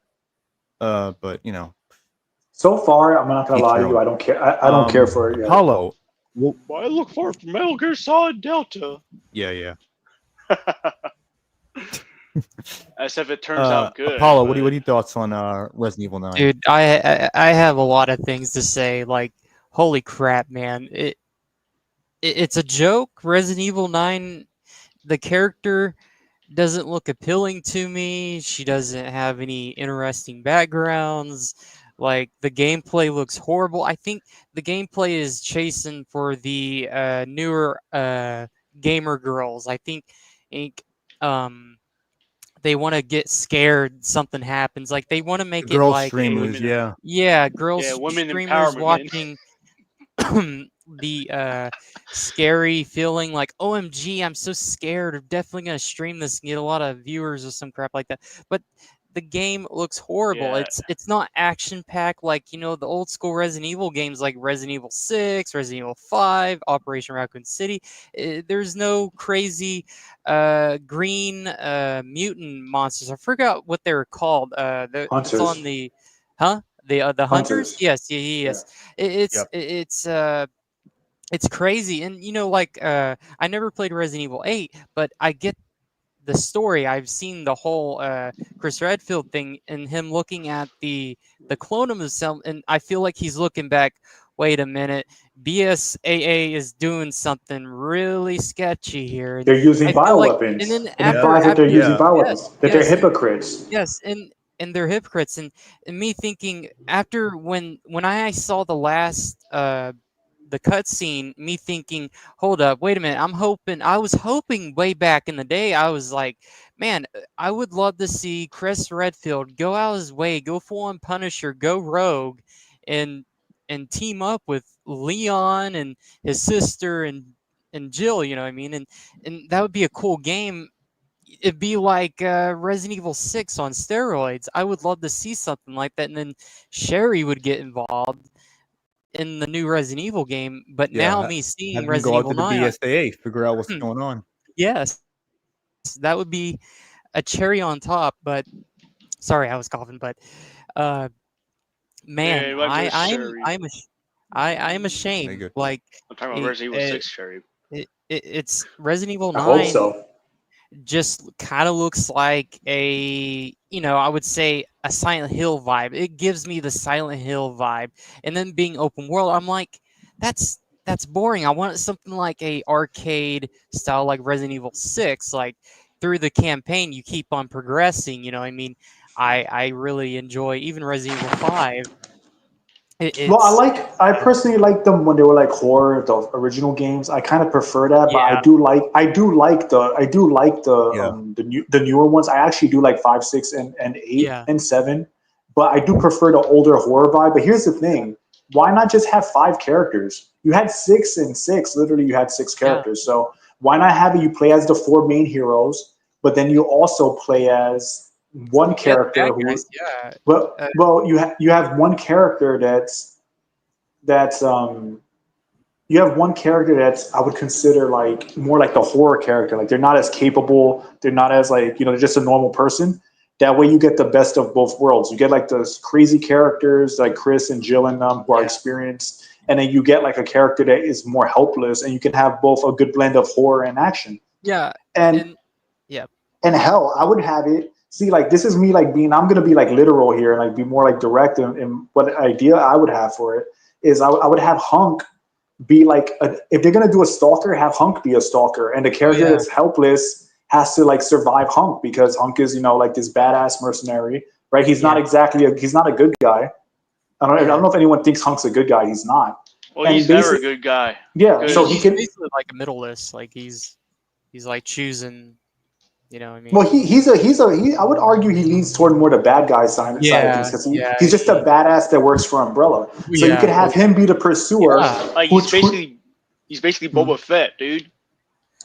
But you know, So far, I'm not gonna each lie to their you. own. I don't care. I don't care for it yet. Apollo. Well, I look for Metal Gear Solid Delta. yeah. As if it turns out good. Apollo, but... what are your thoughts on Resident Evil 9? Dude, I have a lot of things to say. Like, holy crap, man! It's a joke. Resident Evil 9, the character doesn't look appealing to me. She doesn't have any interesting backgrounds. Like, the gameplay looks horrible. I think the gameplay is chasing for the newer gamer girls. I think they want to get scared something happens. Like, they want to make it Girl like streamers, girls women streamers empowerment, watching the scary feeling, like OMG, I'm so scared. I'm definitely gonna stream this and get a lot of viewers or some crap like that. But the game looks horrible. Yeah. It's not action packed like the old school Resident Evil games, like Resident Evil 6, Resident Evil 5, Operation Raccoon City. There's no crazy green mutant monsters. I forgot what they were called. It's Hunters. on the the hunters. Yes. It's crazy. And like I never played Resident Evil 8, but I get the story. I've seen the whole Chris Redfield thing and him looking at the clone of himself, and I feel like he's looking back, wait a minute, BSAA is doing something really sketchy here. They're using I feel like- bioweapons. and then It implies that they're using Yeah. bioweapons. That they're yes. hypocrites. Yes, and they're hypocrites, and me thinking after when I saw the last the cutscene, me thinking, hold up, wait a minute, I was hoping way back in the day, I was like, man, I would love to see Chris Redfield go out of his way, go full on Punisher, go rogue, and team up with Leon and his sister and Jill, you know what I mean, and that would be a cool game. It'd be like Resident Evil 6 on steroids. I would love to see something like that. And then Sherry would get involved in the new Resident Evil game. But now me Have seeing them Resident go out Evil to the 9, BSAA, figure out what's going on. yes, that would be a cherry on top. But sorry, I was coughing. But man, Yeah, like Sherry. I'm Very ashamed. good. Like I'm talking about Resident Evil 6, Sherry. it's Resident Evil I 9. hope so. Just kind of looks like a, I would say a Silent Hill vibe. It gives me the Silent Hill vibe. And then being open world, I'm like, that's that's boring. I want something like a arcade style, like Resident Evil 6. Like through the campaign, you keep on progressing. You know, I mean, I really enjoy even Resident Evil 5. Well, It's I personally like them when they were like horror, the original games. I kind of prefer that, but yeah, I do like Yeah. the newer ones. I actually do like 5, 6, and 8 yeah, and 7, but I do prefer the older horror vibe. But here's the thing: why not just have 5 characters? You had 6 and 6. Literally, you had 6 yeah. characters. So why not have it? You play as the 4 main heroes, but then you also play as one Yeah, the character bad who, guys. Yeah, well, you have one character that's you have one character that's I would consider like more like the horror character. Like they're not as capable, they're not as like, they're just a normal person. That way you get the best of both worlds. You get like those crazy characters like Chris and Jill and them who are yeah, experienced, and then you get like a character that is more helpless, and you can have both a good blend of horror and action. yeah, And and yeah, hell, I would have it. See, like this is me like being. I'm gonna be like literal here and like be more like direct. And what idea I would have for it is I would have Hunk be like if they're gonna do a stalker, have Hunk be a stalker, and the oh character yeah, that's helpless has to like survive Hunk because Hunk is like this badass mercenary, right? He's not yeah, exactly he's not a good guy. I don't yeah. know if anyone thinks Hunk's a good guy. He's not. Well, And he's never a basically, good guy. yeah. So he Because He's can. basically like a middle list. Like he's like choosing. You know what I mean? Well, I would argue he leans toward more the bad guy side of things Yeah, because yeah, he's just a badass that works for Umbrella. So you yeah. could have him be the pursuer, Yeah. like he's basically Boba Fett, dude.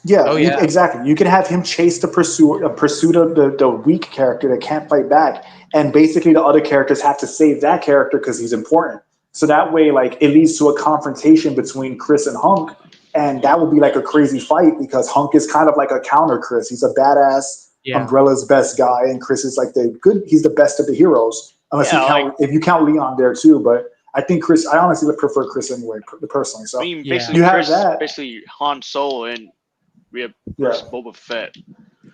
Oh yeah, yeah. exactly. You can have him chase the pursuer, pursue the weak character that can't fight back, and basically the other characters have to save that character because he's important. So that way, like it leads to a confrontation between Chris and Hunk, and that would be like a crazy fight because Hunk is kind of like a counter Chris. He's a badass, Yeah. Umbrella's best guy, and Chris is like the good. He's the best of the heroes, unless Yeah, if you count Leon there too. But I think Chris. I honestly would prefer Chris anyway, personally. I So mean, Yeah. basically you have Chris, that. basically Han Solo, and we have Yeah. versus Boba Fett.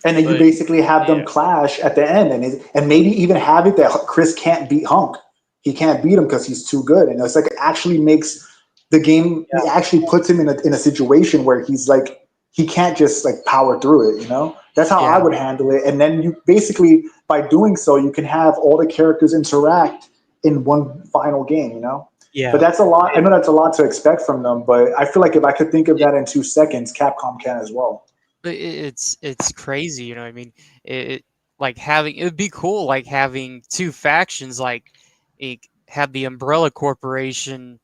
And then you But basically have them yeah, clash at the end, and maybe even have it that Chris can't beat Hunk. He can't beat him because he's too good, and it's like it actually makes the game. It actually puts him in a situation where he's like he can't just like power through it. That's how I Yeah. would handle it. And then you basically by doing so, you can have all the characters interact in one final game. Yeah. But that's a lot. I know that's a lot to expect from them, but I feel like if I could think of that in 2 seconds, Capcom can as well. But it's crazy, you know what I mean? Like having it would be cool like having two factions like have the Umbrella Corporation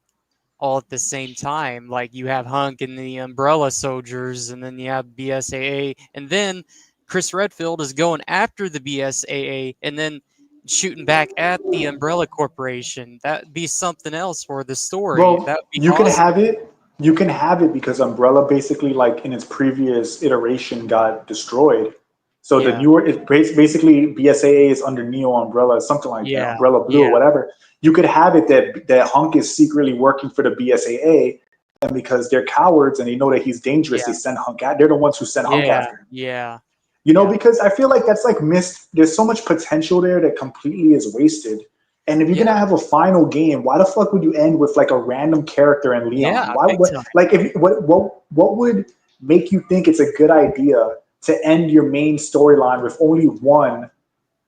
all at the same time. Like you have Hunk and the Umbrella Soldiers, and then you have BSAA, and then Chris Redfield is going after the BSAA, and then shooting back at the Umbrella Corporation. That'd be something else for the story. Well, That would be you can awesome. have it. You can have it because Umbrella basically, like in its previous iteration, got destroyed. So the Yeah, newer, basically BSAA is under Neo Umbrella, something like that, yeah, Umbrella Blue or yeah, whatever. You could have it that Hunk is secretly working for the BSAA, and because they're cowards and they know that he's dangerous, they yeah, send Hunk out. They're the ones who send Hunk yeah, after him. yeah, yeah, Because I feel like that's like missed. There's so much potential there that completely is wasted. And if you're yeah, gonna have a final game, why the fuck would you end with like a random character and Leon? yeah, Why? big time. Like, if what would make you think it's a good idea to end your main storyline with only one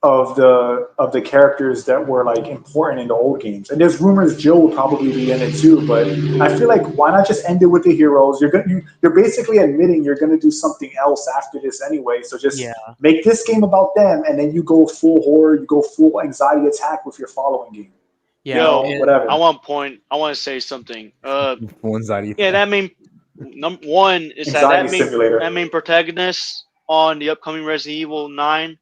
of the characters that were like important in the old games? And there's rumors Jill will probably be in it too. But I feel like why not just end it with the heroes? You're basically admitting you're gonna do something else after this anyway. So just Yeah, make this game about them, and then you go full horror, you go full anxiety attack with your following game. yeah, yo, Whatever. I want to say something. Full anxiety Yeah, attack. that main number one is Anxiety simulator. that main protagonist on the upcoming Resident Evil 9.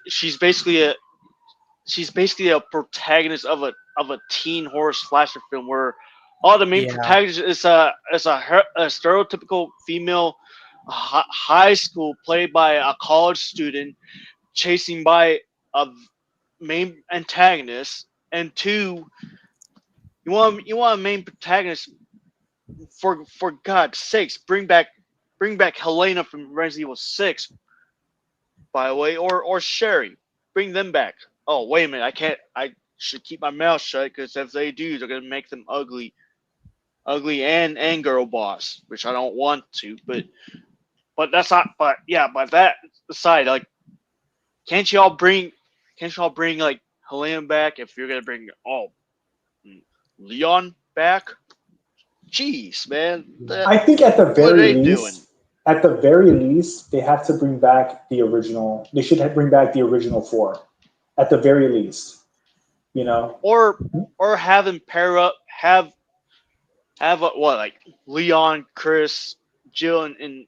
She's basically a protagonist of a teen horror slasher film where all the main yeah, protagonist is a stereotypical female high school played by a college student chasing by a main antagonist, and two, you want a main protagonist, for God's sakes, bring back Helena from Resident Evil 6, by the way, or Sherry. Bring them back. Oh, wait a minute. I should keep my mouth shut because if they do, they're gonna make them ugly. ugly and girl boss, which I don't want to, but that's not. But yeah, but that aside, like, can't y'all bring like Helene back if you're gonna bring Leon back? Jeez, man, I think at the what are very they doing? least, they have to bring back the original. They should bring back the original four, at the very least. You know, Or have them pair up, have what, like Leon, Chris, Jill, and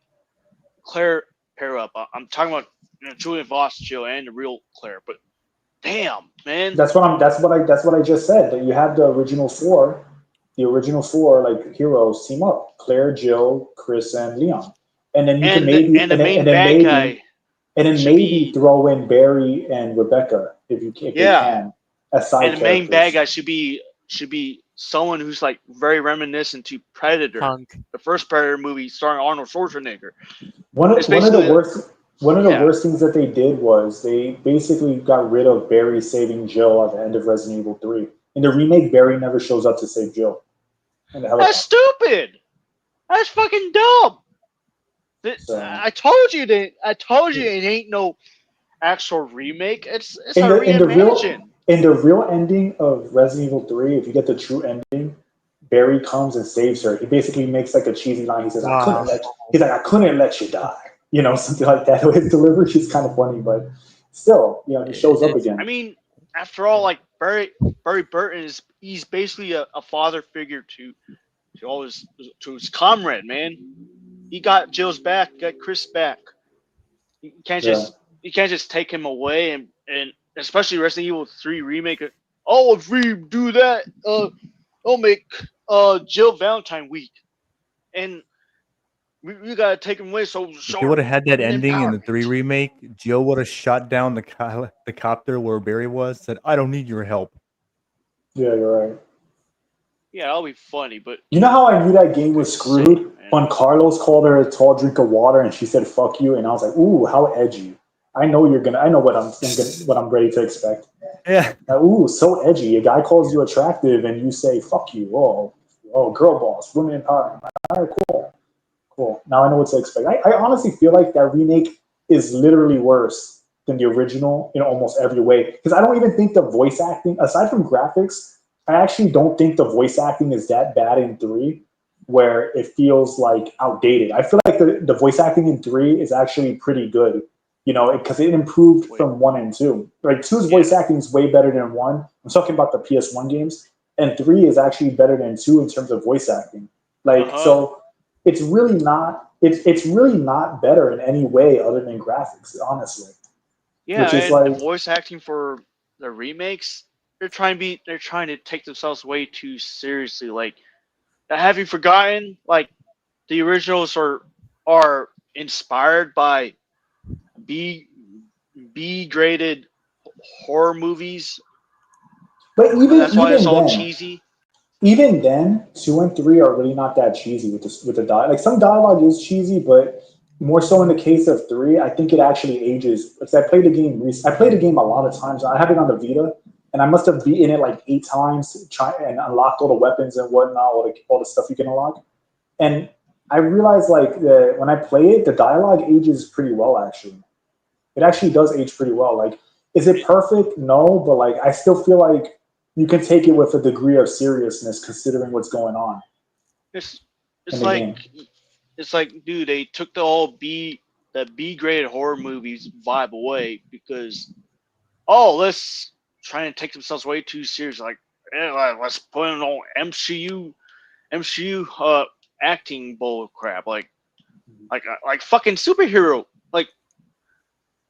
Claire pair up. I'm talking about Julian Voss, Jill, and the real Claire. But damn, man, that's what I just said. That you have the original four, like heroes team up: Claire, Jill, Chris, and Leon. And then you can and maybe the main bad guy should maybe be, throw in Barry and Rebecca if they yeah, can, as side and the main bad characters. guy should be someone who's like very reminiscent to Predator, Punk. the first Predator movie starring Arnold Schwarzenegger. One It's of the basically yeah. worst things that they did was they basically got rid of Barry saving Jill at the end of Resident Evil 3. In the remake, Barry never shows up to save Jill in the That's helicopter. stupid. That's fucking dumb. So I told you that. I told you it ain't no actual remake. It's a in the reimagine. real ending of Resident Evil 3, if you get the true ending, Barry comes and saves her. He basically makes like a cheesy line. He says, Wow. I couldn't let you die." You know, something like that. His delivery is kind of funny, but still, you know, he shows up again. I mean, after all, like Barry Burton he's basically a father figure to his comrade, man. He got Jill's back, got Chris back. You can't Yeah. just take him away and especially Resident Evil 3 remake. Oh, if we do that, we'll make Jill Valentine weak, and we gotta take him away. So If they would have had that ending in the empowerment. 3 remake, Jill would have shot down the copter where Barry was, said, "I don't need your help." Yeah, you're right. Yeah, that'll be funny, but You know how I knew that game was Insane, screwed? man. When Carlos called her a tall drink of water and she said "fuck you," and I was like, "Ooh, how edgy!" I know what I'm ready to expect. Yeah. Ooh, so edgy. A guy calls you attractive and you say "fuck you." Oh, girl boss, women empowerment. All right, cool. Now I know what to expect. I honestly feel like that remake is literally worse than the original in almost every way. Because I don't even think the voice acting, aside from graphics, I actually don't think the voice acting is that bad in 3, where it feels like outdated. I feel like the voice acting in 3 is actually pretty good, you know, because it improved from 1 and 2. Like 2's voice acting is way better than 1. I'm talking about the PS1 games, and 3 is actually better than 2 in terms of voice acting. Like so, it's really not. It's really not better in any way other than graphics, honestly. Yeah, Which is and the like, voice acting for the remakes, they're trying to take themselves way too seriously. Like, have you forgotten? Like, the originals are inspired by B graded horror movies. but That's why it's all cheesy. even then, 2 and 3 are really not that cheesy with the dialogue. Like some dialogue is cheesy, but more so in the case of 3, I think it actually ages. Because I played the game. I played the game a lot of times. I have it on the Vita, and I must have beaten it like 8 times, and unlocked all the weapons and whatnot, all the stuff you can unlock. And I realized like when I play it, the dialogue ages pretty well. Actually, it actually does age pretty well. Like, is it perfect? No, but like I still feel like you can take it with a degree of seriousness considering what's going on It's in it's the game. like, dude, they took the B graded horror movies vibe away because let's try and take themselves way too serious. Like, let's put in on MCU acting bull crap. Like fucking superhero. Like,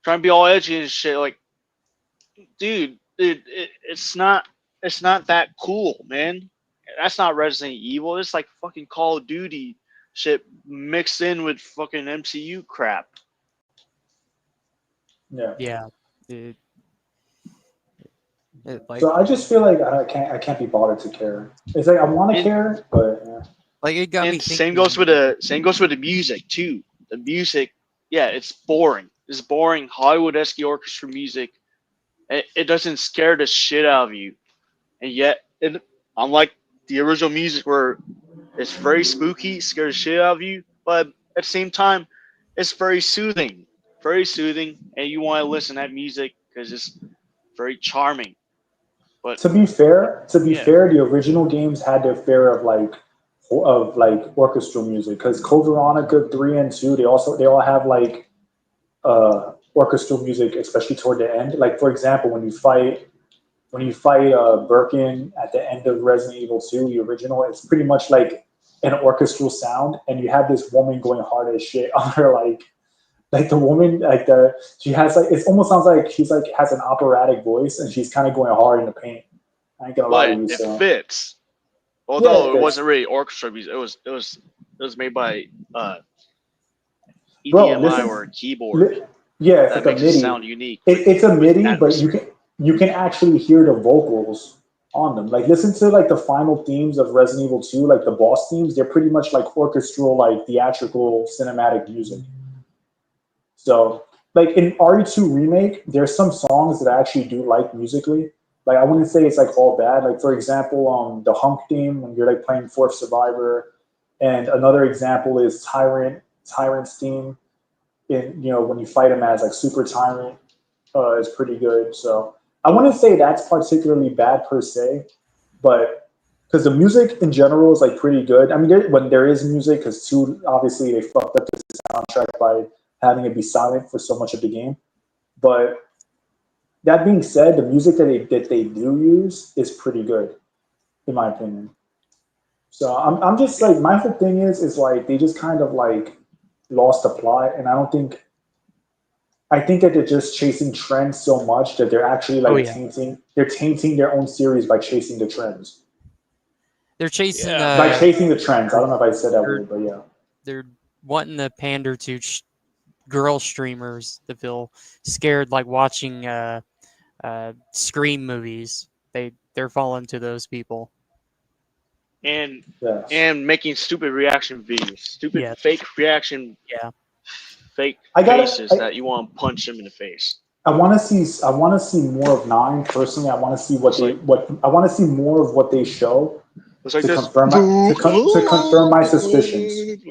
trying to be all edgy and shit. Like, dude, it's not that cool, man. That's not Resident Evil. It's like fucking Call of Duty shit mixed in with fucking MCU crap. Yeah. Yeah. Like, So I just feel like I can't be bothered to care. It's like I want to And- care, but yeah. like it got me And thinking. same goes with the music too. The music, yeah, it's boring. It's boring Hollywood-esque orchestra music. It doesn't scare the shit out of you, and yet, unlike the original music where It's very spooky, scares the shit out of you, but at the same time, it's very soothing. Very soothing, and you want to listen to that music because it's very charming. But To be fair, Yeah. the original games had their fair of like orchestral music because Code Veronica 3 and 2, they all have like orchestral music, especially toward the end. Like for example, when you fight Birkin at the end of Resident Evil 2, the original, it's pretty much like an orchestral sound, and you have this woman going hard as shit on her like the woman she has like it almost sounds like she's like has an operatic voice and she's kind of going hard in the paint. I ain't gonna lie to but you. it So fits. yeah, Although it fits. wasn't really orchestra music, it was made by Bro, EDMI or a keyboard yeah, it's that like a makes it MIDI. sound unique. With, It's a with MIDI, but atmosphere. you can actually hear the vocals on them. Like listen to like the final themes of Resident Evil 2, like the boss themes. They're pretty much like orchestral, like theatrical, cinematic music. So like in RE2 remake, there's some songs that I actually do like musically. Like I wouldn't say it's like all bad. Like for example, the Hunk theme when you're like playing Fourth Survivor, and another example is Tyrant's theme in when you fight him as like Super Tyrant is pretty good. So I wouldn't say that's particularly bad per se, but because the music in general is like pretty good. I mean, when there is music, because two obviously they fucked up the soundtrack by having it be silent for so much of the game. But that being said, the music that they do use is pretty good, in my opinion. So I'm just like my whole thing is like they just kind of like lost the plot, and I think that they're just chasing trends so much that they're actually Oh like yeah, tainting their own series by chasing the trends. they're chasing. Yeah. By chasing the trends. I don't know if I said that They're, weird, but yeah. they're wanting to pander to girl streamers that feel scared, like watching Scream movies. They're falling to those people. and Yes. and making stupid reaction videos, stupid Yeah. fake reaction, Yeah. fake I gotta- faces I- that you want to punch them in the face. I want to see more of 9 personally. I want to see I want to see more of what they show It's like to this. confirm my suspicions.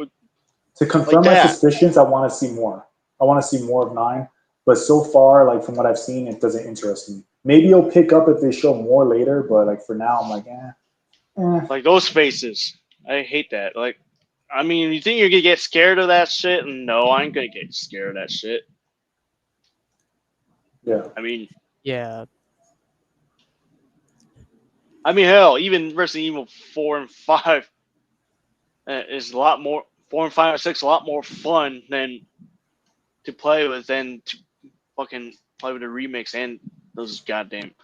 To confirm my that. suspicions, I want to see more. I want to see more of 9. But so far, like from what I've seen, it doesn't interest me. Maybe it'll pick up if they show more later, but like for now, I'm like, Like those faces. I hate that. Like, I mean, you think you're gonna get scared of that shit? No, I ain't gonna get scared of that shit. yeah. I mean, Yeah. hell, even Resident Evil 4 and 5 is a lot more. 4 and 5 and 6 a lot more fun than to play with than to fucking play with the remakes and those goddamn,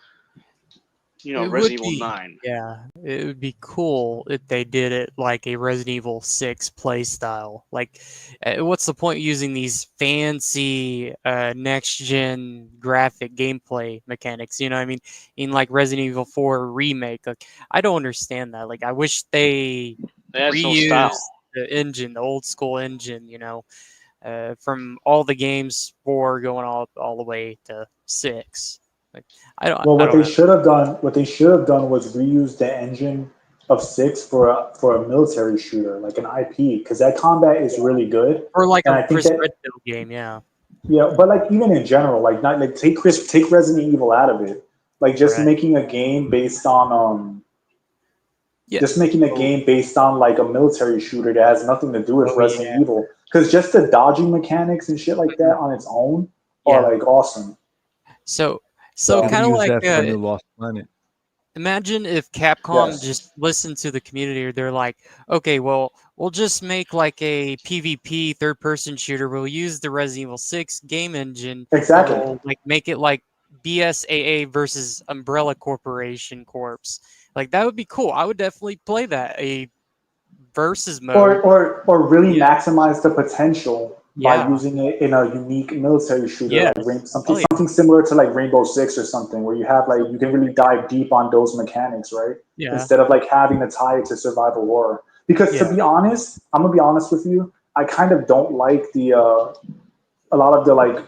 It would Resident Evil be 9. Yeah, it would be cool if they did it like a Resident Evil 6 playstyle. Like, what's the point using these fancy next-gen graphic gameplay mechanics? You know what I mean? In like Resident Evil 4 remake, like I don't understand that. Like, I wish they That's no reused style. the engine, the old school engine. From all the games 4 going all the way to 6. Like, Well, I what don't they know. should have done, was reuse the engine of 6 for a military shooter, like an IP, because that combat is really good. Or like And a I think Chris that Redfield game, yeah. yeah, but like even in general, like not like take Resident Evil out of it, like just Right. making a game based on Yeah. just making a game based on like a military shooter that has nothing to do with Oh, Resident yeah. Evil, because just the dodging mechanics and shit like that on its own are Yeah. like awesome. So So- kind of use like that for the new Lost Planet. imagine if Capcom Yes. just listened to the community. They're like, okay, well, we'll just make like a PvP third-person shooter. We'll use the Resident Evil 6 game engine. And Exactly. we'll like make it like BSAA versus Umbrella Corporation Corps. Like that would be cool. I would definitely play that. A versus mode. Or really Yeah. maximize the potential by Yeah. using it in a unique military shooter, Yes. like Oh, yeah. something similar to like Rainbow Six or something, where you have like you can really dive deep on those mechanics, right? Yeah. Instead of like having to tie it to survival horror. Because to Yeah. be honest, I'm gonna be honest with you, I kind of don't like the a lot of the like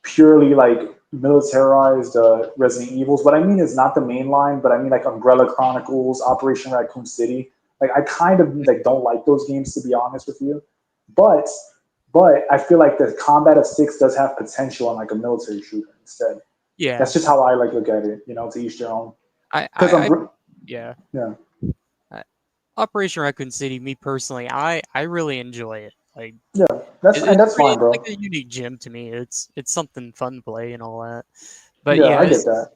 purely like militarized Resident Evils. What I mean is not the main line, but I mean like Umbrella Chronicles, Operation Raccoon City. Like I kind of like don't like those games, to be honest with you. But I feel like the combat of 6 does have potential on like a military shooter instead. Yeah, That's just how I like look at it. To each their own. Because yeah. yeah. Operation Raccoon City, me personally, I really enjoy it. Like, Yeah, that's it's fine, bro. like a unique gem to me. It's something fun to play and all that. But Yeah, yeah, I get that.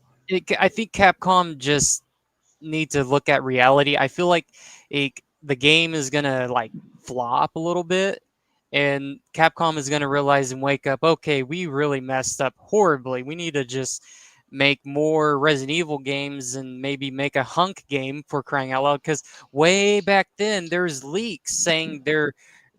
I think Capcom just need to look at reality. I feel like the game is gonna like flop a little bit, and Capcom is gonna realize and wake up. Okay, we really messed up horribly. We need to just make more Resident Evil games and maybe make a hunk game, for crying out loud. Because way back then, there's leaks saying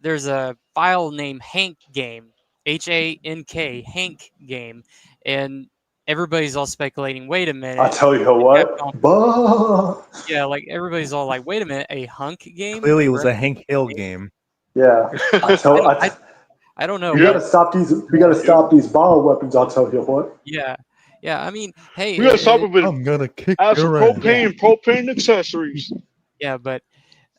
there's a file named Hank game, HANK, Hank game, and everybody's all speculating. Wait a minute, I'll tell you Capcom. what. Bah! Yeah, like everybody's all like, "Wait a minute, a hunk game?" Clearly, it was a Hank Hill game. Yeah, I don't know. we gotta stop these. We gotta stop these bioweapons. I'll tell you what. Yeah, yeah. I mean, hey, We gotta stop it with I'm gonna kick add some your ass. propane accessories. yeah, but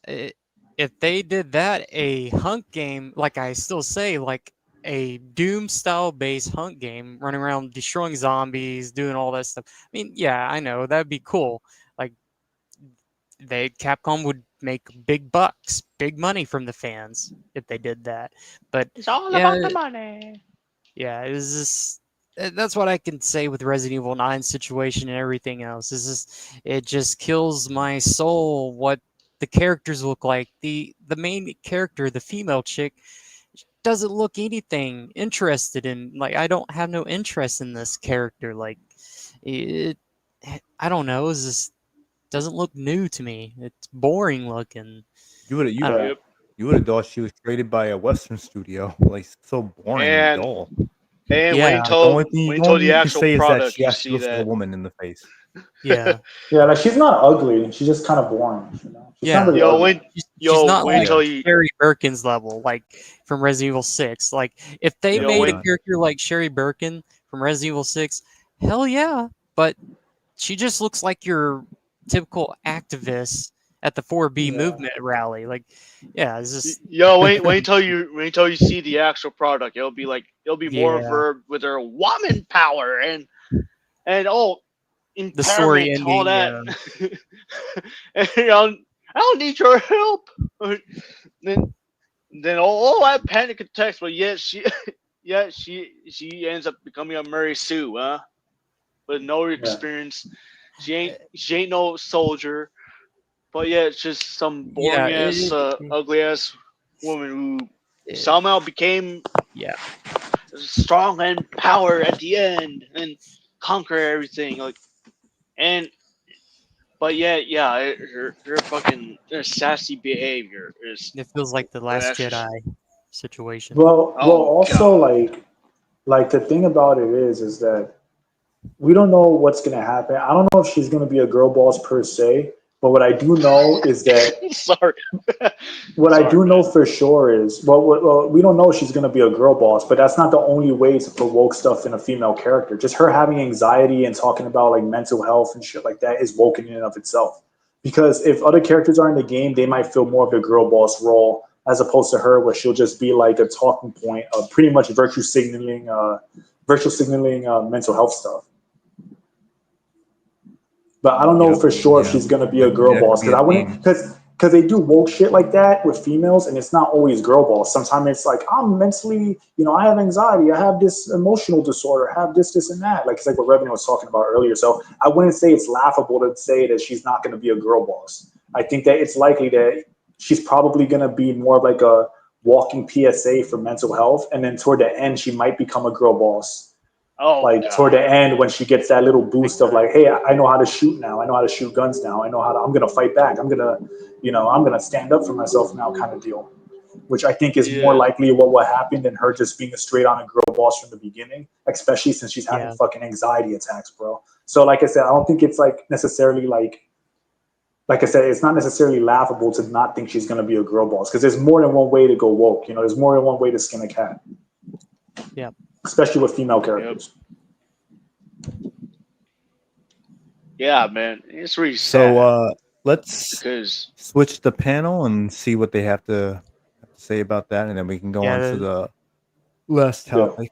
if they did that, a hunk game, like I still say, like a Doom style based hunk game, running around destroying zombies, doing all that stuff. I mean, yeah, I know that'd be cool. Like Capcom would make big bucks, big money from the fans if they did that. But It's all yeah, about the money. yeah, it's just that's what I can say with Resident Evil 9 situation and everything else. Is just it just kills my soul what the characters look like. The main character, the female chick, doesn't look anything interested in. Like I don't have no interest in this character. Like it, I don't know. It's just doesn't look new to me. It's boring looking. You would I don't have you would have thought she was created by a Western studio. Like so boring and And dull. and Yeah. wait The until only thing wait the until only the thing you can actual say is that product, she you actually see looks like a that. woman in the face. Yeah. Yeah, like she's not ugly. She's just kind of boring. She's not Yeah. really Yo, ugly. wait, She's not wait like until you. Sherry Birkin's level, like from Resident Evil 6. Like if they Yo, made a wait. character like Sherry Birkin from Resident Evil 6, hell yeah. But she just looks like your typical activist at the 4B Yeah. movement rally. Like, yeah, it's just Yo, wait until you see the actual product. It'll be more of Yeah. her with her woman power and the story empowerment, ending. all that. And, I don't need your help. Then all that panic attacks, but yet she ends up becoming a Mary Sue, huh? With no experience. She ain't no soldier, but yeah, it's just some Yeah, boring ass, ugly ass woman who somehow became strong and power at the end and conquer everything. But yeah, her fucking her sassy behavior is. it feels like the Last actually- Jedi situation. Well, Oh, also God. like the thing about it is that we don't know what's gonna happen. I don't know if she's gonna be a girl boss per se, but what I do know is that Sorry. what I Sorry, do know man. for sure is we don't know if she's gonna be a girl boss, but that's not the only way to provoke stuff in a female character. Just her having anxiety and talking about like mental health and shit like that is woken in and of itself. Because if other characters are in the game, they might feel more of the girl boss role as opposed to her, where she'll just be like a talking point of pretty much virtue signaling mental health stuff. But I don't know for sure if she's gonna be a girl boss, because I wouldn't, because they do woke shit like that with females, and it's not always girl boss. Sometimes it's like I'm mentally, I have anxiety, I have this emotional disorder, I have this, and that. Like it's like what Revenue was talking about earlier. So I wouldn't say it's laughable to say that she's not going to be a girl boss. I think that it's likely that she's probably going to be more of like a walking PSA for mental health, and then toward the end she might become a girl boss. Oh, like God. toward the end when she gets that little boost of like, hey, I know how to shoot now. I know how to shoot guns now. I know how to. I'm gonna fight back. I'm gonna stand up for myself now, kind of deal. Which I think is more likely what will happen than her just being a straight on a girl boss from the beginning, especially since she's having fucking anxiety attacks, bro. So like I said, I don't think it's like necessarily like I said, it's not necessarily laughable to not think she's gonna be a girl boss, because there's more than one way to go woke. There's more than one way to skin a cat. Yeah. Especially with female characters. Yeah, man, it's really sad. Let's because switch the panel and see what they have to say about that, and then we can go on to the last topic.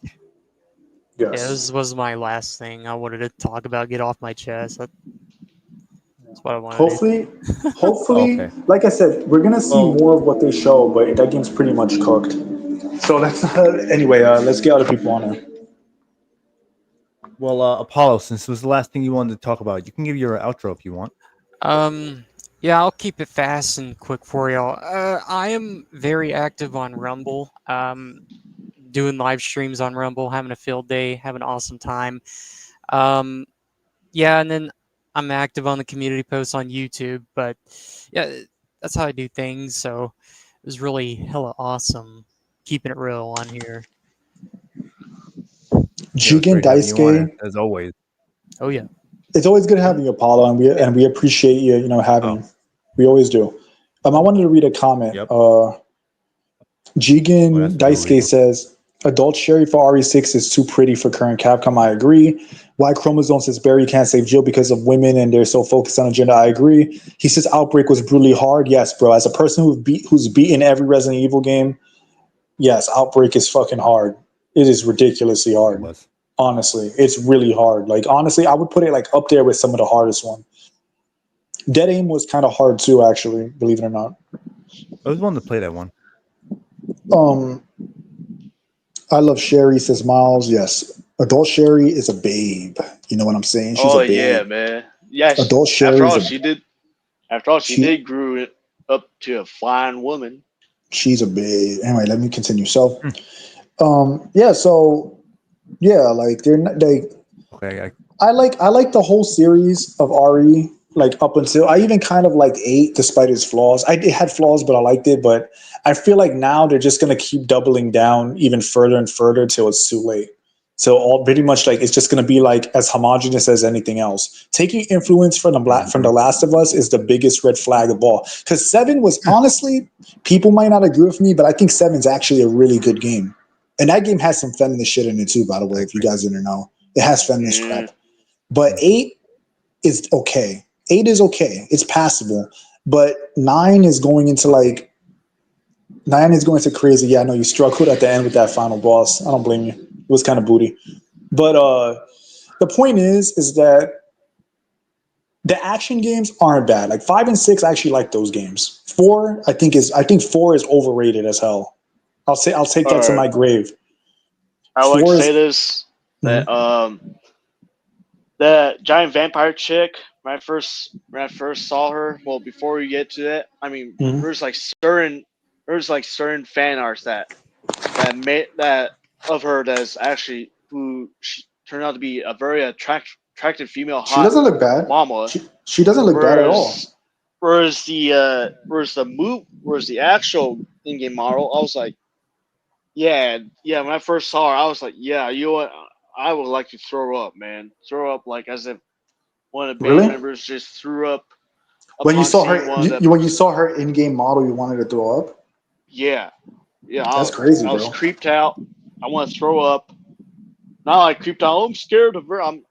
Yeah, Yes. this was my last thing I wanted to talk about, get off my chest. That's what I wanted Hopefully, Okay. like I said, we're gonna see Well- more of what they show, but that game's pretty much cooked. So let's anyway. Let's get other people on it. Well, Apollo, since it was the last thing you wanted to talk about, you can give your outro if you want. Yeah, I'll keep it fast and quick for y'all. I am very active on Rumble. Doing live streams on Rumble, having a field day, having an awesome time. Yeah, and then I'm active on the community posts on YouTube, but yeah, that's how I do things. So it was really hella awesome keeping it real on here. Yeah, it was Jigen great having you on, Daisuke, as always. Oh yeah. it's always good having you, Apollo, and we appreciate you. Having. We always do. I wanted to read a comment. Yep. Jigen that's what we're Daisuke reading. says, "Adult Sherry for RE6 is too pretty for current Capcom. I agree. Y Chromosome says Barry can't save Jill because of women and they're so focused on agenda. I agree. He says Outbreak was brutally hard. Yes, bro. As a person who's beaten every Resident Evil game, yes, Outbreak is fucking hard. It is ridiculously It hard. was. Honestly, it's really hard. Like honestly, I would put it like up there with some of the hardest one. Dead Aim was kind of hard too, actually. Believe it or not. I was wanting to play that one. I love Sherry, says Miles. Yes. Adult Sherry is a babe. You know what I'm saying? She's oh a babe. yeah, man. Yeah, Adult Sherry after is all, a she did. After all, she she- did grew it up to a fine woman. she's a babe. Anyway, let me continue. So like they're not, Okay. I like the whole series of RE, like up until I even kind of like 8 despite its flaws. It had flaws, but I liked it. But I feel like now they're just gonna keep doubling down even further and further till it's too late. So all pretty much like it's just gonna be like as homogenous as anything else. Taking influence from the Last of Us is the biggest red flag of all. Because 7 was honestly, people might not agree with me, but I think 7's actually a really good game. And that game has some feminist shit in it too, by the way, if you guys didn't know. It has feminist crap. But 8 is okay. 8 is okay. It's passable. But 9 is going into crazy. Yeah, I know you struggled at the end with that final boss. I don't blame you. It was kind of booty. But the point is that the action games aren't bad. Like 5 and 6, I actually like those games. 4, I think 4 is overrated as hell. I'll take that to my grave. I would like 4 to is- say this that that giant vampire chick. When I first saw her, well, before we get to that, I mean, Mhm. there's like certain fan arts that made that of her that's actually who she turned out to be a very attractive female. She doesn't look bad. Mama. She doesn't look bad at all. Whereas the actual in-game model, I was like, yeah. When I first saw her, I was like, yeah, you know what? I would like to throw up, man. Throw up like as if one of the band Really? members just threw up. When you upon saw seeing her, one of the- when you saw her in-game model, you wanted to throw up. yeah. That's crazy, I was bro. creeped out. I want to throw up. Not like creeped out. Oh, I'm scared of her. I'm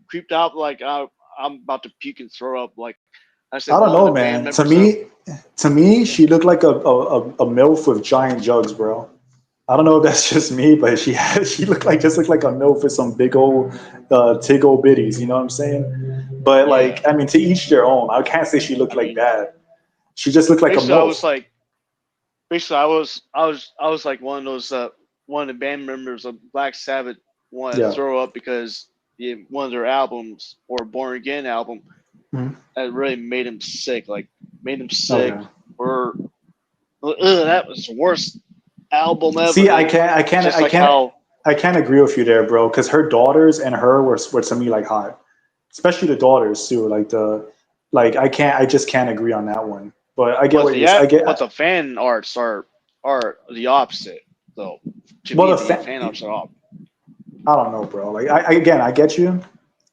creeped out. Like I'm about to puke and throw up. Like I said, I don't one of know, the band man. members To me, she looked like a MILF with giant jugs, bro. I don't know if that's just me, but she looked like a MILF with some big old tig old bitties. You know what I'm saying? But like, I mean, to each their own. I can't say she looked like that. She just looked like a basically, MILF. I was like one of those one of the band members of Black Sabbath wanted to Yeah. throw up because one of their albums or Born Again album Mhm. that really made him sick. Like made him sick. Okay. Or that was the worst album ever. See, I Just like how can't agree with you there, bro. Because her daughters and her were to me like hot, especially the daughters too. I just can't agree on that one. But I get what you're saying. but the fan arts are the opposite though. To Well, me, the the fan arts are opposite. I don't know, bro. Like I get you,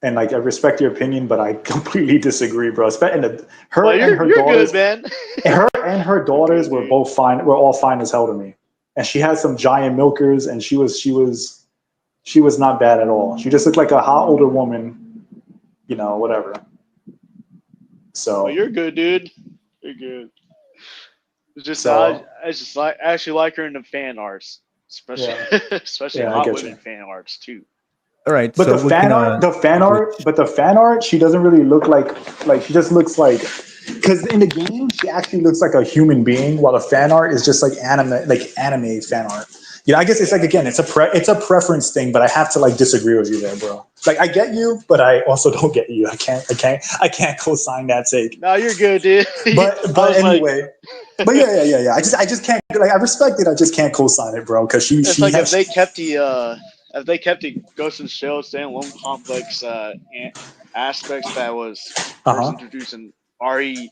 and like I respect your opinion, but I completely disagree, bro. Her Well, and her you're daughters, good, man. her and her daughters were both fine. Were all fine as hell to me. And she had some giant milkers, and she was not bad at all. She just looked like a hot older woman, whatever. So you're good, dude. You're good. It's just So- I just like I actually like her in the fan arts, especially especially Yeah, I hot get women you. fan arts too. All right. But so the we fan can, art, the fan art, she doesn't really look like she just looks like, because in the game she actually looks like a human being, while the fan art is just like anime fan art. You know, I guess it's like, again, it's a preference thing, but I have to like disagree with you there, bro. Like, I get you, but I also don't get you. I can't co-sign that take. No, you're good, dude. But I was like, anyway, but yeah. I just can't, like, I respect it. I just can't co-sign it, bro, because it's like if they kept the Ghost in the Shell standalone complex aspects that was first introduced in RE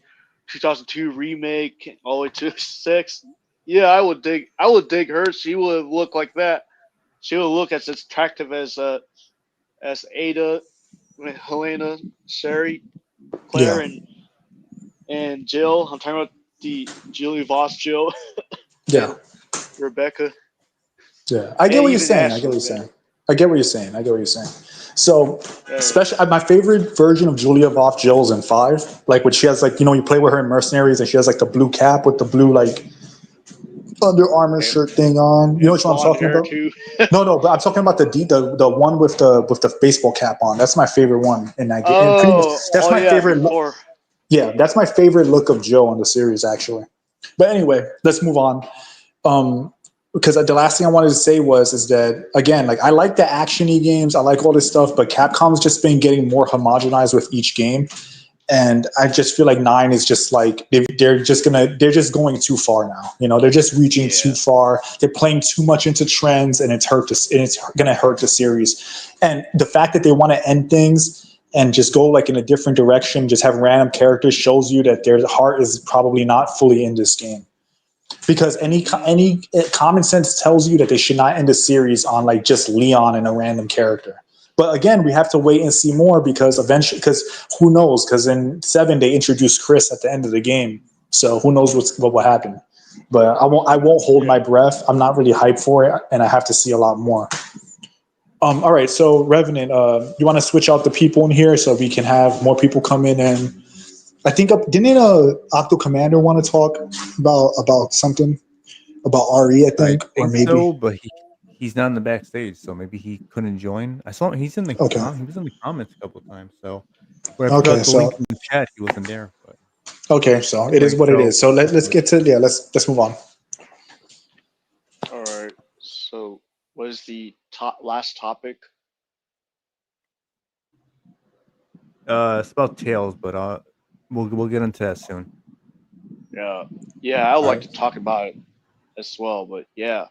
2002 remake all the way to 6. Yeah, I would dig her. She would look like that. She would look as attractive as Ada, Helena, Sherry, Claire, and Jill. I'm talking about the Julie Voss Jill, yeah. Rebecca. Yeah, I get And what you're even saying. Ashley, I get what you're saying. So, Yeah. especially my favorite version of Julia Voff Jill's in 5, like when she has, like, you play with her in Mercenaries and she has like the blue cap with the blue like Under Armour shirt thing on. You know what I'm blonde talking hair, about? too. No, but I'm talking about the one with the baseball cap on. That's my favorite one in that game. And pretty much, that's my favorite. Yeah, that's my favorite look of Jill in the series, actually. But anyway, let's move on. Because the last thing I wanted to say is that, again, like, I like the action-y games, I like all this stuff, but Capcom's just been getting more homogenized with each game, and I just feel like 9 is just like they're just going too far now. They're just reaching too far. They're playing too much into trends, and it's going to hurt the series. And the fact that they want to end things and just go like in a different direction, just have random characters, shows you that their heart is probably not fully in this game. Because any common sense tells you that they should not end a series on like just Leon and a random character. But again, we have to wait and see more, because eventually, who knows? Because in 7 they introduced Chris at the end of the game, so who knows what will happen. But I won't hold my breath. I'm not really hyped for it, and I have to see a lot more. All right, so Revenant, you want to switch out the people in here so we can have more people come in? And I think didn't Octo Commander want to talk about something about RE? I think or maybe so, but he's not in the backstage, so maybe he couldn't join. I saw him. He's in the he was in the comments a couple of times. So when I put out the link in the chat, he wasn't there. But okay, so it is what it is. So let's get to let's move on. All right. So, what is the last topic? it's about Tails, but we'll get into that soon. Yeah, I would like to talk about it as well, but yeah.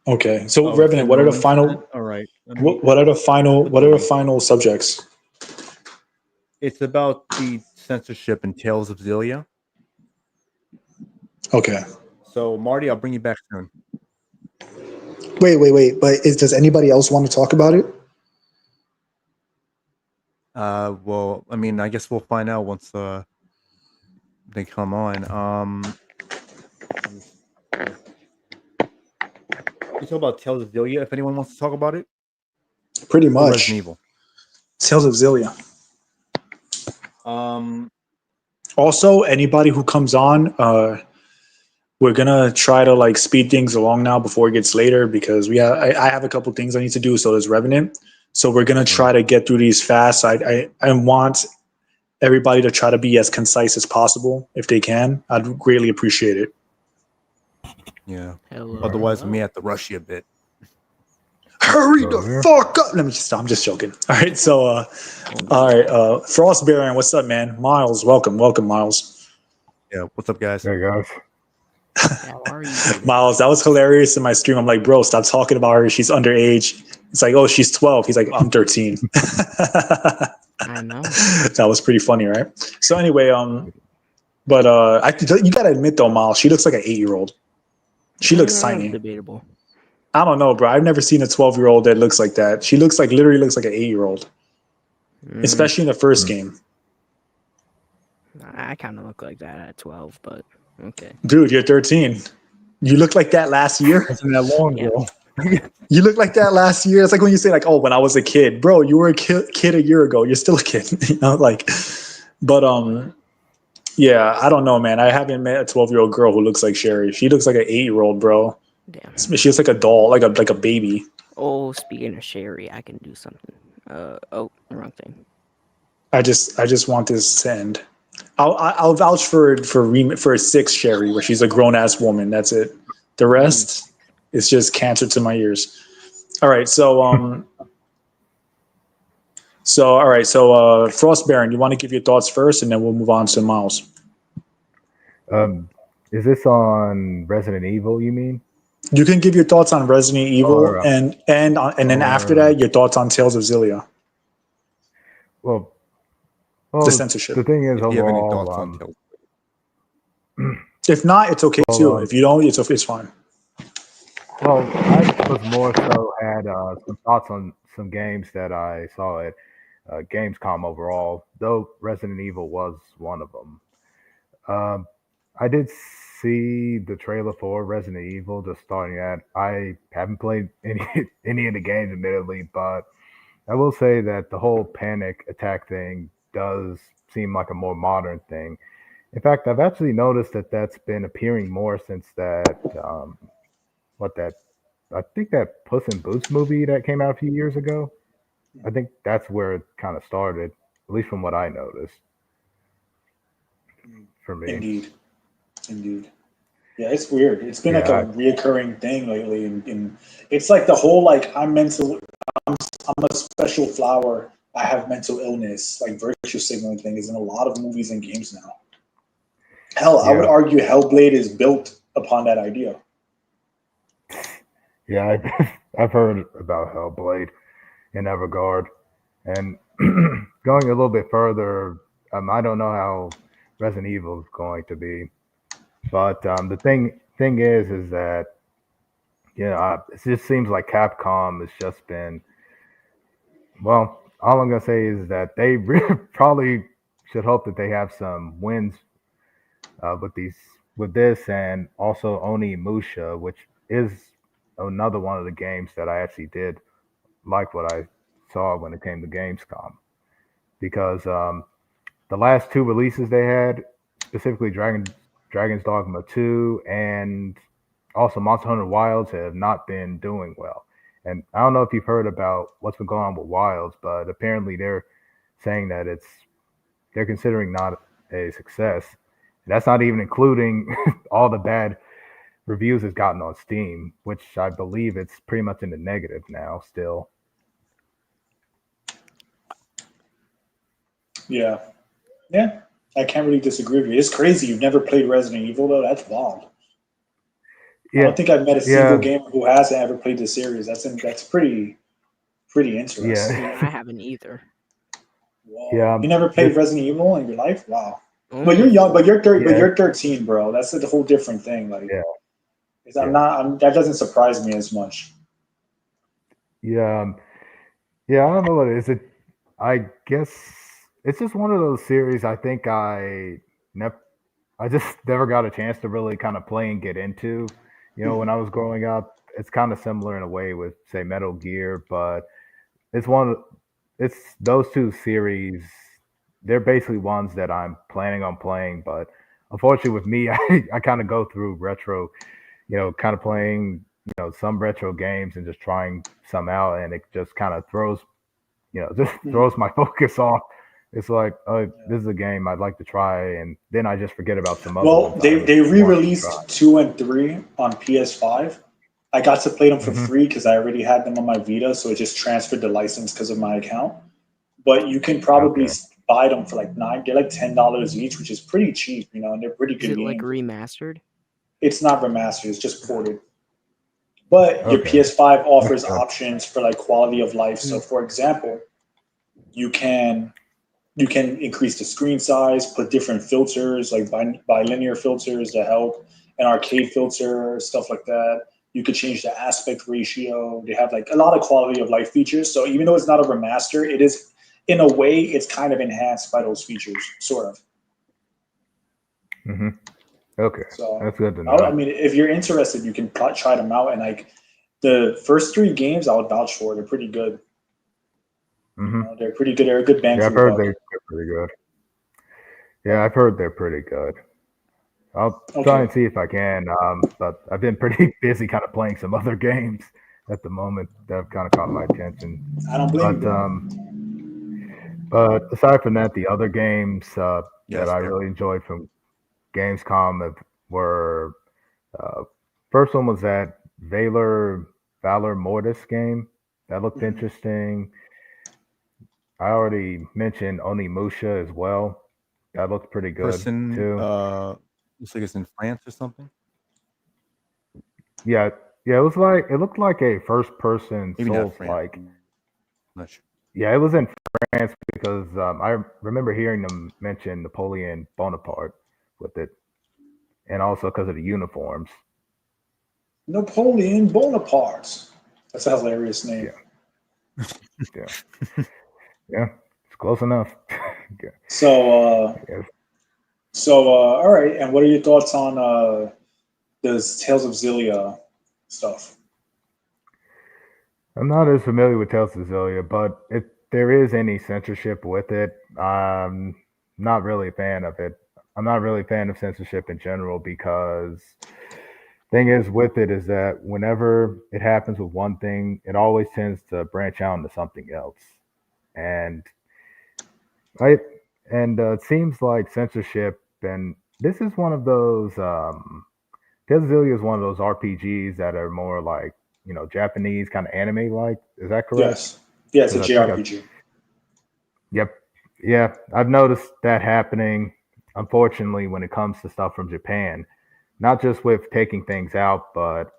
Okay, so Revenant, what are the final? All right. What are the final subjects? It's about the censorship and Tales of Zelia. Okay. So Marty, I'll bring you back soon. Wait. But does anybody else want to talk about it? Well, I mean, I guess we'll find out once they come on. You talk about Tales of Zelia. If anyone wants to talk about it, pretty much. Resident Evil. Tales of Zelia. Also, anybody who comes on, we're gonna try to like speed things along now before it gets later, because I have a couple things I need to do. So does Revenant. So we're gonna try to get through these fast. I want everybody to try to be as concise as possible if they can. I'd greatly appreciate it. Yeah. Otherwise, we may have to rush you a bit. Hurry the fuck up! Let me just stop. I'm just joking. All right. So, all right. Frost Baron, what's up, man? Miles, welcome, Miles. Yeah. What's up, guys? Hey, guys. How are you? Miles, that was hilarious in my stream. I'm like, bro, stop talking about her. She's underage. It's like, oh, she's 12. He's like, I'm 13. I know. That was pretty funny, right? So anyway, but you gotta admit though, Miles, she looks like an 8-year-old. She looks tiny. Debatable. I don't know, bro. I've never seen a 12-year-old that looks like that. She literally looks like an 8-year-old, especially in the first game. I kind of look like that at 12, but okay. Dude, you're 13. You looked like that last year. Wasn't that long ago? You look like that last year. It's like when you say like, "Oh, when I was a kid, bro, you were a kid a year ago. You're still a kid." Like, but yeah, I don't know, man. I haven't met a 12-year-old girl who looks like Sherry. She looks like an 8-year-old, bro. Damn. She looks like a doll, like a baby. Oh, speaking of Sherry, I can do something. Oh, wrong thing. I just want this to end. I'll vouch for a 6 Sherry where she's a grown ass woman. That's it. The rest is just cancer to my ears. All right, so Frost Baron, you want to give your thoughts first, and then we'll move on to Miles. Is this on Resident Evil? You mean? You can give your thoughts on Resident Evil, Or, and then after that, your thoughts on Tales of Xillia. Well, The censorship. The thing is, If you have any overall, thoughts on Tales. If not, it's okay too. If you don't, it's fine. well, I was more so had some thoughts on some games that I saw at Gamescom overall, though Resident Evil was one of them. I did see the trailer for Resident Evil, just starting at. I haven't played any of the games, admittedly, but I will say that the whole panic attack thing does seem like a more modern thing. In fact, I've actually noticed that that's been appearing more since that I think that Puss in Boots movie that came out a few years ago. I think that's where it kind of started, at least from what I noticed. For me, Indeed. Yeah, it's weird. It's been Yeah, like a reoccurring thing lately, and it's like the whole like I'm a special flower. I have mental illness, like virtue signaling thing is in a lot of movies and games now. Hell, I would Yeah. argue Hellblade is built upon that idea. yeah, I've heard about Hellblade in that regard, and going a little bit further, I don't know how Resident Evil is going to be, but the thing is that it just seems like Capcom has just been. Well, all I'm gonna say is that they probably should hope that they have some wins with this, and also Oni Musha, which is another one of the games that I actually did like what I saw when it came to Gamescom, because the last two releases they had, specifically Dragon's Dogma 2 and also Monster Hunter Wilds, have not been doing well. And I don't know if you've heard about what's been going on with Wilds, but apparently they're saying that they're considering not a success. And that's not even including all the bad reviews it's gotten on Steam, which I believe it's pretty much in the negative now still. Yeah. I can't really disagree with you. It's crazy. You've never played Resident Evil though. That's wild. I don't think I've met a single gamer who hasn't ever played the series. That's pretty interesting. Yeah. I haven't either. Whoa. Yeah, You never played Resident Evil in your life? Wow. But Only you're young. But you're Yeah. 13, bro. That's a whole different thing. Like, Yeah. that doesn't surprise me as much. Yeah, I don't know what it is. I guess it's just one of those series. I think I just never got a chance to really kind of play and get into. When I was growing up, it's kind of similar in a way with, say, Metal Gear, but it's those two series. They're basically ones that I'm planning on playing, but unfortunately with me, I kind of go through retro, kind of playing, some retro games and just trying some out, and it just kind of throws my focus off. It's like, oh, this is a game I'd like to try, and then I just forget about some other Well, ones. they I wanted to re-released try. 2 and 3 on PS5. I got to play them for Mhm. free because I already had them on my Vita, so it just transferred the license because of my account. But you can probably Okay. buy them for like they're like $10 each, which is pretty cheap, and they're pretty Is good it like games. remastered? It's not remastered; it's just ported. But your Okay. PS5 offers That's good. options for like quality of life. So, for example, you can increase the screen size, put different filters like bilinear filters to help, an arcade filter, stuff like that. You could change the aspect ratio. They have like a lot of quality of life features. So even though it's not a remaster, it is in a way it's kind of enhanced by those features, sort of. Mhm. Okay, So that's good to I know. mean, if you're interested, you can try them out. And like The first 3 games I'll vouch for. They're pretty good. Hmm. They're pretty good. They're a good bang Yeah, for I've your heard buck. they're pretty good. Yeah, I've heard they're pretty good. I'll try Okay. and see if I can. But I've been pretty busy kind of playing some other games at the moment that have kind of caught my attention. I don't blame you, But bro. but aside from that, the other games Yes, that I fair. really enjoyed from Gamescom were first one was that Valor Mortis game. That looked Mhm. interesting. I already mentioned Onimusha as well. That looked pretty good Person, too. looks like it's in France or something. Yeah, yeah, it looked like a first person Maybe not Souls France. like. I'm not sure. Yeah, it was in France because I remember hearing them mention Napoleon Bonaparte with it, and also because of the uniforms. Napoleon Bonaparte. That's a hilarious name. Yeah, yeah, yeah. It's close enough. Yeah, So, yes. all right. And what are your thoughts on this Tales of Xillia stuff? I'm not as familiar with Tales of Zelia, but if there is any censorship with it, I'm not really a fan of it. I'm not really a fan of censorship in general because thing is with it is that whenever it happens with one thing, it always tends to branch out into something else. And I it seems like censorship and this is one of those Tales is one of those RPGs that are more like, Japanese kind of anime like. Is that correct? Yes. Yeah, it's a Because I think JRPG. yep, yeah, I've noticed that happening. Unfortunately, when it comes to stuff from Japan, not just with taking things out, but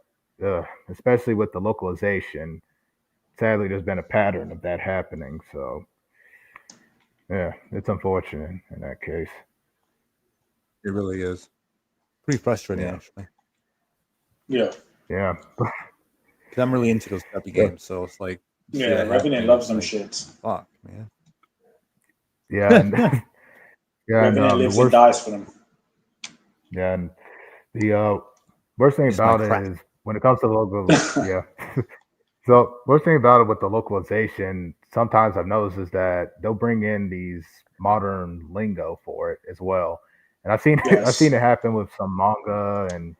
especially with the localization. Sadly, there's been a pattern of that happening. So yeah, it's unfortunate in that case. It really is. Pretty frustrating, Yeah, actually. Yeah. yeah, Because I'm really into those type of yeah, games, so it's like you see Yeah. that Revenant happening. loves It's them like, shits. fuck, man. yeah, and yeah, and Revenant the lives and worst, dies for them. yeah, and the worst thing It's my about it crack. is when it comes to local, yeah. So worst thing about it with the localization, sometimes I've noticed is that they'll bring in these modern lingo for it as well, and I've seen I've seen Yes. it happen with some manga and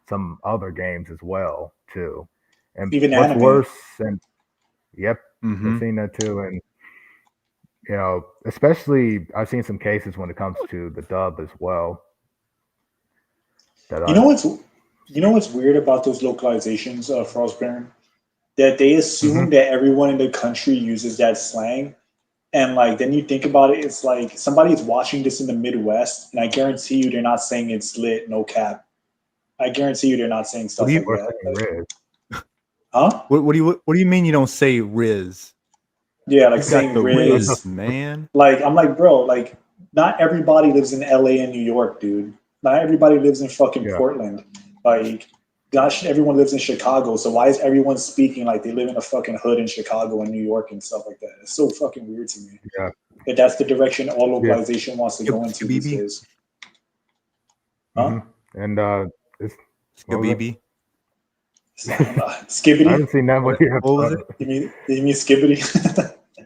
some other games as well too. And Even what's anime. worse, and yep, I've Mm-hmm. seen that too. And especially I've seen some cases when it comes to the dub as well. That You know I've what's you know what's weird about those localizations, Frostburn? That they assume mhm. that everyone in the country uses that slang. And like then you think about it, it's like somebody's watching this in the Midwest, and I guarantee you they're not saying it's lit, no cap. I guarantee you they're not saying What do stuff you like Or that. saying Riz. Huh? what do you mean you don't say Riz? Yeah, like You got saying the I know. Riz, Riz. man. Like I'm like, bro, like not everybody lives in LA and New York, dude. Not everybody lives in fucking Yeah, Portland. Like not everyone lives in Chicago. So why is everyone speaking like they live in a fucking hood in Chicago and New York and stuff like that? It's so fucking weird to me. yeah, That that's the direction all yeah. localization wants to go into these Skibibi, days. Huh? Hmm. And it's what was it? Skibibi. I Skibbity? haven't seen that one yet, What was but it? You mean skibbity?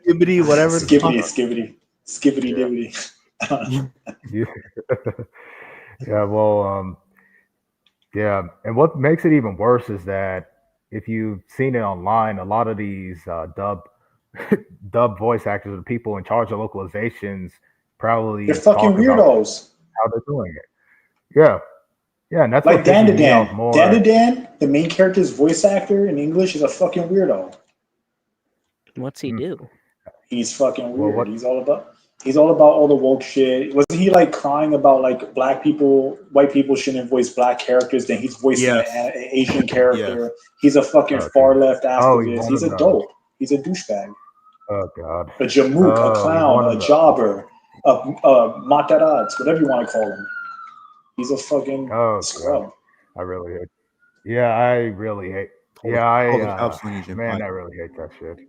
Skibbity, whatever the Skibbity, fuck. skibbity, skibbity yeah, dibbity. I don't know. yeah, yeah. Well, yeah. And what makes it even worse is that if you've seen it online, a lot of these dub voice actors, the people in charge of localizations, They're probably fucking talk about weirdos. how they're doing it. Yeah, yeah, and that's Like what Dan to pisses me off Dan. Dan to more. Dan, the main character's voice actor in English, is a fucking weirdo. What's he Hmm. do? He's fucking Well, weird. what? He's all about all the woke shit. Wasn't he like crying about like black people, white people shouldn't voice black characters? Then he's voicing Yes. an Asian Yes. character. He's a fucking Oh, far geez. left Oh, he's activist. one He's of a those. dope. He's a douchebag. Oh God. A jamook, a Oh, he's clown, one a of those. jobber, a mataraz, whatever you want to call him. He's a fucking Oh God. scrub. I really hate. Yeah, I really hate. Yeah, Call the cops on you, Jim. man, I really hate that shit.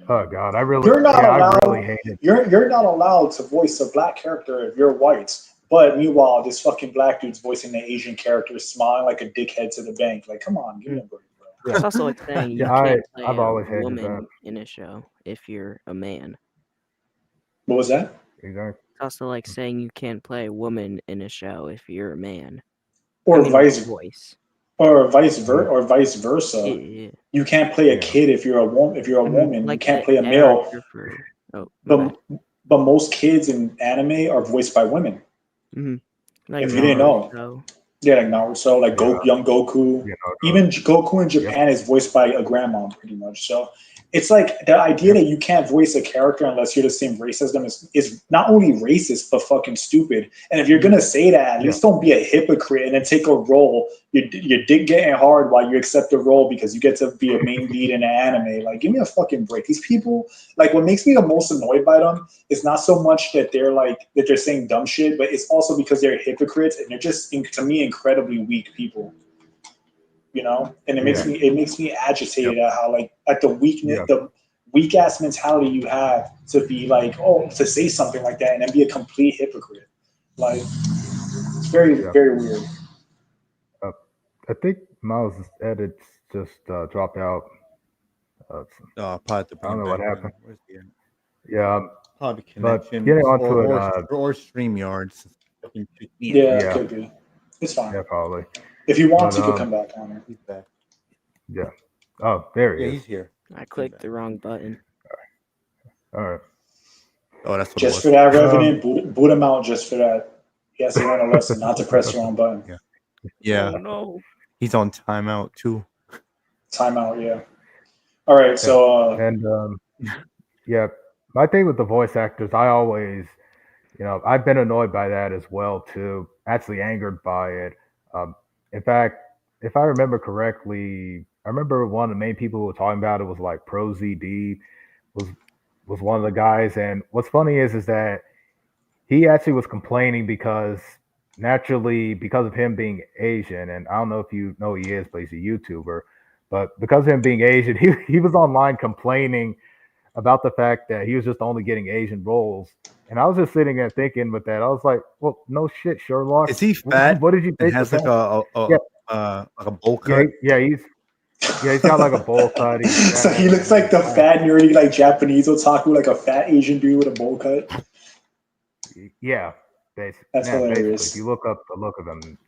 Oh God, You're not I really allowed. hate it. You're not allowed to voice a black character if you're white. But meanwhile, this fucking black dude's voicing the Asian character, smiling like a dickhead to the bank. Like, come on, give me a break, bro. It's also like saying you Yeah, can't play I've a always hated woman that. in a show if you're a man. What was that? Exactly. It's also like saying you can't play a woman in a show if you're a man. Or I mean, vice voice. or vice versa. Yeah. You can't play a Yeah. kid if you're a woman. If you're a woman, you Like can't the play a male. actor for. Oh, my bad. But most kids in anime are voiced by women. Like If you didn't know. Naruto. Yeah, like Naruto, like Yeah. young Goku. You know, Even Goku in Japan is voiced by a grandma, pretty much. So it's like the idea that you can't voice a character unless you're the same race as them is not only racist but fucking stupid. And if you're gonna say that, at least don't be a hypocrite and then take a role. Your dick getting hard while you accept a role because you get to be a main lead in an anime. Like, give me a fucking break. These people, like, what makes me the most annoyed by them is not so much that they're saying dumb shit, but it's also because they're hypocrites and they're just, to me, incredibly weak people. You know, and it makes me agitated at how at the weakness, the weak ass mentality you have to be like, to say something like that and then be a complete hypocrite. Like, it's very very weird. I think Miles' edits just dropped out. Probably I don't know what happened. Where's the end? Yeah, Probably but connection. getting onto it, or StreamYards. Yeah, it could be. It's fine. Yeah, probably. If you want to, you can come back on it. He's back. Yeah. Oh, there he is. He's here. I clicked the wrong button. All right. Oh, that's what Just it for was. that, Revenant, boot him out just for that. He has to learn a lesson not to press the wrong button. Yeah. Oh, no. He's on timeout too. Timeout, yeah. All right, so and yeah, my thing with the voice actors, I always, I've been annoyed by that as well too. Actually, angered by it. In fact, if I remember correctly, I remember one of the main people who were talking about it was like Pro ZD was one of the guys. And what's funny is that he actually was complaining because naturally, because of him being Asian, and I don't know if you know who he is, but he's a YouTuber. But because of him being Asian, he was online complaining about the fact that he was just only getting Asian roles. And I was just sitting there thinking with that, I was like, well, no shit, Sherlock. Is he fat? What did you think? And has like a bowl cut? He's got like a bowl cut. So he looks like the fat, nerdy, like Japanese otaku, like a fat Asian dude with a bowl cut. Yeah, basically. That's hilarious. Basically, if you look up the look of him,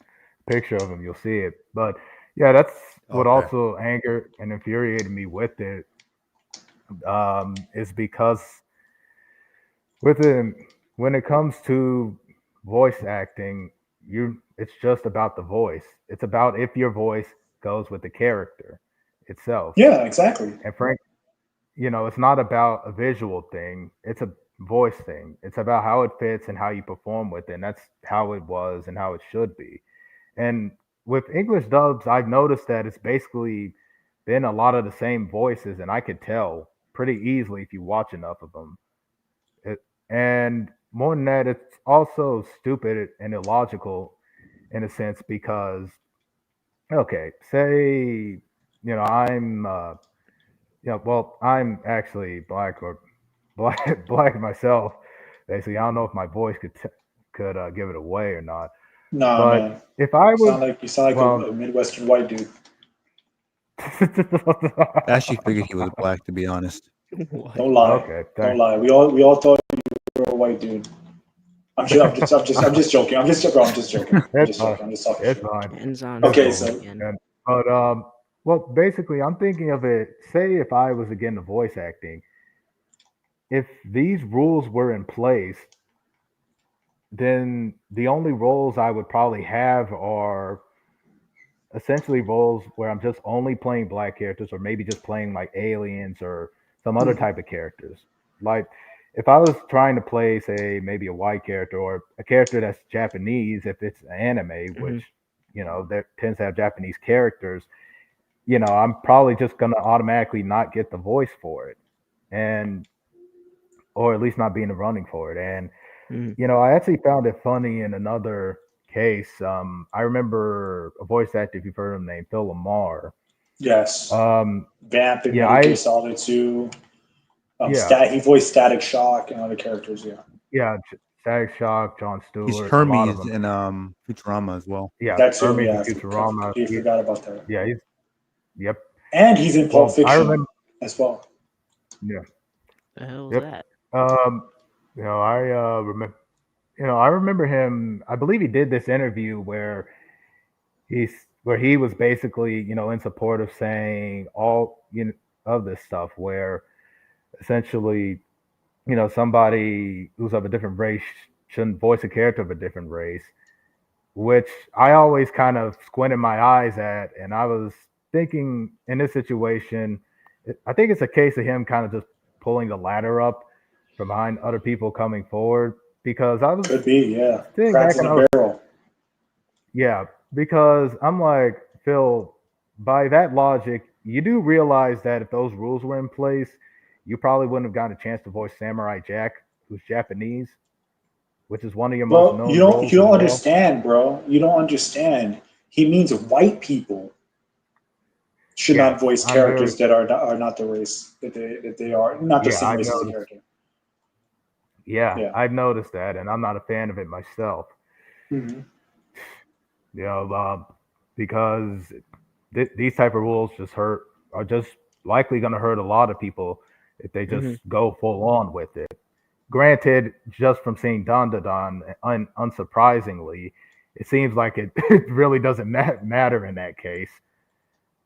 picture of him, you'll see it. But yeah, that's what also angered and infuriated me with it. Is because with him, when it comes to voice acting, it's just about the voice. It's about if your voice goes with the character itself. Yeah, exactly. And Frank, it's not about a visual thing. It's a voice thing. It's about how it fits and how you perform with it. And that's how it was and how it should be. And with English dubs, I've noticed that it's basically been a lot of the same voices, and I could tell pretty easily if you watch enough of them. And more than that, it's also stupid and illogical in a sense because, okay, say, I'm, I'm actually black myself. Basically, I don't know if my voice could give it away or not. No, but man. If I was, you sound like a Midwestern white dude. I actually figured he was black, to be honest. Don't lie. Okay, don't lie. We all thought you were a white dude. I'm just joking. I'm just joking. I'm just joking. I'm just talking shit. Fine. Okay, so well, basically, I'm thinking of it. Say if I was again the voice acting, if these rules were in place, then the only roles I would probably have are essentially roles where I'm just only playing black characters, or maybe just playing like aliens or some other type of characters. Like if I was trying to play, say, maybe a white character or a character that's Japanese, if it's anime, which that tends to have Japanese characters, I'm probably just gonna automatically not get the voice for it, or at least not be in the running for it. And I actually found it funny in another case. I remember a voice actor, if you've heard him, named Phil Lamar. Yes. Vamp and yeah, Metal Gear Solid 2. He voiced Static Shock and other characters. Yeah, Static Shock, Jon Stewart, He's a lot of Hermes them. in Futurama as well. Yeah, That too, Hermes yeah. and Futurama. You forgot about that. Yeah, yep. And he's in Pulp Well, I Fiction remember. as well. Yeah. The hell was Yep. that? You know, I remember. You know, I remember him. I believe he did this interview where he was basically, you know, in support of saying all, you know, of this stuff, where essentially, you know, somebody who's of a different race shouldn't voice a character of a different race, which I always kind of squinted my eyes at. And I was thinking in this situation, I think it's a case of him kind of just pulling the ladder up from behind other people coming forward, because I was Could be, yeah. sitting Crabs back in and I a was, barrel. yeah, because I'm like, Phil, by that logic, you do realize that if those rules were in place, you probably wouldn't have gotten a chance to voice Samurai Jack, who's Japanese, which is one of your most Well, known roles you as don't well. understand, bro. You don't understand. He means white people should Yes, not voice I'm characters that are not the race that they are, not the Yeah, same I've race as the noticed. character. Yeah, Yeah. I've noticed that, and I'm not a fan of it myself. hmm You know, because these type of rules are just likely going to hurt a lot of people if they just go full on with it. Granted, just from seeing Don, unsurprisingly, it seems like it really doesn't matter in that case.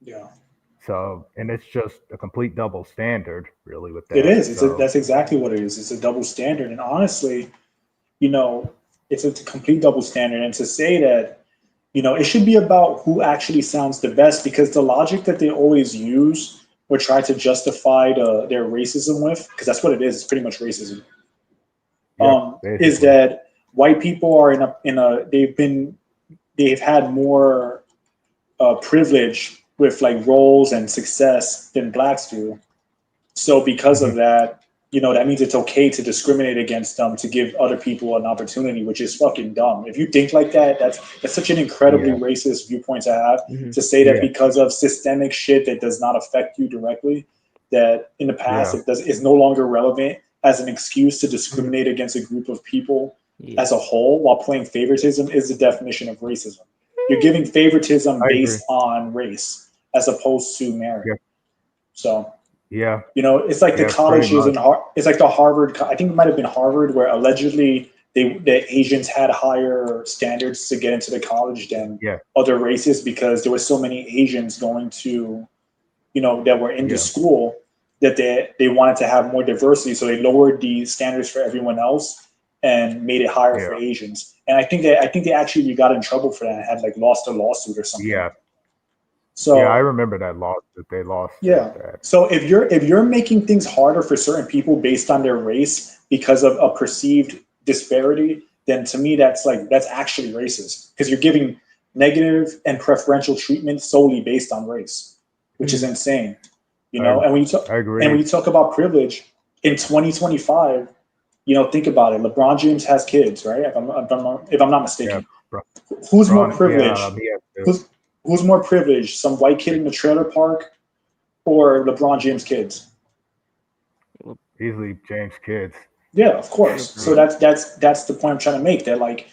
Yeah. So, and it's just a complete double standard, really, with that. It is. So, That's exactly what it is. It's a double standard. And honestly, you know, it's a complete double standard. And to say that, you know, it should be about who actually sounds the best, because the logic that they always use or try to justify their racism with, because that's what it is. It's pretty much racism. Is basically. that white people are they've had more privilege with like roles and success than blacks do. So because of that, you know, that means it's okay to discriminate against them, to give other people an opportunity, which is fucking dumb. If you think like that, that's such an incredibly racist viewpoint to have, to say that because of systemic shit that does not affect you directly, that in the past is no longer relevant as an excuse to discriminate against a group of people as a whole, while playing favoritism, is the definition of racism. You're giving favoritism based on race as opposed to merit. So, you know, it's like the colleges and it's like the Harvard. I think it might have been Harvard, where allegedly the Asians had higher standards to get into the college than other races, because there were so many Asians going to, you know, that were in the school, that they wanted to have more diversity, so they lowered the standards for everyone else and made it higher for Asians. And I think they actually got in trouble for that and had like lost a lawsuit or something. So I remember that loss that they lost. So if you're making things harder for certain people based on their race because of a perceived disparity, then to me that's actually racist, because you're giving negative and preferential treatment solely based on race, which is insane. You know, and when you talk about privilege in 2025, you know, think about it. LeBron James has kids, right? If I'm not mistaken. Who's more privileged? Who's more privileged? Some white kid in the trailer park or LeBron James' kids? Easily James' kids. Yeah, of course. So that's the point I'm trying to make. That like,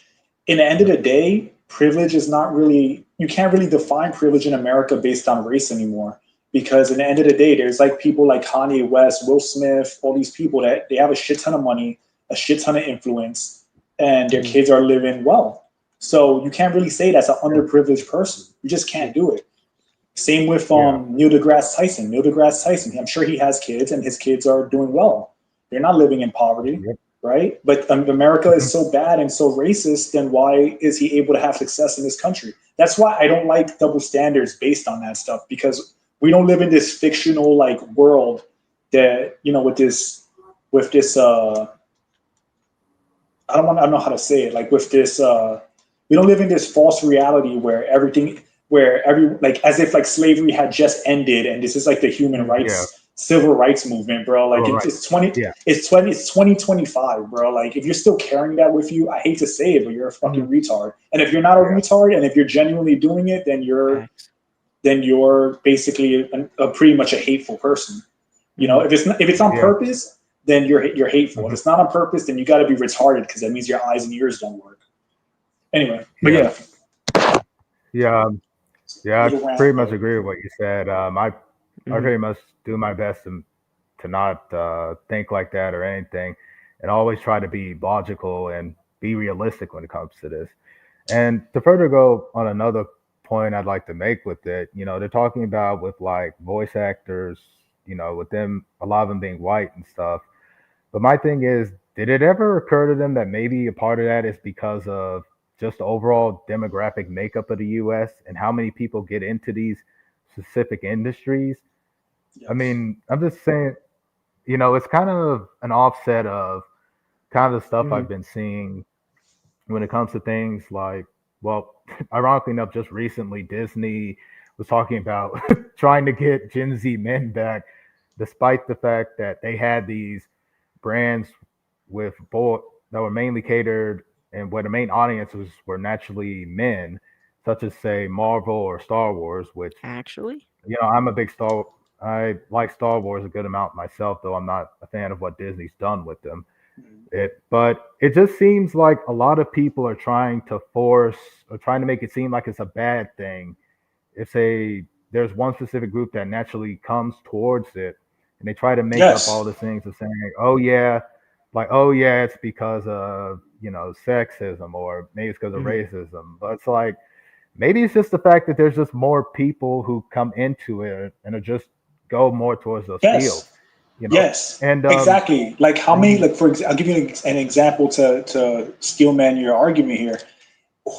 in the end of the day, privilege is not really, you can't really define privilege in America based on race anymore. Because in the end of the day, there's like people like Kanye West, Will Smith, all these people that they have a shit ton of money, a shit ton of influence, and their kids are living well. So you can't really say that's an underprivileged person. You just can't do it. Same with Neil deGrasse Tyson. Neil deGrasse Tyson, I'm sure he has kids and his kids are doing well. They're not living in poverty, right? But America is so bad and so racist, then why is he able to have success in this country? That's why I don't like double standards based on that stuff, because we don't live in this fictional like world that, you know, with this I don't know how to say it, like with this we don't live in this false reality where like as if like slavery had just ended and this is like the human rights civil rights movement, bro. Like it's 2025, bro. Like if you're still carrying that with you, I hate to say it, but you're a fucking retard. And if you're not a retard and if you're genuinely doing it, then you're basically a pretty much a hateful person. You know, if it's on purpose, then you're hateful. If it's not on purpose, then you got to be retarded because that means your eyes and ears don't work. Anyway, but Yeah. yeah, Yeah, I little rant pretty much there. agree with what you said. I pretty much do my best to not think like that or anything, and always try to be logical and be realistic when it comes to this. And to further go on another point I'd like to make with it, they're talking about with like voice actors, with them, a lot of them being white and stuff. But my thing is, did it ever occur to them that maybe a part of that is because of just the overall demographic makeup of the US and how many people get into these specific industries? I Yes. mean, I'm just saying, it's kind of an offset of kind of the stuff I've been seeing when it comes to things like, well, ironically enough, just recently Disney was talking about trying to get Gen Z men back, despite the fact that they had these brands with both that were mainly catered and where the main audiences were naturally men, such as say Marvel or Star Wars, which Actually, I'm a big Star. I like Star Wars a good amount myself, though I'm not a fan of what Disney's done with them. But it just seems like a lot of people are trying to force or trying to make it seem like it's a bad thing if there's one specific group that naturally comes towards it, and they try to make up all Yes. the things of saying, oh yeah, like, oh yeah, it's because of sexism, or maybe it's because of racism. But it's like, maybe it's just the fact that there's just more people who come into it and are just go more towards those fields, Yes. you know. Yes. And Exactly. Like how many? Like I'll give you an example to steelman your argument here.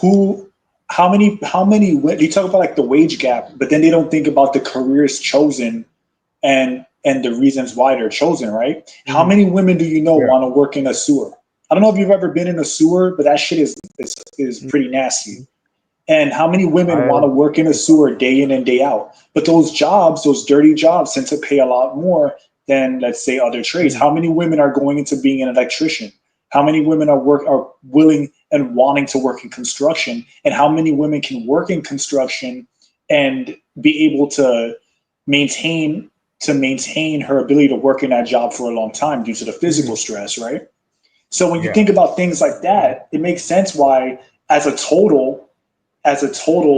Who? How many? You talk about like the wage gap, but then they don't think about the careers chosen and the reasons why they're chosen, right? How many women do you know yeah, want to work in a sewer? I don't know if you've ever been in a sewer, but that shit is pretty nasty. And how many women I want to work in a sewer day in and day out? But those jobs, those dirty jobs, tend to pay a lot more than, let's say, other trades. How many women are going into being an electrician? How many women are willing and wanting to work in construction? And how many women can work in construction and be able to maintain maintain her ability to work in that job for a long time due to the physical stress, right? So when you yeah, think about things like that, it makes sense why, as a total,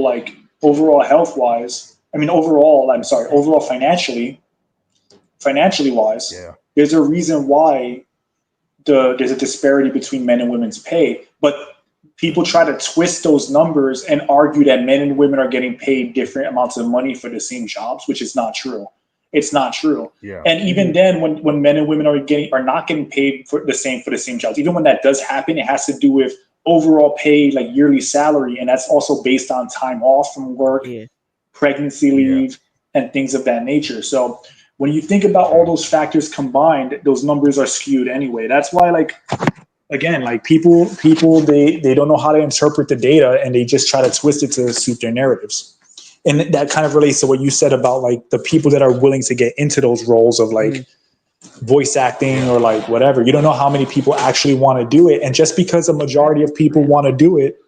like overall health wise, overall financially wise, yeah, there's a reason why there's a disparity between men and women's pay. But people try to twist those numbers and argue that men and women are getting paid different amounts of money for the same jobs, which is not true. It's not true. yeah, And even then, when men and women are not getting paid for the same jobs, even when that does happen, it has to do with overall pay, like yearly salary, and that's also based on time off from work, yeah. pregnancy yeah, leave, and things of that nature. So when you think about all true, those factors combined, those numbers are skewed anyway. That's why, like, again, like people they don't know how to interpret the data, and they just try to twist it to suit their narratives. And that kind of relates to what you said about like the people that are willing to get into those roles of like voice acting yeah, or like whatever. You don't know how many people actually want to do it, and just because a majority of people want to do it,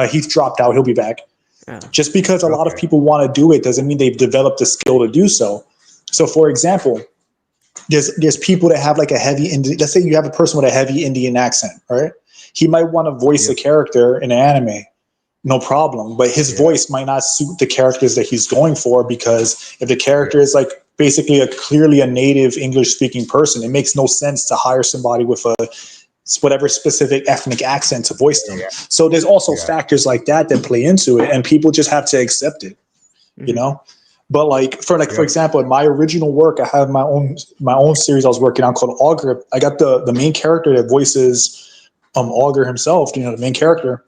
he's dropped out. He'll be back. Oh, Just because a lot of okay, people want to do it doesn't mean they've developed the skill to do so. So, for example, there's people that have like a heavy Indian. Let's say you have a person with a heavy Indian accent, right? He might want to voice a yep, character in an anime, no problem. But his yeah, voice might not suit the characters that he's going for, because if the yeah, character is like basically clearly a native English speaking person, it makes no sense to hire somebody with a whatever specific ethnic accent to voice them. yeah, So there's also yeah, factors like that that play into it, and people just have to accept it, you mhm. know. But for yep, example, in my original work, I have my own series I was working on called Augur. I got the main character that voices Augur himself. You know, the main character.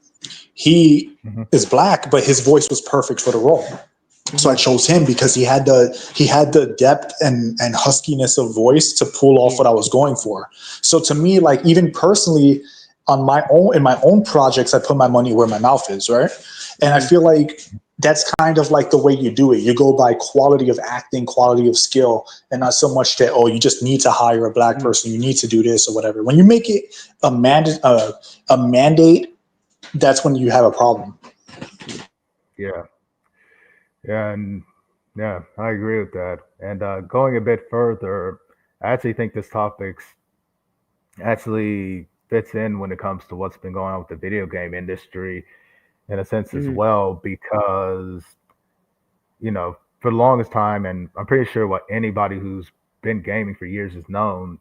He hmm, is black, but his voice was perfect for the role. So I chose him because he had the depth and huskiness of voice to pull off Yeah. what I was going for. So to me, like even personally, in my own projects, I put my money where my mouth is, right? And I feel like that's kind of like the way you do it. You go by quality of acting, quality of skill, and not so much that, oh, you just need to hire a black person, you need to do this or whatever. When you make it a mandate, that's when you have a problem. yeah, yeah, and yeah, I agree with that. And going a bit further, I actually think this topic's actually fits in when it comes to what's been going on with the video game industry in a sense as Mhm. well, because for the longest time, and I'm pretty sure what anybody who's been gaming for years has known,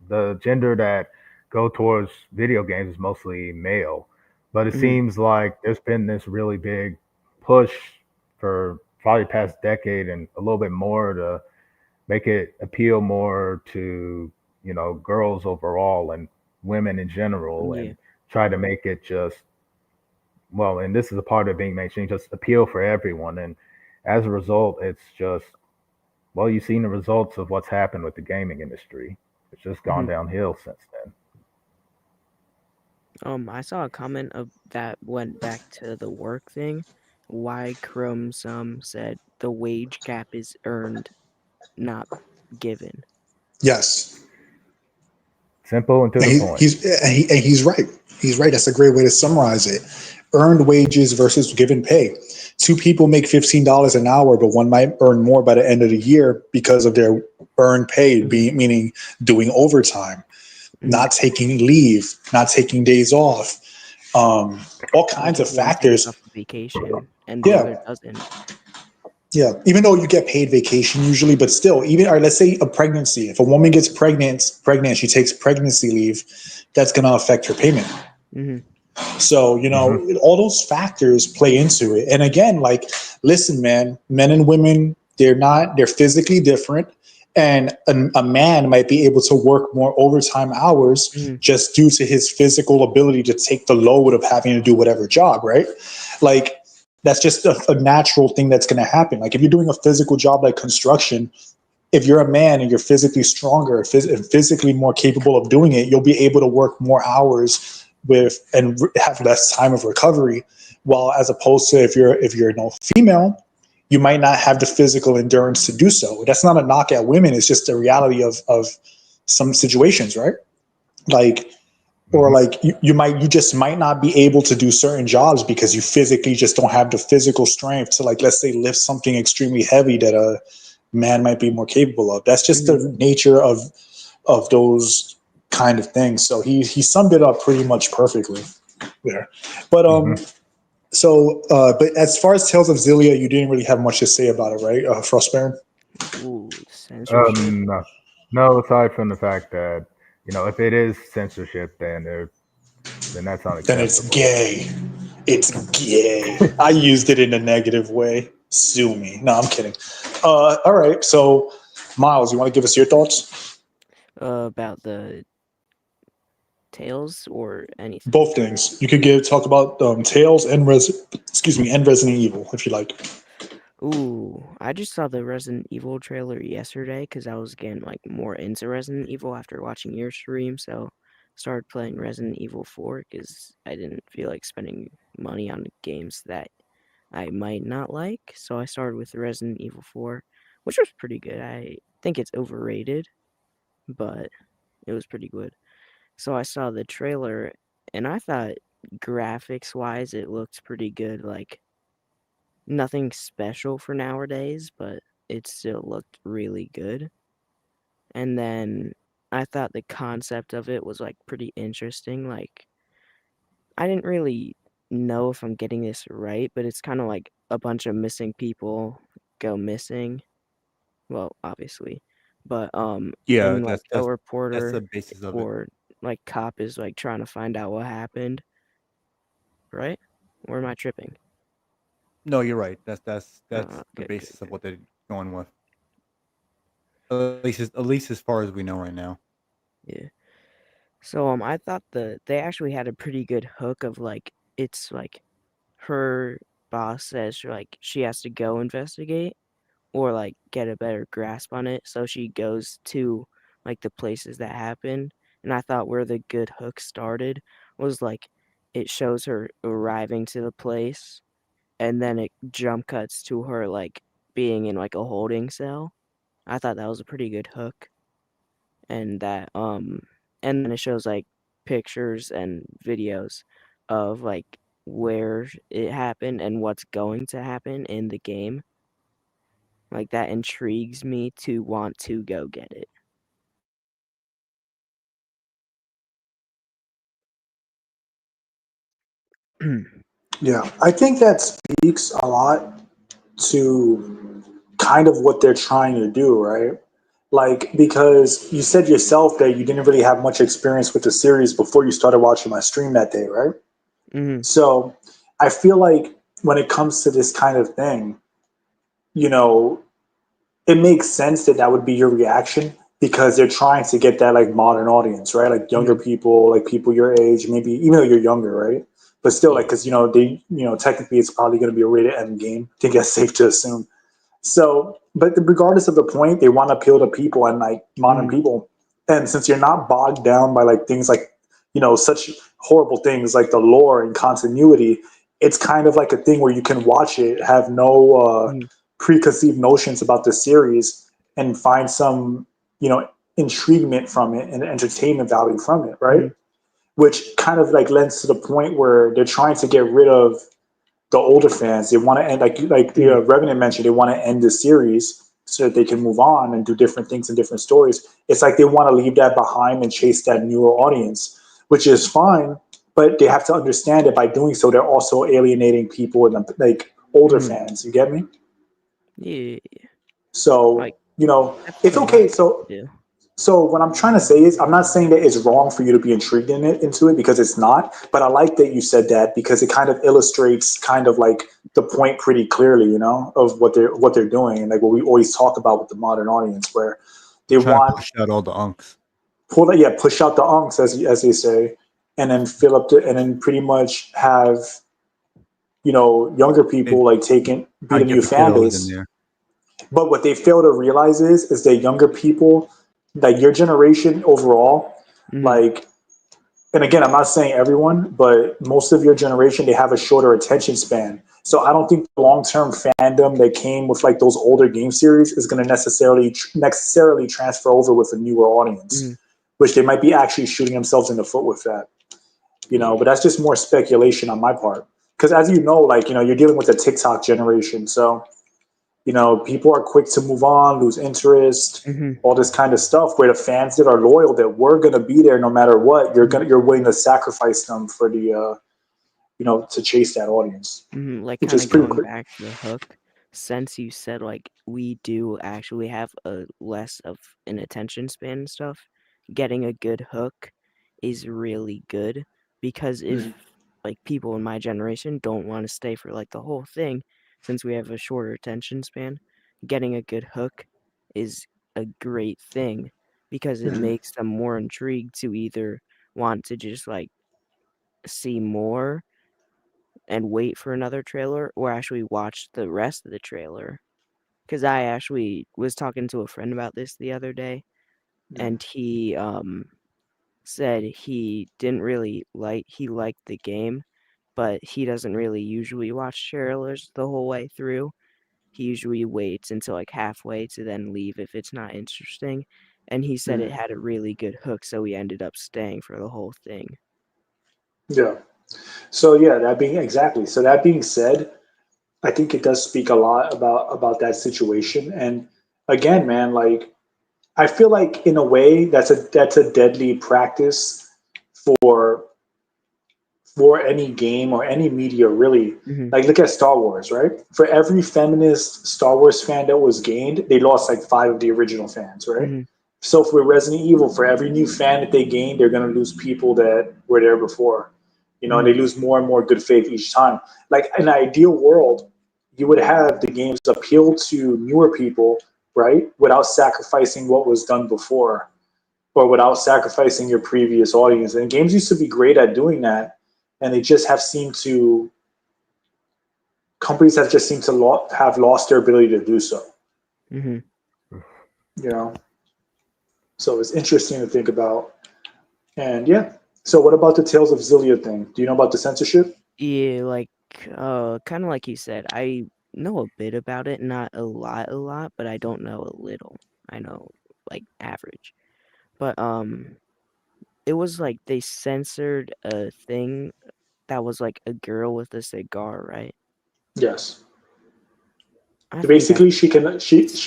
the gender that go towards video games is mostly male. But it Mhm. seems like there's been this really big push for probably past decade and a little bit more to make it appeal more to, girls overall and women in general, Yeah. and try to make it just, well, and this is a part of being mainstream, just appeal for everyone. And as a result, it's just, well, you've seen the results of what's happened with the gaming industry. It's just gone Mhm. downhill since then. I saw a comment of that went back to the work thing. Why Chrome said the wage cap is earned, not given. Yes, Simple and to and the point. he's right. He's right. That's a great way to summarize it. Earned wages versus given pay. Two people make $15 an hour, but one might earn more by the end of the year because of their earned pay, Mhm. meaning doing overtime, Mhm. not taking leave, not taking days off, all kinds of Like one takes factors. off a vacation and the Yeah, other doesn't. yeah. Even though you get paid vacation usually, but still, even or let's say a pregnancy. If a woman gets pregnant, she takes pregnancy leave. That's going to affect her payment. Mhm. So, Hmm. all those factors play into it. And again, like, listen, man, men and women, they're physically different. And a man might be able to work more overtime hours Mhm. just due to his physical ability to take the load of having to do whatever job, right? Like, that's just a natural thing that's going to happen. Like, if you're doing a physical job like construction, if you're a man and you're physically stronger and physically more capable of doing it, you'll be able to work more hours with and have less time of recovery. While as opposed to if you're female, you might not have the physical endurance to do so. That's not a knock at women. It's just the reality of some situations, right? Like, or Hmm. like you just might not be able to do certain jobs because you physically just don't have the physical strength to, like, let's say, lift something extremely heavy that a man might be more capable of. That's just Mhm. the nature of those kind of things. So he summed it up pretty much perfectly there. But Hmm. but as far as Tales of Zelia, you didn't really have much to say about it, right, Frostbaron? Ooh, censorship. No, no. Aside from the fact that if it is censorship, then that's Then it's unacceptable. gay. It's gay. I used it in a negative way. Sue me. No, I'm kidding. All right. So, Miles, you want to give us your thoughts? About the tails or anything. Both things. You could talk about Tales and and Resident Evil if you like. Ooh, I just saw the Resident Evil trailer yesterday because I was getting like more into Resident Evil after watching your stream. So started playing Resident Evil 4 because I didn't feel like spending money on games that I might not like. So I started with Resident Evil 4, which was pretty good. I think it's overrated, but it was pretty good. So I saw the trailer and I thought graphics wise it looked pretty good. Like nothing special for nowadays, but it still looked really good. And then I thought the concept of it was like pretty interesting. Like I didn't really know if I'm getting this right, but it's kind of like a bunch of missing people go missing. Well, obviously. But Yeah, and like a that's the reporter basis of it. or like cop is like trying to find out what happened, right? Or am I tripping? No, you're right. That's the Good, good, basis of good. what they're going with. At least as far as we know right now. Yeah. So I thought they actually had a pretty good hook of like it's like her boss says like she has to go investigate or like get a better grasp on it. So she goes to like the places that happened. And I thought where the good hook started was like it shows her arriving to the place and then it jump cuts to her like being in like a holding cell. I thought that was a pretty good hook. And that and then it shows like pictures and videos of like where it happened and what's going to happen in the game. Like that intrigues me to want to go get it. Yeah, I think that speaks a lot to kind of what they're trying to do, right? Like, because you said yourself that you didn't really have much experience with the series before you started watching my stream that day, right? Hmm. So I feel like when it comes to this kind of thing, you know, it makes sense that that would be your reaction because they're trying to get that like modern audience, right? Like younger Hmm. people, like people your age, maybe even though you're younger, right? But still, like, Yeah. because technically it's probably going to be a rated M game. I think that's safe to assume. So, but regardless of the point, they want to appeal to people and like modern Hmm. people. And since you're not bogged down by like things like, such horrible things like the lore and continuity, it's kind of like a thing where you can watch it, have no Hmm. preconceived notions about the series, and find some, intriguement from it and entertainment value from it, right? Hmm. Which kind of like lends to the point where they're trying to get rid of the older fans. They want to end like Hmm. Revenant mentioned. They want to end the series so that they can move on and do different things and different stories. It's like they want to leave that behind and chase that newer audience, which is fine. But they have to understand that by doing so, they're also alienating people and like older Hmm. fans. You get me? Yeah. So Like it's definitely have okay. to So do. so what I'm trying to say is, I'm not saying that it's wrong for you to be intrigued into it because it's not. But I like that you said that because it kind of illustrates kind of like the point pretty clearly, of what they're doing and like what we always talk about with the modern audience, where they Trying to want push out all the unks. push out the unks as they say, and then fill up and then pretty much have younger They people like be I the get new the fan kiddos in base. there. But what they fail to realize is that younger people, like your generation overall, Hmm. like, and again, I'm not saying everyone, but most of your generation, they have a shorter attention span. So I don't think the long-term fandom that came with like those older game series is going to necessarily transfer over with a newer audience, Hmm. which they might be actually shooting themselves in the foot with that. But Yeah. that's just more speculation on my part. Because as you know, like you're dealing with the TikTok generation, so people are quick to move on, lose interest, Hmm. all this kind of stuff. Where the fans that are loyal, that we're gonna be there no matter what, you're willing to sacrifice them for the to chase that audience, Like which kind is of pretty going quick. back to the hook, since you said like we do actually have a less of an attention span and stuff, getting a good hook is really good because if like people in my generation don't want to stay for like the whole thing, since we have a shorter attention span, getting a good hook is a great thing because it Mhm. makes them more intrigued to either want to just like see more and wait for another trailer or actually watch the rest of the trailer. Because I actually was talking to a friend about this the other day, and he said he didn't really he liked the game, but he doesn't really usually watch trailers the whole way through. He usually waits until like halfway to then leave if it's not interesting. And he said it Mhm. had a really good hook, so he ended up staying for the whole thing. Yeah. So yeah, that being said, I think it does speak a lot about that situation. And again, man, like I feel like in a way that's a deadly practice for for any game or any media really. Hmm. Like look at Star Wars, right? For every feminist Star Wars fan that was gained, they lost like five of the original fans, right? Hmm. So for Resident Evil, for every new fan that they gain, they're gonna lose people that were there before. And Hmm. they lose more and more good faith each time. Like in an ideal world, you would have the games appeal to newer people, right? Without sacrificing what was done before or without sacrificing your previous audience. And games used to be great at doing that, and they just have seemed to companies have just seemed to have lost their ability to do so. Hmm. You know, so it's interesting to think about. And yeah, so what about the Tales of Xillia thing? Do you know about the censorship? Yeah, like kind of like you said, I know a bit about it, not a lot, but I don't know a little. I know like average. But it was like they censored a thing that was like a girl with a cigar, right? Yes. I think that Basically, she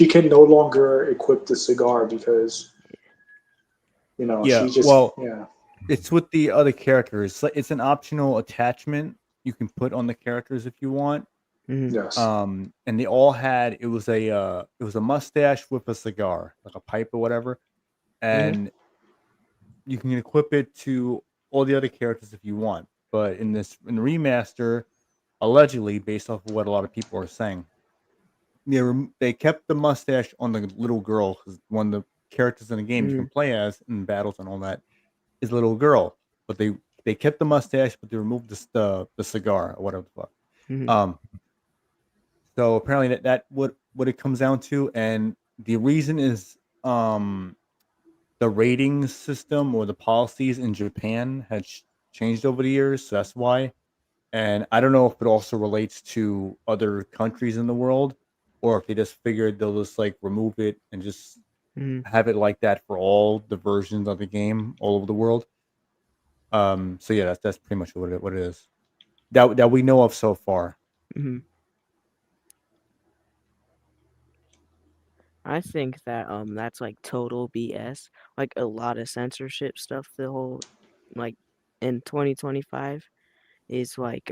can no longer equip the cigar because Yeah, she just well, yeah. it's with the other characters. It's an optional attachment you can put on the characters if you want. Yes. And they all had it was a mustache with a cigar, like a pipe or whatever, and you can equip it to all the other characters if you want. But in the remaster, allegedly, based off of what a lot of people are saying, they kept the mustache on the little girl because one of the characters in the game you can play as in battles and all that is a little girl. But they kept the mustache, but they removed the cigar or whatever the fuck. So apparently that what it comes down to, and the reason is the rating system or the policies in Japan had changed over the years, so that's why. And I don't know if it also relates to other countries in the world, or if they just figured they'll just like remove it and just have it like that for all the versions of the game all over the world. So yeah, that's pretty much what it is that we know of so far. I think that that's like total BS. Like a lot of censorship stuff the whole like in 2025 is like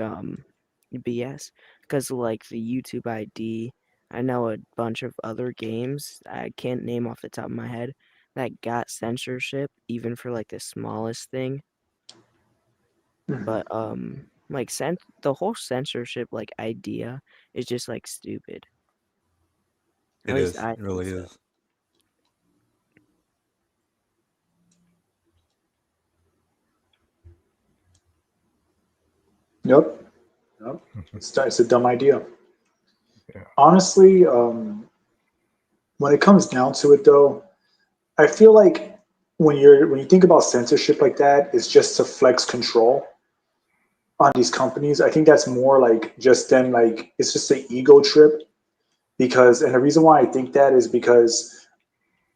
BS because like the YouTube ID, I know a bunch of other games I can't name off the top of my head that got censorship even for like the smallest thing. But like the whole censorship like idea is just like stupid. At It least is. I It think really so. is. Yep. Yep. It's a dumb idea. Yeah. Honestly, when it comes down to it, though, I feel like when you think about censorship like that, it's just to flex control on these companies. I think that's more like just them like it's just an ego trip because and the reason why I think that is because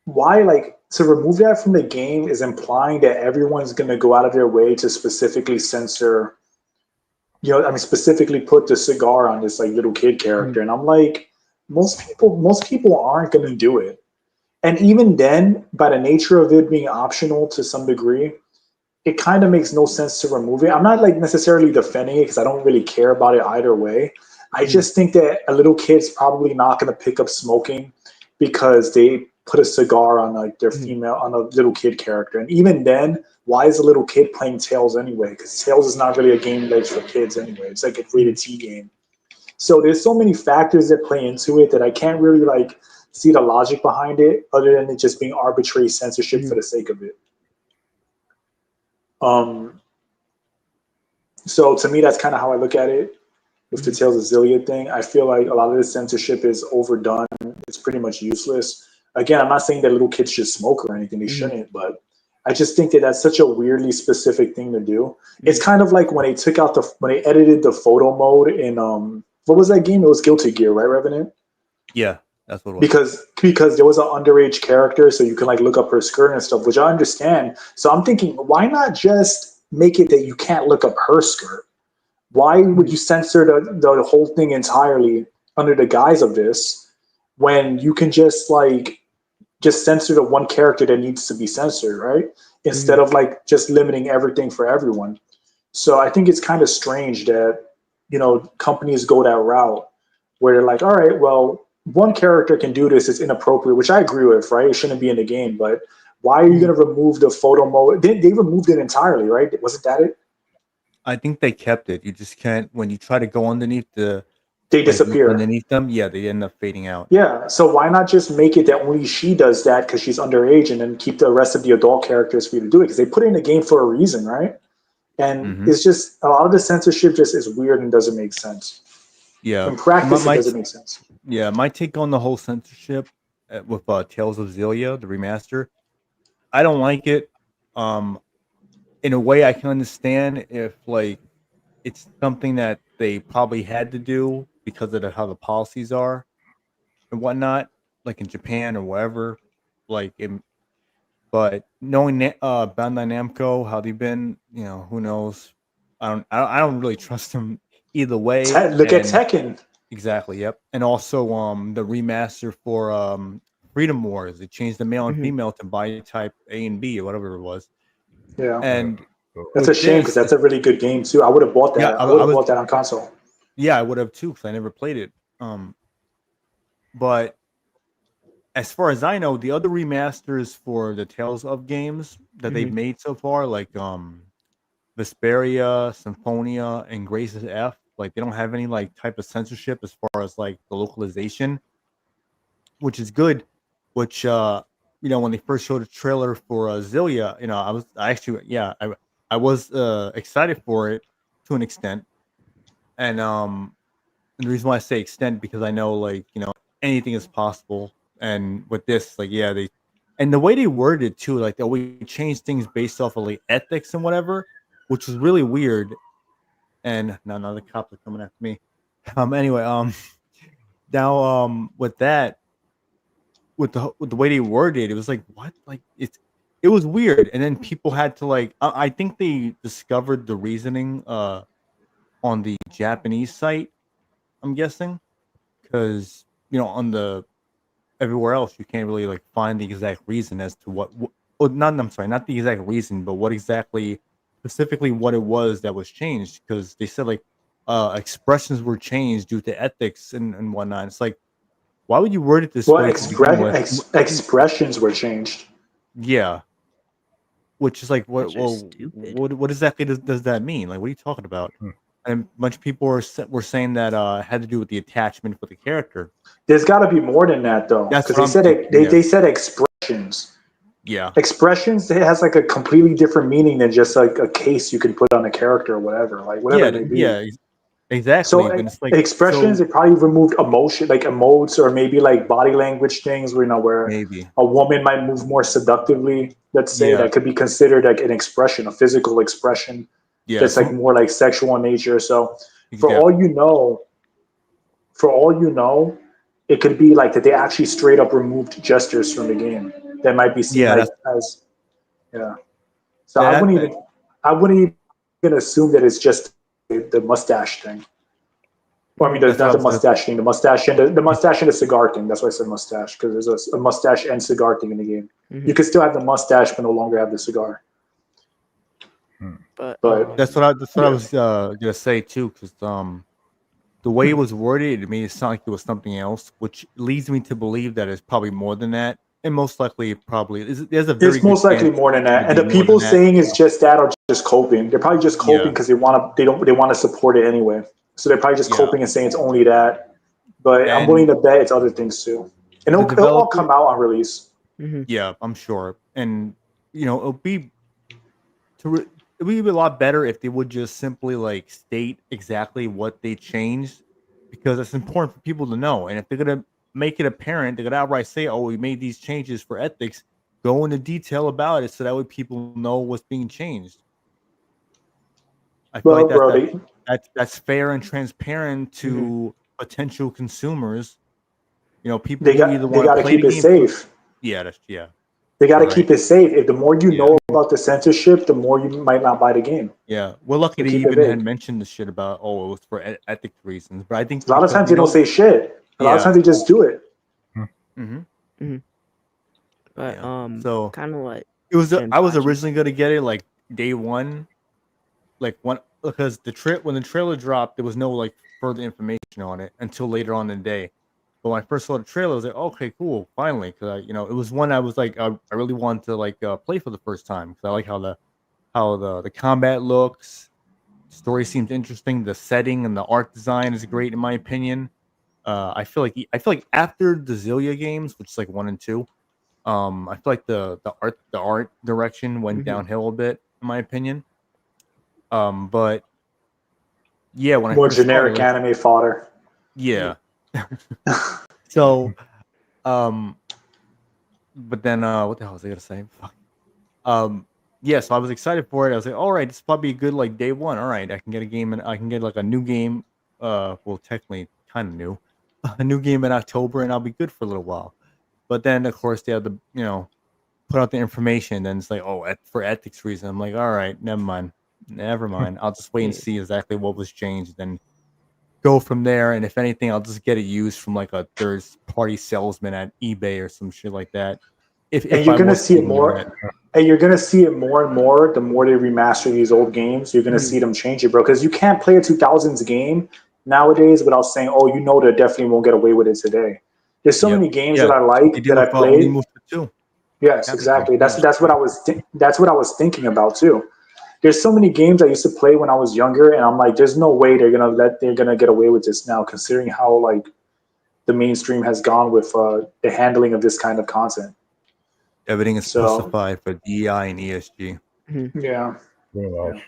why like to remove that from the game is implying that everyone's going to go out of their way to specifically censor, I mean specifically put the cigar on this like little kid character, and I'm like most people aren't going to do it. And even then, by the nature of it being optional to some degree, it kind of makes no sense to remove it. I'm not like necessarily defending it because I don't really care about it either way. I just think that a little kid's probably not going to pick up smoking because they put a cigar on like their female on a little kid character. And even then, why is a little kid playing Tails anyway? Because Tails is not really a game made for kids anyway. It's like a rated T game. So there's so many factors that play into it that I can't really like see the logic behind it other than it just being arbitrary censorship for the sake of it. So to me, that's kind of how I look at it with the Tales of Zelia thing. I feel like a lot of the censorship is overdone. It's pretty much useless. Again, I'm not saying that little kids should smoke or anything. They shouldn't, but I just think that that's such a weirdly specific thing to do. It's kind of like when they edited the photo mode in what was that game? It was Guilty Gear, right, Revenant? Yeah, that's what it was. Because there was an underage character, so you can like look up her skirt and stuff, which I understand. So I'm thinking, why not just make it that you can't look up her skirt? Why would you censor the whole thing entirely under the guise of this when you can just censor the one character that needs to be censored, right? Instead of like just limiting everything for everyone. So I think it's kind of strange that companies go that route where they're like, all right, well, one character can do this, it's inappropriate, which I agree with, right? It shouldn't be in the game, but why are you going to remove the photo mode? They removed it entirely, right? Wasn't that it? I think they kept it. You just can't when you try to go underneath They disappear. underneath them. Yeah, they end up fading out. Yeah, so why not just make it that only she does that because she's underage, and then keep the rest of the adult characters for you to do it? Because they put it in the game for a reason, right? And it's just a lot of the censorship just is weird and doesn't make sense. Yeah, In practice, it doesn't make sense. Yeah, my take on the whole censorship with Tales of Zelia, the remaster, I don't like it. In a way, I can understand if like it's something that they probably had to do because of how the policies are and whatnot, like in Japan or wherever. Like, but knowing Bandai Namco, how they've been, who knows? I don't really trust them either way. Look at Tekken. Exactly. Yep. And also, the remaster for Freedom Wars. They changed the male and female to body type A and B or whatever it was. Yeah. And That's with a shame this, because that's a really good game too. I would have bought that. Yeah, I would have bought that on console. yeah, I would have too because I never played it. But as far as I know, the other remasters for the Tales of games that they've made so far, like Vesperia, Symphonia, and Graces F, like they don't have any like type of censorship as far as like the localization, which is good. Which when they first showed a trailer for Zelia, I was excited for it to an extent, and the reason why I say extent because I know like anything is possible, and with this like and the way they worded it too, like we change things based off of like ethics and whatever, which is really weird. And now the cops are coming after me. Anyway, now with that, with the way they worded it, it was like what, like it was weird, and then people had to like I think they discovered the reasoning on the Japanese site. I'm guessing because on the everywhere else you can't really like find the exact reason as to I'm sorry, not the exact reason, but what exactly specifically what it was that was changed, because they said like expressions were changed due to ethics and whatnot. It's like, why would you word it this Well, way to begin with? expressions were changed. Yeah, which is like That's just stupid. what exactly does that mean? Like, what are you talking about? And a bunch of people were saying that it had to do with the attachment for the character. There's got to be more than that though, That's because what they I'm said thinking, they said expressions. Yeah. Expressions, it has like a completely different meaning than just like a case you can put on a character or whatever, like whatever it may be. Yeah, exactly. So But it's like expressions, it probably removed emotion, like emotes, or maybe like body language things, where maybe a woman might move more seductively. Let's say Yeah. that could be considered like an expression, a physical expression that's like more like sexual in nature. So for all you know, it could be like that they actually straight up removed gestures from the game that might be seen like as So I wouldn't even assume that it's just the mustache thing. Or I mean, not the mustache thing. The mustache and the mustache and the cigar thing. That's why I said mustache, because there's a mustache and cigar thing in the game. You can still have the mustache, but no longer have the cigar. But that's what I was gonna say too, because the way it was worded, it made it sound like it was something else, which leads me to believe that it's probably more than that, and most likely there's a very It's most good likely chance more than that. And it the could be more people than that. saying it's just that are just coping. They're probably just coping because they want to support it anyway. So they're probably just coping and saying it's only that. But I'm willing to bet it's other things too. And it'll all come out on release. Yeah, I'm sure. And it'll be a lot better if they would just simply like state exactly what they changed, because it's important for people to know. And if they're gonna make it apparent, they're gonna outright say, "Oh, we made these changes for ethics." Go into detail about it so that way people know what's being changed. I feel like that's fair and transparent to potential consumers. People who either want to play keep the it game. safe. Yeah. They got to keep it safe. If the more you know about the censorship, the more you might not buy the game. Yeah, we're lucky they even had mentioned the shit about it was for ethics reasons. But I think a lot of times they don't say shit. A lot of times they just do it. But so kind of like it was. I was originally gonna get it like day one, because when the trailer dropped, there was no like further information on it until later on in the day. But when I first saw the trailer, I was like, okay, cool, finally, because it was one I was like, I really wanted to like play for the first time, because I like how the combat looks, story seems interesting, the setting and the art design is great in my opinion. I feel like after the Zelia games, which is like 1 and 2, I feel like the art direction went downhill a bit in my opinion. But yeah, when more I first generic anime fodder. Yeah. So, but then what the hell was I gonna say? Yeah, so I was excited for it. I was like, all right, it's probably a good like day one. All right, I can get a game and I can get like a new game. Well, technically kind of new, a new game in October, and I'll be good for a little while. But then of course they have to put out the information. Then it's like, oh, for ethics reasons. I'm like, all right, never mind. I'll just wait and see exactly what was changed. Then go from there, and if anything, I'll just get it used from like a third party salesman at eBay or some shit like that. If you're gonna see it more, And you're gonna see it more and more. The more they remaster these old games, you're gonna see them change it, bro. Because you can't play a 2000s game nowadays without saying, "Oh, you know, they definitely won't get away with it today." There's so Yep. many games Yeah, that I they like did that I with played. Onimusha too. Yes, Capcom exactly. That's changed what it. that's what I was thinking about too. There's so many games I used to play when I was younger, and I'm like, there's no way they're gonna get away with this now, considering how like the mainstream has gone with the handling of this kind of content. Everything is So specified for DEI and ESG. yeah, Pretty much.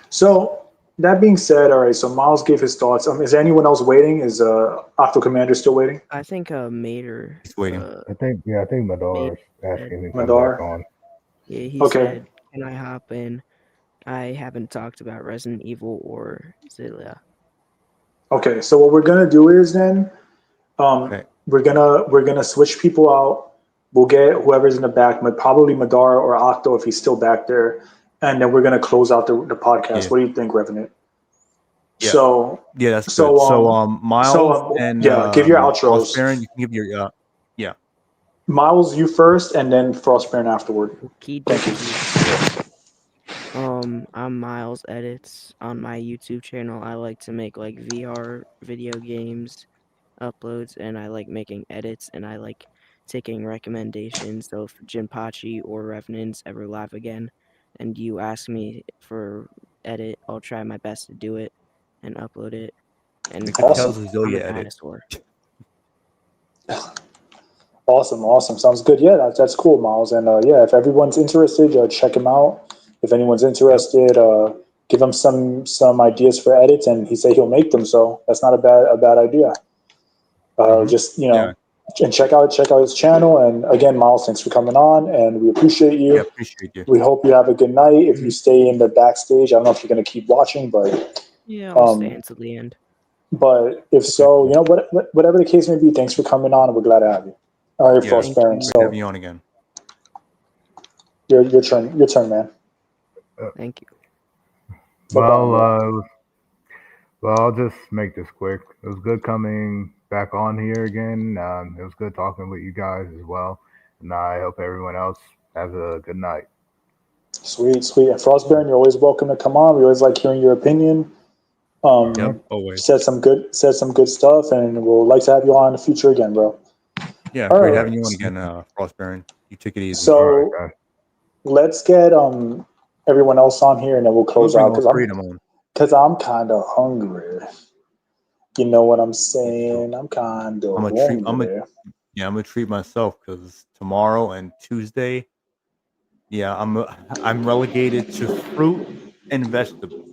So that being said, all right. So Miles gave his thoughts. Is there anyone else waiting? Is Octo Commander still waiting? I think Mater. He's waiting. I think Mater Mador's said, asking me to come back Madar. on. yeah, he Okay. said, "Can I hop in? I haven't talked about Resident Evil or Zelia." Okay. So what we're gonna do is then Okay. we're gonna switch people out. We'll get whoever's in the back, probably Madar or Octo if he's still back there, and then we're gonna close out the podcast. Yeah. What do you think, Revenant? Yeah. So Yeah, that's so good. So so Miles and yeah, give your Frost outros. Baron, you can give your yeah. Miles, you first, and then Frostbairn afterward. Okie Thank you. dokie. I'm Miles Edits. On my YouTube channel, I like to make like VR video games uploads, and I like making edits, and I like taking recommendations. So if Jinpachi or Revenant's ever live again, and you ask me for edit, I'll try my best to do it and upload it. And Make the Awesome. Tales of I'm Zelia a edit. dinosaur. Awesome. Sounds good. Yeah, that's cool, Miles. And yeah, if everyone's interested, check him out. If anyone's interested, give him some ideas for edits, and he said he'll make them. So that's not a bad idea. Just Yeah. and check out his channel. And again, Miles, thanks for coming on, and we appreciate you. Yeah, appreciate you. We hope you have a good night. If you stay in the backstage, I don't know if you're going to keep watching, but Yeah, I'll stay until the end. but if so, you know, whatever the case may be, thanks for coming on. We're glad to have you. All right, Yeah. Frost Baron. Great So having you on again. your turn, man. Thank you. No problem, Well, I'll just make this quick. It was good coming back on here again. It was good talking with you guys as well. And I hope everyone else has a good night. Sweet. And Frostbairn, you're always welcome to come on. We always like hearing your opinion. Yep, always. Said some good stuff, and we'll like to have you on in the future again, bro. Yeah, All great right. having you on again, Frost Baron. You take it easy. So All right, guys. let's get everyone else on here, and then we'll We'll close bring out all three of them on. because I'm kind of hungry. You know what I'm saying? I'm kind of hungry. I'm gonna treat myself because tomorrow and Tuesday, yeah, I'm relegated to fruit and vegetables.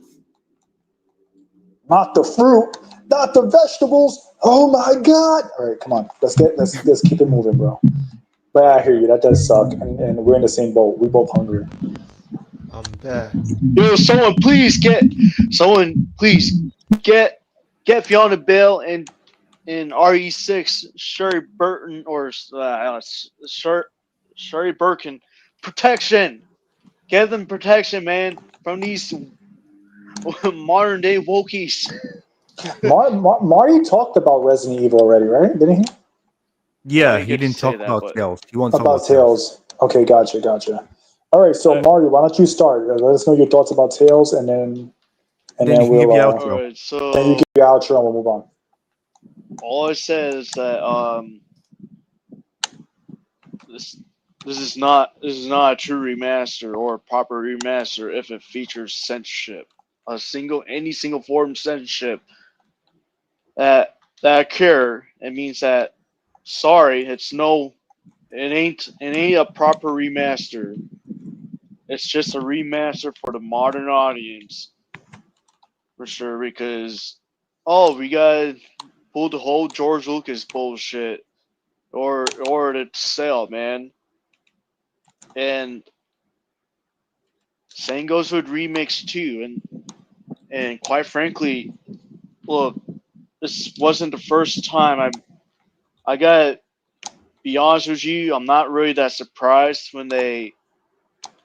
Not the fruit, not the vegetables. Oh my god! All right, come on. Let's keep it moving, bro. But I hear you. That does suck, and we're in the same boat. We both hungry. I'm back. Yo, someone please get Fiona Bale and in RE6 Sherry Burton or Sherry Birkin protection. Give them protection, man, from these modern day wokies. Marty talked about Resident Evil already, right? Didn't he? Yeah, you he get to didn't say talk that, about but- Tails. He wants to talk About about Tails. Tails. Okay, gotcha. All right, so Marty, why don't you start? Let us know your thoughts about Tails, and then Then you can give your outro. Alright, so then you give your outro, and we'll move on. all I said is that this is not a true remaster or a proper remaster if it features censorship. Any single form of censorship that occur, it means that sorry, it ain't a proper remaster. It's just a remaster for the modern audience. For sure, because we got pulled the whole George Lucas bullshit or the sale, man. And same goes with remakes too. And quite frankly, look, this wasn't the first time I gotta be honest with you, I'm not really that surprised when they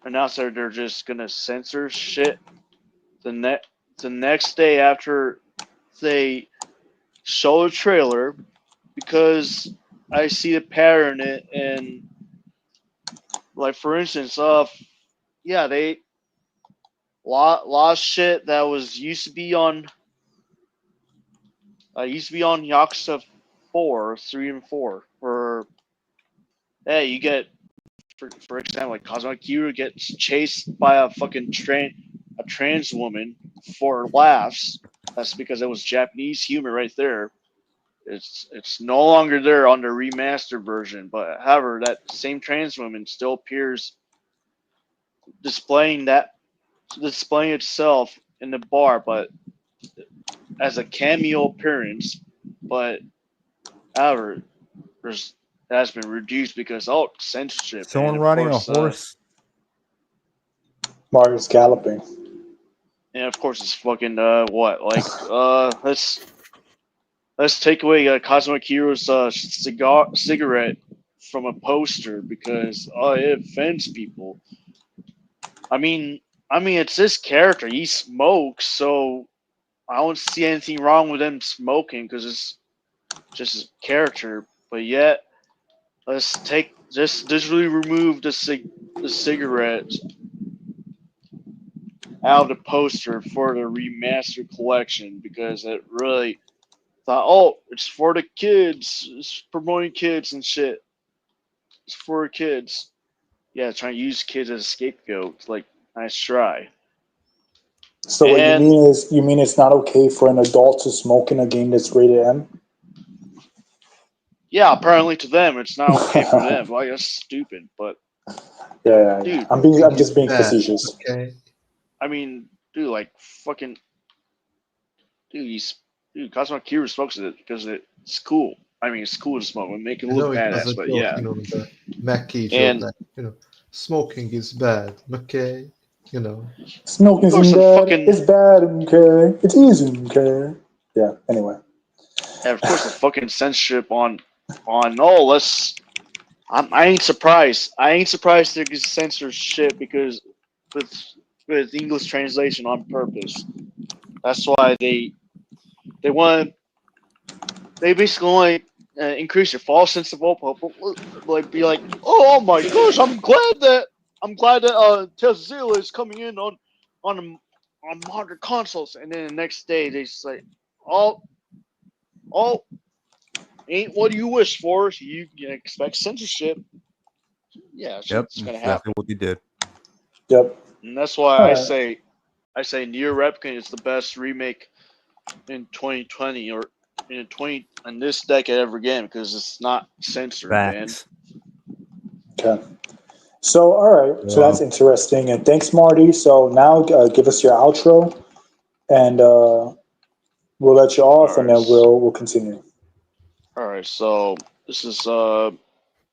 announced that they're just gonna censor shit the next day after they show a trailer, because I see the pattern and like for instance, yeah, they lot of shit that was used to be on Yakuza 4, 3, and 4. Where hey, you get for example, like Kazuma Kiryu gets chased by a fucking trans woman for laughs. That's because it was Japanese humor right there. It's no longer there on the remastered version, but however, that same trans woman still appears displaying itself in the bar, but as a cameo appearance. But however, that has been reduced because censorship. Someone and of riding a course, horse. Mario's galloping. and of course, it's fucking what like let's take away Kazuma Kiryu's cigarette from a poster because it offends people. I mean, it's this character. He smokes, so I don't see anything wrong with him smoking because it's just his character. But yet, let's just digitally remove the cigarette out of the poster for the remastered collection because it really thought, oh, it's for the kids. It's promoting kids and shit. It's for kids. Yeah, trying to use kids as a scapegoat. Like, nice try. So what you mean it's not okay for an adult to smoke in a game that's rated M? Yeah, apparently to them it's not okay for them. Like that's stupid, but yeah. dude, I'm just being facetious. Okay. I mean, dude, like fucking, dude, Kazuma Kiryu smokes it because it's cool. I mean, it's cool to smoke and make it I know look it was badass, a but joke, yeah. you know, the Mackie joke, And like, smoking is bad, okay? Smoking Of course, is the bad. fucking- It's bad, okay? It's easy, okay? Yeah, anyway. And of course, the fucking censorship on no, I ain't surprised. I ain't surprised there's censorship because with English translation on purpose. That's why they want they basically want to increase your false sense of hope. Like be like, oh my gosh, I'm glad that Zelia is coming in on modern consoles, and then the next day they just like, oh, ain't what you wish for. You expect censorship. Yeah, Yep, it's gonna exactly happen. what you did. Yep. And that's why All I right. say Nier Replicant is the best remake in 2020 or in this decade ever again because it's not censored, man. Facts. Okay. So, all right. So that's interesting. And thanks, Marty. So now give us your outro, and we'll let you off, and then we'll continue. All right. So this is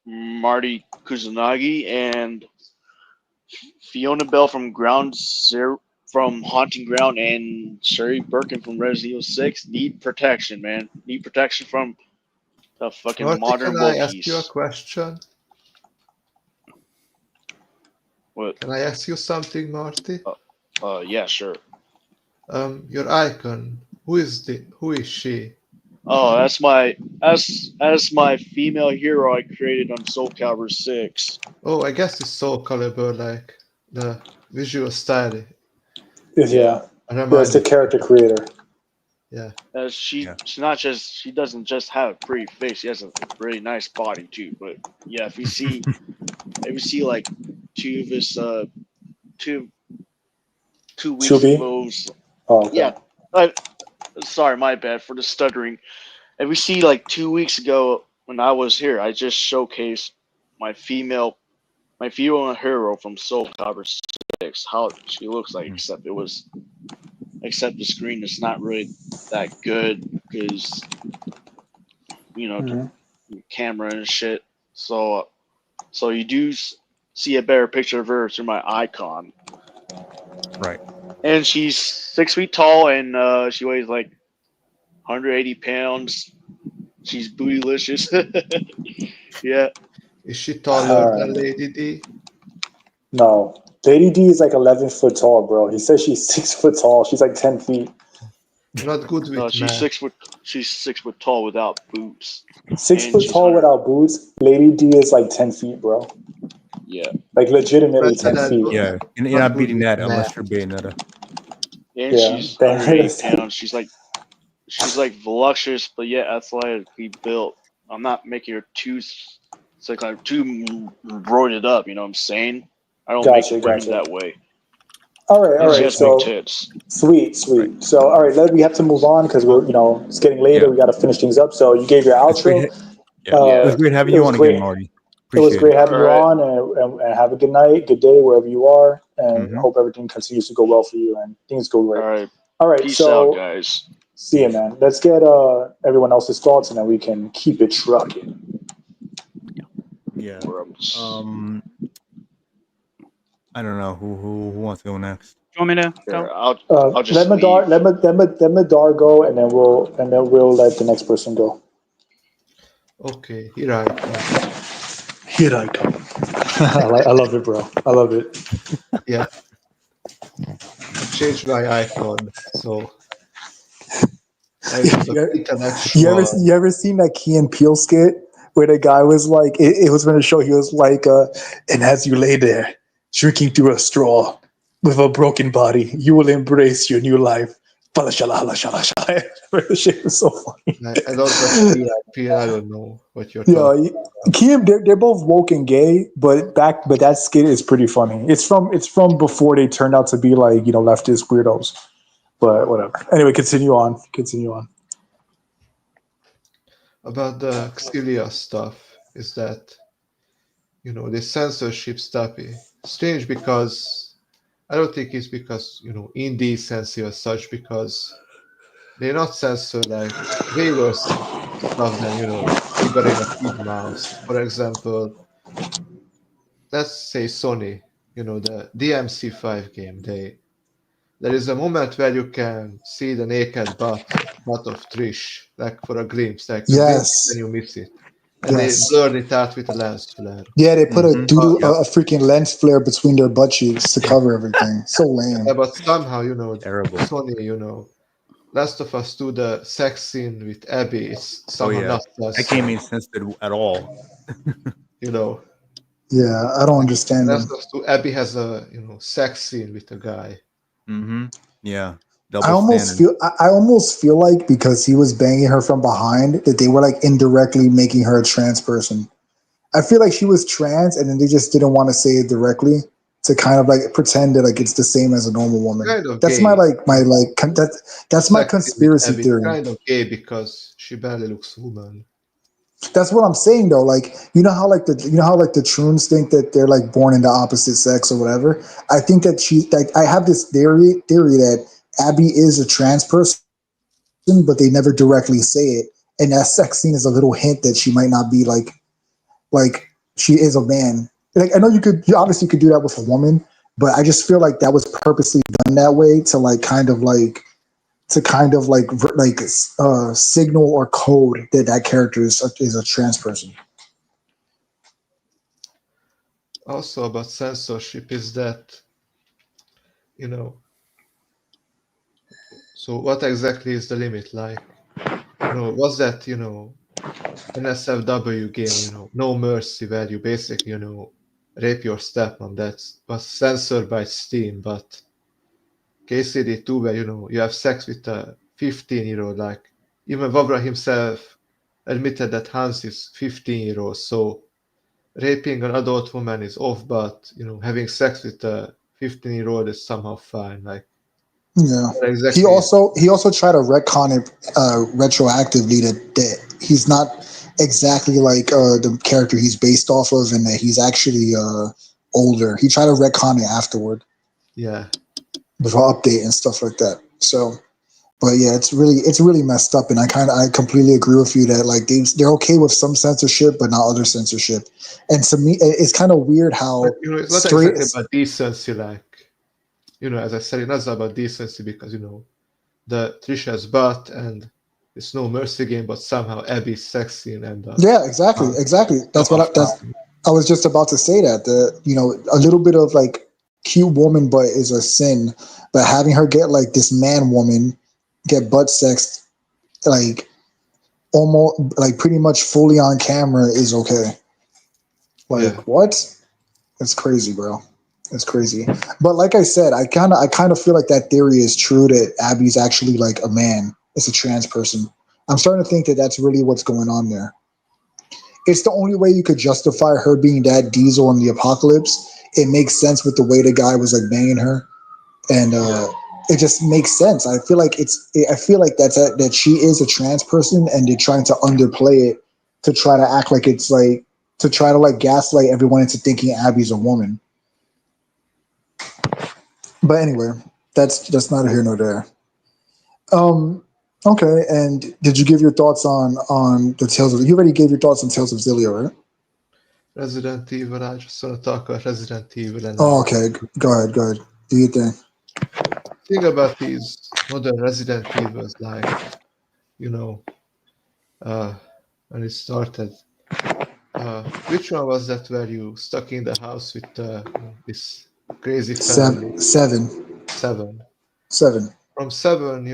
Marty Kusanagi and Fiona Bell from Ground Zero, from Haunting Ground, and Sherry Birkin from Resident Evil 6 need protection, man. Need protection from the fucking Marty, modern can I ask you a wokies. question? What? Can I ask you something, Marty? Yeah, sure. Your icon. Who is she? Oh, that's my female hero I created on Soul Calibur 6. Oh, I guess it's Soul Calibur, like the visual style. Yeah. That's the character creator. Yeah. She doesn't just have a pretty face. She has a really nice body too. But yeah, if you see like two of his two weeks photos. Oh, okay. Yeah. Sorry, my bad for the stuttering. If we see like 2 weeks ago when I was here, I just showcased my female hero from Soul Calibur 6, how she looks like, except the screen is not really that good because the camera and shit. So you do see a better picture of her through my icon. Right. And she's 6 feet tall and she weighs like 180 pounds. She's bootylicious. Yeah. Is she taller than Lady D? No. Lady D is like 11 foot tall, bro. He says she's 6 foot tall. She's like 10 feet. Not good with No, she's 6 foot tall without boots. 6 foot tall without boots. Lady D is like 10 feet, bro. Yeah. Like legitimately Better 10 than feet. good. Yeah, you're Not not good beating with that unless math. you're Bayonetta. And Yeah, she's that- 108 pounds. She's like voluptuous, but yet athletically built. I'm not making her too too roided up. You know what I'm saying? I don't Gotcha, make women gotcha. that way. All right, all And she right. has big So tits. sweet. So all right, we have to move on because we're it's getting later. Yeah. We got to finish things up. So you gave your It's great. outro. Yeah, it was great having it you was on great. again, Marty. It was Appreciate great it. having you All on, and have a good night, good day wherever you are, and Mhm. hope everything continues to go well for you and things go great. All right. All right, Peace so out, guys. see you, man. Let's get everyone else's thoughts, and then we can keep it trucking. Yeah. Or I'm just- I don't know who wants to go next. Do you want me to Here, go? I'll just Let Madar, leave. let Madar go, and then we'll let the next person go. Okay, here I come. Here I come. I love it, bro. I love it. Yeah, I changed my icon, so I use You an intellectual. ever seen that Key and Peele skit where the guy was like, it was going to show he was like, and as you lay there drinking through a straw with a broken body, you will embrace your new life. Fala shala hala shala shala. The shit was so funny. I don't watch PIP. I don't know what you're Yeah, talking. Key and they're both woke and gay, but that skit is pretty funny. It's from before they turned out to be like leftist weirdos. But whatever. Anyway, continue on. About the Xillia stuff is that the censorship stuff is strange because I don't think it's because indecency or such, because they not censor like way worse stuff than triggering a kid mouse. For example, let's say Sony, the DMC5 game, there is a moment where you can see the naked butt of Trish, like for a glimpse, like you blink Yes. and you miss it. And they blurred it out with a lens flare. Yeah, they put a Yep. a freaking lens flare between their butt cheeks to cover everything. So lame. Yeah, but somehow, Terrible. Sony, Last of Us 2, the sex scene with Abby, it's Oh somehow yeah, not that censored, game ain't censored at all. Yeah, I don't understand Last them. of Us 2, Abby has a, sex scene with a guy. Mm-hmm. Yeah, I double almost standard. feel like because he was banging her from behind that they were like indirectly making her a trans person. I feel like she was trans and then they just didn't want to say it directly to kind of like pretend that like it's the same as a normal woman. Kind of That's gay. that's my Sex scene with conspiracy Abby, theory. kind of gay because she barely looks woman. That's what I'm saying though. Like how the Troons think that they're like born into opposite sex or whatever. I think that I have this theory that Abby is a trans person, but they never directly say it. And that sex scene is a little hint that she might not be like she is a man. Like I know you obviously could do that with a woman, but I just feel like that was purposely done that way to signal or code that character is a trans person. Also about censorship is that, so what exactly is the limit? Like, was that, NSFW game, No Mercy, where you basically, rape your stepmom, that was censored by Steam, but KCD2, where, you have sex with a 15-year-old, like, even Vavra himself admitted that Hans is 15-year-old, so raping an adult woman is off, but, having sex with a 15-year-old is somehow fine, like, Yeah. what exactly He also tried to retcon it retroactively that he's not exactly like the character he's based off of, and that he's actually older. He tried to retcon it afterward yeah. with an update and stuff like that. So, but yeah, it's really messed up, and I completely agree with you that like they're okay with some censorship, but not other censorship. And to me, it's kind of weird how But, it's not straight. exactly about decency, like, as I said, it's not about decency because, the Trisha's butt and it's No Mercy game, but somehow Abby's sex scene and Yeah, exactly. That's what I was just about to say that a little bit of like cute woman butt is a sin, but having her get like this man woman get butt sexed like almost like pretty much fully on camera is okay. Like Yeah. what? It's crazy, bro. It's crazy. But like I said, I kind of feel like that theory is true, that Abby's actually like a man. It's a trans person. I'm starting to think that that's really what's going on there. It's the only way you could justify her being that Diesel in the apocalypse. It makes sense with the way the guy was like banging her, and it just makes sense. I feel like that she is a trans person, and they're trying to underplay it to try to act like it's like to try to like gaslight everyone into thinking Abby's a woman. But anyway, that's neither here nor there. Okay, and did you give your thoughts on the Tales of? You already gave your thoughts on Tales of Zelia, right? Resident Evil. I just want to talk about Resident Evil. And Oh, okay. Go ahead. Do your thing. Think about these modern Resident Evils, like, you know, when it started. Which one was that where you stuck in the house with this crazy family? Seven. From 7,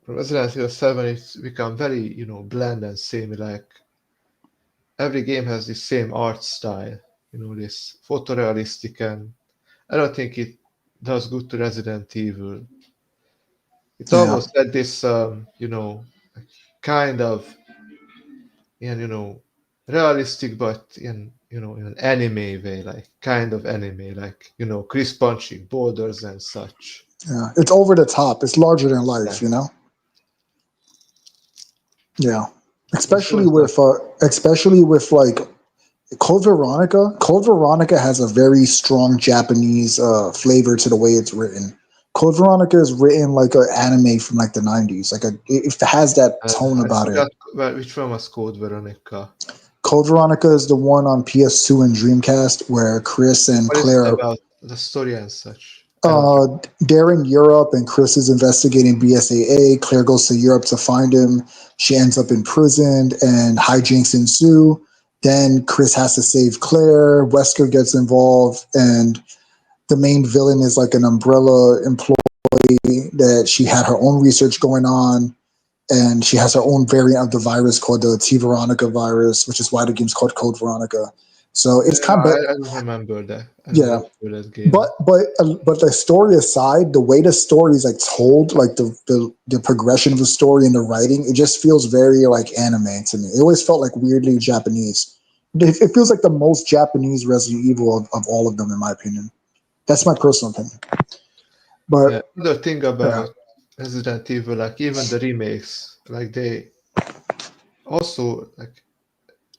from Resident Evil 7, it's become very, bland and samey. Like, every game has the same art style, this photorealistic, and I don't think it does good to Resident Evil. It almost had this, kind of, realistic, but in an anime way, like kind of anime, like Chris punching borders and such. Yeah, it's over the top. It's larger than life, Yeah, especially with like Code Veronica. Code Veronica has a very strong Japanese flavor to the way it's written. Code Veronica is written like an anime from like the 90s. It has that tone about it. Which one was Code Veronica? Code Veronica is the one on PS2 and Dreamcast where Chris and What Claire is it about the story and such. They're in Europe and Chris is investigating BSAA. Claire goes to Europe to find him. She ends up imprisoned and hijinks ensue. Then Chris has to save Claire. Wesker gets involved, and the main villain is like an Umbrella employee that she had her own research going on, and she has her own variant of the virus called the T Veronica virus, which is why the game's called Code Veronica. So it's kind of I don't remember that. That game. But the story aside, the way the story is like told, like the progression of the story and the writing, it just feels very like anime to me. It always felt like weirdly Japanese. It feels like the most Japanese Resident Evil of all of them, in my opinion. That's my personal opinion. But another thing about Resident Evil, like even the remakes, like they also like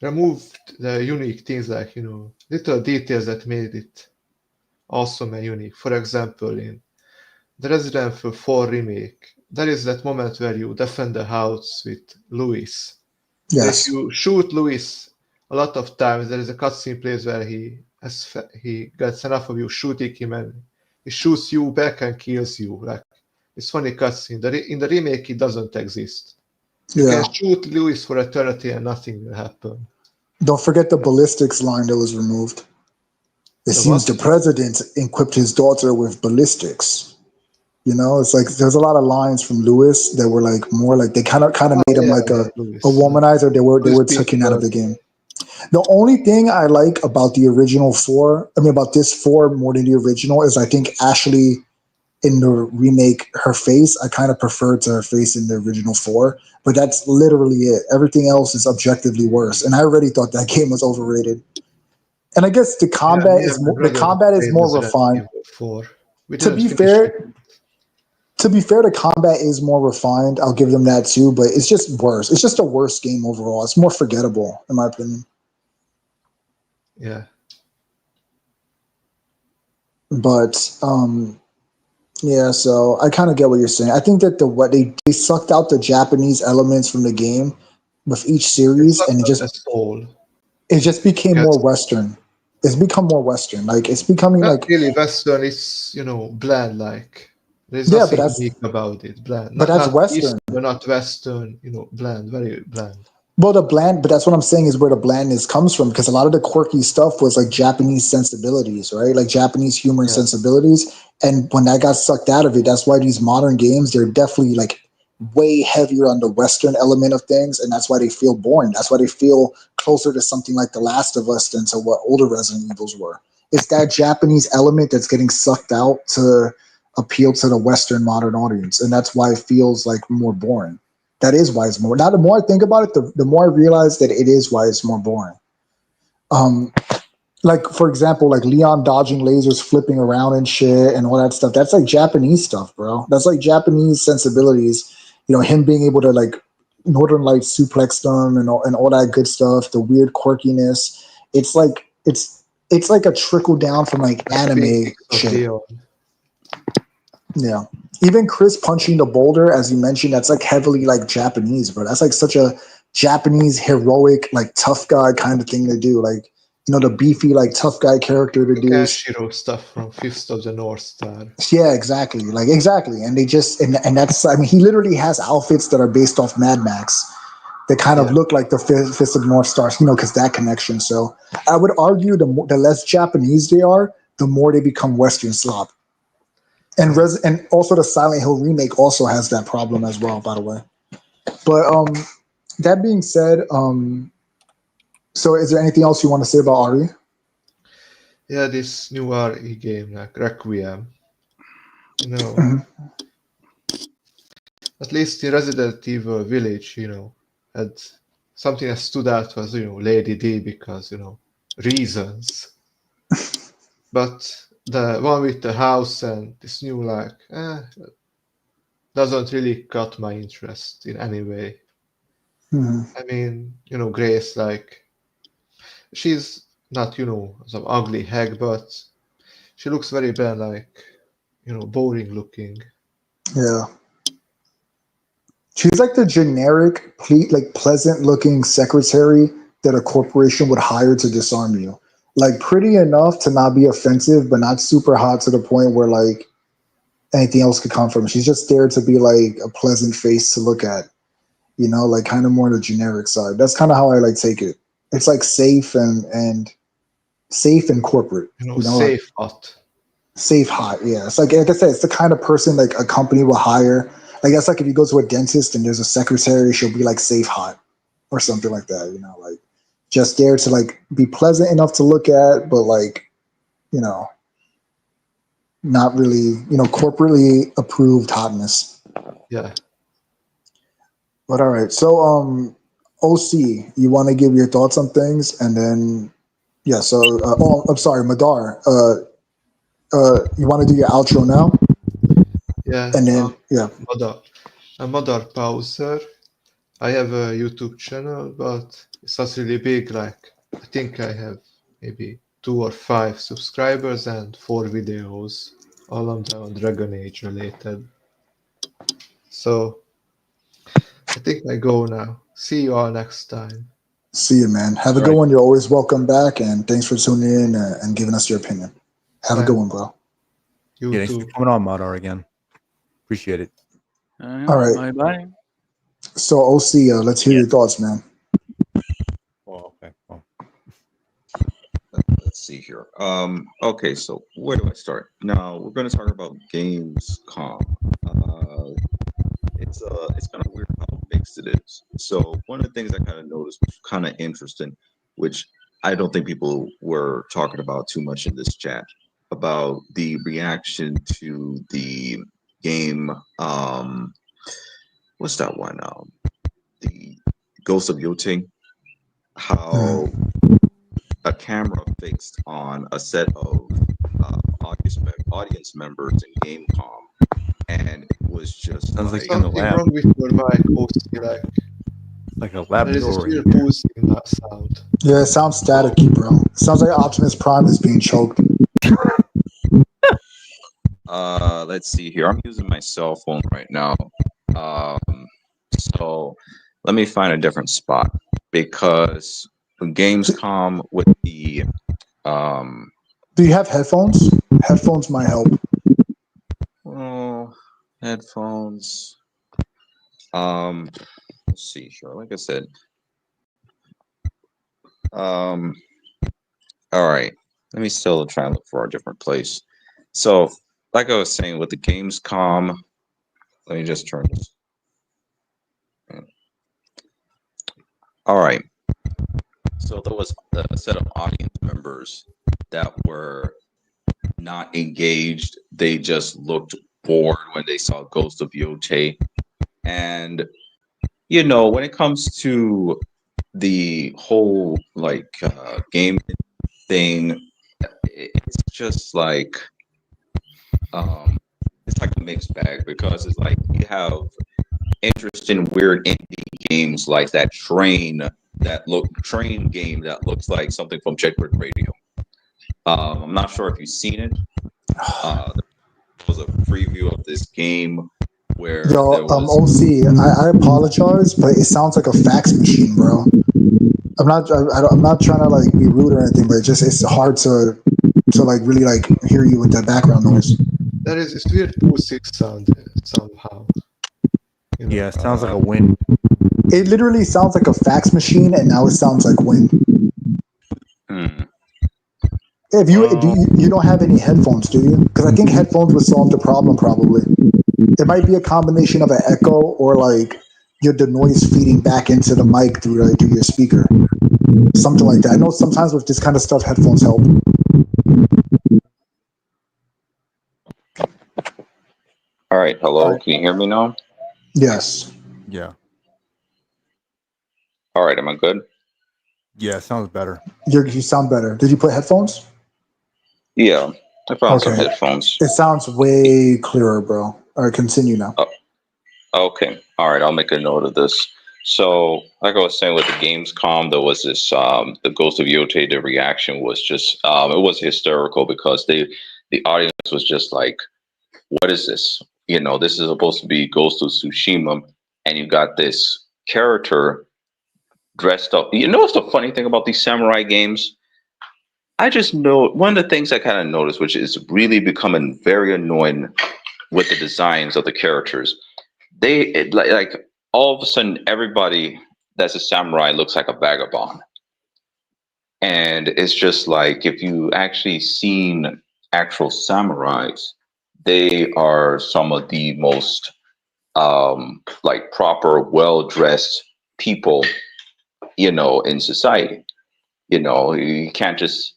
removed the unique things, like little details that made it awesome and unique. For example, in the Resident Evil 4 remake, there is that moment where you defend the house with Louis. Yes. If you shoot Louis, a lot of times there is a cutscene place where he gets enough of you shooting him and he shoots you back and kills you. Like, it's funny cutscene. In the remake, it doesn't exist. You can shoot Louis for eternity and nothing will happen. Don't forget the ballistics line that was removed. It seems the president equipped his daughter with ballistics. It's like there's a lot of lines from Lewis that were like more like they kind of made him like a womanizer. They were taken out of the game. The only thing I like about the original 4, about this 4 more than the original, is I think Ashley in the remake, her face, I kind of prefer to her face in the original 4, but that's literally it. Everything else is objectively worse, and I already thought that game was overrated. And I guess the combat is more refined. To be fair, the combat is more refined. I'll give them that too, but it's just worse. It's just a worse game overall. It's more forgettable, in my opinion. Yeah. But so I kind of get what you're saying. I think that they sucked out the Japanese elements from the game with each series, and it just became more Western. It's become more Western. Like it's becoming not like really Western. It's bland. Like there's nothing unique about it. Bland. But that's Western. Eastern, but not Western. Bland. Very bland. Well, but that's what I'm saying is where the blandness comes from, because a lot of the quirky stuff was like Japanese sensibilities, right? Like Japanese humor and sensibilities. And when that got sucked out of it, that's why these modern games, they're definitely like way heavier on the Western element of things. And that's why they feel boring. That's why they feel closer to something like The Last of Us than to what older Resident Evils were. It's that Japanese element that's getting sucked out to appeal to the Western modern audience, and that's why it feels like more boring. That is why it's more. Now, the more I think about it, the more I realize that it is why it's more boring. Like for example, like Leon dodging lasers, flipping around and shit, and all that stuff. That's like Japanese stuff, bro. That's like Japanese sensibilities. Him being able to like Northern Lights suplex them and all that good stuff. The weird quirkiness. It's like a trickle down from like anime shit. Yeah. Even Chris punching the boulder, as you mentioned, that's like heavily like Japanese, bro. That's like such a Japanese heroic, like tough guy kind of thing to do. Like, the beefy, like tough guy character to do. Kenshiro stuff from Fist of the North Star. Yeah, exactly. Like exactly. And they just and that's, I mean, he literally has outfits that are based off Mad Max that kind of look like the Fist of the North Star, because that connection. So I would argue the less Japanese they are, the more they become Western slop. And and also the Silent Hill remake also has that problem as well, by the way. But that being said, so is there anything else you want to say about Ari? Yeah, this new RE game, like Requiem. At least in Resident Evil Village, had something that stood out was, Lady D because, reasons. But the one with the house and this new, doesn't really cut my interest in any way. I mean, Grace, like, she's not, some ugly hag, but she looks very bad, like, boring looking. Yeah. She's like the generic, like pleasant looking secretary that a corporation would hire to disarm you. Like pretty enough to not be offensive, but not super hot to the point where like anything else could come from. She's just there to be like a pleasant face to look at, like kind of more the generic side. That's kind of how I like take it. It's like safe and safe and corporate. Safe hot. Safe hot, yeah. It's like I said, it's the kind of person like a company will hire. I guess like if you go to a dentist and there's a secretary, she'll be like safe hot or something like that, like just there to like be pleasant enough to look at, but like, not really, corporately approved hotness. Yeah. But all right. So OC, you want to give your thoughts on things, and then I'm sorry, Madar. You want to do your outro now? Yeah. And then Madar Pauser. I have a YouTube channel, but it's not really big. Like, I think I have maybe 2 or 5 subscribers and 4 videos, all of them on Dragon Age related. So I think I go now. See you all next time. See you, man. Have a good one. You're always welcome back, and thanks for tuning in and giving us your opinion. Have a good one, bro. You thanks for coming on, Madar, again. Appreciate it. All right. Bye-bye. So, OC, let's hear your thoughts, man. Oh, okay. Oh. Let's see here. Okay, so where do I start? Now we're going to talk about Gamescom. It's kind of weird how mixed it is. So one of the things I kind of noticed was kind of interesting, which I don't think people were talking about too much in this chat, about the reaction to the game. What's that one? The Ghost of Yote. How a camera fixed on a set of audience members in Gamescom, and it was just sounds like something wrong with your mic, OC, like a lab there is a door. still boosting that sound. Yeah, it sounds staticky, bro. It sounds like Optimus Prime is being choked. Let's see here. I'm using my cell phone right now. So let me find a different spot, because Gamescom with the Do you have headphones? Headphones might help. well, headphones. Let's see here. Like I said. All right. Let me still try and look for a different place. So, like I was saying, with the Gamescom, let me just turn this. All right. So there was a set of audience members that were not engaged. They just looked bored when they saw Ghost of Yotei. And you know, when it comes to the whole like game thing, it's just like it's like a mixed bag because it's like you have interesting weird indie games like that train game that looks like something from Jetbird Radio. I'm not sure if you've seen it. There was a preview of this game where Yo, there was OC, I apologize, but it sounds like a fax machine, bro. I'm not trying to like be rude or anything, but it's hard to like really like hear you with that background noise. There is this weird music sound somehow. You know, Yeah, it sounds like a wind. It literally sounds like a fax machine, and now it sounds like wind. If you don't have any headphones, do you? Because I think headphones would solve the problem probably. It might be a combination of an echo or like the noise feeding back into the mic through your speaker, something like that. I know sometimes with this kind of stuff, headphones help. all right, hello, can you hear me now? Yes. Yeah. All right, am I good? Yeah, it sounds better. You sound better. Did you put headphones? Yeah, I found some Okay. headphones. It sounds way clearer, bro. All right, continue now. Okay, all right, I'll make a note of this. So, like I was saying with the Gamescom, there was this the Ghost of Yotei. The reaction was just it was hysterical because the audience was just like, "What is this? You know, this is supposed to be Ghost of Tsushima, and you got this character dressed up." You know what's the funny thing about these samurai games? I just know one of the things I kind of noticed, which is really becoming very annoying with the designs of the characters. Like all of a sudden, everybody that's a samurai looks like a vagabond, and it's just like if you actually seen actual samurais, they are some of the most like proper, well dressed people, you know, in society. You know, you can't just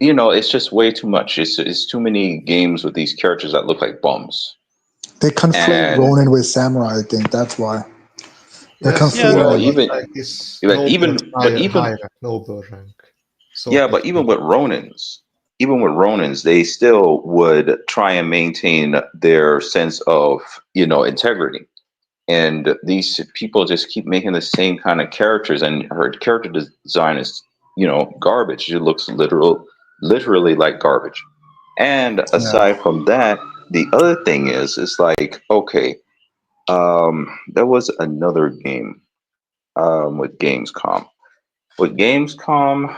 it's just way too much. It's too many games with these characters that look like bums. They conflate And Ronin with samurai. I think that's why. They yes, conflate. well, them. even like this but noble even higher noble rank. So yeah, but even with Ronins, they still would try and maintain their sense of integrity. And these people just keep making the same kind of characters, and her character design is garbage. It looks literally like garbage. And Yeah. aside from that, the other thing is, it's like, okay, there was another game with Gamescom. With Gamescom,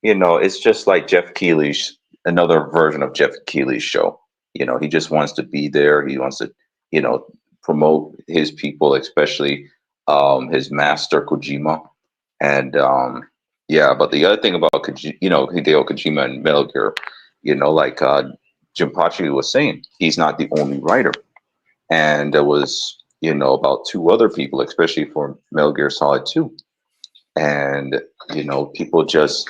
it's just like Jeff Keighley's another version of Jeff Keighley's show. He just wants to be there. He wants to, promote his people, especially his master Kojima. And yeah, but the other thing about Hideo Kojima and Metal Gear, like Jinpachi was saying, he's not the only writer. And there was, about two other people, especially for Metal Gear Solid 2. And, people just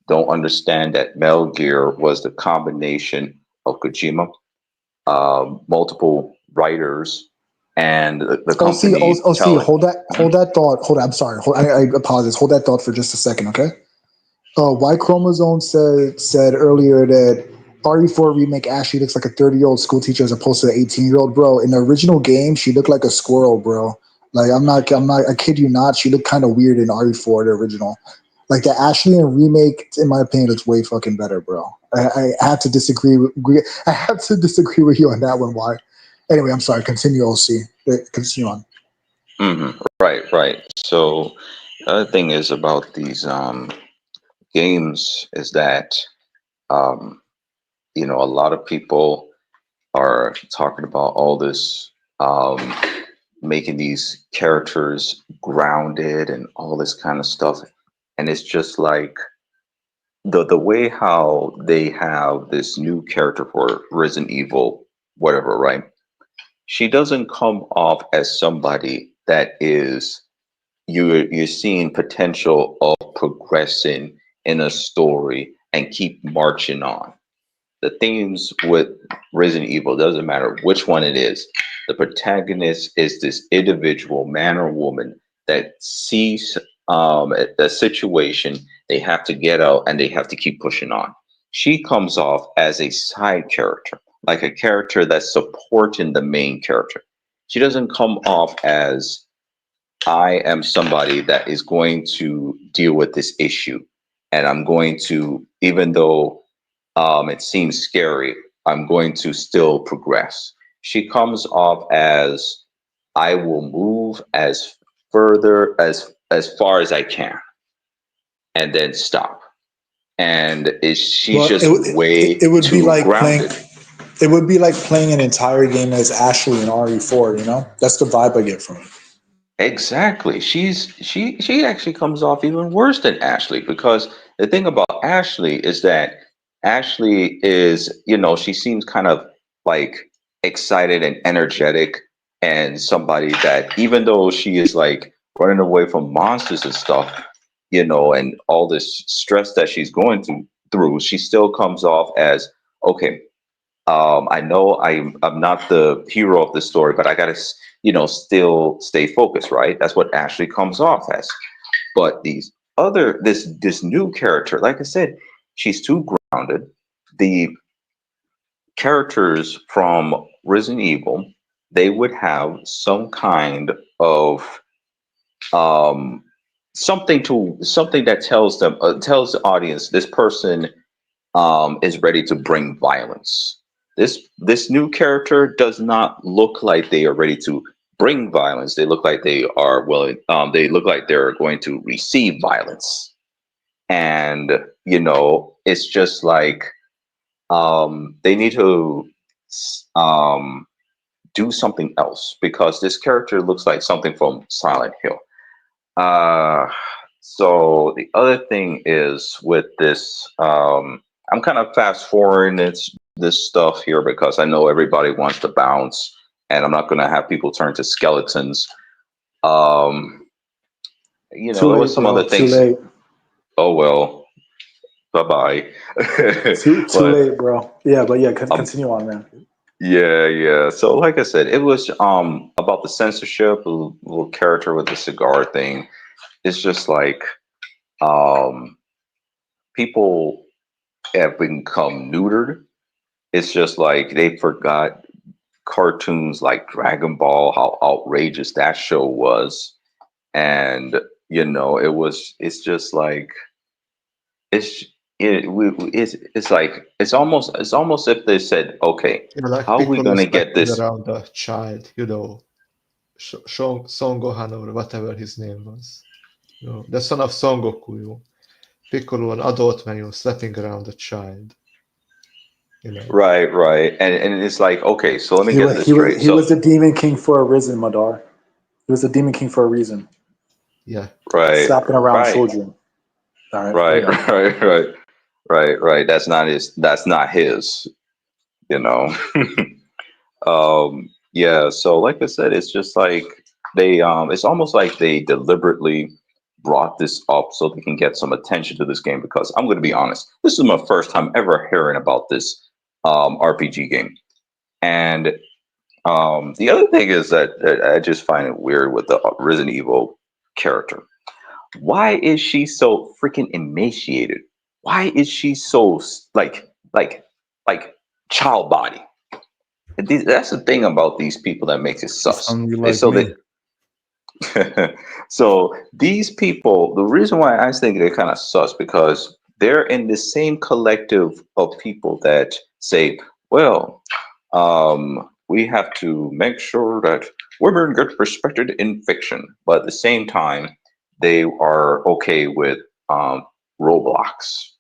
don't understand that Metal Gear was the combination of Kojima, multiple writers, and the company. Hold that thought. Hold. I'm sorry. I apologize. Hold that thought for just a second, okay? Y Chromosome said earlier that RE4 remake Ashley looks like a 30-year-old school teacher as opposed to an 18-year-old. Bro, in the original game, she looked like a squirrel, bro. Like I kid you not. She looked kind of weird in RE4, the original. Like the Ashley in remake, in my opinion, looks way fucking better, bro. I have to disagree. I have to disagree with you on that one. Why? Anyway, I'm sorry. Continue, OC. Continue on. Right. So the other thing is about these games is that a lot of people are talking about all this making these characters grounded and all this kind of stuff, and it's just like the way how they have this new character for Resident Evil, whatever, right? She doesn't come off as somebody that is you're seeing potential of progressing in a story and keep marching on. The themes with Resident Evil, doesn't matter which one it is, the protagonist is this individual man or woman that sees a situation, they have to get out and they have to keep pushing on. She comes off as a side character, like a character that's supporting the main character. She doesn't come off as, I am somebody that is going to deal with this issue, and I'm going to, even though it seems scary, I'm going to still progress. She comes off as, I will move as as far as I can, and then stop. And she's Well, just way it would be too like grounded. it would be like playing an entire game as Ashley in RE4. You know, that's the vibe I get from it. Exactly. She actually comes off even worse than Ashley, because the thing about Ashley is that Ashley is, she seems kind of like excited and energetic, and somebody that, even though she is like running away from monsters and stuff, and all this stress that she's going through, she still comes off as, okay, I know I'm not the hero of the story, but I gotta, still stay focused, right? That's what Ashley comes off as. But this new character, like I said, she's too grounded. The characters from Resident Evil, they would have some kind of something that tells the audience this person is ready to bring violence. This new character does not look like they are ready to bring violence. They look like they are willing. They look like they're going to receive violence, and it's just like they need to do something else, because this character looks like something from Silent Hill. So the other thing is with this, I'm kind of fast forwarding this stuff here because I know everybody wants to bounce, and I'm not going to have people turn to skeletons. Too there was late, some bro. other Too things. late. Oh well, bye bye. Too But late, bro. Yeah, but yeah, continue on, man. yeah. So like I said, it was about the censorship, a little character with the cigar thing. It's just like people have become neutered. It's just like they forgot cartoons like Dragon Ball, how outrageous that show was. And it's just like it's almost if they said, okay, Like how are we people gonna get respecting this? around a child, Son Gohan or whatever his name was. The son of Son Goku, Piccolo, an adult man, slapping around a child. Right. And it's like, okay, so let me get this straight. He was the Demon King for a reason, Madar. He was the Demon King for a reason. Yeah. Slapping around right. children. All right. Right. That's not his, Yeah, so like I said, it's just like it's almost like they deliberately brought this up so they can get some attention to this game, because I'm going to be honest, this is my first time ever hearing about this RPG game. And the other thing is that I just find it weird with the Resident Evil character. Why is she so freaking emaciated? Why is she so like child body? That's the thing about these people that makes it sus. So these people, the reason why I think they're kind of sus, because they're in the same collective of people that say, well, we have to make sure that women get respected in fiction, but at the same time, they are okay with Roblox.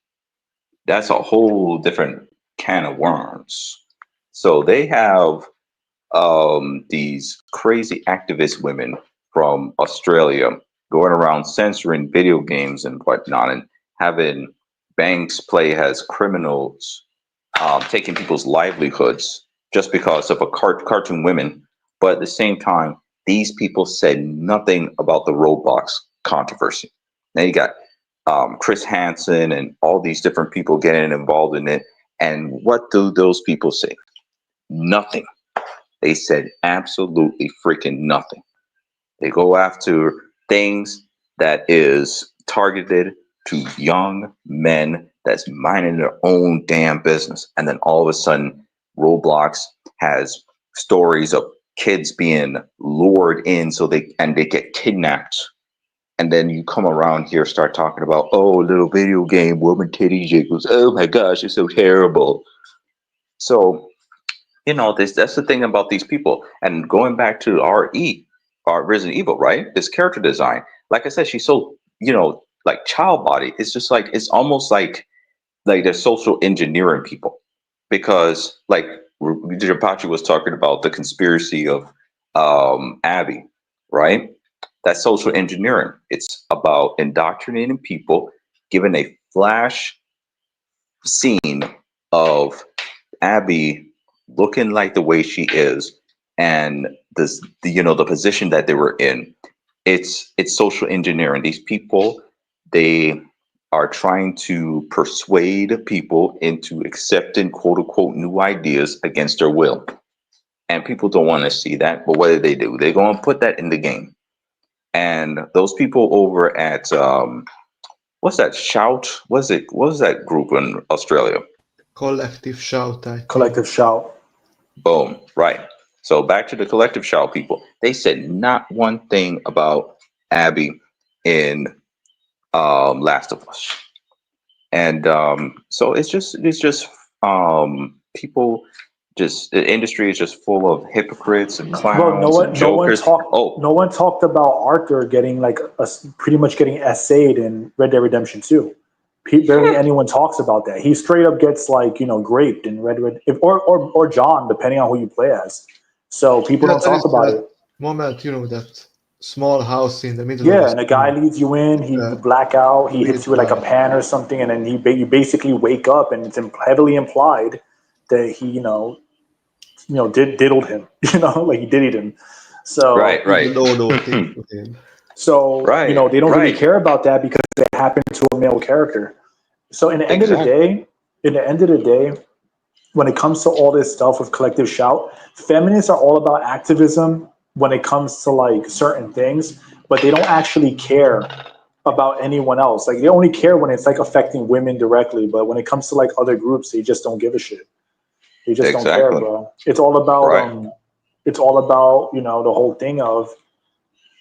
That's a whole different can of worms. So they have these crazy activist women from Australia going around censoring video games and whatnot, and having banks play as criminals, taking people's livelihoods just because of a cartoon women. But at the same time, these people said nothing about the Roblox controversy. Now you got Chris Hansen and all these different people getting involved in it. And what do those people say? Nothing. They said absolutely freaking nothing. They go after things that is targeted to young men that's minding their own damn business. And then all of a sudden, Roblox has stories of kids being lured in they get kidnapped. And then you come around here, start talking about, oh, little video game, woman titty jiggles. Oh my gosh, it's so terrible. So, that's the thing about these people. And going back to our Resident Evil, right? This character design. Like I said, she's so, like child body. It's just like, it's almost like they're social engineering people. Because like Apache was talking about the conspiracy of Abby, right? That's social engineering. It's about indoctrinating people, giving a flash scene of Abby looking like the way she is, and the position that they were in. It's social engineering. These people, they are trying to persuade people into accepting quote unquote new ideas against their will. And people don't want to see that, but what do? They go and put that in the game. And those people over at what's that? Shout? What was that group in Australia? Collective Shout. I think. Collective Shout. Boom. Right. So back to the Collective Shout people. They said not one thing about Abby in Last of Us. And so it's just people. Just the industry is just full of hypocrites and clowns and jokers. No one talked about Arthur getting pretty much getting essayed in Red Dead Redemption 2. Barely anyone talks about that. He straight up gets graped in Red or John, depending on who you play as. So people don't talk about it. Moment, that small house in the middle. Yeah, and a guy leads you in. He black out. He hits you with like a pan or something, and then you basically wake up, and it's heavily implied that he diddled him, like he diddied him. So right. So they don't really care about that because it happened to a male character. So in the end of the day, when it comes to all this stuff with Collective Shout, feminists are all about activism when it comes to certain things, but they don't actually care about anyone else. Like they only care when it's affecting women directly, but when it comes to other groups, they just don't give a shit. They just don't care, bro. It's all about the whole thing of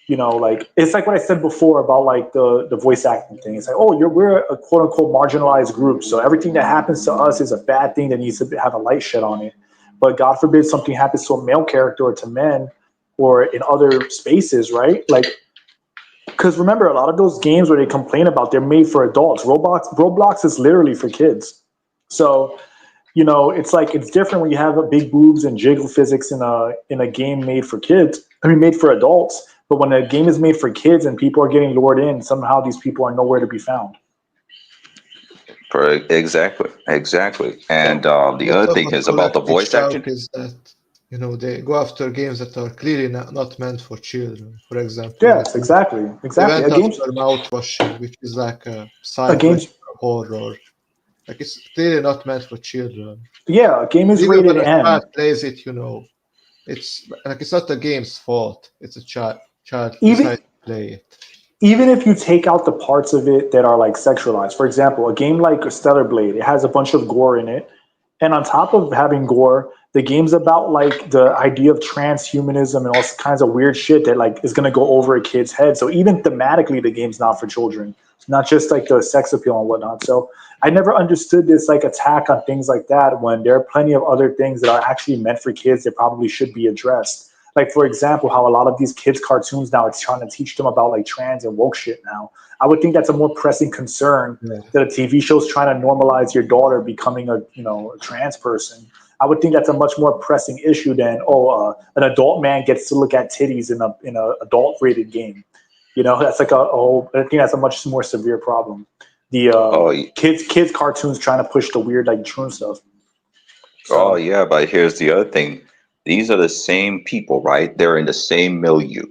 it's like what I said before about the voice acting thing. It's like, oh, we're a quote unquote marginalized group, so everything that happens to us is a bad thing that needs to have a light shed on it. But God forbid something happens to a male character or to men or in other spaces, right? Because remember, a lot of those games where they complain about, they're made for adults. Roblox is literally for kids. So it's different when you have big boobs and jiggle physics in a game made for kids. Made for adults. But when a game is made for kids and people are getting lured in, somehow these people are nowhere to be found. Exactly. And the other thing is about the voice acting. Is that they go after games that are clearly not meant for children. For example. Yes, exactly. They went after Mouthwashing, which is like a sci-fi horror. It's clearly not meant for children. Yeah, a game is even rated when a M. child plays it, it's it's not the game's fault. It's a child decides to play it. Even if you take out the parts of it that are sexualized, for example, a game like Stellar Blade, it has a bunch of gore in it, and on top of having gore, the game's about the idea of transhumanism and all kinds of weird shit that is going to go over a kid's head. So even thematically, the game's not for children. It's not just the sex appeal and whatnot. So I never understood this attack on things like that when there are plenty of other things that are actually meant for kids that probably should be addressed. For example, how a lot of these kids' cartoons now, it's trying to teach them about trans and woke shit now. I would think that's a more pressing concern that a TV show's trying to normalize your daughter becoming a trans person. I would think that's a much more pressing issue than an adult man gets to look at titties in a adult rated game. That's I think that's a much more severe problem. The kids cartoons trying to push the weird true stuff. So, but here's the other thing These are the same people, right? They're in the same milieu.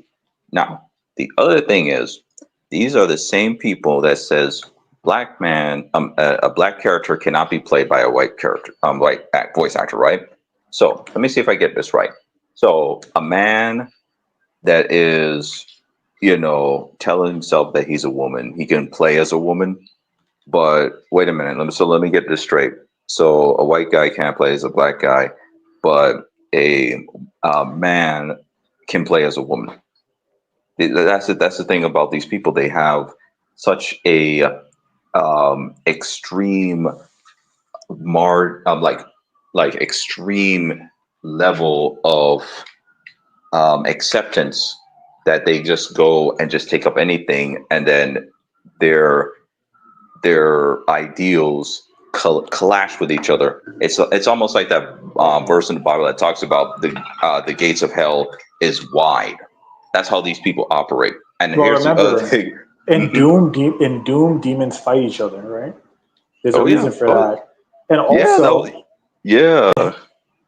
Now, the other thing is, these are the same people that says black man, a black character cannot be played by a white character, voice actor, right? So let me see if I get this right. So a man that is, telling himself that he's a woman, he can play as a woman. But wait a minute, let me get this straight. So a white guy can't play as a black guy, but a man can play as a woman. That's the thing about these people. They have such a extreme extreme level of acceptance that they just go and just take up anything, and then their ideals clash with each other. It's almost like that verse in the Bible that talks about the gates of hell is wide. That's how these people operate. And Well, here's the remember, other thing. in Doom, demons fight each other, right? There's a reason for that. And Yeah,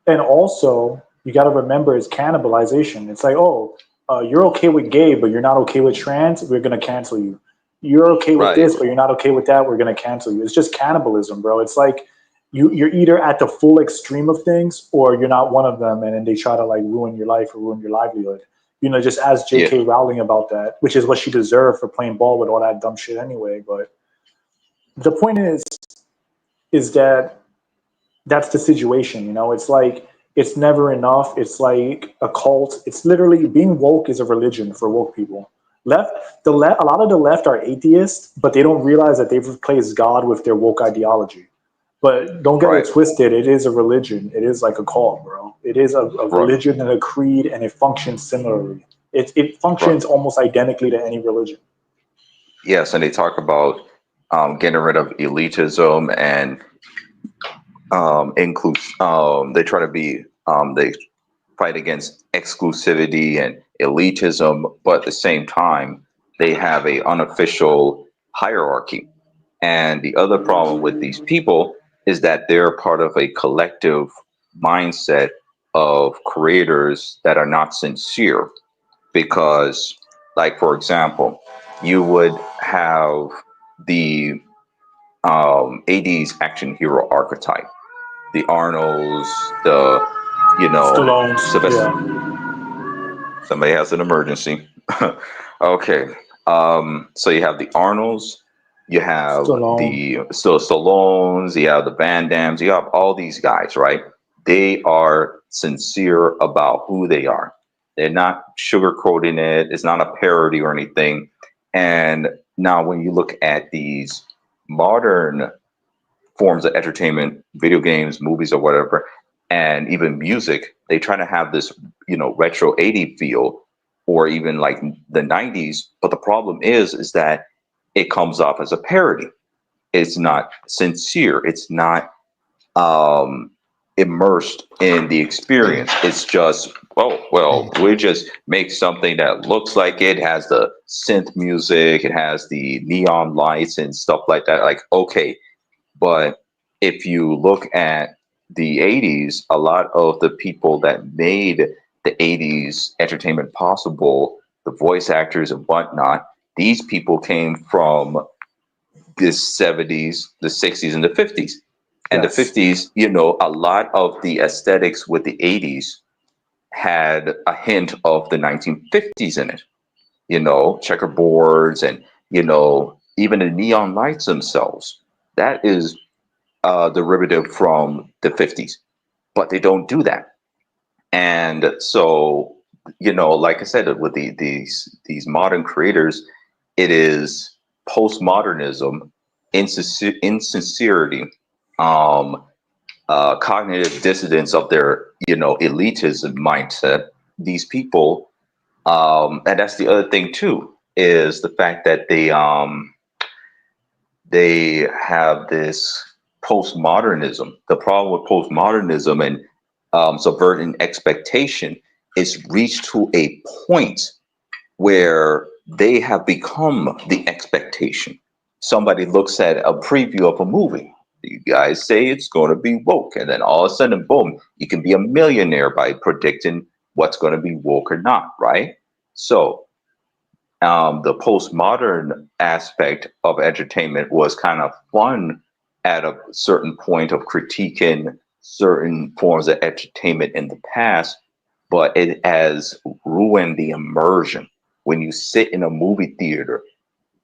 and also, you got to remember it's cannibalization. It's like, you're okay with gay, but you're not okay with trans. We're gonna cancel you. You're okay with this, but you're not okay with that. We're gonna cancel you. It's just cannibalism, bro. It's like you're either at the full extreme of things, or you're not one of them, and then they try to like ruin your life or ruin your livelihood. Just ask J.K. Rowling about that, which is what she deserved for playing ball with all that dumb shit anyway. But the point is that that's the situation. It's like it's never enough. It's like a cult. It's literally being woke is a religion for woke people. A lot of the left are atheists, but they don't realize that they've replaced God with their woke ideology. But don't get it twisted. It is a religion. It is like a cult, bro. It is a religion and a creed, and it functions similarly. It functions almost identically to any religion. Yes, and they talk about getting rid of elitism and they try to be they fight against exclusivity and elitism, but at the same time they have a unofficial hierarchy. And the other problem with these people is that they're part of a collective mindset of creators that are not sincere. Because, like, for example, you would have the 80s action hero archetype, the Arnolds, Stallones, Sylvester. Somebody has an emergency. Okay. So you have the Arnolds, you have the Stallones, you have the Van Dams, you have all these guys, right? They are sincere about who they are. They're not sugarcoating it. It's not a parody or anything. And now when you look at these modern forms of entertainment, video games, movies, or whatever, and even music, they try to have this, retro 80s feel, or even like the 90s. But the problem is that it comes off as a parody. It's not sincere. It's not immersed in the experience. It's just, we just make something that looks like it has the synth music, it has the neon lights and stuff like that. Like, okay. But if you look at the 80s, a lot of the people that made the 80s entertainment possible, the voice actors and whatnot, these people came from the 70s, the 60s, and the 50s. And the 50s, a lot of the aesthetics with the 80s had a hint of the 1950s in it. Checkerboards and, even the neon lights themselves. That is derivative from the 50s, but they don't do that. And so, like I said, with these modern creators, it is postmodernism, insincerity, cognitive dissonance of their, elitism mindset. These people, and that's the other thing too, is the fact that they have this postmodernism. The problem with postmodernism and subverting expectation is reached to a point where they have become the expectation. Somebody looks at a preview of a movie You guys say it's going to be woke, and then all of a sudden, boom, you can be a millionaire by predicting what's going to be woke or not, right? So the postmodern aspect of entertainment was kind of fun at a certain point of critiquing certain forms of entertainment in the past, but it has ruined the immersion. When you sit in a movie theater,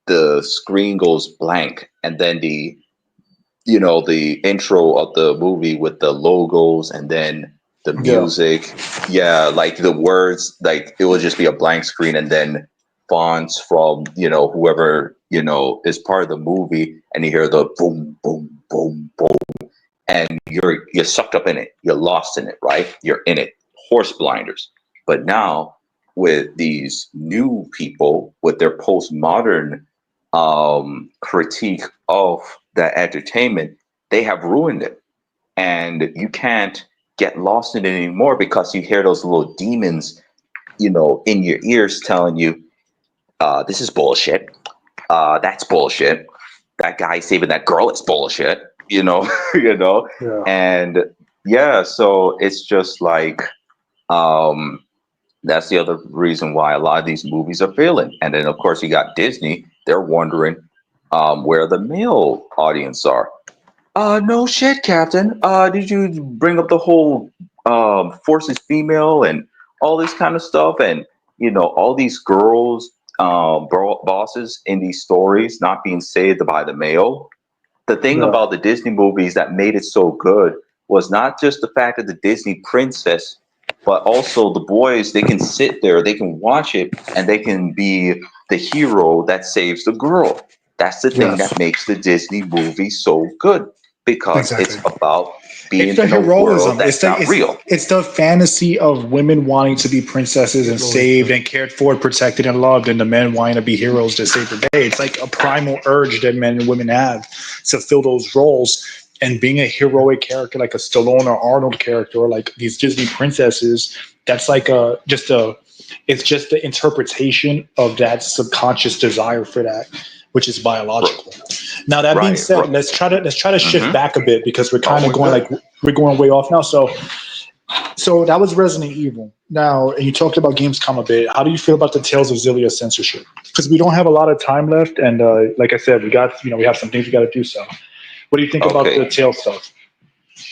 the screen goes blank, and then the intro of the movie with the logos and then the music, like the words, like it will just be a blank screen, and then fonts from whoever is part of the movie, and you hear the boom boom boom boom, and you're sucked up in it, you're lost in it, right? You're in it, horse blinders. But now with these new people with their postmodern critique of that entertainment, they have ruined it, and you can't get lost in it anymore because you hear those little demons in your ears telling you, this is bullshit, that's bullshit, that guy saving that girl is bullshit, and so it's just like that's the other reason why a lot of these movies are failing. And then of course you got Disney, they're wondering where the male audience are. No shit, Captain. Did you bring up the whole Force is female and all this kind of stuff, and all these girls bosses in these stories not being saved by the male? The thing about the Disney movies that made it so good was not just the fact that the Disney princess, but also the boys, they can sit there, they can watch it, and they can be the hero that saves the girl. That's the thing that makes the Disney movie so good, because it's about being it's the in a heroism. world that's not real. It's the fantasy of women wanting to be princesses and saved and cared for, protected and loved, and the men wanting to be heroes to save the day. It's like a primal urge that men and women have to fill those roles. And being a heroic character like a Stallone or Arnold character, or like these Disney princesses, that's like it's just the interpretation of that subconscious desire for that, which is biological. Now that being said, let's try to shift back a bit, because we're kind of we're going way off now. So that was Resident Evil. Now, and you talked about Gamescom a bit. How do you feel about the Tales of Xillia censorship? Because we don't have a lot of time left, and like I said, we have some things we got to do. So, what do you think about the Tales stuff?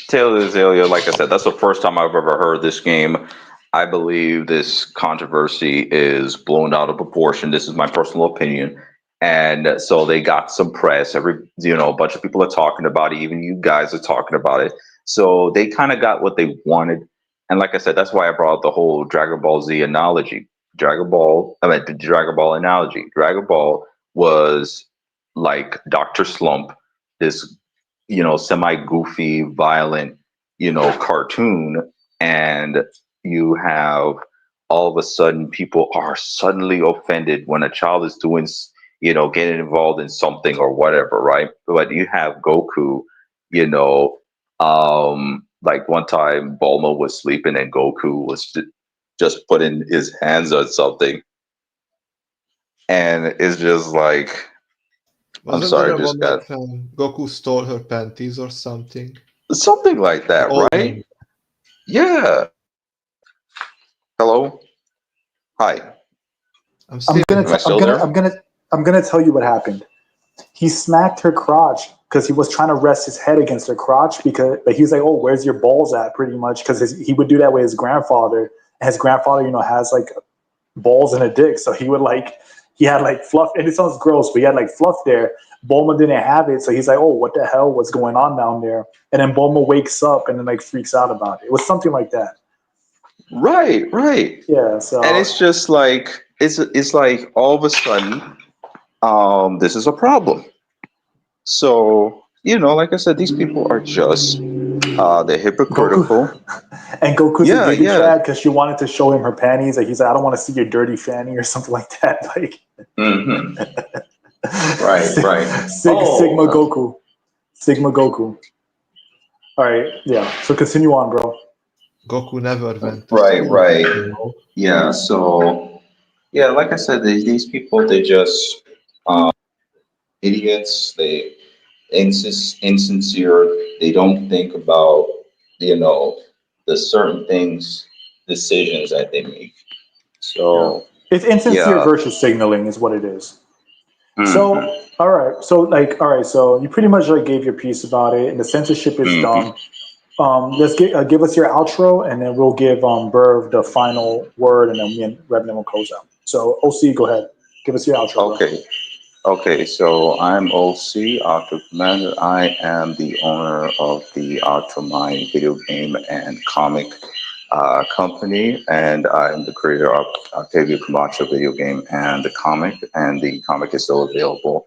Tales of Zelia, like I said, that's the first time I've ever heard this game. I believe this controversy is blown out of proportion. This is my personal opinion. And so they got some press. A bunch of people are talking about it. Even you guys are talking about it. So they kind of got what they wanted. And like I said, that's why I brought up the whole Dragon Ball Z analogy. The Dragon Ball analogy. Dragon Ball was like Dr. Slump, this semi-goofy, violent, cartoon, and you have all of a sudden people are suddenly offended when a child is doing, getting involved in something or whatever, right? But you have Goku, like one time Bulma was sleeping and Goku was just putting his hands on something, and it's just like, Wasn't I'm sorry, there a just moment when Goku stole her panties or something? something like that, right? Yeah. Hello. Hi. I'm gonna tell you what happened. He smacked her crotch because he was trying to rest his head against her crotch, but he was like, "Oh, where's your balls at?" Pretty much, because he would do that with his grandfather. And his grandfather, has like balls and a dick, so he had like fluff, and it sounds gross, but he had like fluff there. Bulma didn't have it, so he's like, "Oh, what the hell? What's going on down there?" And then Bulma wakes up and then like freaks out about it. It was something like that. Right. Yeah. So, and it's just like it's like all of a sudden, this is a problem. So like I said, these people are just they're hypocritical. And Goku's a baby cat because she wanted to show him her panties. Like he's like, "I don't want to see your dirty fanny" or something like that. Like, right. Sigma Goku. All right, yeah. So continue on, bro. Goku never went. Right. Yeah. So like I said, these people, they just idiots. They insincere. They don't think about, the certain things, decisions that they make. So, It's insincere yeah. virtue signaling is what it is. Mhm. So, all right. So you pretty much like gave your piece about it, and the censorship is Mhm. done. Let's give us your outro, and then we'll give Burv the final word, and then me and Revenant will close out. So, OC, go ahead. Give us your outro, bro. Okay. Okay, so I'm OC, Octo Commander. I am the owner of the Octomine video game and comic company, and I'm the creator of Octavio Camacho video game and the comic is still available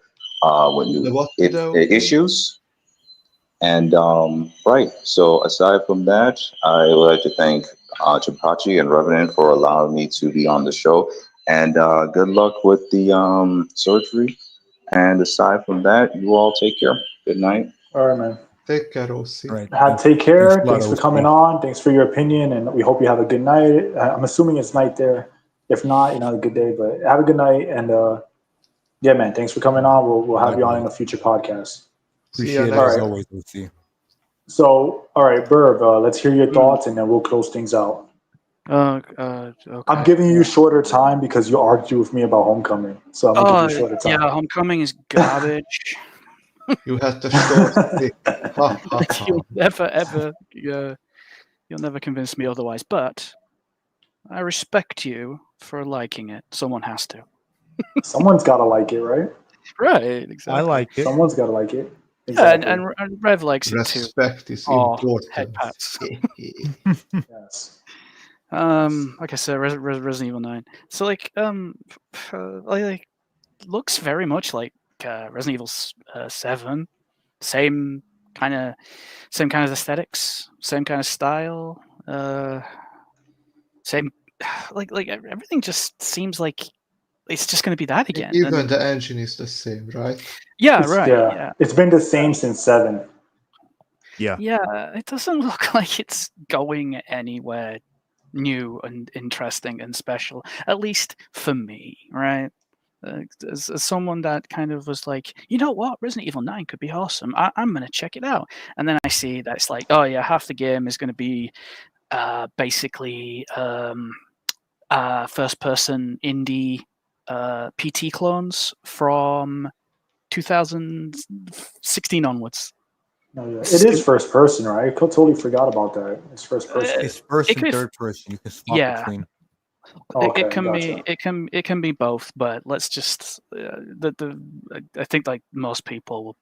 with The new what video? issues. And right, so aside from that, I would like to thank Chimpachi and Revenant for allowing me to be on the show. And good luck with the surgery. And aside from that, you all take care. Good night. All right, man. Take care, OC. All right. Take Thanks care. a lot, Thanks for OC. coming on. Thanks for your opinion, and we hope you have a good night. I'm assuming it's night there. If not, a good day. But have a good night, and yeah, man. Thanks for coming on. We'll have you on in a future podcast. See ya Appreciate it next as All right. always, OC. So, all right, Burv, let's hear your thoughts, and then we'll close things out. Okay. I'm giving you shorter time because you argued with me about Homecoming, so I'm gonna give you shorter time. Yeah, Homecoming is garbage. You had the short stick. Ha, ha, ha. You'll never convince me otherwise. But I respect you for liking it. Someone has to. Someone's gotta like it, right? Right, exactly. I like it. Someone's gotta like it. Yeah, Exactly. and Rev likes it too. Respect is Oh, important. head pats. Yes. Like I said, Resident Evil 9. So like looks very much like Resident Evil 7. Same kind of aesthetics, same kind of style. Same like everything just seems like it's just going to be that again. Even And- the engine is the same, right? yeah, It's- right. Yeah. It's been the same since 7. Yeah. Yeah, it doesn't look like it's going anywhere new and interesting and special, at least for me, right? As someone that kind of was like, you know what, Resident Evil 9 could be awesome. I'm going to check it out. And then I see that it's like, oh yeah, half the game is going to be basically first-person indie PT clones from 2016 onwards. No, yeah. It is first person, right? I totally forgot about that. It's first person. It's first It and could- third person. You can swap yeah. between. Okay, it can gotcha. it can be both, but let's just I think like most people will.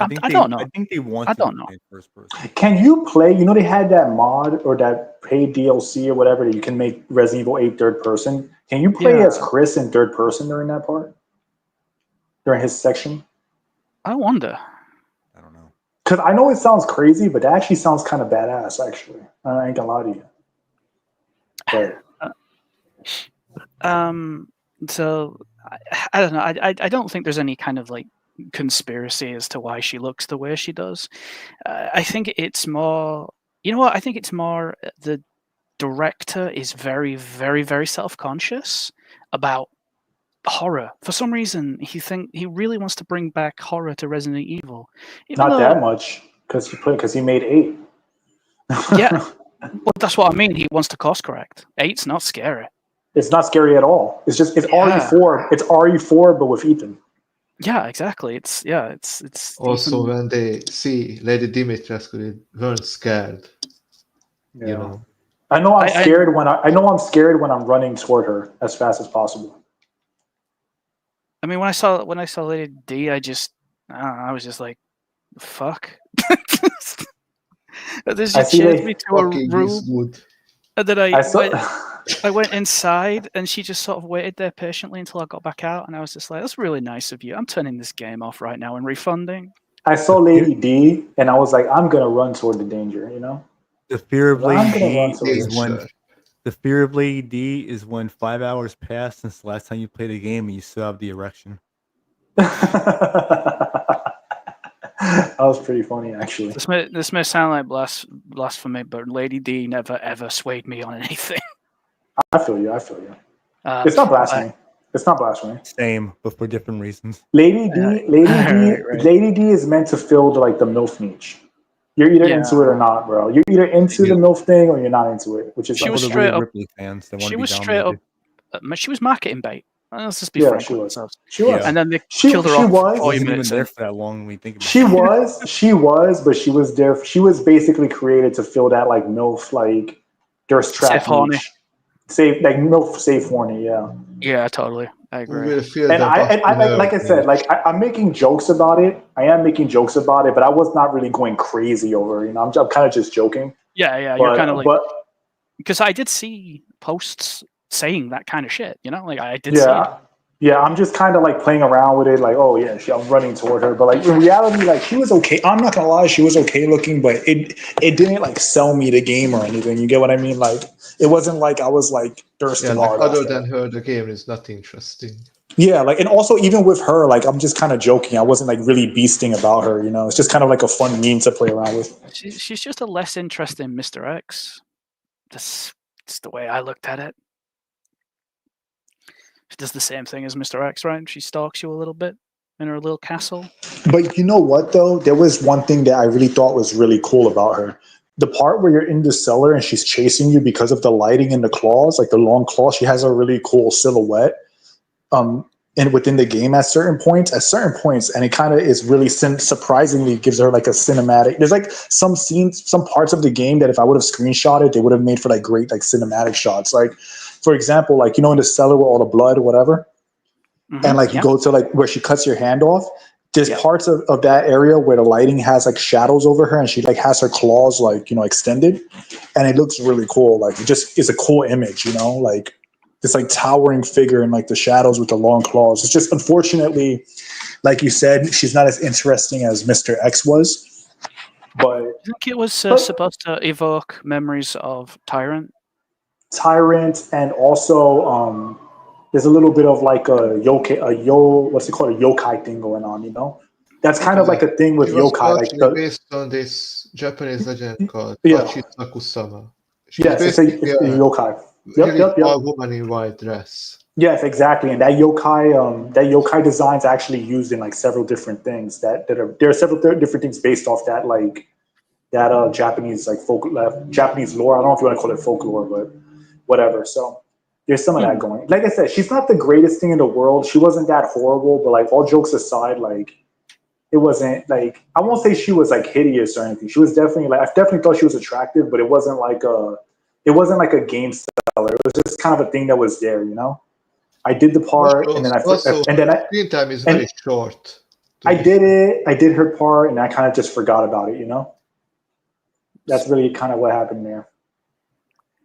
I don't know. I think they want I you don't to know. play first person. Can you play? They had that mod or that paid DLC or whatever that you can make Resident Evil 8 third person. Can you play Yeah. as Chris in third person during that part? During his section? I wonder. I don't know. Because I know it sounds crazy, but that actually sounds kind of badass, actually. I ain't gonna lie to you. But So I don't know. I don't think there's any kind of like conspiracy as to why she looks the way she does. I think it's more. You know what? I think it's more the director is very, very, very self-conscious about horror. For some reason, he really wants to bring back horror to Resident Evil. Even not though, that much, because he made 8. Yeah. Well, that's what I mean. He wants to course correct. 8's not scary. It's not scary at all. It's just it's Yeah. RE4. It's RE4, but with Ethan. Yeah, exactly. It's Also, even- when they see Lady Dimitrescu, they weren't scared. Yeah. You know. I know I'm I- scared when I know I'm scared when I'm running toward her as fast as possible. I mean, when I saw Lady D, I don't know, I was just like, fuck. Then she I see chased they- me to a Fucking room, is good. and then I saw I went inside, and she just sort of waited there patiently until I got back out, and I was just like, that's really nice of you. I'm turning this game off right now and refunding. I saw Lady D, and I was like, I'm gonna run toward the danger. The fear of I'm Lady gonna run D towards is it. when Sure. the fear of Lady D is when 5 hours pass since the last time you played a game and you still have the erection. That was pretty funny, actually. This may sound like blasphemy, but Lady D never ever swayed me on anything. I feel you. It's not blasphemy. It's not blasphemy. Same, but for different reasons. Lady D, Right. Lady D is meant to fill like the MILF niche. You're either into it or not, bro. You're either into the MILF thing or you're not into it, which is She was For the straight Rhea up. Ripley fans, they want She to be was straight up. dominated. She was marketing bait. Let's just be yeah, frank she with was. ourselves. She was. Yeah. And then they She killed her off was. 40 Wasn't even minutes there in. for that long when we think about She it. was, but she was there. She was basically created to fill that like MILF like thirst trap Safe horny. niche. Safe like MILF safe horny, yeah. Yeah, totally. I We agree. will feel And the like I said, like I'm making jokes about it. I am making jokes about it, but I was not really going crazy over it. You know, I'm kind of just joking. Yeah, you're But kind of like, but because I did see posts saying that kind of shit. You know, like I did see it. yeah, I'm just kind of like playing around with it. Like, oh yeah, I'm running toward her, but like in reality, like she was okay. I'm not gonna lie, she was okay looking, but it didn't like sell me the game or anything. You get what I mean? Like it wasn't like I was like thirsting yeah, like hard. other after than that. her, the game is not interesting. Yeah, like and also even with her, like I'm just kind of joking. I wasn't like really beasting about her. You know, it's just kind of like a fun meme to play around with. She's just a less interesting Mr. X. That's the way I looked at it. She does the same thing as Mr. X, right? She stalks you a little bit in her little castle. But you know what though? There was one thing that I really thought was really cool about her. The part where you're in the cellar and she's chasing you because of the lighting and the claws, like the long claws, she has a really cool silhouette. And within the game at certain points, and it kind of is really surprisingly gives her like a cinematic. There's like some scenes, some parts of the game that if I would have screenshotted, they would have made for like great like cinematic shots. Like, for example, like in the cellar with all the blood, whatever, and like you go to like where she cuts your hand off. There's parts of that area where the lighting has like shadows over her, and she like has her claws like extended, and it looks really cool. Like it just is a cool image, like. This like towering figure in like the shadows with the long claws. It's just unfortunately, like you said, she's not as interesting as Mr. X was. But I think it was supposed to evoke memories of Tyrant. And also there's a little bit of like what's it called, a yokai thing going on. That's kind of like a thing with yokai, like based on this Japanese legend called Hachisaku-sama. It's a yokai. Yep. A woman in white dress. Yes, exactly. And that yokai design is actually used in like several different things there are several different things based off that Japanese like Japanese lore. I don't know if you want to call it folklore, but whatever. So there's some of that going. Like I said, she's not the greatest thing in the world. She wasn't that horrible, but like all jokes aside, like it wasn't like, I won't say she was like hideous or anything. She was definitely like, I definitely thought she was attractive, but it wasn't like a game seller. It was just kind of a thing that was there, I did the part, and then screen time is very short. I did her part, and I kind of just forgot about it. That's really kind of what happened there.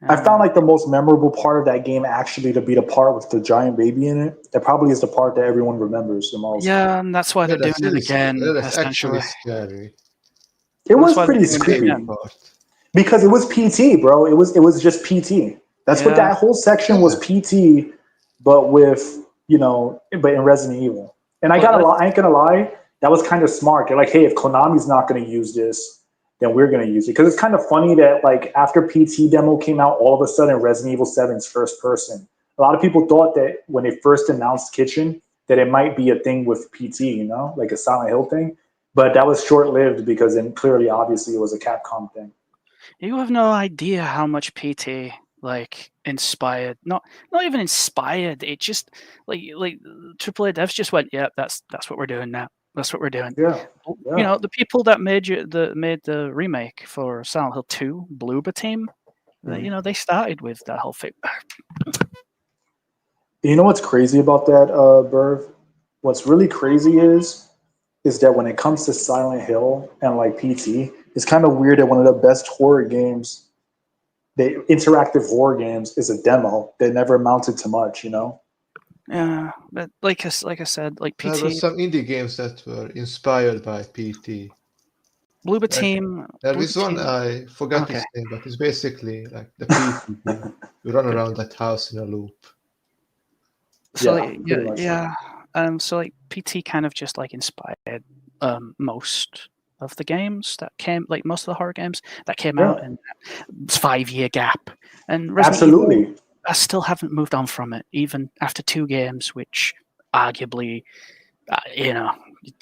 I found like the most memorable part of that game actually to be the part with the giant baby in it. That probably is the part that everyone remembers the most. Yeah, and that's why they're doing it again. That's actually scary. It was pretty creepy. Because it was PT, bro. It was just PT. That's what that whole section was, PT, but with but in Resident Evil. And I ain't gonna lie, that was kind of smart. They're like, hey, if Konami's not gonna use this, then we're gonna use it. Because it's kind of funny that like after PT demo came out, all of a sudden Resident Evil 7's first person. A lot of people thought that when they first announced Kitchen, that it might be a thing with PT, like a Silent Hill thing. But that was short lived because then clearly, obviously, it was a Capcom thing. You have no idea how much PT like inspired, not even inspired. It just like AAA devs just went, yeah, that's what we're doing now. That's what we're doing. Yeah. The people that made the remake for Silent Hill 2, Bloober Team, they started with that whole thing. You know what's crazy about that, Berv? What's really crazy is that when it comes to Silent Hill and like PT, it's kind of weird that one of the best horror games, the interactive horror games, is a demo that never amounted to much, Yeah, but like I said, like PT. There were some indie games that were inspired by PT. Bloober Team. There is one, I forgot his name, but it's basically like the PT game. You run around that house in a loop. So so like PT kind of just like inspired most of the games that came, like most of the horror games that came out in this 5-year gap. And Resident Evil, I still haven't moved on from it, even after 2 games, which arguably, you know,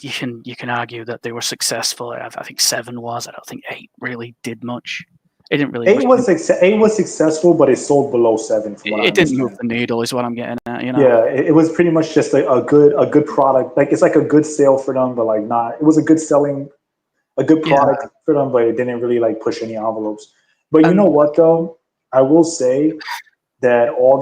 you can argue that they were successful. I think 7 was. I don't think 8 really did much. It didn't really. 8 was successful, but it sold below 7 from what I It didn't move understand. the needle, is what I'm getting at. You know. Yeah, it was pretty much just a good product. Like it's like a good sale for them, but like not. It was a good product for them, but it didn't really like push any envelopes. But you know what though, I will say that all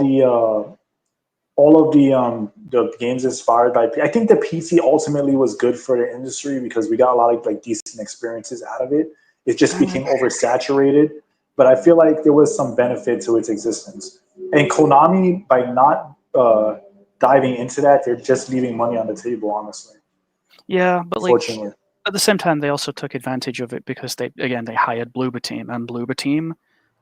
of the games inspired by. I think the PC ultimately was good for the industry because we got a lot of like decent experiences out of it. It just became oversaturated, but I feel like there was some benefit to its existence. And Konami, by not diving into that, they're just leaving money on the table, honestly. Yeah, but like Unfortunately. at the same time, they also took advantage of it because they hired Bloober Team, and Bloober Team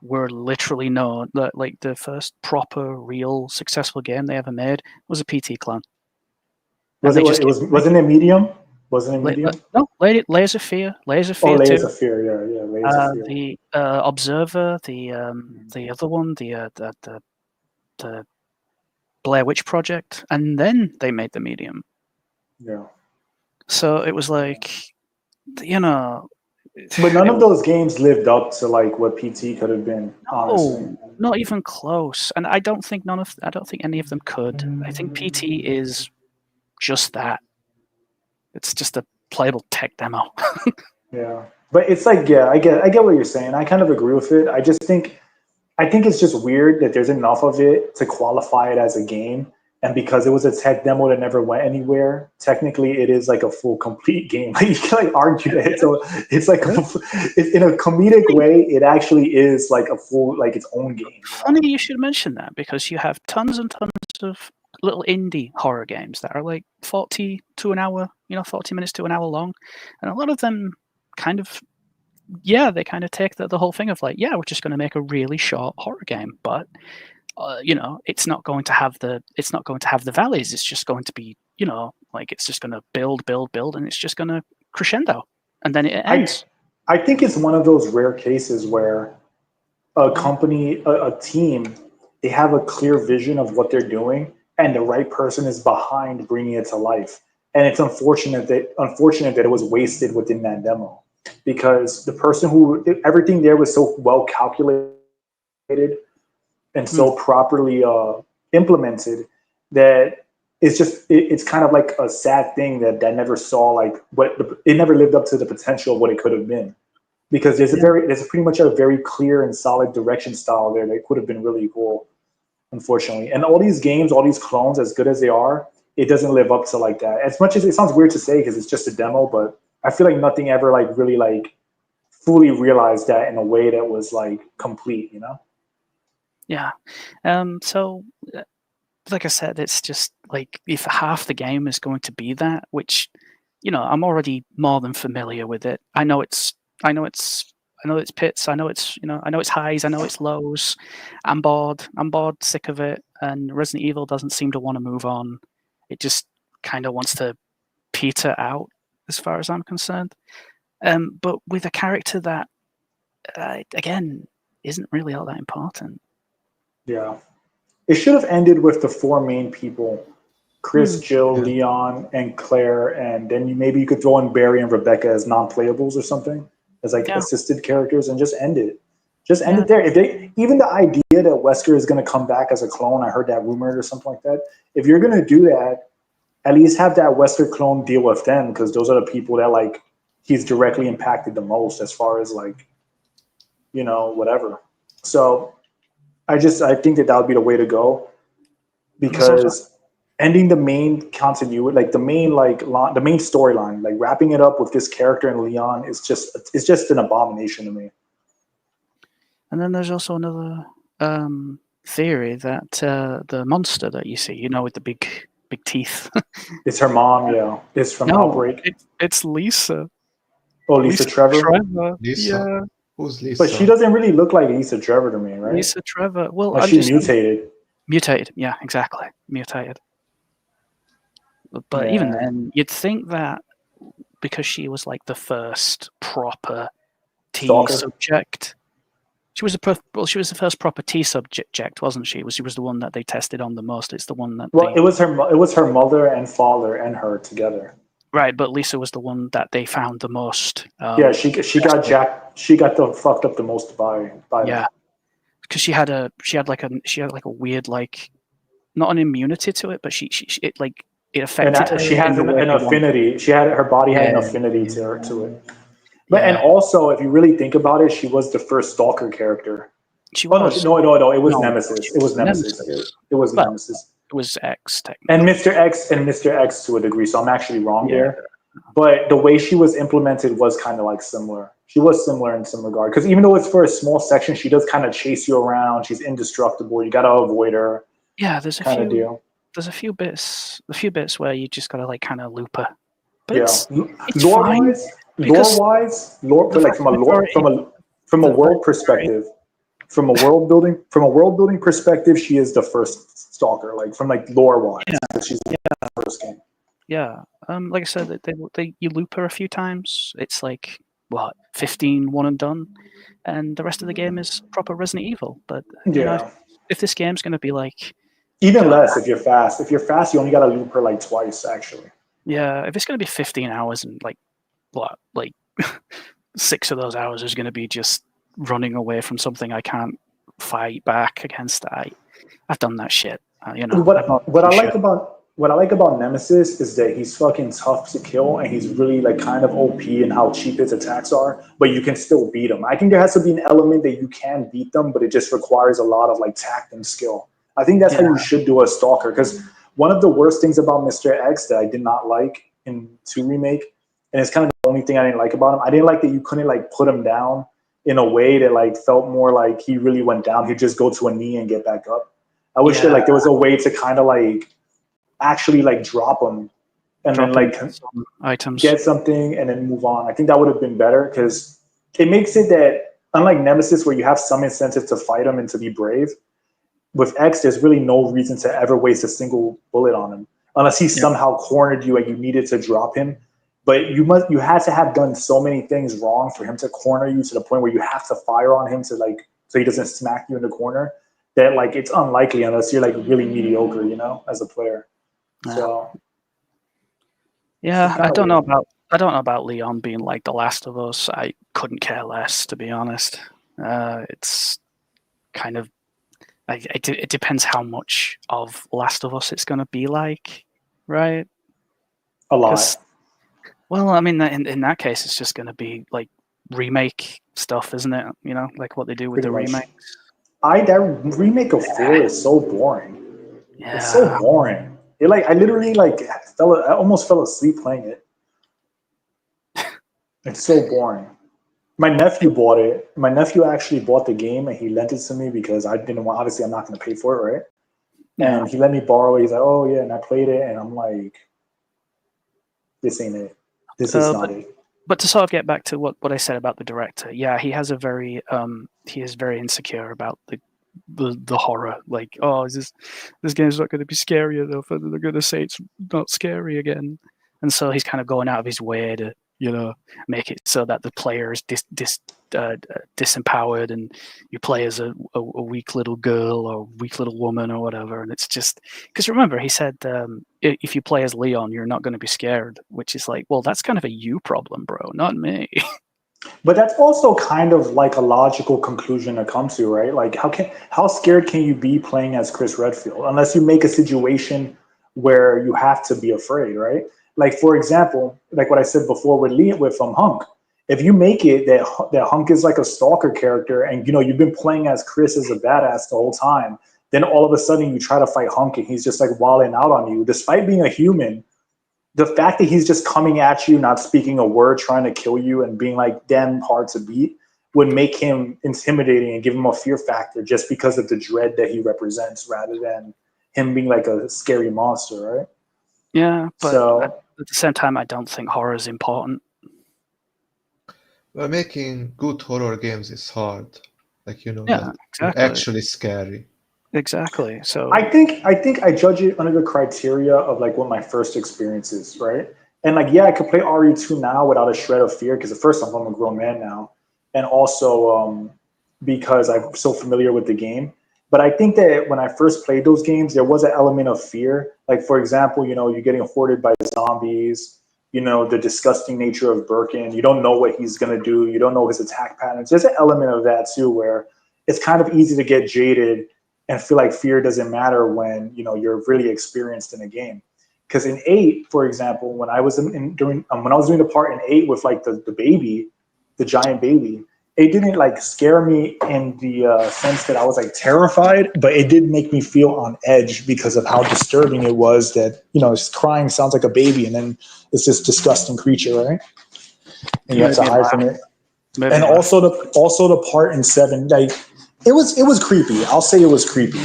were literally known that like the first proper, real, successful game they ever made was a PT clone. Wasn't it Medium? Wasn't it Medium? No, Layers of Fear. Layers of Oh, Fear Layers 2. of Fear, yeah, Layers of Fear. The Observer, the other one, the Blair Witch Project, and then they made the Medium. Yeah. So it was like, you know. But none of those games lived up to like what PT could have been, honestly. No, not even close. And I don't think any of them could. I think PT is just that. It's just a playable tech demo. Yeah. But it's like, yeah, I get what you're saying. I kind of agree with it. I think it's just weird that there's enough of it to qualify it as a game. And because it was a tech demo that never went anywhere, technically it is like a full complete game. Like you can like argue that it's like in a comedic way, it actually is like a full like its own game. Funny you should mention that because you have tons and tons of little indie horror games that are like 40 to an hour, 40 minutes to an hour long, and a lot of them kind of they kind of take the whole thing of like, we're just going to make a really short horror game, but it's not going to have the valleys. It's just going to be, like it's just going to build, and it's just going to crescendo, and then it ends. I think it's one of those rare cases where a company, a team, they have a clear vision of what they're doing, and the right person is behind bringing it to life. And it's unfortunate that it was wasted within that demo, because the person everything there was so well calculated and so properly implemented that it's kind of like a sad thing that never saw like it never lived up to the potential of what it could have been, because there's pretty much a very clear and solid direction style there that could have been really cool, unfortunately. And all these games, all these clones, as good as they are, it doesn't live up to like that. As much as it sounds weird to say because it's just a demo, but I feel like nothing ever like really like fully realized that in a way that was like complete, Yeah. So, like I said, it's just like if half the game is going to be that, which, I'm already more than familiar with it. I know its pits. I know its highs. I know its lows. I'm bored. Sick of it. And Resident Evil doesn't seem to want to move on. It just kind of wants to peter out, as far as I'm concerned. But with a character that, again, isn't really all that important. Yeah. It should have ended with the 4 main people: Chris, Jill, Leon, and Claire, and then maybe you could throw in Barry and Rebecca as non-playables or something, as like assisted characters, and just end it. Just end it there. If even the idea that Wesker is going to come back as a clone, I heard that rumored or something like that. If you're going to do that, at least have that Wesker clone deal with them, because those are the people that like he's directly impacted the most as far as like, whatever. So I think that would be the way to go, because ending the main continuity, like the main storyline, like wrapping it up with this character and Leon is just an abomination to me. And then there's also another theory that the monster that you see, with the big teeth, it's her mom. Yeah, it's from Outbreak. It's Lisa. Oh, Lisa Trevor. Lisa. Yeah. Who's Lisa? But she doesn't really look like Lisa Trevor to me, right? Lisa Trevor. Well, like she mutated. Mutated. Yeah, exactly. Mutated. But even then, you'd think that because she was like the first proper T subject, She was she was the first proper T subject, wasn't she? She was the one that they tested on the most. It's the one that it was her mother and father and her together. Right, but Lisa was the one that they found the most. Yeah, she got jacked. She got fucked up the most by yeah, because she had like a weird, like, not an immunity to it, but it affected her. She has an affinity. Her body had an affinity to it. But and also, if you really think about it, she was the first Stalker character. She was. No. It was Nemesis. It was Nemesis. It was Nemesis. It was X, technically. And Mr. X to a degree. So I'm actually wrong there. But the way she was implemented was kind of like similar. She was similar in some regard. Because even though it's for a small section, she does kind of chase you around. She's indestructible. You got to avoid her. Yeah, there's a few bits where you just got to like kind of loop her. But it's lore-wise, like from a world perspective, from a world building perspective, she is the first Stalker. Like from like lore-wise, she's the first game. Yeah, like I said, you loop her a few times. It's like 15 one and done, and the rest of the game is proper Resident Evil. But you know, if this game's going to be like even less, if you're fast, you only got to loop her like twice actually. Yeah, if it's going to be 15 hours and like 6 of those hours is going to be just running away from something I can't fight back against, I've done that shit. You know. What I like about Nemesis is that he's fucking tough to kill and he's really like kind of OP in how cheap his attacks are, but you can still beat him. I think there has to be an element that you can beat them, but it just requires a lot of like tact and skill. I think that's how you should do a Stalker, because one of the worst things about Mr. X that I did not like in 2 Remake, and it's kind of the only thing I didn't like about him, I didn't like that you couldn't like put him down in a way that like felt more like he really went down. He'd just go to a knee and get back up. I wish that like there was a way to kind of like actually like drop him and then like items, get something and then move on. I think that would have been better because it makes it that unlike Nemesis where you have some incentive to fight him and to be brave, with X, there's really no reason to ever waste a single bullet on him unless he somehow cornered you and you needed to drop him. But you had to have done so many things wrong for him to corner you to the point where you have to fire on him to like so he doesn't smack you in the corner. That like it's unlikely unless you're like really mediocre, you know, as a player. So I don't know about Leon being like The Last of Us. I couldn't care less, to be honest. It's kind of it depends how much of Last of Us it's going to be like, right? A lot. Well, I mean, in that case, it's just going to be like remake stuff, isn't it? You know, like what they do with the remakes. That remake of 4 is so boring. Yeah. It's so boring. It I literally I almost fell asleep playing it. It's so boring. My nephew bought it. My nephew actually bought the game and he lent it to me because I didn't want. Obviously, I'm not going to pay for it, right? Yeah. And he let me borrow it. He's like, "Oh yeah," and I played it, and I'm like, "This ain't it. This is not it." But to sort of get back to what I said about the director, he has a very he is very insecure about the horror. Like, is this game's not going to be scary enough, and they're going to say it's not scary again. And so he's kind of going out of his way to, you know, make it so that the player is disempowered and you play as a weak little girl or weak little woman or whatever. And it's just because remember he said if you play as Leon, you're not going to be scared, which is like, well, that's kind of a you problem, bro, not me. But that's also kind of like a logical conclusion to come to, right? Like how scared can you be playing as Chris Redfield unless you make a situation where you have to be afraid, right? Like, for example, like what I said before with Hunk, if you make it that Hunk is like a stalker character and, you know, you've been playing as Chris as a badass the whole time, then all of a sudden you try to fight Hunk and he's just like wilding out on you. Despite being a human, the fact that he's just coming at you, not speaking a word, trying to kill you and being like damn hard to beat would make him intimidating and give him a fear factor just because of the dread that he represents rather than him being like a scary monster, right? Yeah, but at the same time, I don't think horror is important. Well, making good horror games is hard. Like, you know, exactly. Actually scary. Exactly. So I think I judge it under the criteria of like what my first experience is, right? And like, I could play RE2 now without a shred of fear because first I'm a grown man now, and also because I'm so familiar with the game. But I think that when I first played those games, there was an element of fear. Like, for example, you're getting hoarded by zombies, the disgusting nature of Birkin. You don't know what he's going to do. You don't know his attack patterns. There's an element of that, too, where it's kind of easy to get jaded and feel like fear doesn't matter when, you're really experienced in a game. Because in 8, for example, when I was doing the part in 8 with like the baby, the giant baby, it didn't like scare me in the sense that I was like terrified, but it did make me feel on edge because of how disturbing it was that, it's crying, sounds like a baby, and then it's this disgusting creature, right? And you have to hide from it. And also the part in 7, like it was creepy. I'll say it was creepy.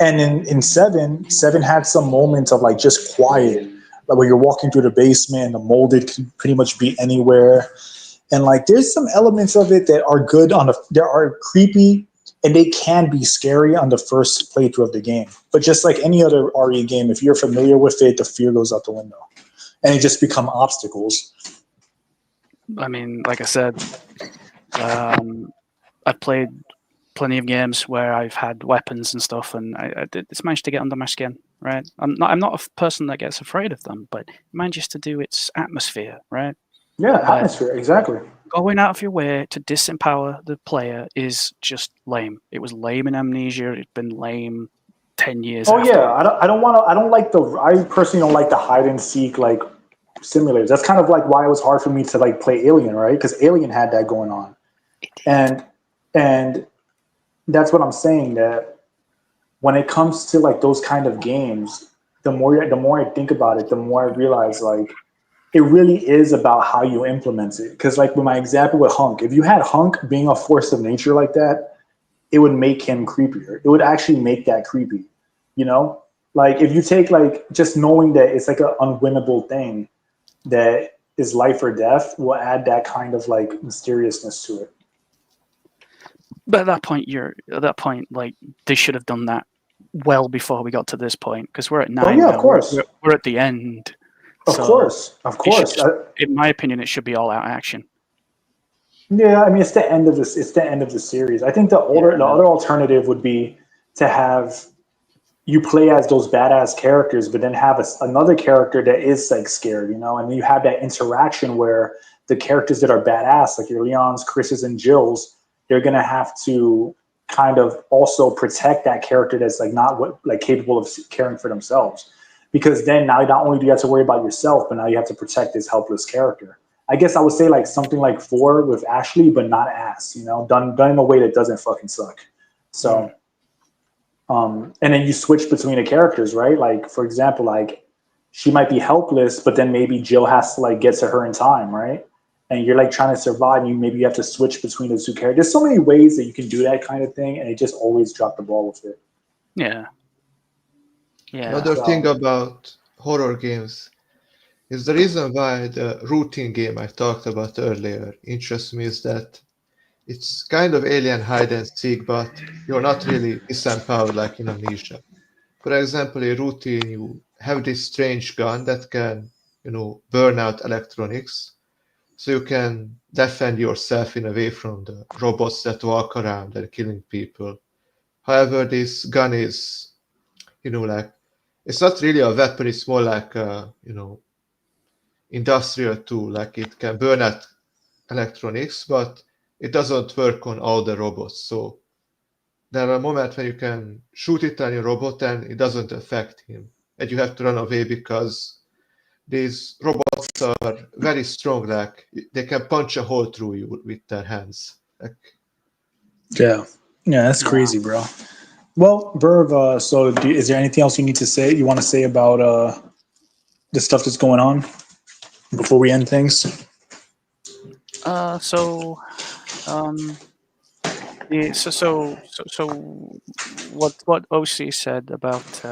And in 7 had some moments of like just quiet, like where you're walking through the basement and the molded can pretty much be anywhere. And like, there's some elements of it that are good there are creepy and they can be scary on the first playthrough of the game. But just like any other RE game, if you're familiar with it, the fear goes out the window and it just become obstacles. I mean, like I said, I've played plenty of games where I've had weapons and stuff, and it's managed to get under my skin. Right? I'm not a person that gets afraid of them, but it manages to do its atmosphere. Right? Yeah, atmosphere, exactly. Going out of your way to disempower the player is just lame. It was lame in Amnesia. It's been lame 10 years. Oh yeah, I personally don't like the hide and seek like simulators. That's kind of like why it was hard for me to like play Alien, right? Because Alien had that going on, and that's what I'm saying. That when it comes to like those kind of games, the more I think about it, the more I realize like it really is about how you implement it. Because like with my example with Hunk, if you had Hunk being a force of nature like that, it would make him creepier. It would actually make that creepy, Like if you take like just knowing that it's like an unwinnable thing that is life or death will add that kind of like mysteriousness to it. But at that point, like they should have done that well before we got to this point, because we're at 9. Oh yeah, now. of course. We're at the end. Of course. In my opinion, it should be all out action. Yeah, I mean it's the end of this. It's the end of the series. I think the other alternative would be to have you play as those badass characters, but then have another character that is like scared, and then you have that interaction where the characters that are badass, like your Leons, Chris's, and Jill's, they're gonna have to kind of also protect that character that's like not capable of caring for themselves. Because then now not only do you have to worry about yourself, but now you have to protect this helpless character. I guess I would say like something like 4 with Ashley, but not Ass, done in a way that doesn't fucking suck. So, and then you switch between the characters, right? Like, for example, like she might be helpless, but then maybe Jill has to like get to her in time, right? And you're like trying to survive, and maybe you have to switch between the two characters. There's so many ways that you can do that kind of thing, and it just always drop the ball with it. Yeah. Yeah. Another thing about horror games is the reason why the routine game I talked about earlier interests me is that it's kind of alien hide and seek, but you're not really disempowered like in Amnesia. For example, a routine, you have this strange gun that can, burn out electronics, so you can defend yourself in a way from the robots that walk around and killing people. However, this gun is, like, it's not really a weapon, it's more like a, industrial tool. Like it can burn out electronics, but it doesn't work on all the robots. So there are moments when you can shoot it on your robot and it doesn't affect him. And you have to run away because these robots are very strong. Like they can punch a hole through you with their hands. Like, yeah, that's crazy, bro. Well, Verv, so is there anything else you want to say about the stuff that's going on before we end things? So what OC said about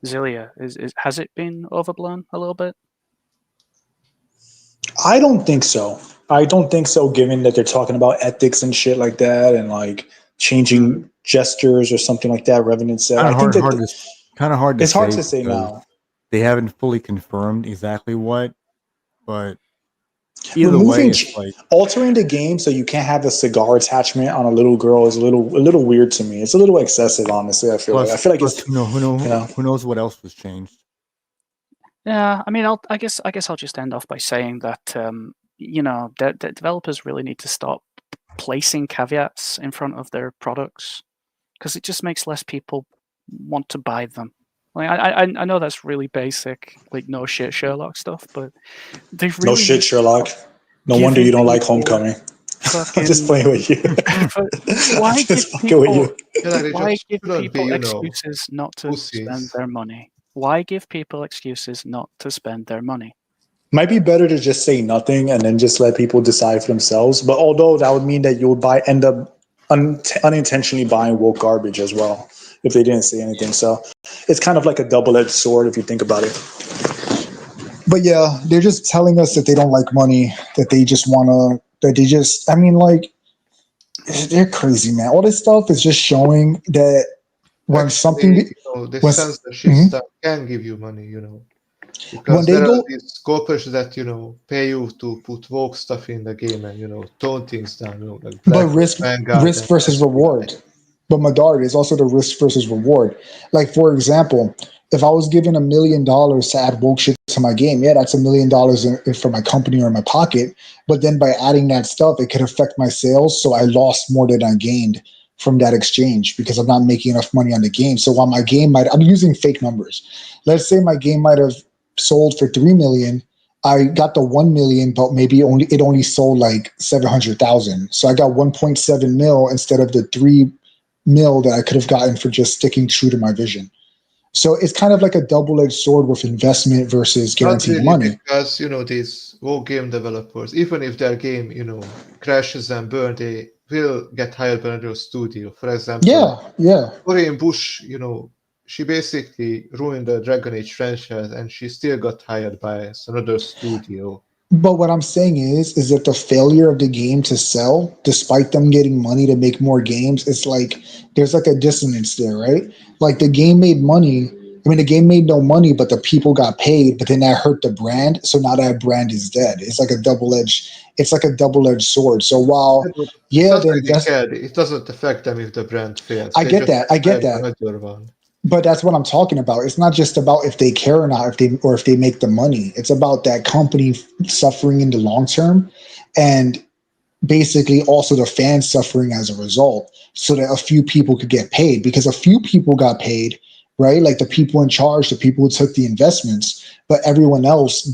Zelia has it been overblown a little bit? I don't think so. Given that they're talking about ethics and shit like that, and like changing gestures or something like that. Revenant said. Kind of hard to it's say. Hard to say now. They haven't fully confirmed exactly what, but Either way, Removing, it's like altering the game so you can't have a cigar attachment on a little girl is a little weird to me. It's a little excessive, honestly. I feel like plus it's, who knows what else was changed. Yeah, I mean, I guess I'll just end off by saying that the developers really need to stop placing caveats in front of their products because it just makes less people want to buy them. Like I know that's really basic, like no shit Sherlock stuff, but they really no shit, need to Sherlock. stop No wonder you don't giving like people Homecoming. I'm just fucking. playing with you. Why I'm give just fucking with people? you. Yeah, they Why just give shouldn't be, people excuses not to spend pussies. their money? Why give people excuses not to spend their money? Might be better to just say nothing and then just let people decide for themselves. But although that would mean that you would end up unintentionally buying woke garbage as well if they didn't say anything. So it's kind of like a double-edged sword if you think about it. But yeah, they're just telling us that they don't like money, that they just want to, that they just, I mean, like, they're crazy, man. All this stuff is just showing that when something, Actually, the when, censorship Mhm. stuff can give you money, when because they there are go, these scopers that pay you to put woke stuff in the game and tone things down, like but Black Vanguard risk and versus reward. But Madard is also the risk versus reward. Like, for example, if I was given $1 million to add woke shit to my game, yeah, that's $1 million for my company or my pocket. But then by adding that stuff, it could affect my sales. So I lost more than I gained from that exchange because I'm not making enough money on the game. So while my game I'm using fake numbers. Let's say my game might have sold for 3 million. I got the 1 million, but maybe it only sold like 700,000. So I got 1.7 mil instead of the 3 mil that I could have gotten for just sticking true to my vision. So it's kind of like a double-edged sword with investment versus Not guaranteed really, money. because these woke game developers, even if their game crashes and burn, they will get hired by another studio. For example, Yeah. Corinne Bush, she basically ruined the Dragon Age franchise, and she still got hired by another studio. But what I'm saying is that the failure of the game to sell, despite them getting money to make more games, it's like there's like a dissonance there, right? Like the game made money. I mean, the game made no money, but the people got paid. But then that hurt the brand, so now that brand is dead. It's like a double-edged. It's like a double-edged sword. So while It's yeah, not the like they invest. care. It doesn't affect them if the brand fails. I They get just that. I get hire that. another one. But that's what I'm talking about. It's not just about if they care or not, if they make the money. It's about that company suffering in the long term, and basically also the fans suffering as a result, so that a few people could get paid. Because a few people got paid, right? Like the people in charge, the people who took the investments, but everyone else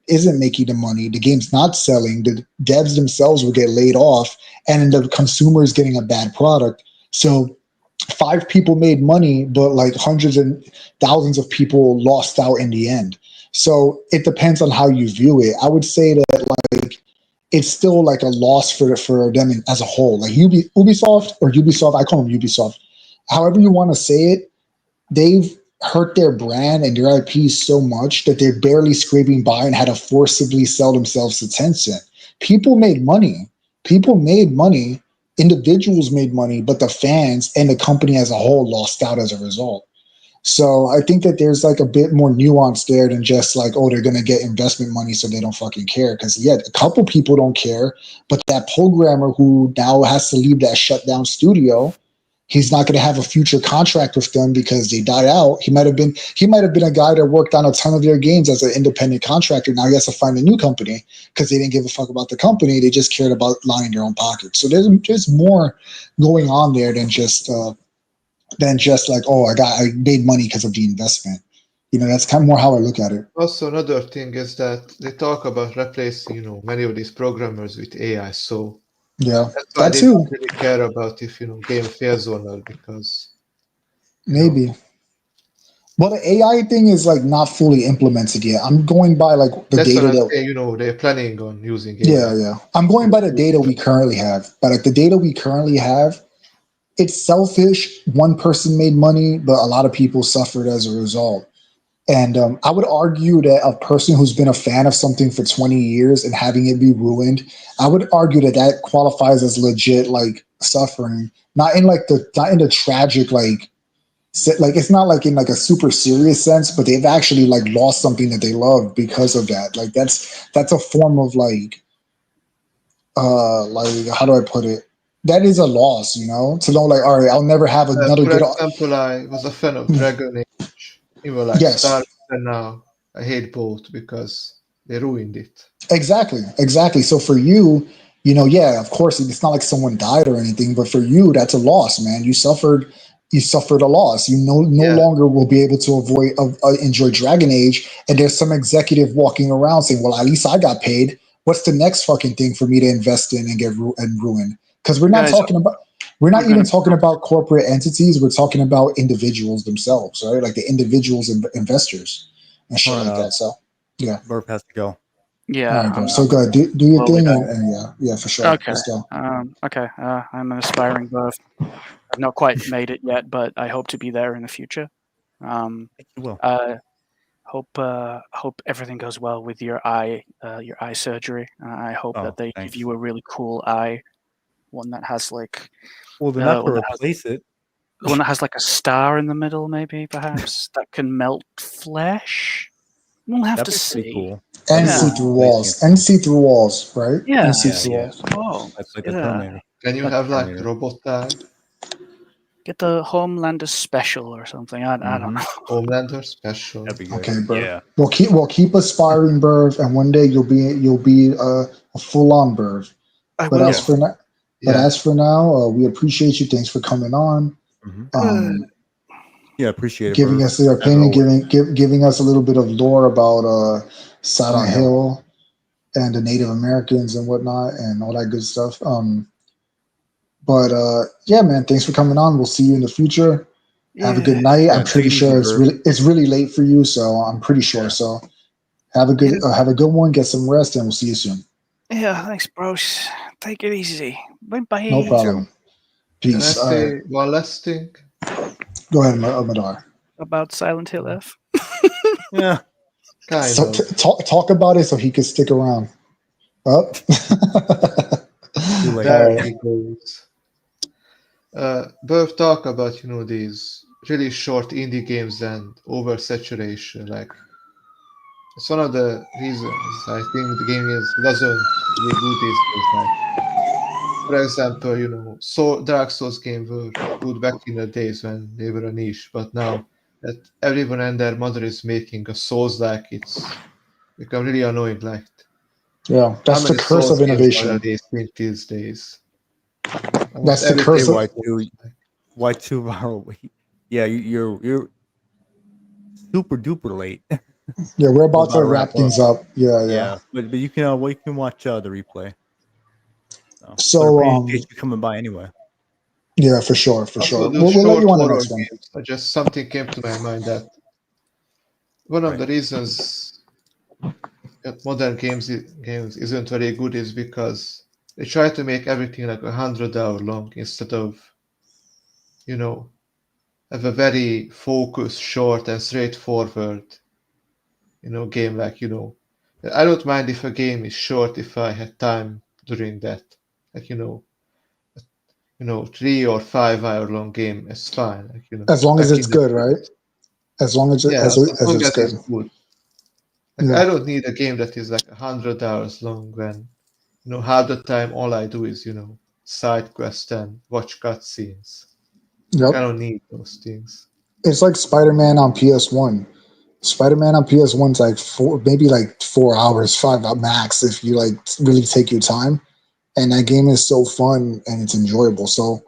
isn't making the money. The game's not selling. The devs themselves will get laid off, and the consumer is getting a bad product. So 5 people made money, but like hundreds and thousands of people lost out in the end. So it depends on how you view it. I would say that like it's still like a loss for them as a whole. Like Ubisoft, I call them Ubisoft. However you want to say it, they've hurt their brand and their IP so much that they're barely scraping by and had to forcibly sell themselves to Tencent. People made money. People made money. Individuals made money, but the fans and the company as a whole lost out as a result. So I think that there's like a bit more nuance there than just like, oh, they're gonna get investment money so they don't fucking care. Because yeah, a couple people don't care, but that programmer who now has to leave that shut down studio, he's not going to have a future contract with them because they died out. He might have been a guy that worked on a ton of their games as an independent contractor. Now he has to find a new company because they didn't give a fuck about the company. They just cared about lining their own pockets. So there's more going on there than just like, oh, I made money because of the investment. That's kind of more how I look at it. Also, another thing is that they talk about replacing, many of these programmers with AI. So Yeah, that's why that they too. don't really care about if game fails or not, because Maybe. Well, the AI thing is like not fully implemented yet. I'm going by like the that's what data I'm that. saying. They're planning on using Yeah, AI. yeah. I'm going by the data we currently have. But like the data we currently have, it's selfish. One person made money, but a lot of people suffered as a result. And I would argue that a person who's been a fan of something for 20 years and having it be ruined, I would argue that qualifies as legit like suffering, not in the tragic like it's not like in like a super serious sense, but they've actually like lost something that they love because of that. Like that's a form of like like how do I put it? That is a loss, you know, to know like, all right, I'll never have another For good. example, I was a fan of Dragon Age. Even like Yes. Star Wars, and now I hate both because they ruined it. Exactly. So for you, you know, yeah, of course, it's not like someone died or anything, but for you, that's a loss, man. You suffered a loss. You no Yeah. longer will be able to enjoy Dragon Age. And there's some executive walking around saying, "Well, at least I got paid. What's the next fucking thing for me to invest in and get and ruin?" Because we're not Guys, talking about. We're not I'm even gonna- talking about corporate entities. We're talking about individuals themselves, right? Like the individuals and investors and shit Hold on, like that. So, yeah. Burp has to go. Yeah, All right, bro. I'm, So I'm go ahead, do your slowly thing, dying. and yeah, for sure. Okay. Let's go. Okay. I'm an aspiring birth. I've not quite made it yet, but I hope to be there in the future. I think you will. Hope everything goes well with your eye surgery. I hope Oh, that they thanks. give you a really cool eye, one that has like Well, they're not one to that has replace it. one that has like a star in the middle, maybe perhaps that can melt flesh. We'll have That'd to be pretty see. cool. And Yeah. see through walls, and see through walls, right? Yeah. And see Yeah, through yeah. walls. Oh, Like the yeah. Terminator. Can you But- have like Terminator. robot eye? Get the Homelander special or something. I don't Mhm. know. Homelander special. That'd be good. Okay, bro. Yeah. We'll keep aspiring, Burv, and one day you'll be a full on Burv. I But will. as for now, Yeah. we appreciate you. Thanks for coming on. Mhm. Yeah, appreciate it, Giving Burp. us your As opinion, always. giving us a little bit of lore about Silent Silent Hill. Hill and the Native Americans and whatnot and all that good stuff. But yeah, man, thanks for coming on. We'll see you in the future. Have a good night. Yeah, I'm take pretty it easy, sure Burp. it's really late for you, so I'm pretty sure. Yeah. So have a good one. Get some rest, and we'll see you soon. Yeah, thanks, bros. Take it easy. Bye bye. No problem. Can I Peace. All say right. one last thing? Go ahead, Madar. About Silent Hill F. Yeah. Kind So of. talk about it so he could stick around. Oh. Too late. There Alright. he goes. Both talk about these really short indie games and oversaturation. Like it's one of the reasons I think the game doesn't really do these things. Like for example, so Dark Souls games were good back in the days when they were a niche, but now that everyone and their mother is making a Souls like it's become really annoying. Like Yeah, how that's the many curse Souls of games are innovation. released these days? That's Almost the every curse game of is Y2. Y2 viral. Yeah, you're super duper late. yeah. We're about About to to wrap wrap things up. up. Yeah. Yeah, but you can watch the replay. So, So but appreciate you coming by anyway. yeah, for sure. Also, those We'll let short you on the horror next one. games. Just something came to my mind that one of the reasons that modern games isn't very good is because they try to make everything like 100 hour long instead of have a very focused, short, and straightforward game. Like I don't mind if a game is short if I had time during that. Like 3 or 5 hour long game is fine. Like As long as back it's in the good, right? As long as yeah, as long it's as good. it's good. Like Yeah. I don't need a game that is like 100 hours long when half the time all I do is side quest and watch cutscenes. Yep. I don't need those things. It's like Spider-Man on PS1. Spider-Man on PS1's like maybe like 4 hours, 5 max if you like really take your time. And that game is so fun and it's enjoyable. So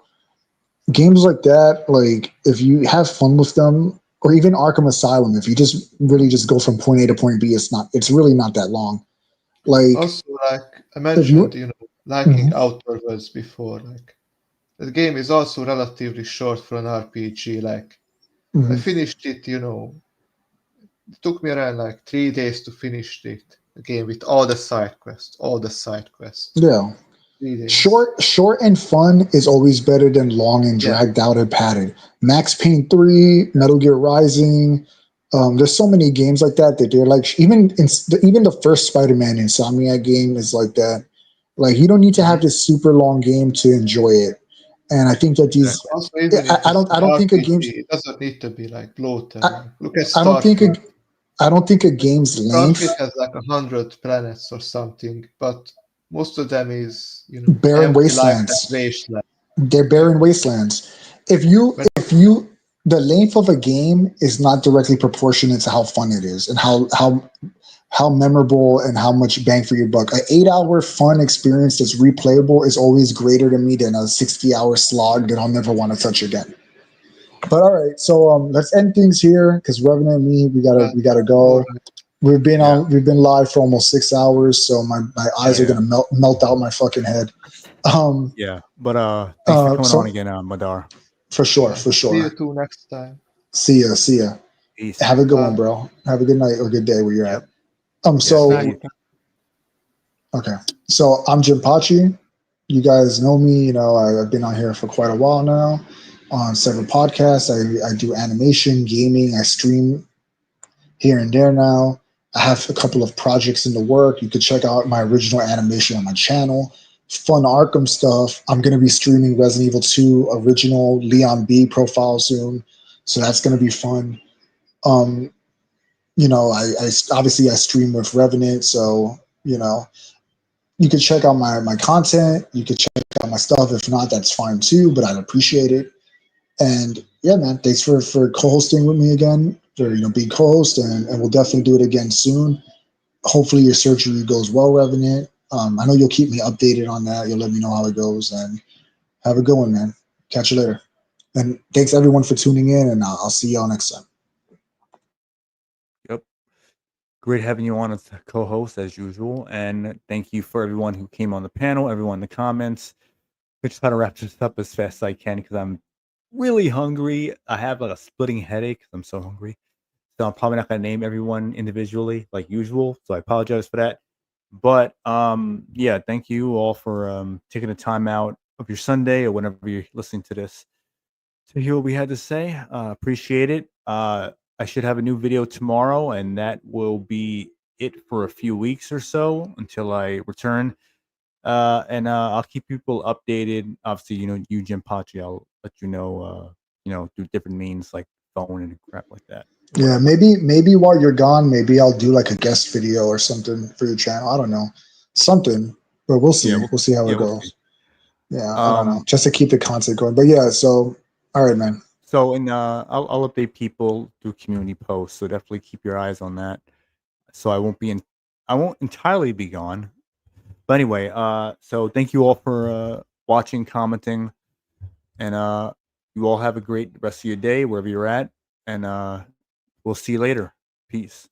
games like that, like if you have fun with them, or even Arkham Asylum, if you just really just go from point A to point B, it's really not that long. Like Also, like I if you mentioned, liking Outer Worlds before, like the game is also relatively short for an RPG. Like I finished it, it took me around like 3 days to finish it. The game with all the side quests, yeah. 3 days. Short and fun is always better than long and dragged out and padded. Max Payne 3, Metal Gear Rising. There's so many games like that they're like even the first Spider-Man Insomniac game is like that. Like you don't need to have this super long game to enjoy it. And I think that these Also, even if I don't think a RPG, game's it doesn't need to be like bloated. I, Like, look at I don't think Starfield. I don't think a game's length. Starfield has like 100 planets or something, but most of them is Barren empty wastelands. wasteland. They're barren wastelands. If you the length of a game is not directly proportionate to how fun it is and how memorable and how much bang for your buck. An 8-hour fun experience that's replayable is always greater to me than a 60-hour slog that I'll never want to touch again. But all right, so let's end things here because Revenant and me, we gotta go. We've been live for almost 6 hours, so my eyes are gonna melt out my fucking head. Yeah, but thanks for coming so- on again, Madar. For sure. See you two next time. See ya. Peace. Have a good one, bro. Have a good night or good day where you're at. Okay. So I'm Jim Pachi. You guys know me. I've been on here for quite a while now on several podcasts. I do animation, gaming. I stream here and there now. I have a couple of projects in the work. You could check out my original animation on my channel. Fun Arkham stuff. I'm going to be streaming Resident Evil 2 original Leon B profile soon. So that's going to be fun. I obviously I stream with Revenant. So, you could check out my content. You could check out my stuff. If not, that's fine too, but I'd appreciate it. And yeah, man, thanks for co-hosting with me again, for being co-host, and we'll definitely do it again soon. Hopefully your surgery goes well, Revenant. I know you'll keep me updated on that. You'll let me know how it goes, and have a good one, man. Catch you later. And thanks everyone for tuning in, and I'll see y'all next time. Yep. Great having you on as a co-host as usual, and thank you for everyone who came on the panel, everyone in the comments. I just try to wrap this up as fast as I can because I'm really hungry. I have like a splitting headache because I'm so hungry. So I'm probably not gonna name everyone individually like usual. So I apologize for that. But yeah, thank you all for taking the time out of your Sunday or whenever you're listening to this to hear what we had to say. Appreciate it. I should have a new video tomorrow, and that will be it for a few weeks or so until I return. And I'll keep people updated. Obviously, you Jim Pachi, I'll let you know. Through different means like phone and crap like that. Yeah, maybe while you're gone, maybe I'll do like a guest video or something for your channel. I don't know, something, but we'll see. Yeah, we'll see how it we'll goes. see. Yeah, I don't know, just to keep the content going. But yeah, so all right, man. So and I'll update people through community posts. So definitely keep your eyes on that. So I won't entirely be gone. But anyway, so thank you all for watching, commenting, and you all have a great rest of your day wherever you're at. And we'll see you later. Peace.